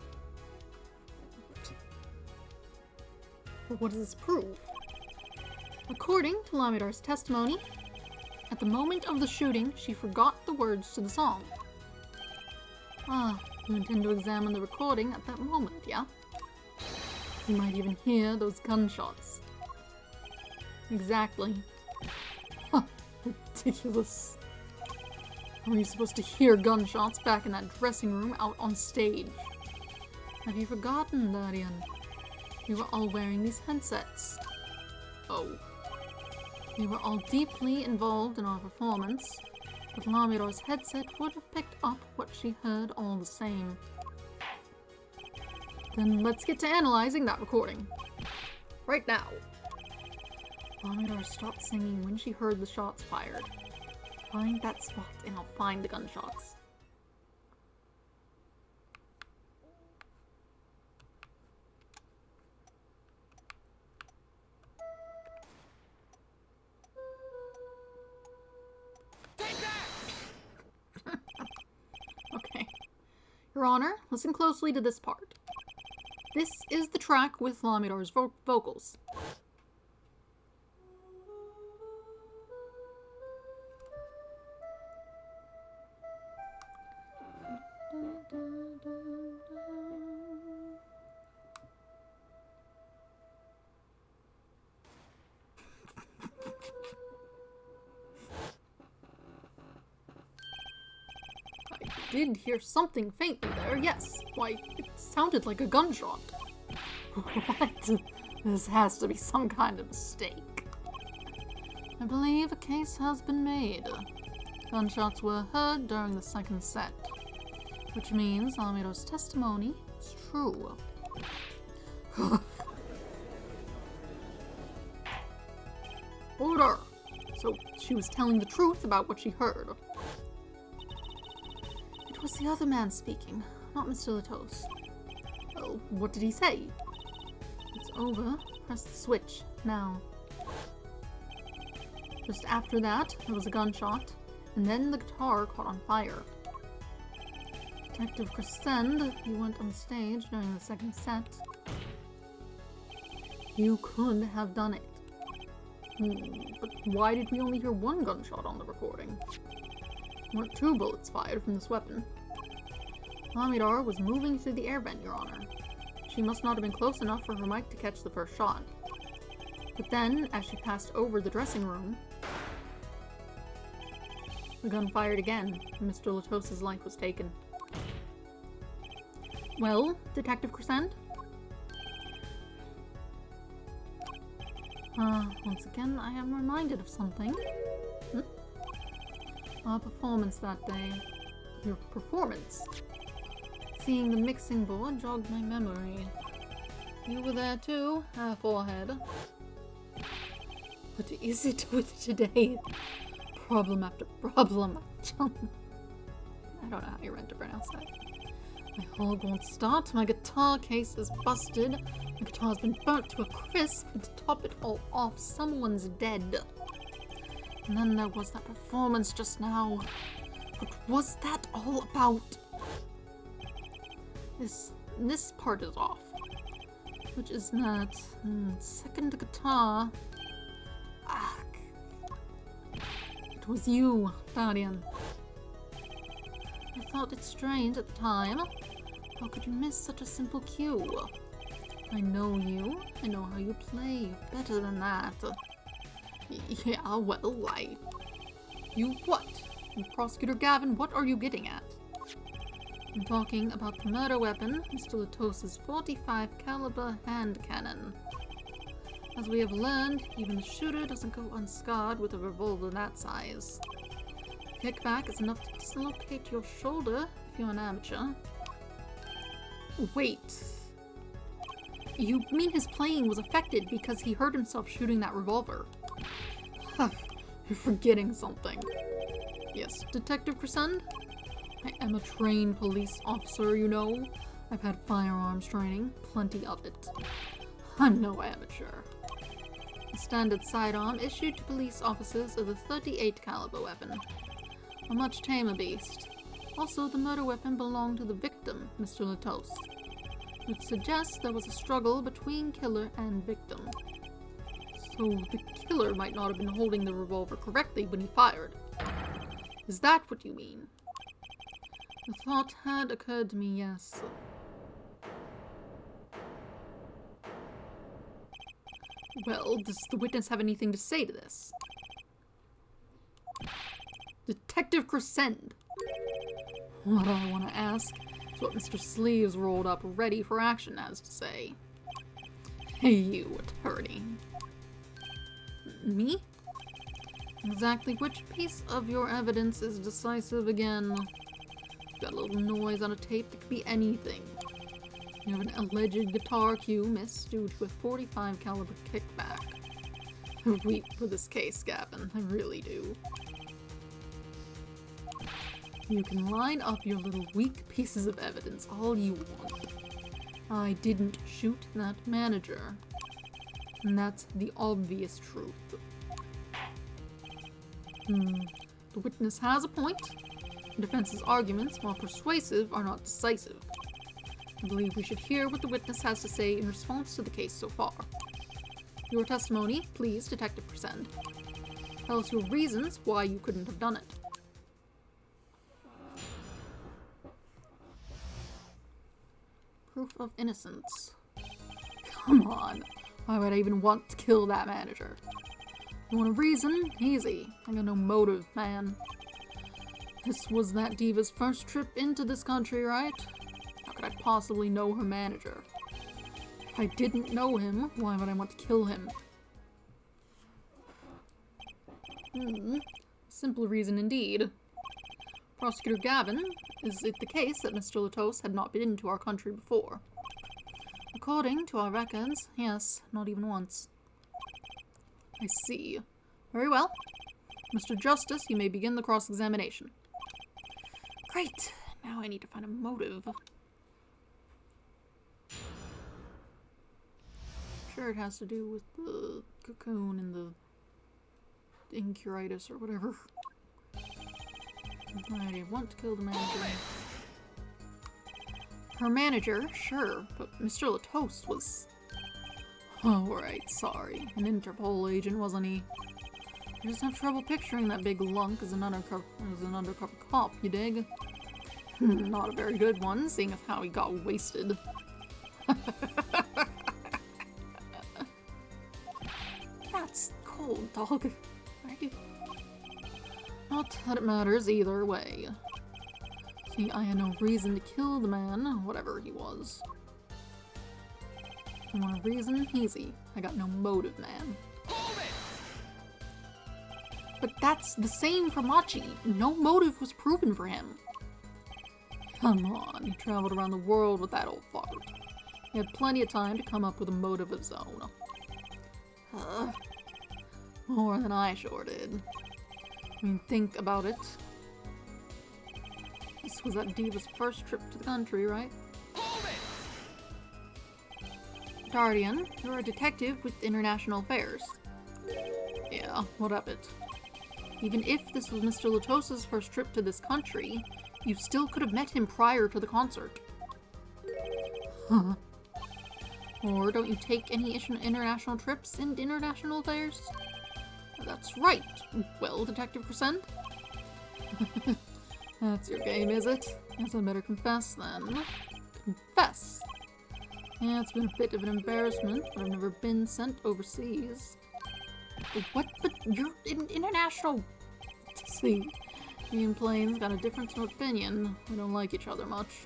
But what does this prove? According to Lamidar's testimony, at the moment of the shooting, she forgot the words to the song. Ah, you intend to examine the recording at that moment, yeah? You might even hear those gunshots. Exactly. Huh, ridiculous. How are you supposed to hear gunshots back in that dressing room out on stage? Have you forgotten, Darian? We were all wearing these headsets. Oh. We were all deeply involved in our performance, but Lamiro's headset would have picked up what she heard all the same. Then let's get to analyzing that recording. Right now. Lamidor stopped singing when she heard the shots fired. Find that spot and I'll find the gunshots. Okay. Your Honor, listen closely to this part. This is the track with Lamidor's vocals. I did hear something faintly there, yes. Why, it sounded like a gunshot. What? This has to be some kind of mistake. I believe a case has been made. Gunshots were heard during the second set, which means Lamiro's testimony is true. Order! So she was telling the truth about what she heard. It was the other man speaking, not Mr. Latos. Well, what did he say? It's over. Press the switch, now. Just after that, there was a gunshot, and then the guitar caught on fire. Detective Crescend, you went on stage during the second set. You could have done it. But why did we only hear one gunshot on the recording? There weren't two bullets fired from this weapon. Lamidor was moving through the air vent, Your Honor. She must not have been close enough for her mic to catch the first shot. But then, as she passed over the dressing room, the gun fired again, and Mr. Latos' life was taken. Well, Detective Crescend? Once again, I am reminded of something. Our performance that day. Your performance? Seeing the mixing board jogged my memory. You were there too, forehead. What is it with today? Problem after problem. I don't know how you're meant to pronounce that. My hog won't start, my guitar case is busted, my guitar's been burnt to a crisp, and to top it all off, someone's dead. And then there was that performance just now. What was that all about? This part is off. Which is that second guitar. It was you, Darian. I thought it strange at the time. How could you miss such a simple cue? I know you. I know how you play. You're better than that. Yeah, well, You what? Prosecutor Gavin, what are you getting at? I'm talking about the murder weapon, Mr. Latos' .45 caliber hand cannon. As we have learned, even the shooter doesn't go unscarred with a revolver that size. Kickback is enough to dislocate your shoulder if you're an amateur. Wait. You mean his playing was affected because he hurt himself shooting that revolver? You're forgetting something. Yes, Detective Crescend? I am a trained police officer, you know. I've had firearms training, plenty of it. I'm no amateur. The standard sidearm issued to police officers is a .38 caliber weapon. A much tamer beast. Also, the murder weapon belonged to the victim, Mr. Latos, which suggests there was a struggle between killer and victim. So the killer might not have been holding the revolver correctly when he fired. Is that what you mean? The thought had occurred to me, yes. Well, does the witness have anything to say to this? Detective Crescend! What I want to ask is what Mr. Sleeves rolled up ready for action has to say. Hey, you attorney. Me? Exactly which piece of your evidence is decisive again? Got a little noise on a tape that could be anything. You have an alleged guitar cue missed due to a .45 caliber kickback. I weep for this case, Gavin. I really do. You can line up your little weak pieces of evidence all you want. I didn't shoot that manager. And that's the obvious truth. The witness has a point. The defense's arguments, while persuasive, are not decisive. I believe we should hear what the witness has to say in response to the case so far. Your testimony, please, Detective Presend. Tell us your reasons why you couldn't have done it. Proof of innocence. Come on. Why would I even want to kill that manager? You want a reason? Easy. I got no motive, man. This was that diva's first trip into this country, right? How could I possibly know her manager? If I didn't know him, why would I want to kill him? Simple reason indeed. Prosecutor Gavin, is it the case that Mr. Latos had not been to our country before? According to our records, yes, not even once. I see. Very well. Mr. Justice, you may begin the cross-examination. Great. Now I need to find a motive. Sure, it has to do with the cocoon and the incuritis or whatever. I want to kill the manager. Her manager, sure, but Mr. Latos was... Oh, right, sorry. An Interpol agent, wasn't he? I just have trouble picturing that big lunk as an undercover cop, you dig? Not a very good one, seeing as how he got wasted. That's cold, dog. Right? Not that it matters either way. See, I had no reason to kill the man, whatever he was. You want a reason? Easy. I got no motive, man. But that's the same for Machi. No motive was proven for him. Come on, he traveled around the world with that old fart. He had plenty of time to come up with a motive of his own. More than I sure did. I mean, think about it. This was that diva's first trip to the country, right? Guardian, you're a detective with international affairs. Yeah, what of it? Even if this was Mr. Latos' first trip to this country, you still could have met him prior to the concert. Huh. Or don't you take any international trips in international affairs? That's right. Well, Detective Presend? That's your game, is it? Guess I better confess then. Confess? Yeah, it's been a bit of an embarrassment, but I've never been sent overseas. What? But you're international. See, me and Plains got a difference of opinion. We don't like each other much.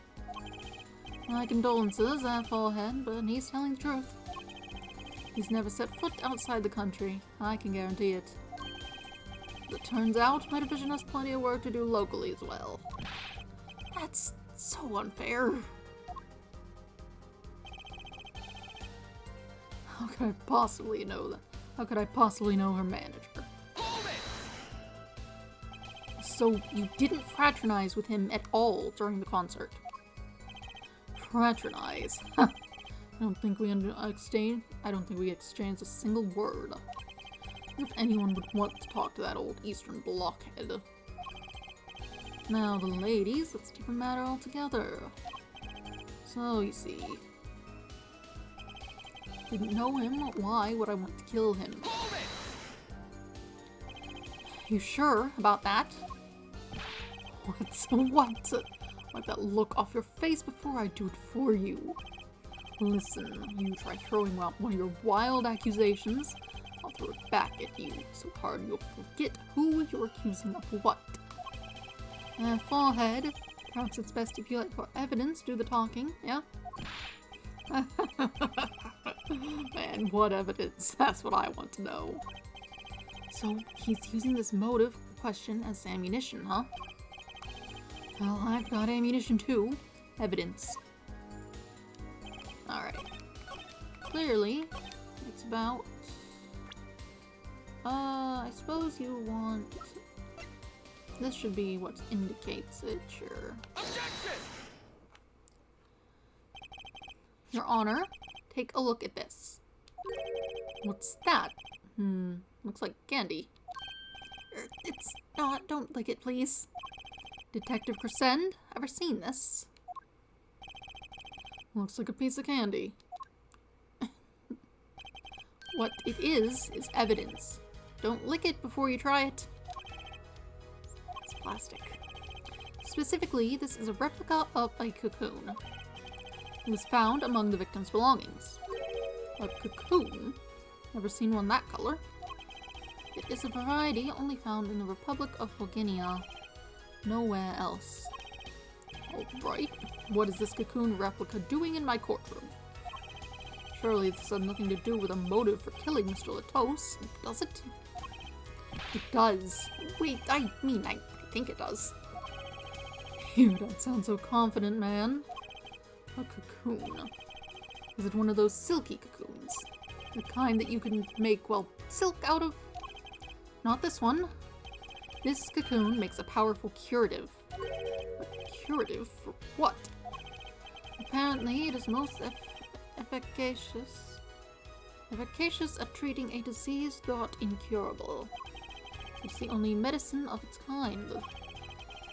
My condolences, Fallhead, but he's telling the truth. He's never set foot outside the country. I can guarantee it. As it turns out, my division has plenty of work to do locally as well. That's so unfair. How could I possibly know that? How could I possibly know her manager? So you didn't fraternize with him at all during the concert? Fraternize? I don't think we exchanged a single word. As if anyone would want to talk to that old Eastern blockhead. Now the ladies, that's a different matter altogether. So you see, didn't know him. Why would I want to kill him? You sure about that? What? Wipe that look off your face before I do it for you. Listen, you try throwing out one of your wild accusations, I'll throw it back at you so hard you'll forget who you're accusing of what. Fallhead, Perhaps it's best if you let your evidence do the talking, yeah? Man, what evidence? That's what I want to know. So, he's using this motive question as ammunition, huh? Well, I've got ammunition too. Evidence. Alright. Clearly, it's about... I suppose you want... This should be what indicates it, sure. Objection! Your Honor, take a look at this. What's that? Looks like candy. It's not. Don't lick it, please. Detective Crescend, ever seen this? Looks like a piece of candy. What it is evidence. Don't lick it before you try it. It's plastic. Specifically, this is a replica of a cocoon. It was found among the victim's belongings. A cocoon? Never seen one that color. It is a variety only found in the Republic of Boginia. Nowhere else. Alright, what is this cocoon replica doing in my courtroom? Surely this has nothing to do with a motive for killing Mr. Latos, does it? It does. Wait, I think it does. You don't sound so confident, man. A cocoon. Is it one of those silky cocoons? The kind that you can make, well, silk out of? Not this one. This cocoon makes a powerful curative. A curative for what? Apparently, it is most efficacious at treating a disease thought incurable. It's the only medicine of its kind.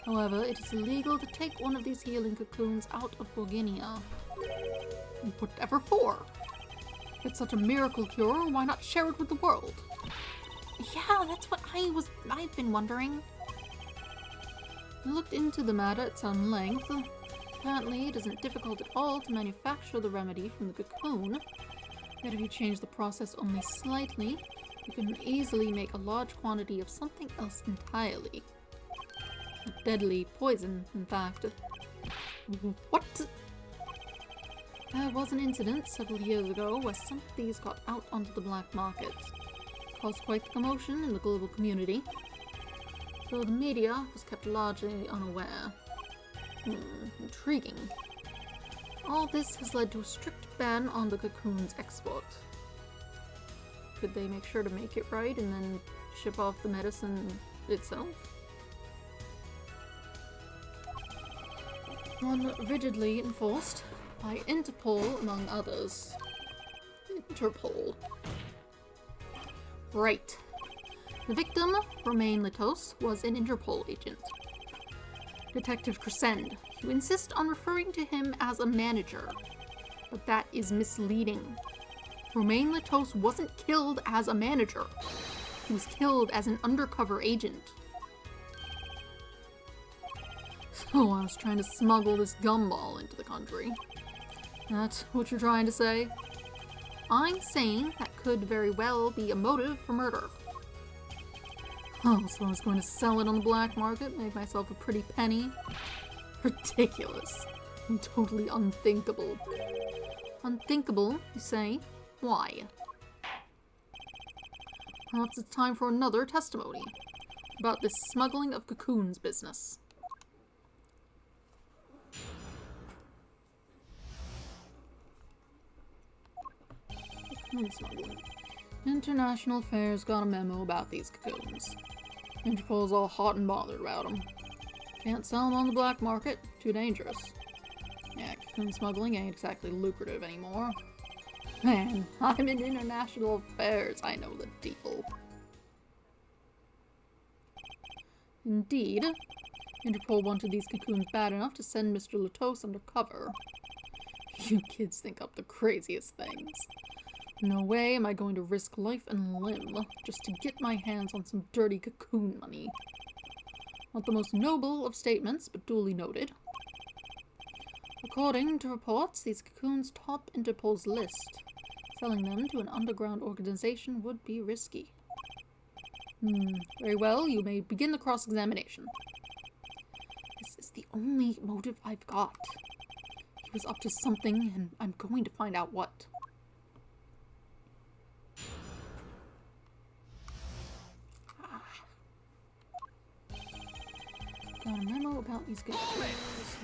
However, it is illegal to take one of these healing cocoons out of Boginia. Whatever for? If it's such a miracle cure, why not share it with the world? Yeah, that's what I've been wondering. I looked into the matter at some length. Apparently, it isn't difficult at all to manufacture the remedy from the cocoon. Yet if you change the process only slightly, you can easily make a large quantity of something else entirely. A deadly poison, in fact. What? There was an incident several years ago where some of these got out onto the black market. Caused quite the commotion in the global community, though the media was kept largely unaware. Intriguing. All this has led to a strict ban on the cocoon's export. Could they make sure to make it right and then ship off the medicine itself? One rigidly enforced by Interpol, among others. Interpol. Right. The victim, Romain Latos, was an Interpol agent. Detective Crescend, you insist on referring to him as a manager, but that is misleading. Romain Latos wasn't killed as a manager. He was killed as an undercover agent. So I was trying to smuggle this gumball into the country. That's what you're trying to say? I'm saying that could very well be a motive for murder. Oh, so I was going to sell it on the black market, make myself a pretty penny? Ridiculous. And totally unthinkable. Unthinkable, you say? Why? Perhaps it's time for another testimony about this smuggling of cocoons business. Cocoon smuggling. International Affairs got a memo about these cocoons. Interpol's all hot and bothered about them. Can't sell them on the black market, too dangerous. Yeah, cocoon smuggling ain't exactly lucrative anymore. Man, I'm in international affairs, I know the deal. Indeed, Interpol wanted these cocoons bad enough to send Mr. Latos undercover. You kids think up the craziest things. No way am I going to risk life and limb just to get my hands on some dirty cocoon money. Not the most noble of statements, but duly noted. According to reports, these cocoons top Interpol's list. Selling them to an underground organization would be risky. Very well, you may begin the cross-examination. This is the only motive I've got. He was up to something, and I'm going to find out what. Got a memo about these cocoons.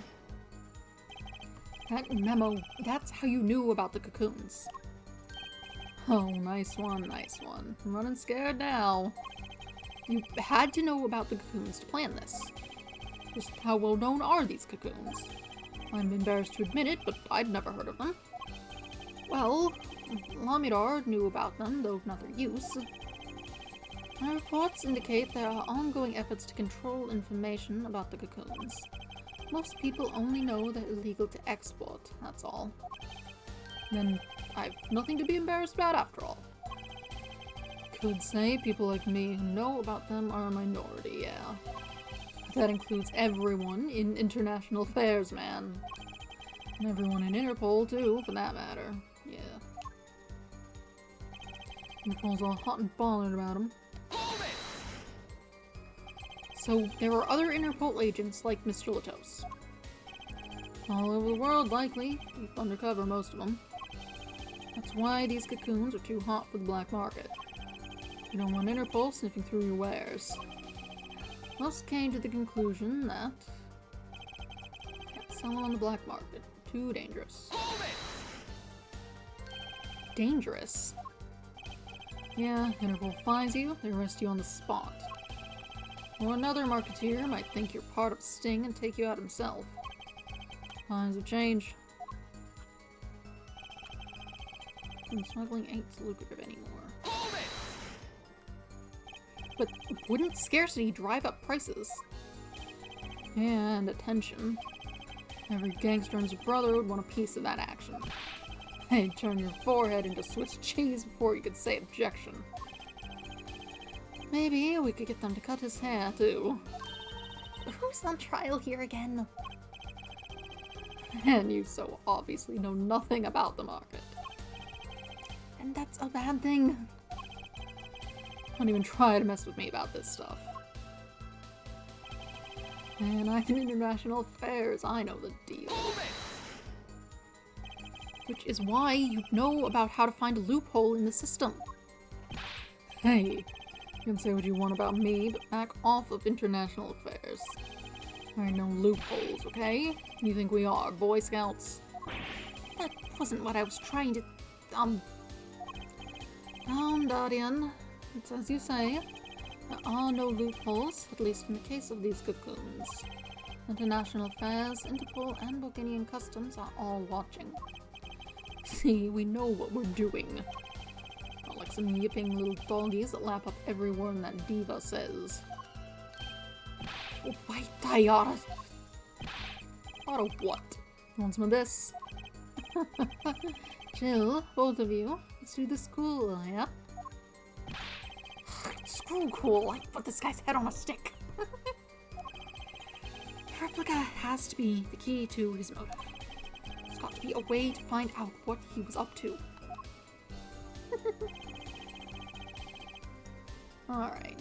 That memo, that's how you knew about the cocoons. Oh, nice one, nice one. I'm running scared now. You had to know about the cocoons to plan this. Just how well known are these cocoons? I'm embarrassed to admit it, but I'd never heard of them. Well, Lamidar knew about them, though not their use. My reports indicate there are ongoing efforts to control information about the cocoons. Most people only know they're illegal to export, that's all. Then I've nothing to be embarrassed about after all. Could say people like me who know about them are a minority, yeah. That includes everyone in international affairs, man. And everyone in Interpol, too, for that matter. Yeah. Interpol's all hot and bothered about them. So, there are other Interpol agents like Mr. Latos. All over the world, likely. Keep undercover, most of them. That's why these cocoons are too hot for the black market. You don't want Interpol sniffing through your wares. Most came to the conclusion that can't sell them on the black market. Too dangerous. Dangerous? Yeah, Interpol finds you, they arrest you on the spot. Or another marketeer might think you're part of a sting and take you out himself. Times have changed. And smuggling ain't so lucrative anymore. But wouldn't scarcity drive up prices? Yeah, and attention. Every gangster and his brother would want a piece of that action. They'd turn your forehead into Swiss cheese before you could say objection. Maybe we could get them to cut his hair, too. Who's on trial here again? And you so obviously know nothing about the market. And that's a bad thing. Don't even try to mess with me about this stuff. And I'm in international affairs, I know the deal. Which is why you know about how to find a loophole in the system. Hey, you can say what you want about me, but back off of international affairs. There ain't no loopholes, okay? You think we are, Boy Scouts? That wasn't what I was trying to... Dardian. It's as you say. There are no loopholes, at least in the case of these cocoons. International affairs, Interpol, and Bulgarian customs are all watching. See, we know what we're doing. Not like some yipping little doggies that lap up every word that diva says. Oh, wait, I oughta what? You want some of this? Chill, both of you. Let's do the school, yeah? Screw cool, I put this guy's head on a stick. Replica has to be the key to his motive. There's got to be a way to find out what he was up to. Alright.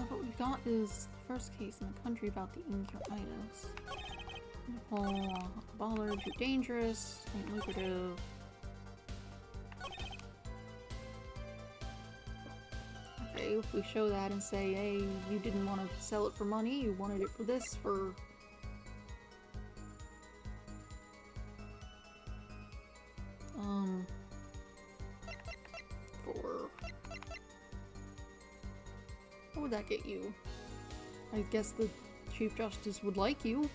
What we've got is the first case in the country about the Incuritis. Interpol, baller, too dangerous, ain't lucrative. Okay, if we show that and say, hey, you didn't want to sell it for money, you wanted it for this, for... What would that get you? I guess the Chief Justice would like you,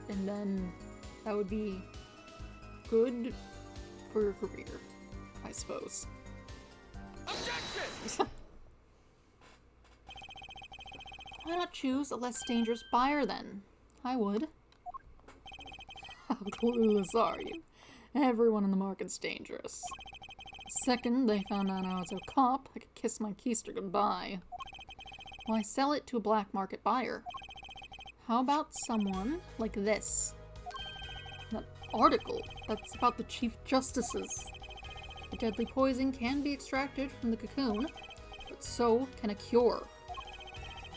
and then that would be good for your career, I suppose. Objection! Why not choose a less dangerous buyer then? I would. How clueless are you? Everyone in the market's dangerous. The second they found out I was a cop, I could kiss my keister goodbye. Why sell it to a black market buyer? How about someone like this? That article that's about the Chief Justices. The deadly poison can be extracted from the cocoon, but so can a cure.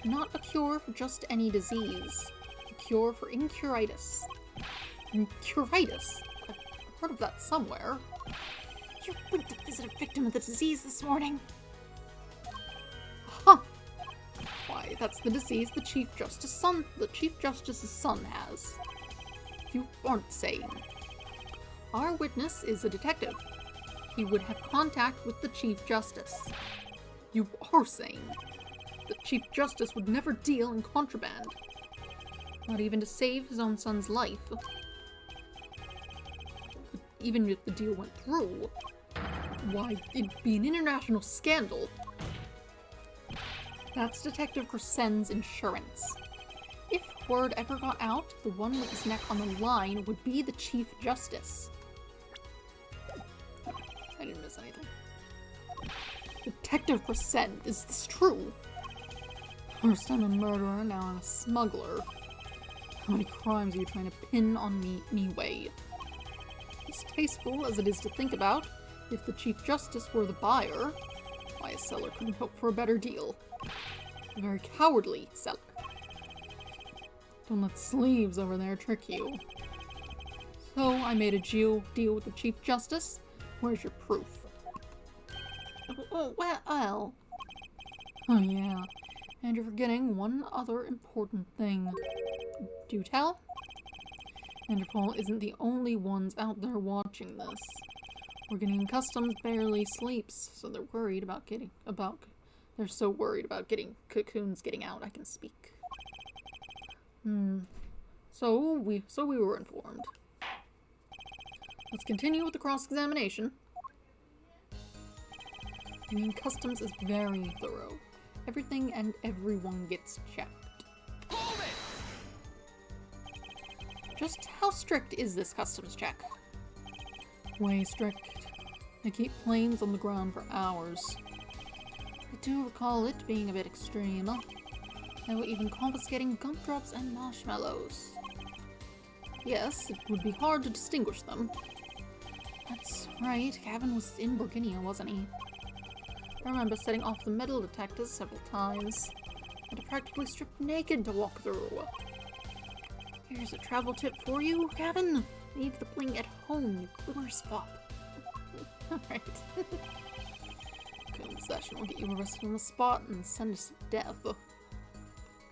Not a cure for just any disease. A cure for incuritis. Incuritis? I've heard of that somewhere. You went to visit a victim of the disease this morning. Huh. Why, that's the disease the Chief Justice's son has. You aren't sane. Our witness is a detective. He would have contact with the Chief Justice. You are sane. The Chief Justice would never deal in contraband. Not even to save his own son's life. Even if the deal went through, why, it'd be an international scandal. That's Detective Crescen's insurance. If word ever got out, the one with his neck on the line would be the Chief Justice. I didn't miss anything. Detective Crescent, is this true? First I'm a murderer, now I'm a smuggler. How many crimes are you trying to pin on me way? Distasteful as it is to think about, if the Chief Justice were the buyer, why a seller couldn't hope for a better deal. A very cowardly seller. Don't let sleeves over there trick you. So I made a deal with the Chief Justice. Where's your proof? Oh, well... Oh yeah, and you're forgetting one other important thing. Do tell? Interpol isn't the only ones out there watching this. Organian Customs barely sleeps, so they're so worried about getting cocoons getting out. I can speak. So we were informed. Let's continue with the cross-examination. Organian Customs is very thorough. Everything and everyone gets checked. Hold it! Just how strict is this customs check? Way strict. They keep planes on the ground for hours. I do recall it being a bit extreme. They were even confiscating gumdrops and marshmallows. Yes, it would be hard to distinguish them. That's right, Gavin was in Borginia, wasn't he? I remember setting off the metal detectors several times. I had to practically strip naked to walk through. Here's a travel tip for you, Gavin. Leave the bling at home, you glimmer spot. Alright. Cocoon possession will get you arrested on the spot and send us to death.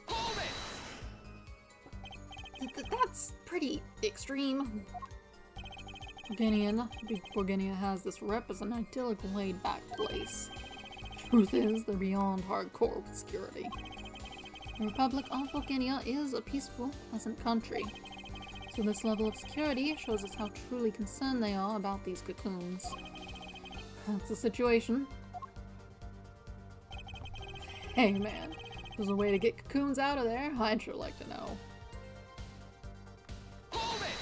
Hold it! That's pretty extreme. Borginia has this rep as an idyllic, laid-back place. Truth is, they're beyond hardcore with security. The Republic of Borginia is a peaceful, pleasant country. So this level of security shows us how truly concerned they are about these cocoons. That's the situation. Hey man, if there's a way to get cocoons out of there, I'd sure like to know. Hold it!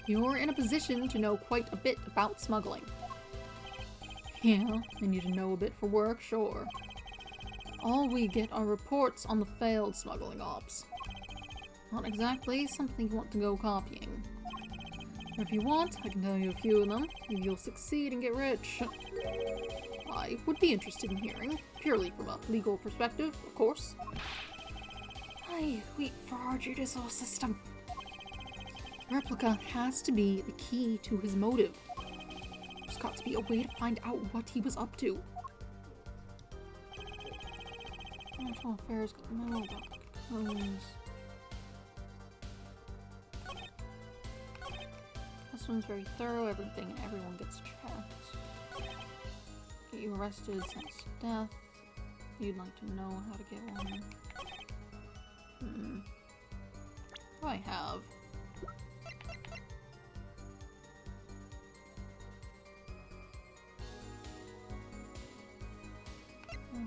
You're in a position to know quite a bit about smuggling. Yeah, I need to know a bit for work, sure. All we get are reports on the failed smuggling ops. Not exactly something you want to go copying. But if you want, I can tell you a few of them. Maybe you'll succeed and get rich. I would be interested in hearing, purely from a legal perspective, of course. I wait for our judicial system. Replica has to be the key to his motive. There's got to be a way to find out what he was up to. National Affairs got no cocoons. This one's very thorough, everything and everyone gets checked. Get you arrested, sentenced to death. You'd like to know how to get one. What do I have?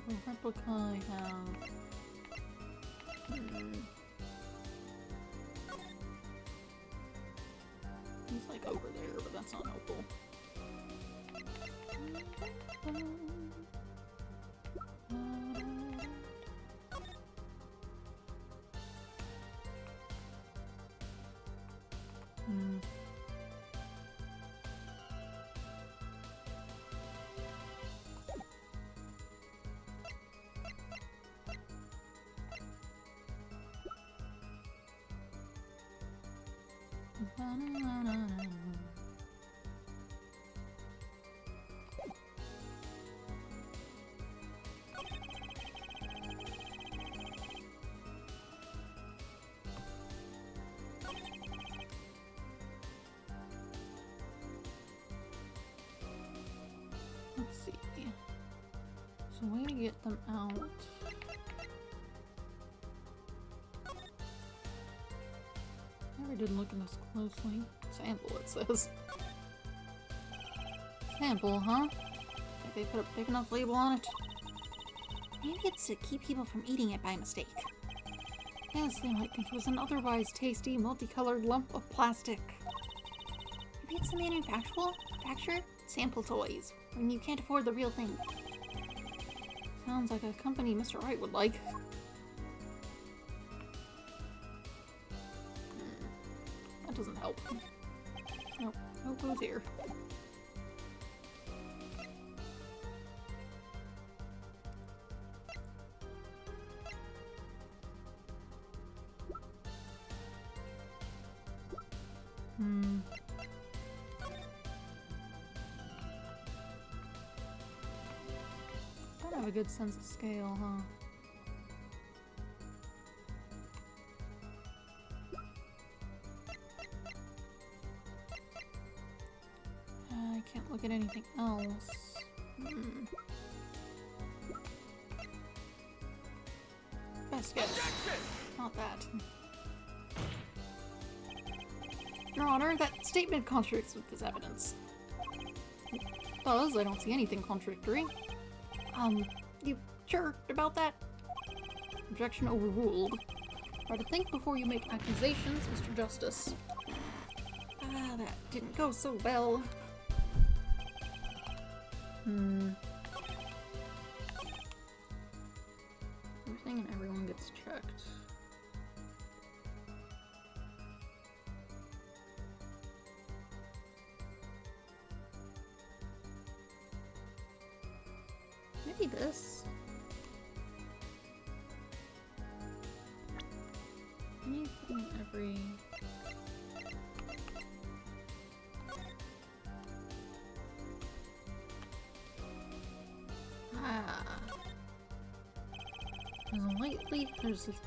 For replica, I have. He's like over there, but that's not helpful. Let's see. So way to get them out. Never did look at this closely. Sample, it says. Sample, huh? Think they put a big enough label on it? Maybe it's to keep people from eating it by mistake. Yes, they might think it was an otherwise tasty, multicolored lump of plastic. Maybe it's a manufacturer sample toys, when you can't afford the real thing. Sounds like a company Mr. Wright would like. That doesn't help. Nope, no goes here. Don't have a good sense of scale, huh? I can't look at anything else. Best guess. Not that. Your Honor, that statement contradicts with this evidence. It does, I don't see anything contradictory. You sure about that? Objection overruled. Try to think before you make accusations, Mr. Justice. Ah, that didn't go so well. Everything and everyone gets checked. Maybe this. Anything in every...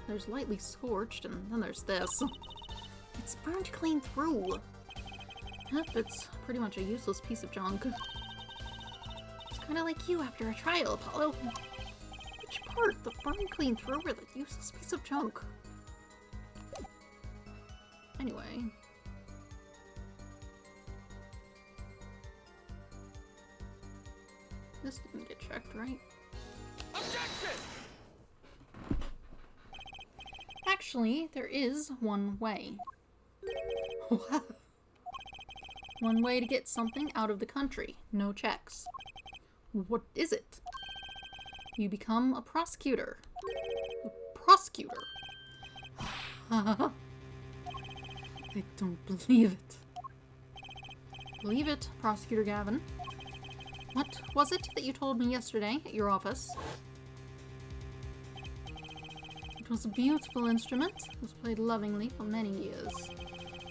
There's lightly scorched, and then there's this. It's burned clean through. Yep, it's pretty much a useless piece of junk. It's kind of like you after a trial, Apollo. Which part? The burned clean through or the useless piece of junk? Anyway. This didn't get checked, right? Objection! Actually, there is one way. One way to get something out of the country. No checks. What is it? You become a prosecutor. A prosecutor? I don't believe it. Believe it, Prosecutor Gavin. What was it that you told me yesterday at your office? It was a beautiful instrument. It was played lovingly for many years.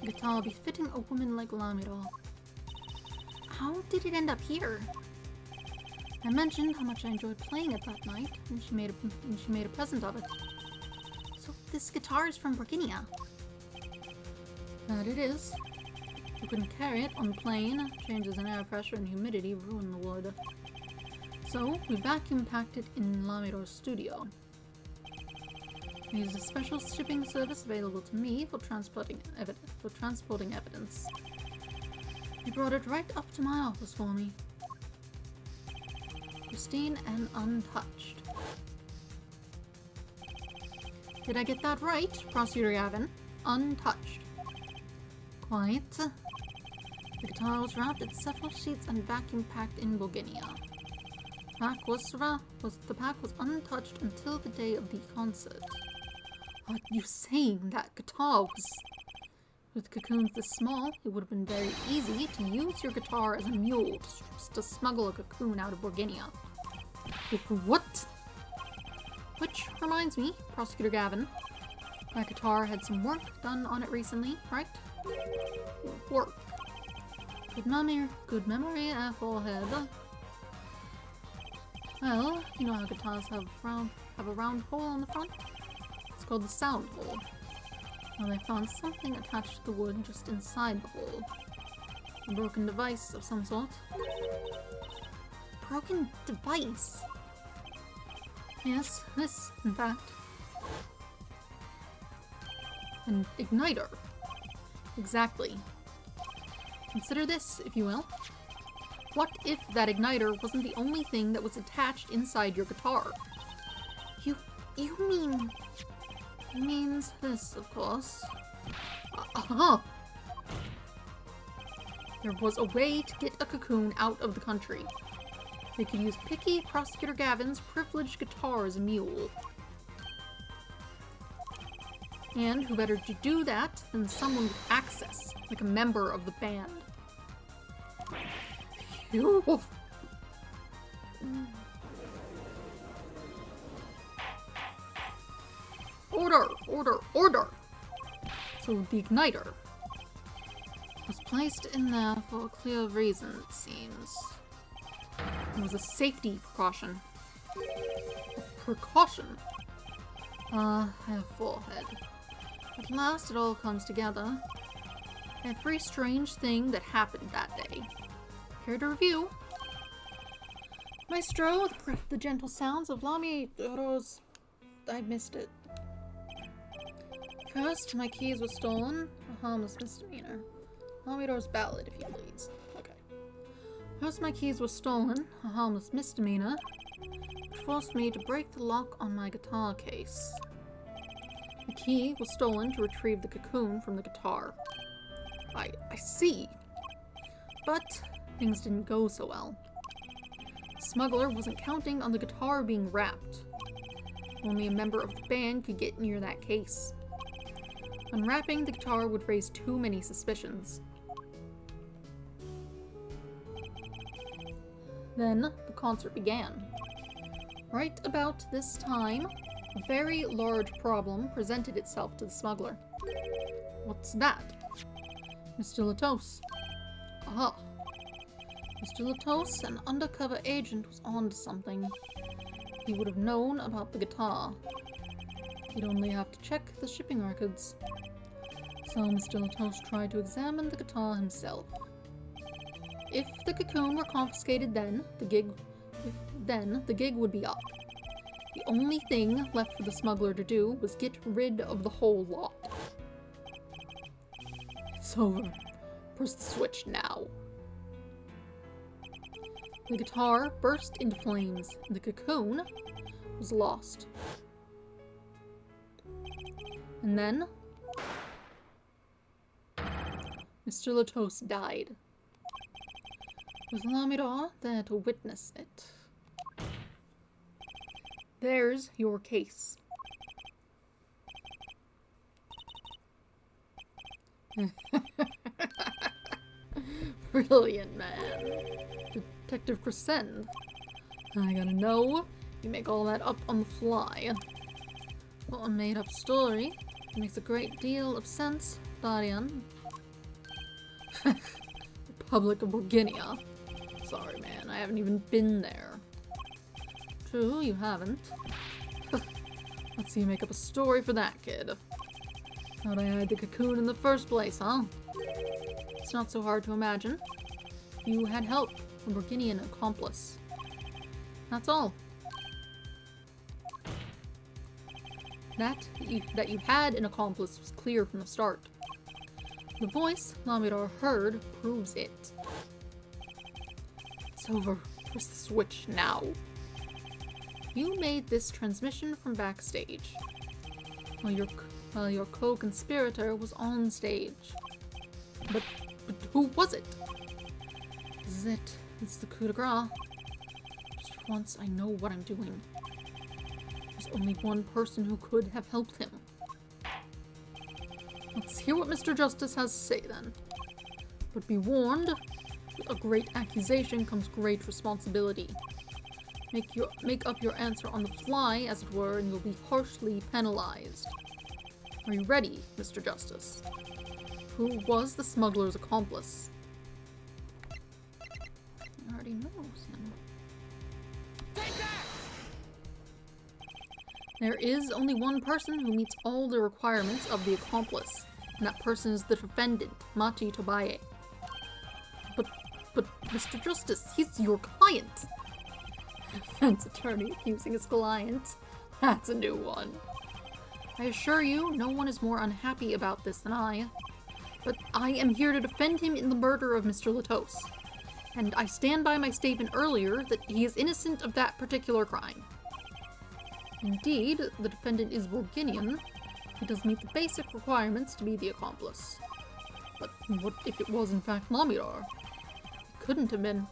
A guitar befitting a woman like Lamiro. How did it end up here? I mentioned how much I enjoyed playing it that night, and she made a present of it. So this guitar is from Virginia. That it is. You couldn't carry it on the plane. Changes in air pressure and humidity ruin the wood. So we vacuum packed it in Lamiro's studio. We used a special shipping service available to me for transporting evidence. He brought it right up to my office for me. Pristine and untouched. Did I get that right, Prosecutor Gavin? Untouched. Quite. The guitar was wrapped in several sheets and vacuum packed in Virginia. The pack was untouched until the day of the concert. Are you saying that guitar was... With cocoons this small, it would have been very easy to use your guitar as a mule to smuggle a cocoon out of Virginia. What? Which reminds me, Prosecutor Gavin, That guitar had some work done on it recently, right? Work. Good memory, forehead. Well, you know how guitars have a round hole on the front? It's called the sound hole. Well, they found something attached to the wood just inside the hole. A broken device of some sort. Broken device? Yes, this, in fact. An igniter. Exactly. Consider this, if you will. What if that igniter wasn't the only thing that was attached inside your guitar? You mean... Means this, of course. Uh-huh! There was a way to get a cocoon out of the country. They could use picky Prosecutor Gavin's privileged guitar as a mule. And who better to do that than someone with access, like a member of the band. Phew. Order! Order! Order! So the igniter was placed in there for a clear reason, it seems. It was a safety precaution. A precaution? I have forehead. At last it all comes together. Every strange thing that happened that day. Care to review? Maestro, the gentle sounds of Lamido's... I missed it. First, my keys were stolen. A harmless misdemeanor. Lamido's ballad, if you please. Okay. First, my keys were stolen. A harmless misdemeanor. Which forced me to break the lock on my guitar case. The key was stolen to retrieve the cocoon from the guitar. I see. But things didn't go so well. The smuggler wasn't counting on the guitar being wrapped. Only a member of the band could get near that case. Unwrapping the guitar would raise too many suspicions. Then the concert began. Right about this time, a very large problem presented itself to the smuggler. What's that? Mr. Latos. Aha. Mr. Latos, an undercover agent, was on to something. He would have known about the guitar. He'd only have to check the shipping records. So Mr. Latos tried to examine the guitar himself. If the cocoon were confiscated then, the gig would be up. The only thing left for the smuggler to do was get rid of the whole lot. It's over. Press the switch now. The guitar burst into flames, and the cocoon was lost. And then, Mr. Latos died. Was Lamidor there to witness it? There's your case. Brilliant, man. Detective Crescend. I gotta know. You make all that up on the fly. Well, a made-up story. It makes a great deal of sense, Darian. Republic of Borginia. Sorry, man. I haven't even been there. True, you haven't. Let's see you make up a story for that, kid. How'd I hide the cocoon in the first place, huh? It's not so hard to imagine. You had help from a Borginian accomplice. That's all. That you had an accomplice was clear from the start. The voice Lamidor heard proves it. It's over. Press the switch now. You made this transmission from backstage, while your co-conspirator was on stage. But who was it? This is it. It's the coup de grace. Just once I know what I'm doing. There's only one person who could have helped him. Let's hear what Mr. Justice has to say then. But be warned, with a great accusation comes great responsibility. Make up your answer on the fly, as it were, and you'll be harshly penalized. Are you ready, Mr. Justice? Who was the smuggler's accomplice? I already knows him. Take that! There is only one person who meets all the requirements of the accomplice, and that person is the defendant, Machi Tobaye. But, Mr. Justice, he's your client! Defense attorney accusing his client. That's a new one. I assure you, no one is more unhappy about this than I. But I am here to defend him in the murder of Mr. Latos. And I stand by my statement earlier that he is innocent of that particular crime. Indeed, the defendant is Borginian. He does meet the basic requirements to be the accomplice. But what if it was in fact Lamidar? It couldn't have been.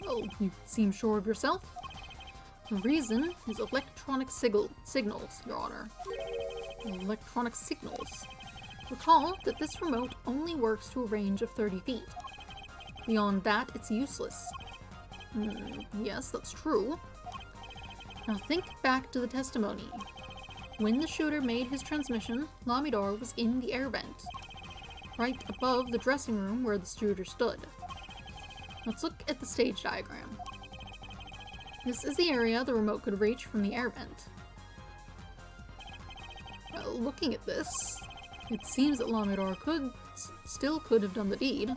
Well, you seem sure of yourself. The reason is electronic signals, Your Honor. Electronic signals. Recall that this remote only works to a range of 30 feet. Beyond that, it's useless. Yes, that's true. Now think back to the testimony. When the shooter made his transmission, Lamidar was in the air vent, right above the dressing room where the shooter stood. Let's look at the stage diagram. This is the area the remote could reach from the air vent. Well, looking at this, it seems that Lamidar still could have done the deed.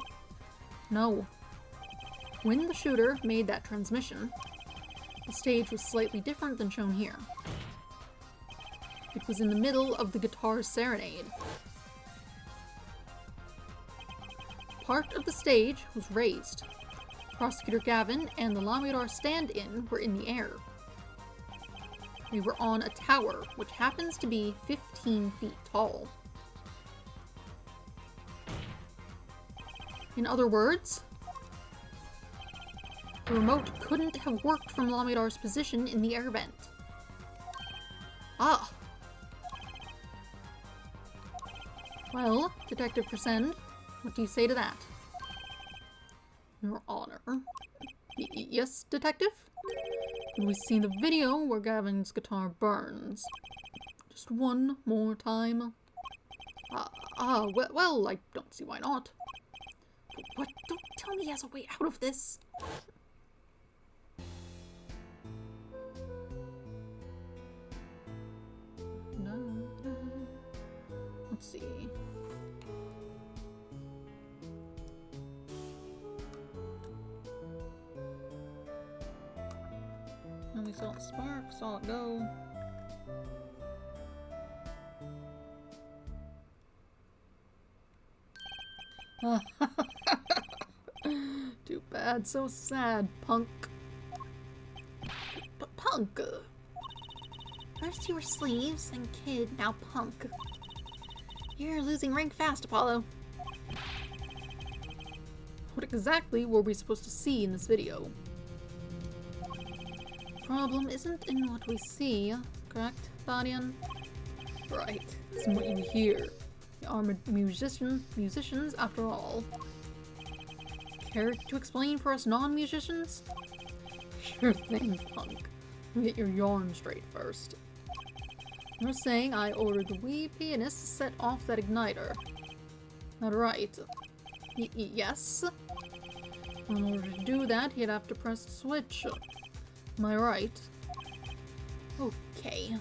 No. When the shooter made that transmission, the stage was slightly different than shown here. It was in the middle of the guitar serenade. Part of the stage was raised. Prosecutor Gavin and the Lamidar stand-in were in the air. They were on a tower, which happens to be 15 feet tall. In other words, the remote couldn't have worked from Lamidar's position in the air vent. Ah! Well, Detective Crescend, what do you say to that? Your Honor. Yes, Detective? Can we see the video where Gavin's guitar burns? Just one more time? Well, I don't see why not. But what? Don't tell me he has a way out of this. No. Let's see. And we saw the spark, saw it go. Too bad, so sad, punk. But punk. First you were sleeves, then kid, now punk. You're losing rank fast, Apollo. What exactly were we supposed to see in this video? Problem isn't in what we see, correct, Thadian? Right, it's in what you hear. We are musicians after all. Care to explain for us non-musicians? Sure thing, punk. Let me get your yarn straight first. You're saying I ordered the wee pianist to set off that igniter. That right? Yes? In order to do that, he'd have to press the switch. Am I right? Okay.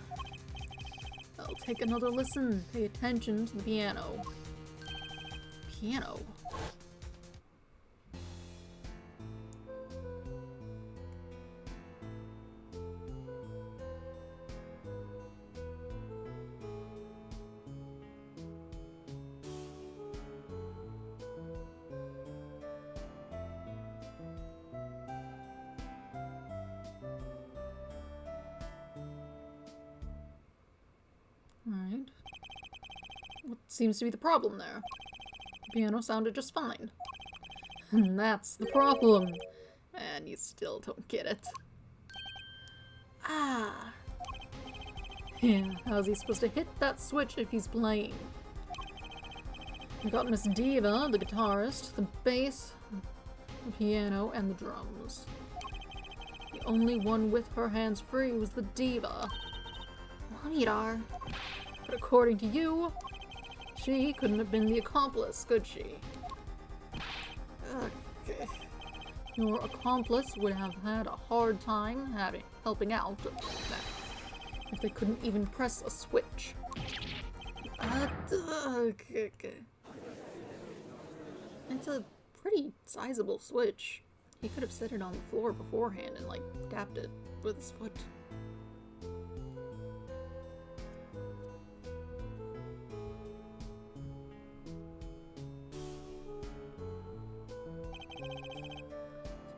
I'll take another listen. Pay attention to the piano. Piano? Alright. What seems to be the problem there? The piano sounded just fine. And that's the problem. And you still don't get it. Ah. Yeah, how's he supposed to hit that switch if he's playing? We got Miss Diva, the guitarist, the bass, the piano, and the drums. The only one with her hands free was the Diva. Lamidar. But according to you, she couldn't have been the accomplice, could she? Okay. Your accomplice would have had a hard time helping out if they couldn't even press a switch. Okay. It's a pretty sizable switch. He could have set it on the floor beforehand and, like, tapped it with his foot.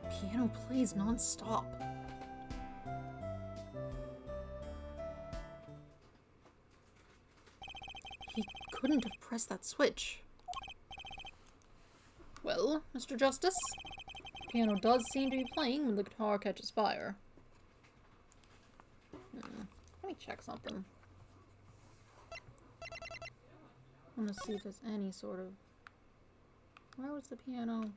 The piano plays non-stop. He couldn't have pressed that switch. Well, Mr. Justice, the piano does seem to be playing when the guitar catches fire. Let me check something. I want to see if there's any sort of... Where was the piano?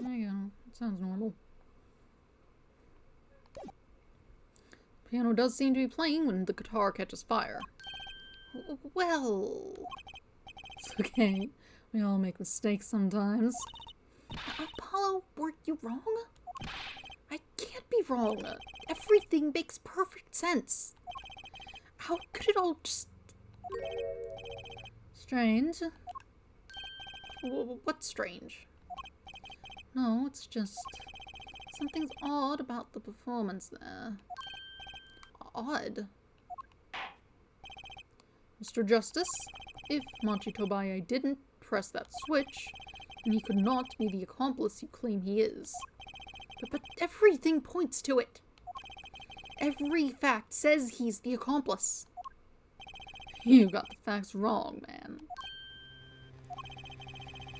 There you go. That sounds normal. Piano does seem to be playing when the guitar catches fire. Well... It's okay. We all make mistakes sometimes. Apollo, were you wrong? I can't be wrong. Everything makes perfect sense. How could it all just... Strange. What's strange? No, it's just... something's odd about the performance there. Odd? Mr. Justice, if Machi Tobaye didn't press that switch, then he could not be the accomplice you claim he is. But everything points to it. Every fact says he's the accomplice. You got the facts wrong, man.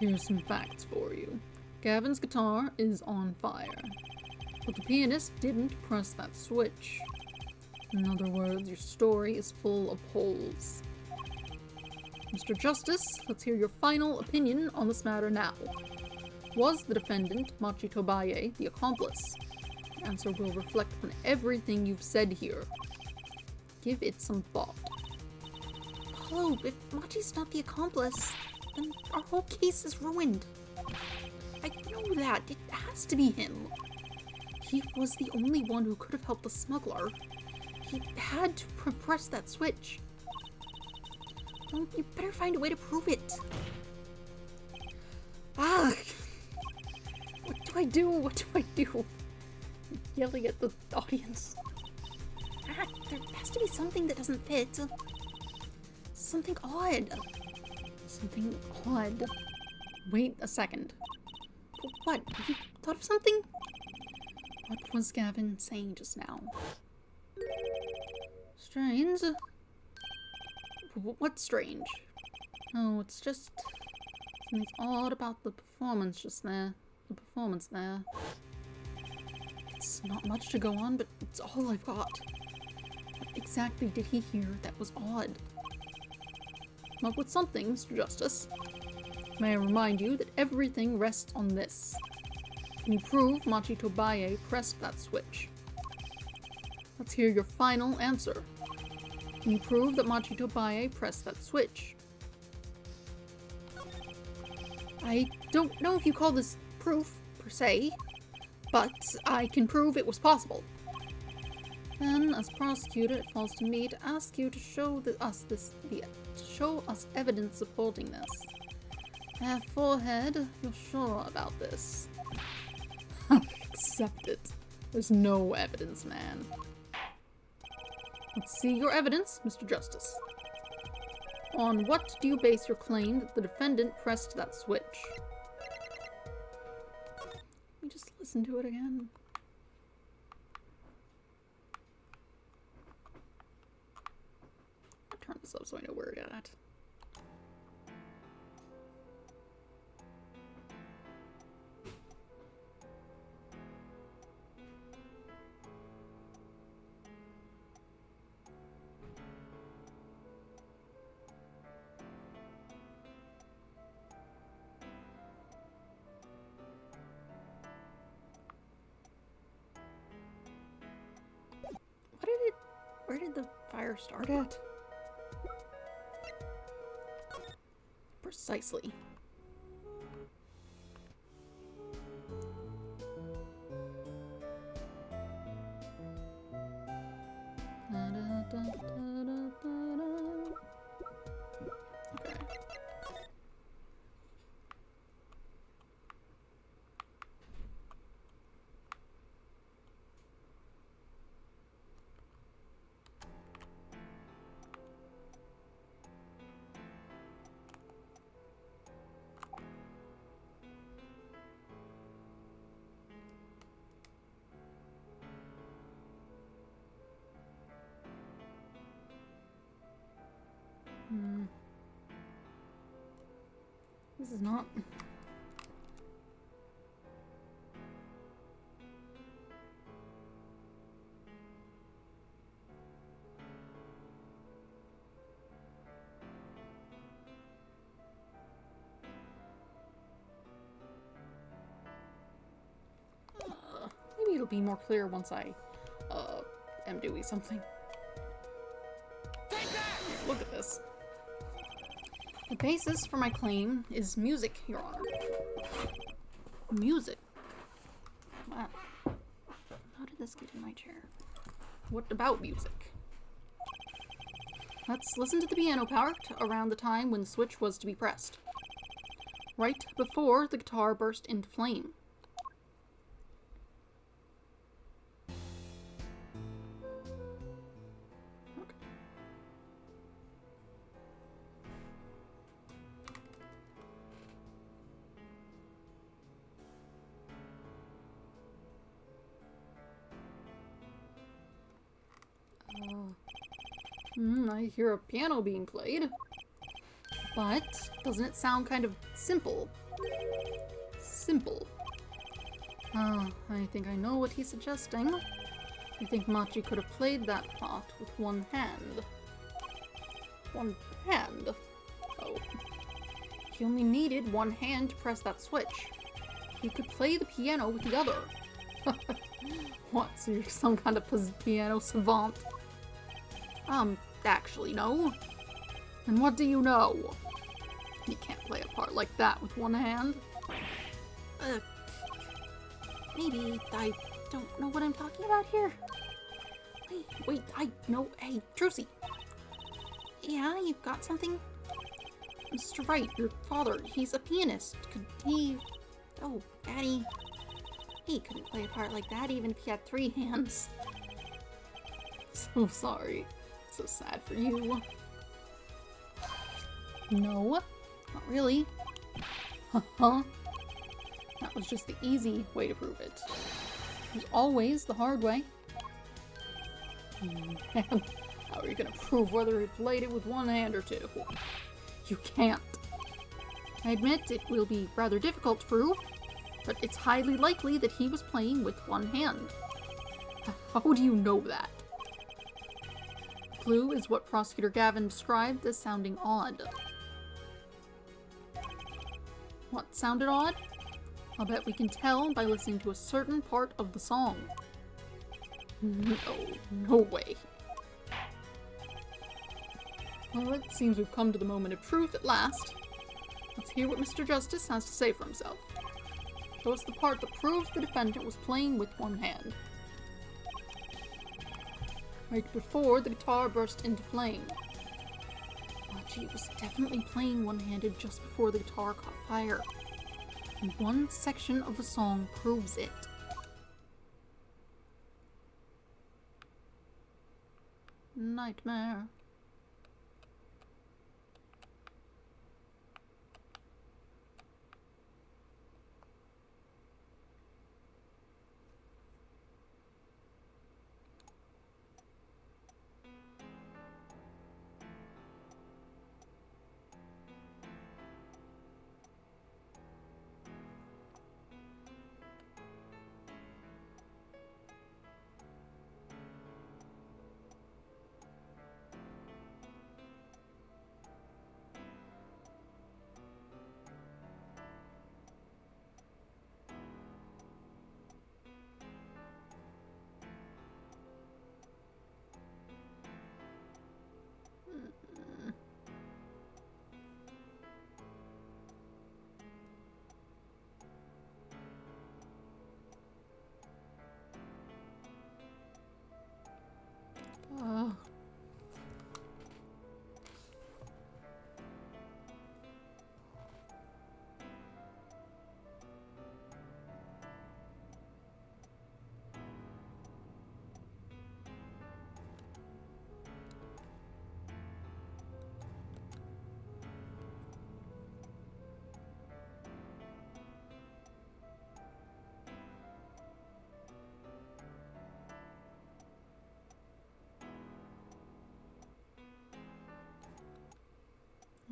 Here's some facts for you. Gavin's guitar is on fire, but the pianist didn't press that switch. In other words, your story is full of holes. Mr. Justice, let's hear your final opinion on this matter now. Was the defendant, Machi Tobaye, the accomplice? The answer will reflect on everything you've said here. Give it some thought. Apollo, if Machi's not the accomplice, then our whole case is ruined. I know that. It has to be him. He was the only one who could have helped the smuggler. He had to press that switch. Well, you better find a way to prove it. Ah! What do I do? What do I do? Yelling at the audience. Ah, there has to be something that doesn't fit. Something odd. Something odd. Wait a second. What? You thought of something? What was Gavin saying just now? Strange. What's strange? Oh, it's just something's odd about the performance just there. The performance there. It's not much to go on, but it's all I've got. What exactly did he hear that was odd? Come up with something, Mr. Justice. May I remind you that everything rests on this. Can you prove Machi Tobaye pressed that switch? Let's hear your final answer. Can you prove that Machi Tobaye pressed that switch? I don't know if you call this proof, per se, but I can prove it was possible. Then, as prosecutor, it falls to me to ask you to show us evidence supporting this. Forehead, you're sure about this? Accept it. There's no evidence, man. Let's see your evidence, Mr. Justice. On what do you base your claim that the defendant pressed that switch? Let me just listen to it again. I'll turn this up so I know where it's at. fire start at? Precisely. Okay. This is not... maybe it'll be more clear once I, am doing something. Take that! Here, look at this. The basis for my claim is music, Your Honor. Music. Wow. How did this get in my chair? What about music? Let's listen to the piano part around the time when the switch was to be pressed. Right before the guitar burst into flame. Okay. I hear a piano being played. But doesn't it sound kind of simple? Simple. I think I know what he's suggesting. I think Machi could have played that part with one hand. One hand? Oh. He only needed one hand to press that switch. He could play the piano with the other. What, so you're some kind of piano savant? Actually, no. And what do you know? You can't play a part like that with one hand. Maybe I don't know what I'm talking about here. Wait, I know. Hey, Trucy. Yeah, you got something? Mr. Wright, your father, he's a pianist. Could he... Oh, Daddy. He couldn't play a part like that even if he had 3 hands. So sorry. So sad for you. No, not really. Huh? That was just the easy way to prove it. There's always the hard way. Man, how are you gonna prove whether he played it with one hand or two? You can't. I admit it will be rather difficult to prove, but it's highly likely that he was playing with one hand. How do you know that? Clue is what Prosecutor Gavin described as sounding odd. What sounded odd? I'll bet we can tell by listening to a certain part of the song. No way. Well, it seems we've come to the moment of truth at last. Let's hear what Mr. Justice has to say for himself. Show us the part that proves the defendant was playing with one hand. Right before the guitar burst into flame. Machi was definitely playing one-handed just before the guitar caught fire. And one section of the song proves it. Nightmare.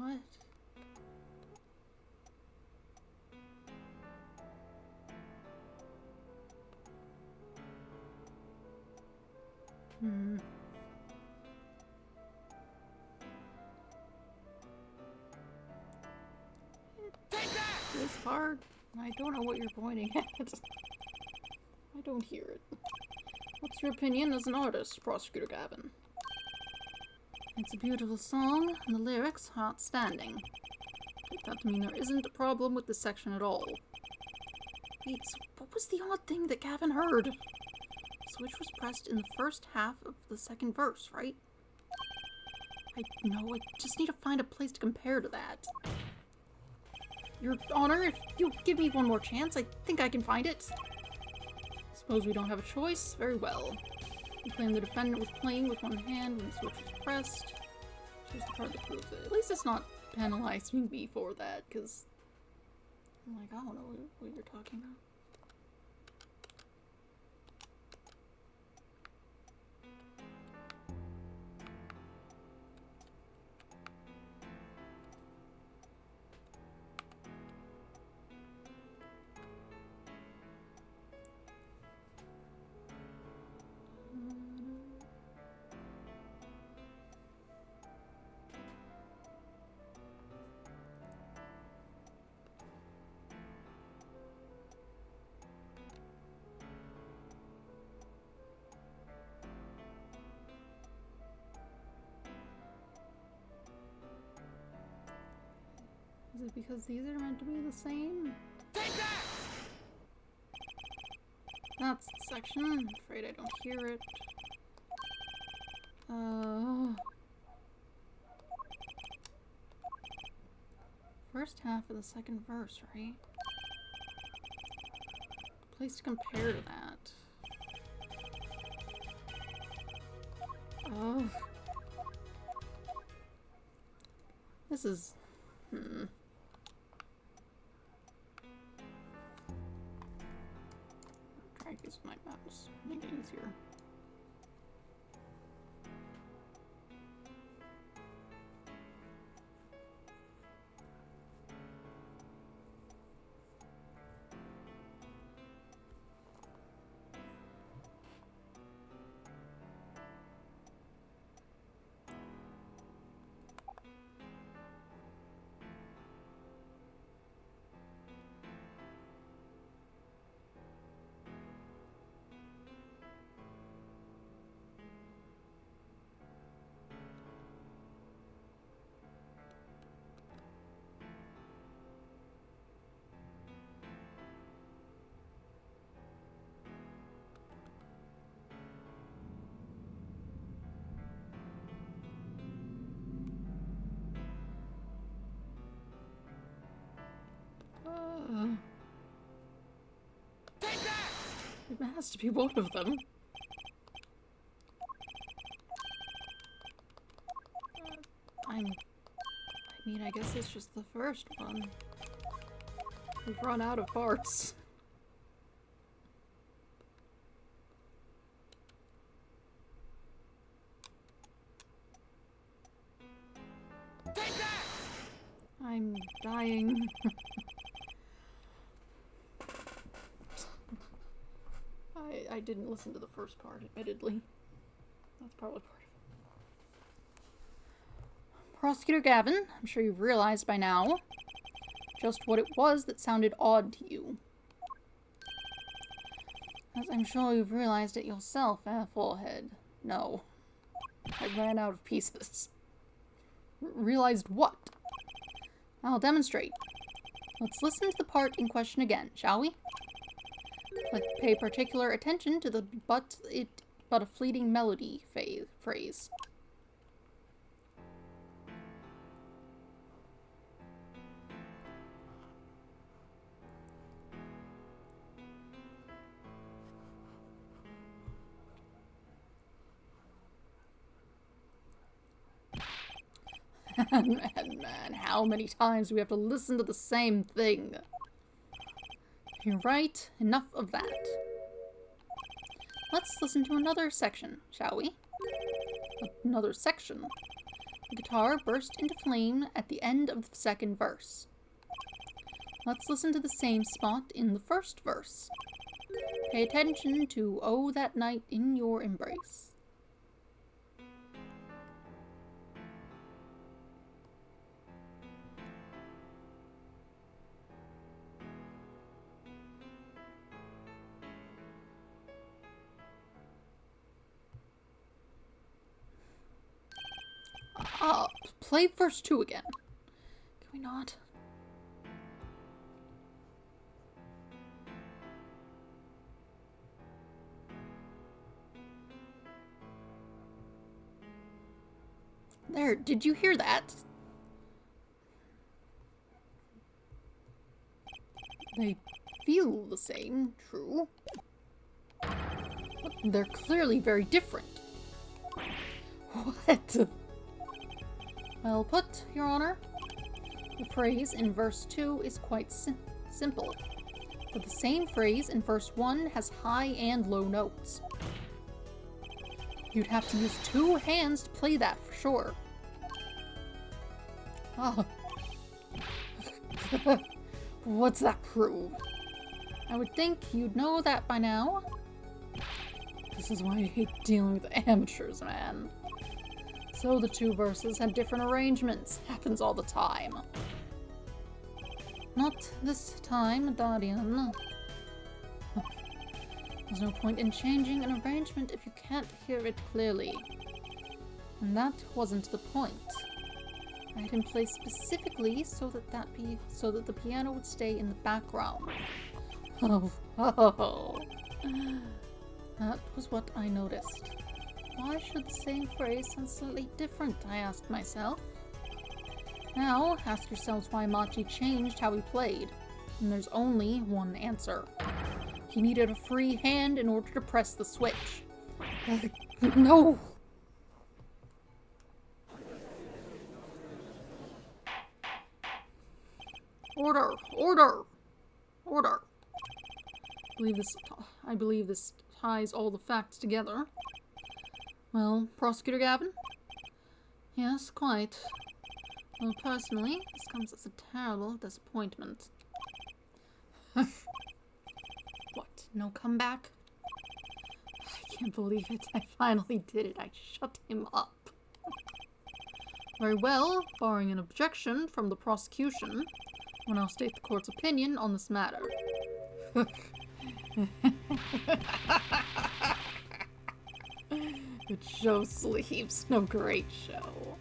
What? Hmm. This part? I don't know what you're pointing at. I don't hear it. What's your opinion as an artist, Prosecutor Gavin? It's a beautiful song, and the lyrics are outstanding. Take that to mean there isn't a problem with this section at all. Wait, so what was the odd thing that Gavin heard? Switch was pressed in the first half of the second verse, right? I know, I just need to find a place to compare to that. Your Honor, if you give me one more chance, I think I can find it. Suppose we don't have a choice? Very well. You claim the defendant was playing with one hand when the switch was pressed. Here's the part that proves it. At least it's not penalizing me for that, because I'm like, I don't know what you're talking about. Is it because these are meant to be the same? Take that! That's the section. I'm afraid I don't hear it. First half of the second verse, right? Place to compare to that. Oh. This is... Try to use my mouse. Make it easier. Take that! It has to be one of them. I mean, I guess it's just the first one. We've run out of parts. Take that! I'm dying. I didn't listen to the first part, admittedly. That's probably part of it. Prosecutor Gavin, I'm sure you've realized by now just what it was that sounded odd to you. As I'm sure you've realized it yourself, forehead. No. I ran out of pieces. Realized what? I'll demonstrate. Let's listen to the part in question again, shall we? Pay particular attention to the but a fleeting melody phrase. Man, how many times do we have to listen to the same thing? You're right, enough of that. Let's listen to another section, shall we? Another section? The guitar burst into flame at the end of the second verse. Let's listen to the same spot in the first verse. Pay attention to "Oh, that night in your embrace." Play verse 2 again. Can we not? There, did you hear that? They feel the same, true. But they're clearly very different. What? Well put, Your Honor. The phrase in verse 2 is quite simple, but the same phrase in verse 1 has high and low notes. You'd have to use 2 hands to play that for sure. Oh. What's that prove? I would think you'd know that by now. This is why I hate dealing with amateurs, man. So the 2 verses had different arrangements. Happens all the time. Not this time, Darian. There's no point in changing an arrangement if you can't hear it clearly. And that wasn't the point. I had him play specifically so that the piano would stay in the background. Oh. That was what I noticed. Why should the same phrase sound slightly different, I asked myself. Now, ask yourselves why Machi changed how he played. And there's only one answer. He needed a free hand in order to press the switch. No! Order! Order! Order! I believe this ties all the facts together. Well, Prosecutor Gavin? Yes, quite. Well, personally, this comes as a terrible disappointment. What? No comeback? I can't believe it. I finally did it. I shut him up. Very well, barring an objection from the prosecution, I'll now state the court's opinion on this matter. Good show, Sleeves. No great show.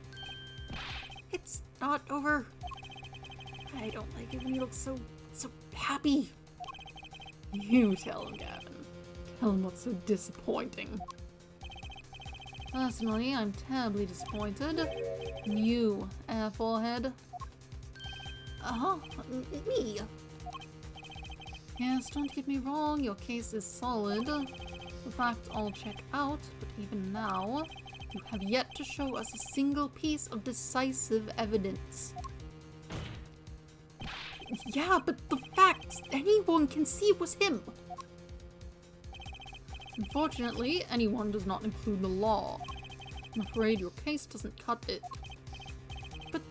It's not over. I don't like it when he looks so happy. You tell him, Gavin. Tell him what's so disappointing. Personally, I'm terribly disappointed. In you, airforehead. Me? Yes, don't get me wrong, your case is solid. The facts all check out, but even now, you have yet to show us a single piece of decisive evidence. Yeah, but the facts anyone can see was him. Unfortunately, anyone does not include the law. I'm afraid your case doesn't cut it. But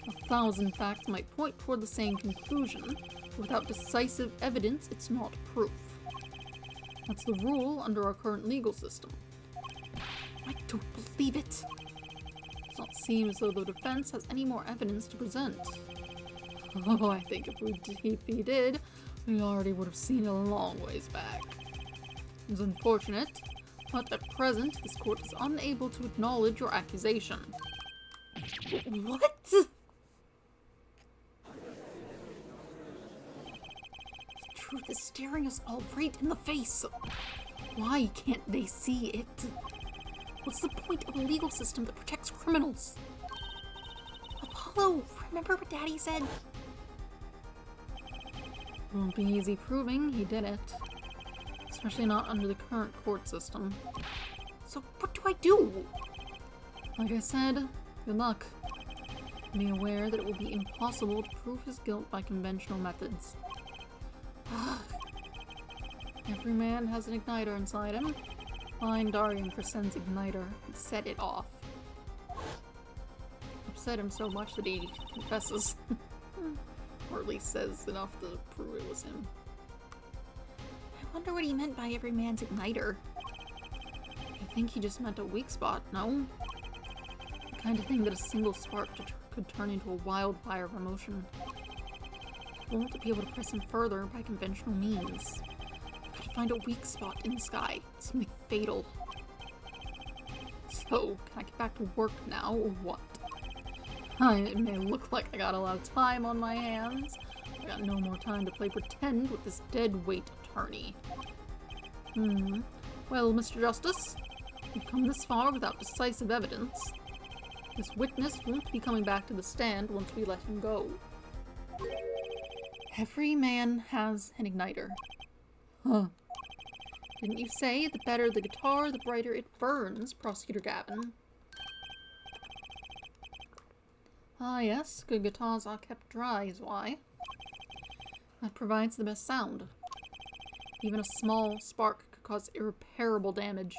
1,000 facts might point toward the same conclusion. Without decisive evidence, it's not proof. That's the rule under our current legal system. I don't believe it. It does not seem as though the defense has any more evidence to present. Oh, I think if he did, we already would have seen it a long ways back. It's unfortunate, but at present, this court is unable to acknowledge your accusation. What? The truth is staring us all right in the face. Why can't they see it? What's the point of a legal system that protects criminals? Apollo, remember what Daddy said? It won't be easy proving he did it. Especially not under the current court system. So what do I do? Like I said, good luck. Be aware that it will be impossible to prove his guilt by conventional methods. Every man has an igniter inside him. Find Darian Krasen's igniter and set it off. upset him so much that he confesses. Or at least says enough to prove it was him. I wonder what he meant by every man's igniter. I think he just meant a weak spot, no? The kind of thing that a single spark could turn into a wildfire of emotion. I won't be able to press him further by conventional means. I've got to find a weak spot in the sky. Something fatal. So, can I get back to work now, or what? It may look like I got a lot of time on my hands. I got no more time to play pretend with this dead-weight attorney. Well, Mr. Justice, we've come this far without decisive evidence. This witness won't be coming back to the stand once we let him go. Every man has an igniter. Huh. Didn't you say the better the guitar, the brighter it burns, Prosecutor Gavin? Ah yes, good guitars are kept dry is why. That provides the best sound. Even a small spark could cause irreparable damage.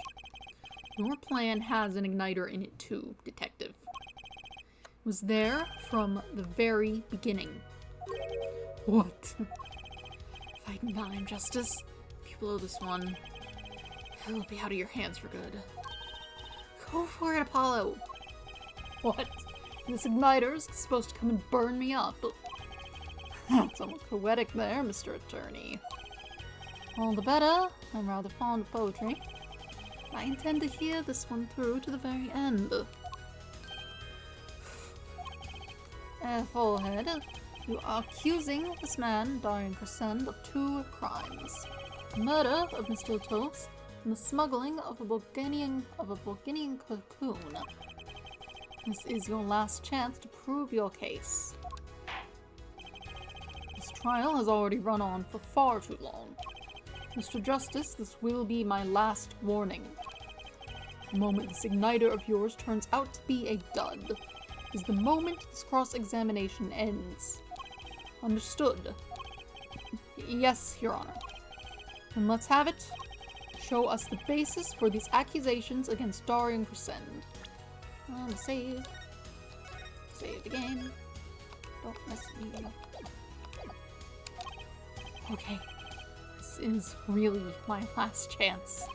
Your plan has an igniter in it too, Detective. It was there from the very beginning. What? Fighting time, Justice. If you blow this one, it'll be out of your hands for good. Go for it, Apollo. What? This igniter's supposed to come and burn me up. That's almost poetic there, Mr. Attorney. All the better. I'm rather fond of poetry. I intend to hear this one through to the very end. Forehead, you are accusing this man, Darian Crescend, of 2 crimes. The murder of Mr. Latos and the smuggling of a Bulgarian cocoon. This is your last chance to prove your case. This trial has already run on for far too long. Mr. Justice, this will be my last warning. The moment this igniter of yours turns out to be a dud is the moment this cross-examination ends. Understood? Yes, Your Honor. Then let's have it. Show us the basis for these accusations against Darian Crescend. Save. Save the game. Don't mess me up. Okay. This is really my last chance.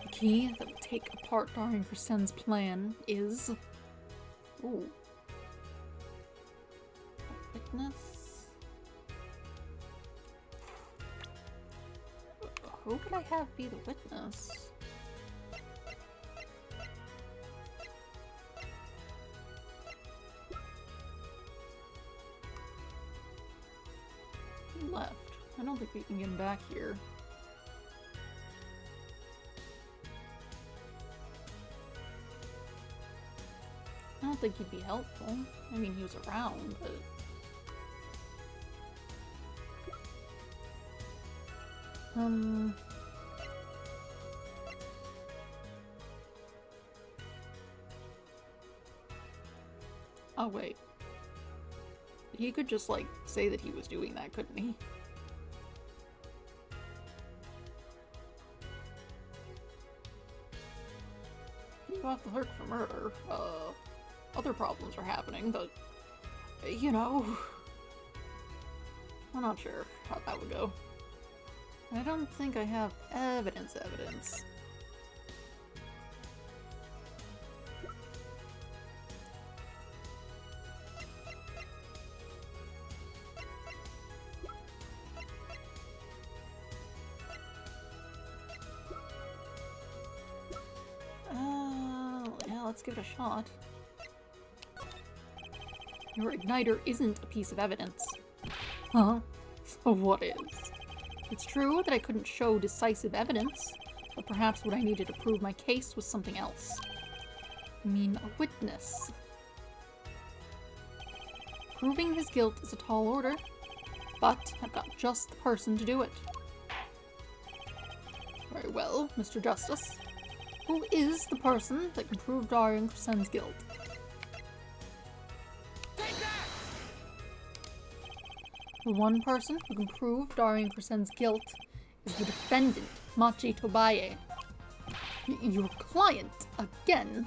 The key that will take apart Darian Crescend's plan is... Ooh. A witness? Who could I have be the witness? He left. I don't think we can get him back here. I don't think he'd be helpful. I mean, he was around, but... Oh, wait. He could just, like, say that he was doing that, couldn't he? You have to look for murder. Other problems are happening, but, you know, I'm not sure how that would go. I don't think I have evidence. Yeah, let's give it a shot. Your igniter isn't a piece of evidence. Huh? So what is? It's true that I couldn't show decisive evidence, but perhaps what I needed to prove my case was something else. I mean, a witness. Proving his guilt is a tall order, but I've got just the person to do it. Very well, Mr. Justice. Who is the person that can prove Darian Crescend's guilt? Take that! The one person who can prove Darian Crescend's guilt is the defendant, Machi Tobaye. Your client, again?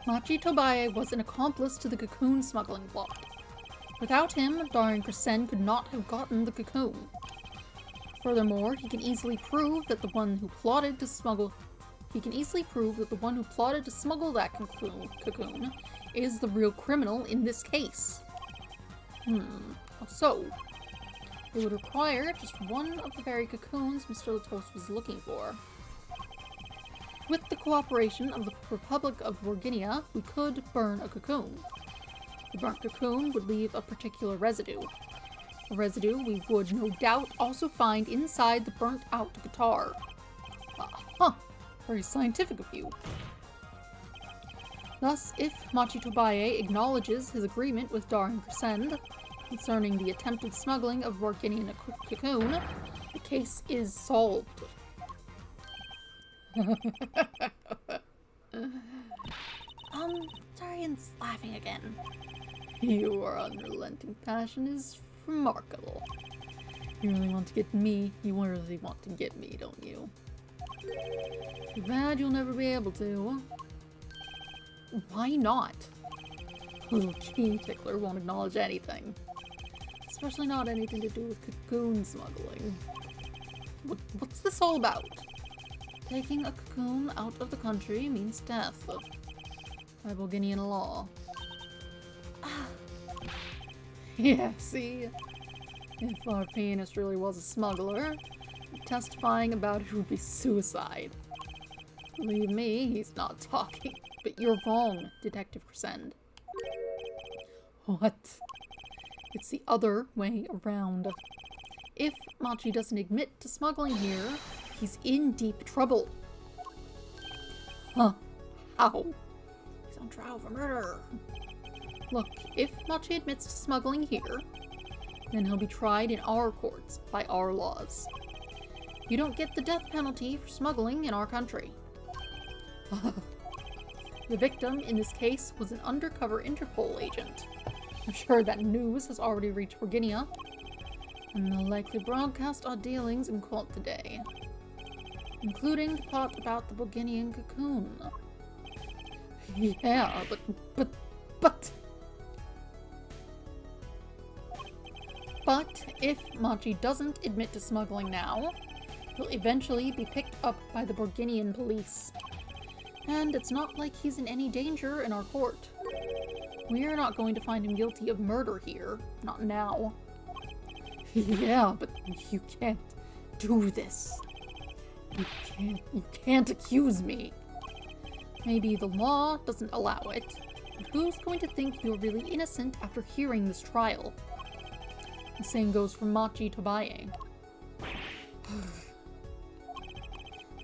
Machi Tobaye was an accomplice to the cocoon smuggling plot. Without him, Darian Crescend could not have gotten the cocoon. Furthermore, he can easily prove that the one who plotted to smuggle that cocoon is the real criminal in this case. How so? It would require just one of the very cocoons Mr. Latos was looking for. With the cooperation of the Republic of Borginia, we could burn a cocoon. The burnt cocoon would leave a particular residue. A residue we would no doubt also find inside the burnt-out guitar. Very scientific of you. Thus, if Machi Tobaye acknowledges his agreement with Darian Crescend concerning the attempted smuggling of Borginian cocoon, the case is solved. Darian's laughing again. Your unrelenting passion is remarkable. You really want to get me. You really want to get me, don't you? Too bad you'll never be able to. Why not? Little key tickler won't acknowledge anything. Especially not anything to do with cocoon smuggling. What's this all about? Taking a cocoon out of the country means death. By Borginian law. Yeah, see? If our pianist really was a smuggler, testifying about it would be suicide. Believe me, he's not talking. But you're wrong, Detective Crescend. What? It's the other way around. If Machi doesn't admit to smuggling here, he's in deep trouble. Huh. How? He's on trial for murder. Look, if Machi admits to smuggling here, then he'll be tried in our courts, by our laws. You don't get the death penalty for smuggling in our country. The victim in this case was an undercover Interpol agent. I'm sure that news has already reached Borginia, and they'll likely broadcast our dealings in court today, including the part about the Borginian cocoon. Yeah, But if Machi doesn't admit to smuggling now, he'll eventually be picked up by the Borginian police. And it's not like he's in any danger in our court. We're not going to find him guilty of murder here. Not now. Yeah, but you can't do this. You can't accuse me. Maybe the law doesn't allow it, but who's going to think you're really innocent after hearing this trial? The same goes for Machi Tobaye.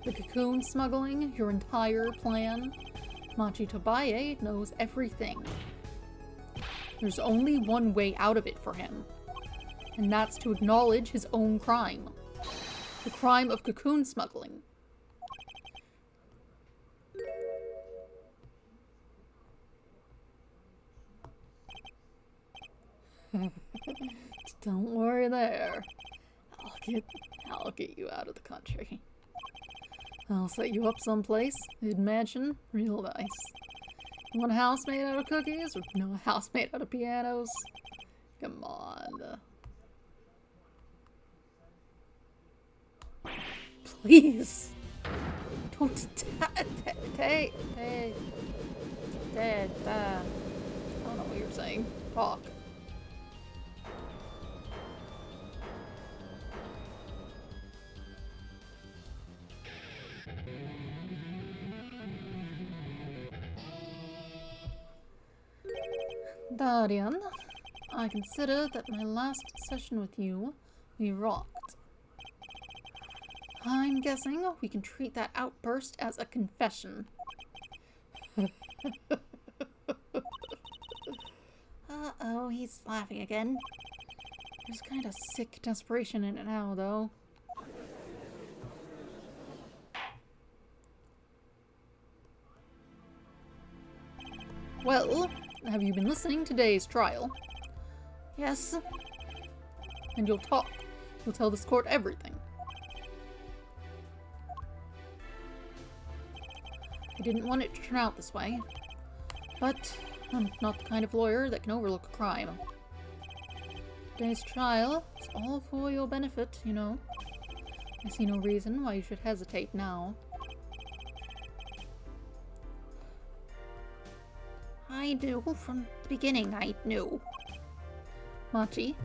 The cocoon smuggling, your entire plan, Machi Tobaye knows everything. There's only one way out of it for him, and that's to acknowledge his own crime. The crime of cocoon smuggling. Don't worry there. I'll get you out of the country. I'll set you up someplace, mid-mansion, real nice. You want a house made out of cookies, or no, a house made out of pianos? Come on. Please! Don't I don't know what you're saying. Talk. Darian, I consider that my last session with you, we rocked. I'm guessing we can treat that outburst as a confession. Uh-oh, he's laughing again. There's kind of sick desperation in it now, though. Well, have you been listening to today's trial? Yes. And you'll talk. You'll tell this court everything. I didn't want it to turn out this way. But I'm not the kind of lawyer that can overlook a crime. Today's trial is all for your benefit, you know. I see no reason why you should hesitate now. I knew from the beginning, I knew. Machi,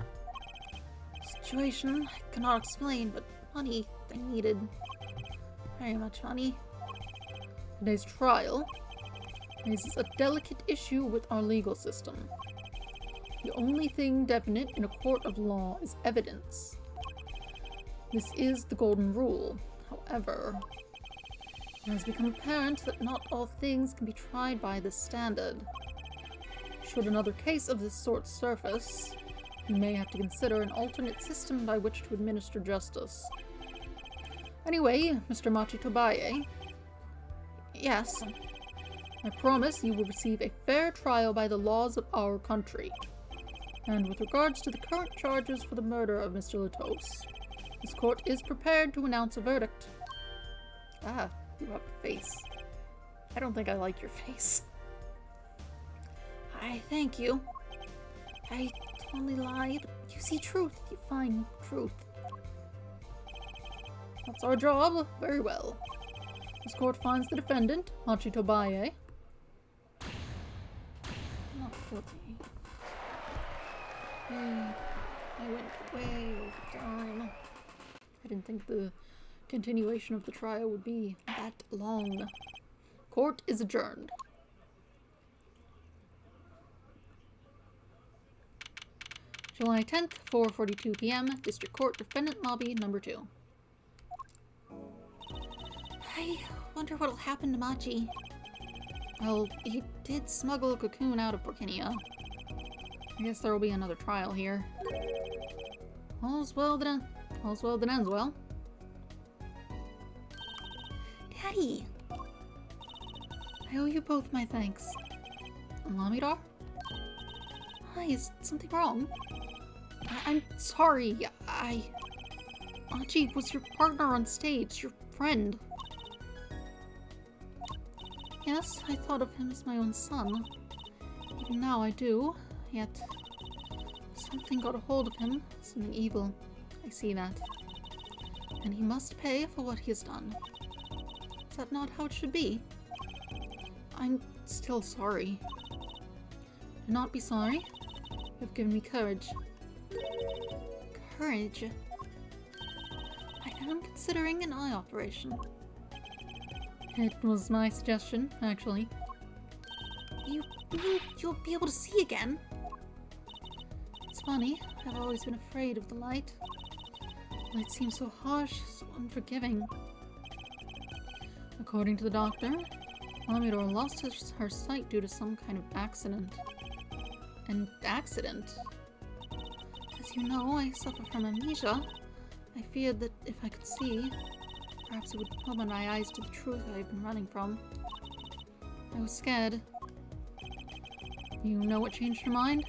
Situation I cannot explain, but money I needed. Very much money. today's trial raises a delicate issue with our legal system. The only thing definite in a court of law is evidence. This is the golden rule. However, it has become apparent that not all things can be tried by this standard. Should another case of this sort surface, we may have to consider an alternate system by which to administer justice. Anyway, Mr. Machi Tobaye, Yes. I promise you will receive a fair trial by the laws of our country. And with regards to the current charges for the murder of Mr. Latos, this court is prepared to announce a verdict. Ah, you have a face. I don't think I like your face. I thank you. I only lie, but you see truth. You find truth. That's our job. Very well. This court finds the defendant, Machi Tobaye. Not guilty. I went way over time. I didn't think the continuation of the trial would be that long. Court is adjourned. July 10th, 4:42 p.m., District Court, Defendant Lobby, number 2. I wonder what'll happen to Machi. Well, he did smuggle a cocoon out of Burkinia. I guess there will be another trial here. All's well that ends well. Daddy! I owe you both my thanks. Lamidar? Why, is something wrong? I'm sorry. Machi was your partner on stage, your friend. Yes, I thought of him as my own son. Even now I do, yet something got a hold of him, something evil. I see that. And he must pay for what he has done. Is that not how it should be? I'm still sorry. Do not be sorry. You have given me courage. Courage. I am considering an eye operation. It was my suggestion, actually. You mean you'll be able to see again? It's funny, I've always been afraid of the light. The light seems so harsh, so unforgiving. According to the doctor, Lamidor lost her sight due to some kind of accident. An accident? As you know, I suffer from amnesia. I feared that if I could see, perhaps it would open my eyes to the truth I've been running from. I was scared. You know what changed her mind?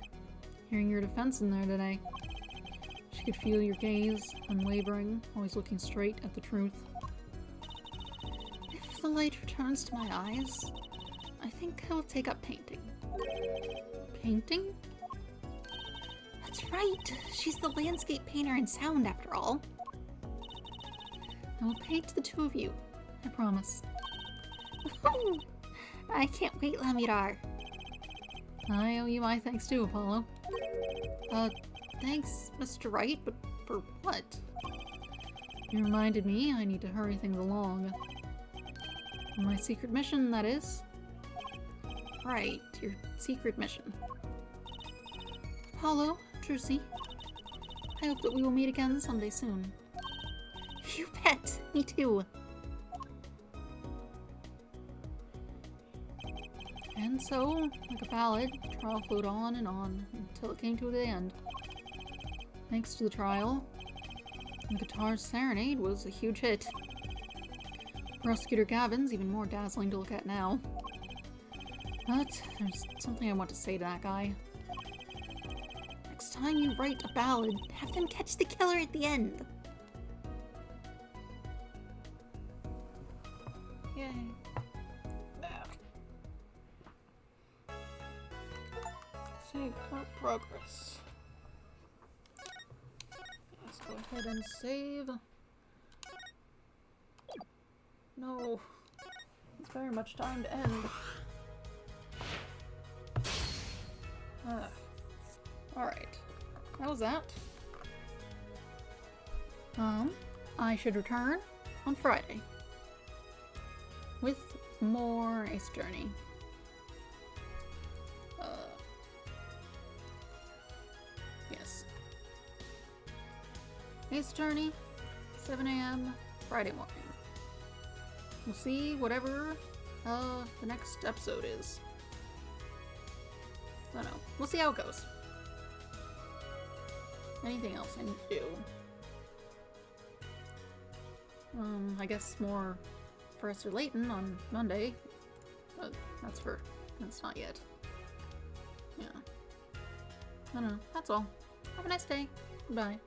Hearing your defense in there today. She could feel your gaze, unwavering, always looking straight at the truth. If the light returns to my eyes, I think I will take up painting. Painting? That's right. She's the landscape painter in sound, after all. I will paint the two of you. I promise. I can't wait, Lamidar. I owe you my thanks too, Apollo. Thanks, Mr. Wright, but for what? You reminded me I need to hurry things along. My secret mission, that is. Right, your secret mission. Apollo, Trucy, I hope that we will meet again someday soon. You bet. Me too. And so, like a ballad, the trial flowed on until it came to the end. Thanks to the trial, the guitar's serenade was a huge hit. Prosecutor Gavin's even more dazzling to look at now. But there's something I want to say to that guy. Next time you write a ballad, have them catch the killer at the end. Yay. Progress. Let's go ahead and save. No. It's very much time to end. Alright. How was that? I should return on Friday with more Ace Journey. Yes. Ace Journey, 7 a.m. Friday morning. We'll see whatever the next episode is. I don't know. We'll see how it goes. Anything else I need to do? I guess more Professor Layton on Monday. But that's not yet. Yeah. I don't know. That's all. Have a nice day. Goodbye.